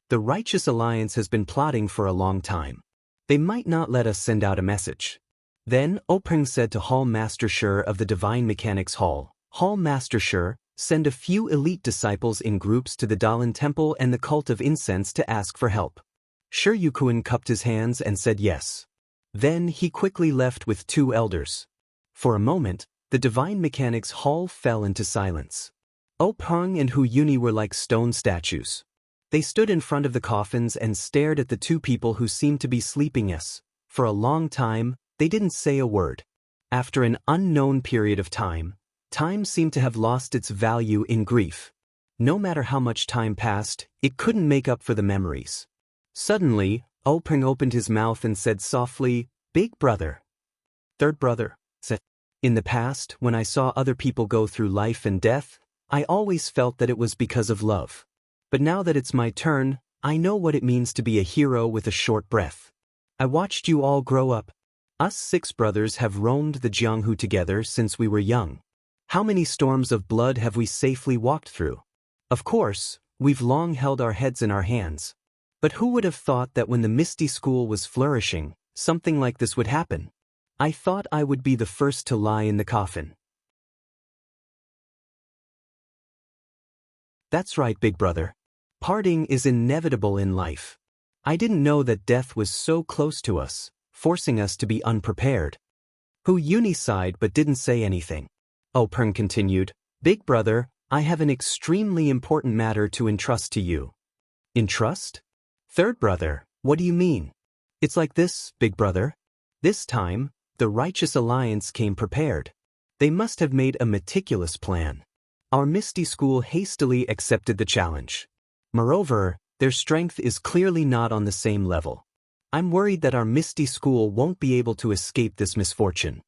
[SPEAKER 1] The Righteous Alliance has been plotting for a long time. They might not let us send out a message. Then Openg said to Hall Master Shi of the Divine Mechanics Hall, Hall Master Shi, send a few elite disciples in groups to the Dalan Temple and the Cult of Incense to ask for help. Shi Yukuan cupped his hands and said yes. Then he quickly left with two elders. For a moment, the Divine Mechanics Hall fell into silence. Openg and Hu Yuni were like stone statues. They stood in front of the coffins and stared at the two people who seemed to be sleeping. For a long time, they didn't say a word. After an unknown period of time, time seemed to have lost its value in grief. No matter how much time passed, it couldn't make up for the memories. Suddenly, Openg opened his mouth and said softly, Big brother. Third brother, said. In the past, when I saw other people go through life and death, I always felt that it was because of love. But now that it's my turn, I know what it means to be a hero with a short breath. I watched you all grow up. Us 6 brothers have roamed the Jianghu together since we were young. How many storms of blood have we safely walked through? Of course, we've long held our heads in our hands. But who would have thought that when the Misty School was flourishing, something like this would happen? I thought I would be the first to lie in the coffin. That's right, big brother. Parting is inevitable in life. I didn't know that death was so close to us, forcing us to be unprepared. Hu Yuni sighed but didn't say anything. Openg continued, Big brother, I have an extremely important matter to entrust to you. Entrust? Third brother, what do you mean? It's like this, big brother. This time, the Righteous Alliance came prepared. They must have made a meticulous plan. Our Misty School hastily accepted the challenge. Moreover, their strength is clearly not on the same level. I'm worried that our Misty School won't be able to escape this misfortune.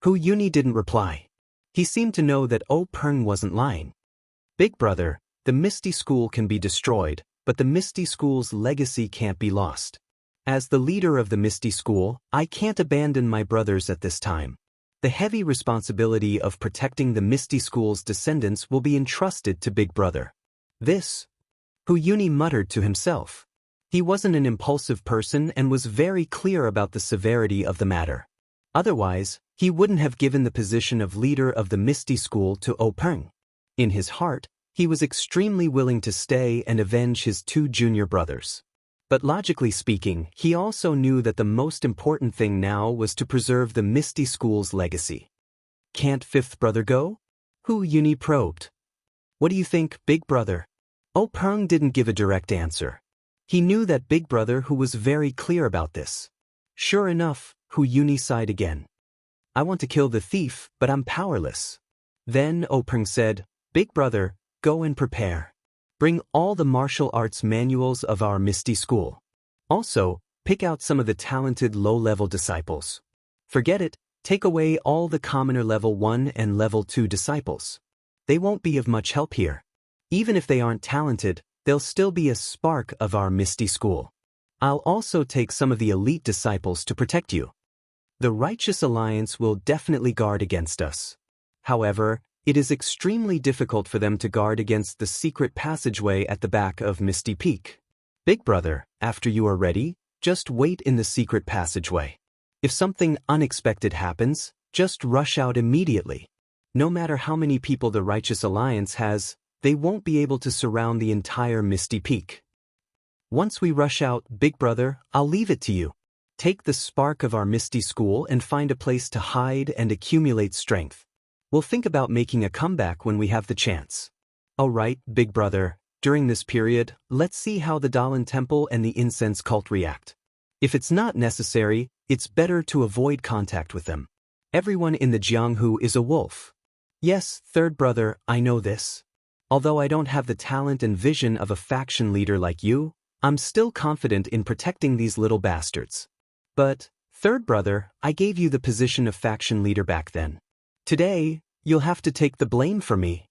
[SPEAKER 1] Hu Yuni didn't reply. He seemed to know that Openg wasn't lying. Big brother, the Misty School can be destroyed, but the Misty School's legacy can't be lost. As the leader of the Misty School, I can't abandon my brothers at this time. The heavy responsibility of protecting the Misty School's descendants will be entrusted to Big Brother. This, Hu Yuni muttered to himself. He wasn't an impulsive person and was very clear about the severity of the matter. Otherwise, he wouldn't have given the position of leader of the Misty School to Oh Peng. In his heart, he was extremely willing to stay and avenge his two junior brothers. But logically speaking, he also knew that the most important thing now was to preserve the Misty School's legacy. Can't fifth brother go? Hu Yuni probed. What do you think, Big Brother? Oh Peng didn't give a direct answer. He knew that Big Brother who was very clear about this. Sure enough, Hu Yuni sighed again. I want to kill the thief, but I'm powerless. Then Oh Peng said, Big Brother, go and prepare. Bring all the martial arts manuals of our Misty School. Also, pick out some of the talented low-level disciples. Forget it, take away all the commoner level 1 and level 2 disciples. They won't be of much help here. Even if they aren't talented, they'll still be a spark of our Misty School. I'll also take some of the elite disciples to protect you. The Righteous Alliance will definitely guard against us. However, it is extremely difficult for them to guard against the secret passageway at the back of Misty Peak. Big Brother, after you are ready, just wait in the secret passageway. If something unexpected happens, just rush out immediately. No matter how many people the Righteous Alliance has, they won't be able to surround the entire Misty Peak. Once we rush out, Big Brother, I'll leave it to you. Take the spark of our Misty School and find a place to hide and accumulate strength. We'll think about making a comeback when we have the chance. All right, Big Brother, during this period, let's see how the Dalan Temple and the incense cult react. If it's not necessary, it's better to avoid contact with them. Everyone in the Jianghu is a wolf. Yes, third brother, I know this. Although I don't have the talent and vision of a faction leader like you, I'm still confident in protecting these little bastards. But, third brother, I gave you the position of faction leader back then. Today, you'll have to take the blame for me.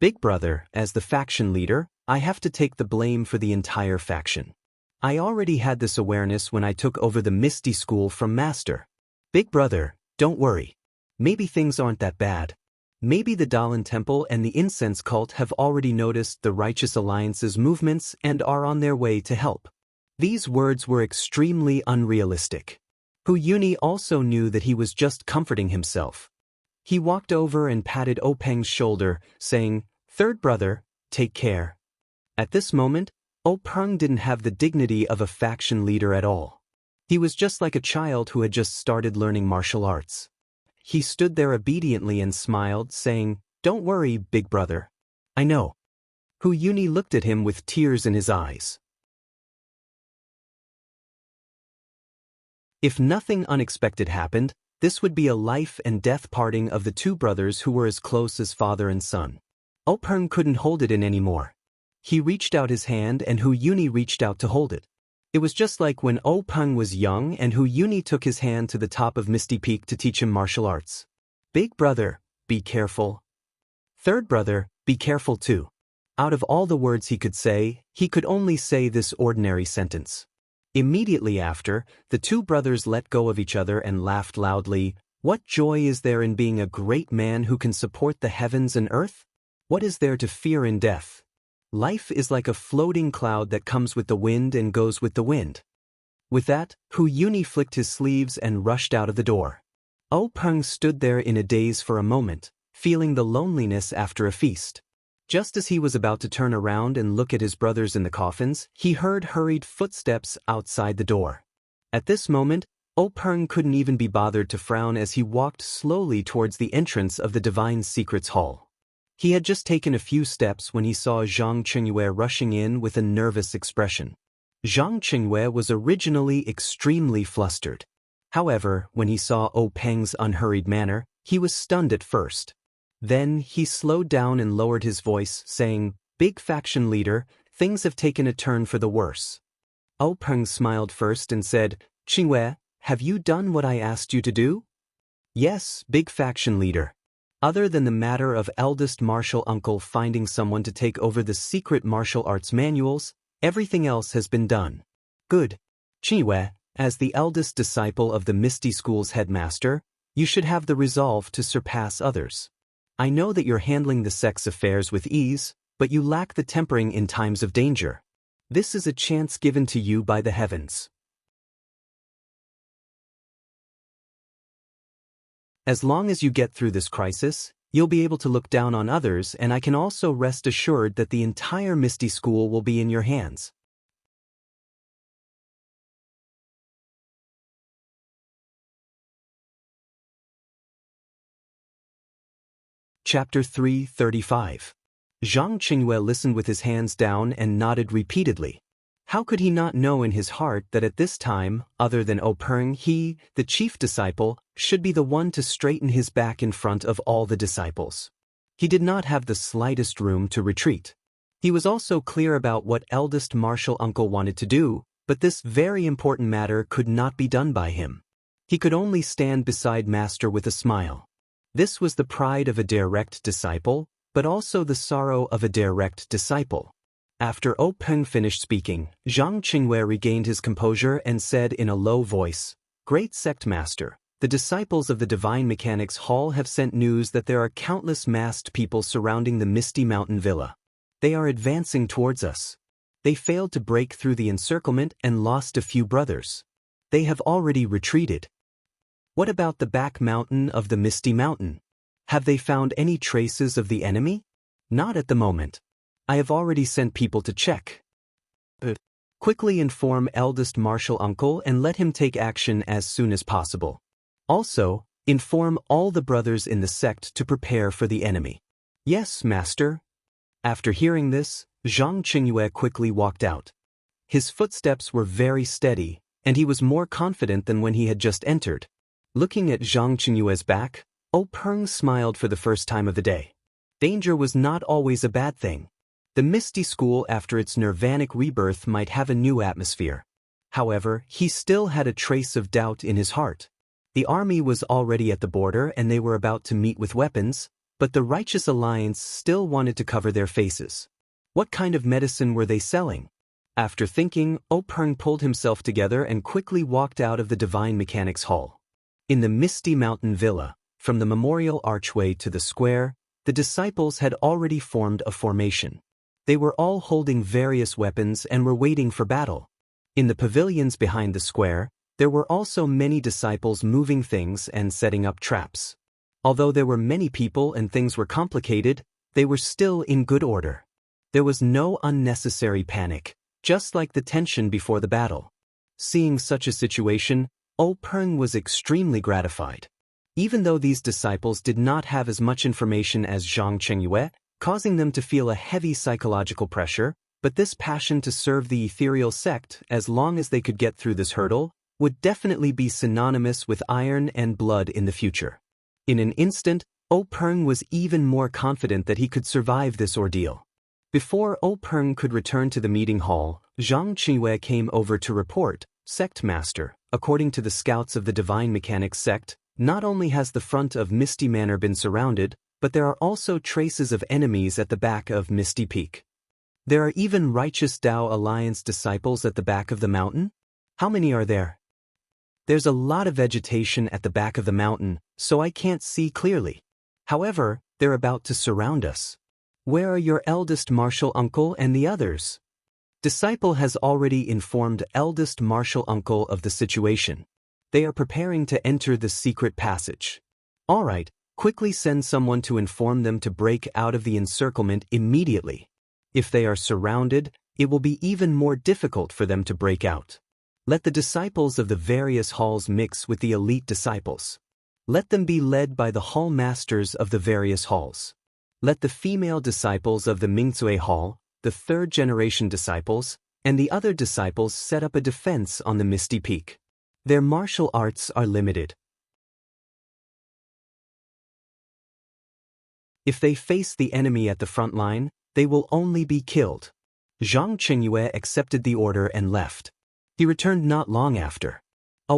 [SPEAKER 1] Big Brother, as the faction leader, I have to take the blame for the entire faction. I already had this awareness when I took over the Misty School from Master. Big Brother, don't worry. Maybe things aren't that bad. Maybe the Dalan Temple and the incense cult have already noticed the Righteous Alliance's movements and are on their way to help. These words were extremely unrealistic. Hu Yuni also knew that he was just comforting himself. He walked over and patted Oh Peng's shoulder, saying, Third brother, take care. At this moment, Oh Peng didn't have the dignity of a faction leader at all. He was just like a child who had just started learning martial arts. He stood there obediently and smiled, saying, Don't worry, Big Brother. I know. Hu Yuni looked at him with tears in his eyes. If nothing unexpected happened, this would be a life and death parting of the two brothers who were as close as father and son. Oh Peng couldn't hold it in anymore. He reached out his hand and Hu Yuni reached out to hold it. It was just like when Oh Peng was young and Hu Yuni took his hand to the top of Misty Peak to teach him martial arts. Big brother, be careful. Third brother, be careful too. Out of all the words he could only say this ordinary sentence. Immediately after, the two brothers let go of each other and laughed loudly. What joy is there in being a great man who can support the heavens and earth? What is there to fear in death? Life is like a floating cloud that comes with the wind and goes with the wind. With that, Hu Yuni flicked his sleeves and rushed out of the door. Oh Peng stood there in a daze for a moment, feeling the loneliness after a feast. Just as he was about to turn around and look at his brothers in the coffins, he heard hurried footsteps outside the door. At this moment, Oh Peng couldn't even be bothered to frown as he walked slowly towards the entrance of the Divine Secrets Hall. He had just taken a few steps when he saw Zhang Qingyue rushing in with a nervous expression. Zhang Qingyue was originally extremely flustered. However, when he saw Oh Peng's unhurried manner, he was stunned at first. Then he slowed down and lowered his voice, saying, Big faction leader, things have taken a turn for the worse. Oh Peng smiled first and said, Qingyue, have you done what I asked you to do? Yes, big faction leader. Other than the matter of eldest martial uncle finding someone to take over the secret martial arts manuals, everything else has been done. Good. Qingyue, as the eldest disciple of the Misty School's headmaster, You should have the resolve to surpass others. I know that you're handling the sect's affairs with ease, but you lack the tempering in times of danger. This is a chance given to you by the heavens. As long as you get through this crisis, you'll be able to look down on others, and I can also rest assured that the entire Misty School will be in your hands. Chapter 335. Zhang Qingyue listened with his hands down and nodded repeatedly. How could he not know in his heart that at this time, other than Peng, he, the chief disciple, should be the one to straighten his back in front of all the disciples? He did not have the slightest room to retreat. He was also clear about what eldest martial uncle wanted to do, but this very important matter could not be done by him. He could only stand beside Master with a smile. This was the pride of a direct disciple, but also the sorrow of a direct disciple. After Peng finished speaking, Zhang Qingyue regained his composure and said in a low voice, "Great sect master, the disciples of the Divine Mechanics Hall have sent news that there are countless masked people surrounding the Misty Mountain Villa. They are advancing towards us. They failed to break through the encirclement and lost a few brothers. They have already retreated. What about the back mountain of the Misty Mountain? Have they found any traces of the enemy? Not at the moment. I have already sent people to check. Quickly inform eldest martial uncle and let him take action as soon as possible. Also, inform all the brothers in the sect to prepare for the enemy." "Yes, master." After hearing this, Zhang Qingyue quickly walked out. His footsteps were very steady, and he was more confident than when he had just entered. Looking at Zhang Qingyue's back, Peng smiled for the first time of the day. Danger was not always a bad thing. The Misty School after its nirvanic rebirth might have a new atmosphere. However, he still had a trace of doubt in his heart. The army was already at the border and they were about to meet with weapons, but the Righteous Alliance still wanted to cover their faces. What kind of medicine were they selling? After thinking, Peng pulled himself together and quickly walked out of the Divine Mechanics Hall. In the Misty Mountain Villa, from the memorial archway to the square, the disciples had already formed a formation. They were all holding various weapons and were waiting for battle. In the pavilions behind the square, there were also many disciples moving things and setting up traps. Although there were many people and things were complicated, they were still in good order. There was no unnecessary panic, just like the tension before the battle. Seeing such a situation, Peng was extremely gratified. Even though these disciples did not have as much information as Zhang Qingyue, causing them to feel a heavy psychological pressure, but this passion to serve the ethereal sect, as long as they could get through this hurdle, would definitely be synonymous with iron and blood in the future. In an instant, Peng was even more confident that he could survive this ordeal. Before Peng could return to the meeting hall, Zhang Qingyue came over to report, "Sect Master, according to the scouts of the Divine Mechanics sect, not only has the front of Misty Manor been surrounded, but there are also traces of enemies at the back of Misty Peak. There are even Righteous Tao Alliance disciples at the back of the mountain? How many are there?" "There's a lot of vegetation at the back of the mountain, so I can't see clearly. However, they're about to surround us. Where are your eldest martial uncle and the others?" Disciple has already informed eldest martial uncle of the situation. They are preparing to enter the secret passage. "All right, quickly send someone to inform them to break out of the encirclement immediately. If they are surrounded, it will be even more difficult for them to break out. Let the disciples of the various halls mix with the elite disciples. Let them be led by the hall masters of the various halls. Let the female disciples of the Mingzui Hall, the third-generation disciples, and the other disciples set up a defense on the Misty Peak. Their martial arts are limited. If they face the enemy at the front line, they will only be killed." Zhang Qingyue accepted the order and left. He returned not long after.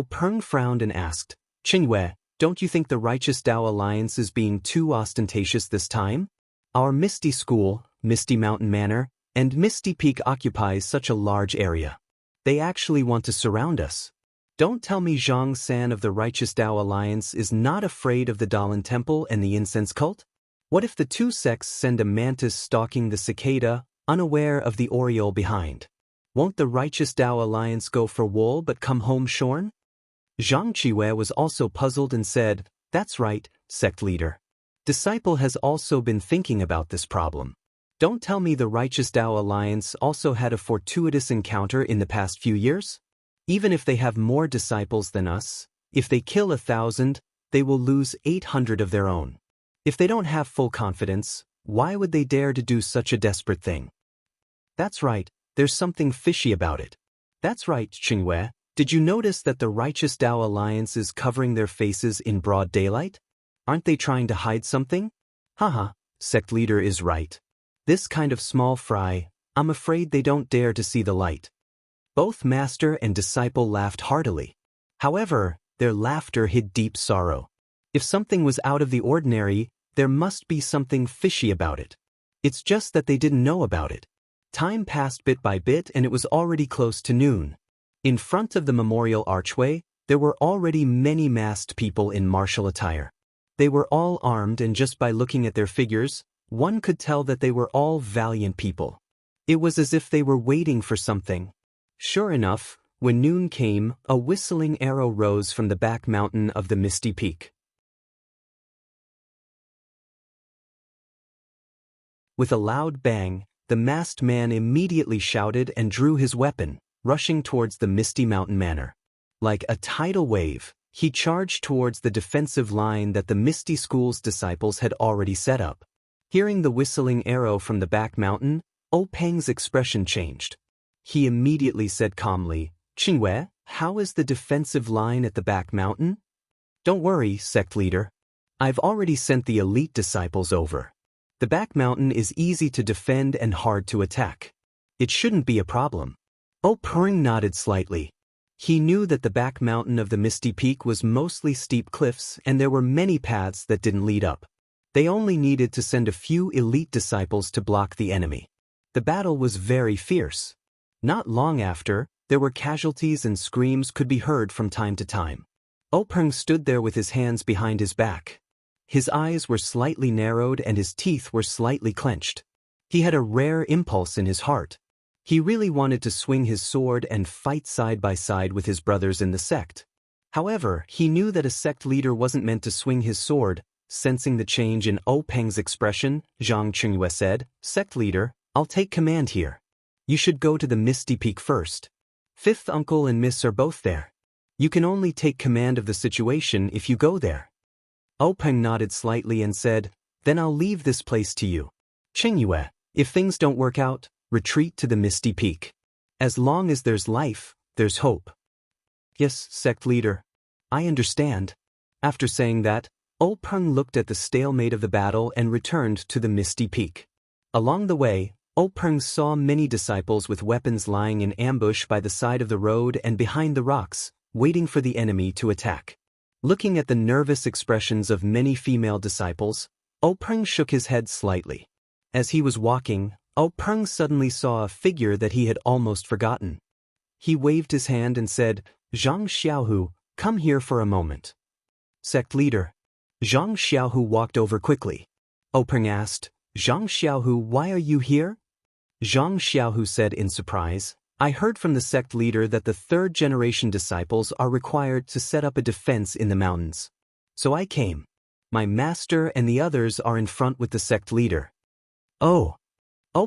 [SPEAKER 1] Peng frowned and asked, "Qingyue, don't you think the Righteous Tao Alliance is being too ostentatious this time? Our Misty School, Misty Mountain Manor, and Misty Peak occupies such a large area. They actually want to surround us. Don't tell me Zhang San of the Righteous Tao Alliance is not afraid of the Dalan Temple and the incense cult? What if the two sects send a mantis stalking the cicada, unaware of the oriole behind? Won't the Righteous Tao Alliance go for wool but come home shorn? Zhang Qiwei was also puzzled and said, "That's right, sect leader. Disciple has also been thinking about this problem. Don't tell me the Righteous Tao Alliance also had a fortuitous encounter in the past few years? Even if they have more disciples than us, if they kill 1,000, they will lose 800 of their own. If they don't have full confidence, why would they dare to do such a desperate thing?" "That's right, there's something fishy about it." "That's right, Qingwei. Did you notice that the Righteous Tao Alliance is covering their faces in broad daylight? Aren't they trying to hide something?" "Haha, sect leader is right. This kind of small fry, I'm afraid they don't dare to see the light." Both master and disciple laughed heartily. However, their laughter hid deep sorrow. If something was out of the ordinary, there must be something fishy about it. It's just that they didn't know about it. Time passed bit by bit and it was already close to noon. In front of the memorial archway, there were already many masked people in martial attire. They were all armed, and just by looking at their figures, one could tell that they were all valiant people. It was as if they were waiting for something. Sure enough, when noon came, a whistling arrow rose from the back mountain of the misty peak. With a loud bang, the masked man immediately shouted and drew his weapon, rushing towards the misty mountain manor. Like a tidal wave, he charged towards the defensive line that the Misty School's disciples had already set up. Hearing the whistling arrow from the back mountain, Peng's expression changed. He immediately said calmly, "Qingwei, how is the defensive line at the back mountain?" "Don't worry, sect leader. I've already sent the elite disciples over. The back mountain is easy to defend and hard to attack. It shouldn't be a problem." Peng nodded slightly. He knew that the back mountain of the Misty Peak was mostly steep cliffs and there were many paths that didn't lead up. They only needed to send a few elite disciples to block the enemy. The battle was very fierce. Not long after, there were casualties and screams could be heard from time to time. Peng stood there with his hands behind his back. His eyes were slightly narrowed and his teeth were slightly clenched. He had a rare impulse in his heart. He really wanted to swing his sword and fight side by side with his brothers in the sect. However, he knew that a sect leader wasn't meant to swing his sword. Sensing the change in Peng's expression, Zhang Qingwei said, "Sect leader, I'll take command here. You should go to the Misty Peak first. Fifth uncle and miss are both there. You can only take command of the situation if you go there." Peng nodded slightly and said, "Then I'll leave this place to you. Qingyue, if things don't work out, retreat to the Misty Peak. As long as there's life, there's hope." "Yes, sect leader. I understand." After saying that, Peng looked at the stalemate of the battle and returned to the Misty Peak. Along the way, Peng saw many disciples with weapons lying in ambush by the side of the road and behind the rocks, waiting for the enemy to attack. Looking at the nervous expressions of many female disciples, Peng shook his head slightly. As he was walking, Peng suddenly saw a figure that he had almost forgotten. He waved his hand and said, "Zhang Xiaohu, come here for a moment." "Sect leader." Zhang Xiaohu walked over quickly. Peng asked, "Zhang Xiaohu, why are you here?" Zhang Xiaohu said in surprise, "I heard from the sect leader that the third-generation disciples are required to set up a defense in the mountains. So I came. My master and the others are in front with the sect leader." "Oh."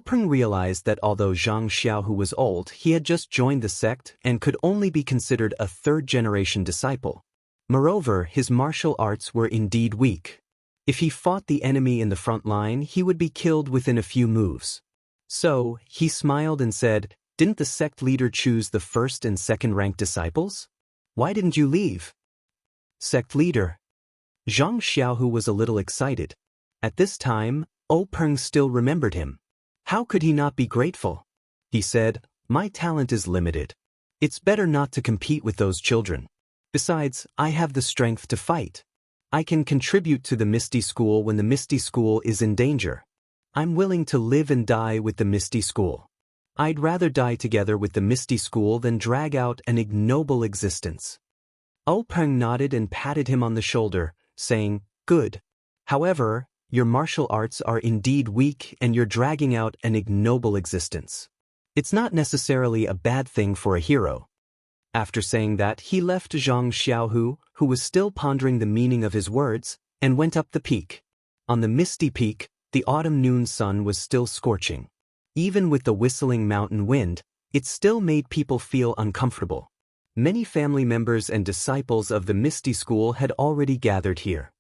[SPEAKER 1] Peng realized that although Zhang Xiaohu was old, he had just joined the sect and could only be considered a third-generation disciple. Moreover, his martial arts were indeed weak. If he fought the enemy in the front line, he would be killed within a few moves. So, he smiled and said, "Didn't the sect leader choose the first and second-ranked disciples? Why didn't you leave?" "Sect leader." Zhang Xiaohu was a little excited. At this time, Peng still remembered him. How could he not be grateful? He said, "My talent is limited. It's better not to compete with those children. Besides, I have the strength to fight. I can contribute to the Misty School when the Misty School is in danger. I'm willing to live and die with the Misty School. I'd rather die together with the Misty School than drag out an ignoble existence." Peng nodded and patted him on the shoulder, saying, "Good. However, your martial arts are indeed weak and you're dragging out an ignoble existence. It's not necessarily a bad thing for a hero." After saying that, he left Zhang Xiaohu, who was still pondering the meaning of his words, and went up the peak. On the misty peak, the autumn noon sun was still scorching. Even with the whistling mountain wind, it still made people feel uncomfortable. Many family members and disciples of the Misty School had already gathered here.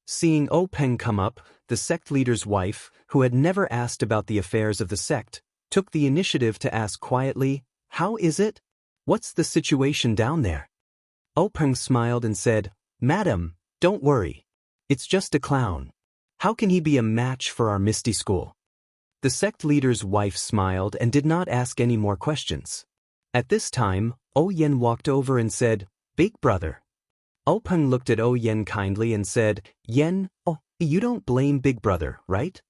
[SPEAKER 1] Seeing Peng come up, the sect leader's wife, who had never asked about the affairs of the sect, took the initiative to ask quietly, "How is it? What's the situation down there?" Peng smiled and said, "Madam, don't worry. It's just a clown. How can he be a match for our Misty School?" The sect leader's wife smiled and did not ask any more questions. At this time, Yen walked over and said, "Big brother." Peng looked at Yen kindly and said, "Yen, you don't blame Big brother, right?"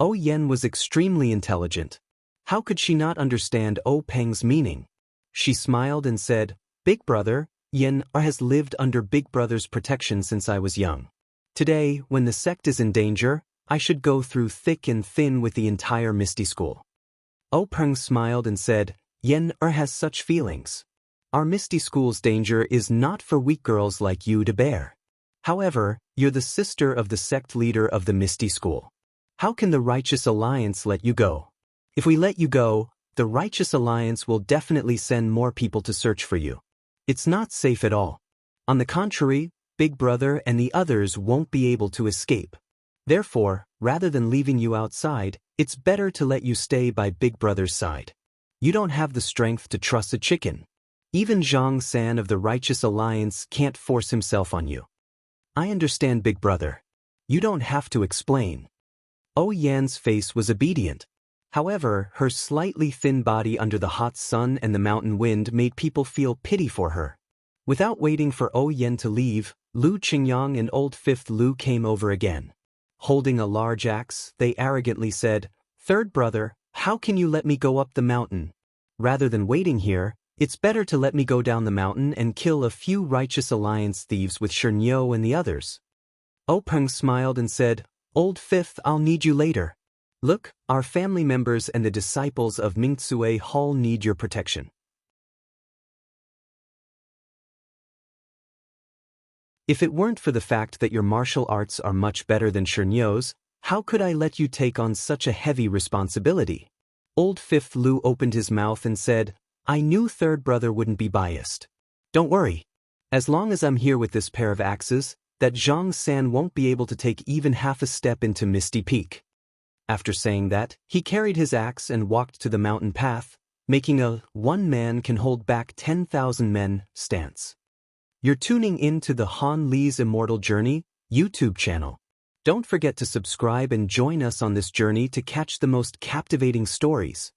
[SPEAKER 1] Yen was extremely intelligent. How could she not understand Peng's meaning? She smiled and said, "Big brother, Yen has lived under Big brother's protection since I was young. Today, when the sect is in danger, I should go through thick and thin with the entire Misty School." Peng smiled and said, "Yen has such feelings. Our Misty School's danger is not for weak girls like you to bear. However, you're the sister of the sect leader of the Misty School. How can the Righteous Alliance let you go? If we let you go, the Righteous Alliance will definitely send more people to search for you. It's not safe at all. On the contrary, Big brother and the others won't be able to escape. Therefore, rather than leaving you outside, it's better to let you stay by Big brother's side. You don't have the strength to truss a chicken. Even Zhang San of the Righteous Alliance can't force himself on you. I understand, Big brother. You don't have to explain." Yan's face was obedient. However, her slightly thin body under the hot sun and the mountain wind made people feel pity for her. Without waiting for Yen to leave, Lu Qingyang and Old Fifth Lu came over again. Holding a large axe, they arrogantly said, "Third brother, how can you let me go up the mountain? Rather than waiting here, it's better to let me go down the mountain and kill a few Righteous Alliance thieves with Shernyo and the others." Peng smiled and said, "Old Fifth, I'll need you later. Look, our family members and the disciples of Mingtsue Hall need your protection. If it weren't for the fact that your martial arts are much better than Shernyo's, how could I let you take on such a heavy responsibility?" Old Fifth Lu opened his mouth and said, "I knew third brother wouldn't be biased. Don't worry. As long as I'm here with this pair of axes, that Zhang San won't be able to take even half a step into Misty Peak." After saying that, he carried his axe and walked to the mountain path, making a "one man can hold back 10,000 men" stance. You're tuning in to the Han Li's Immortal Journey YouTube channel. Don't forget to subscribe and join us on this journey to catch the most captivating stories.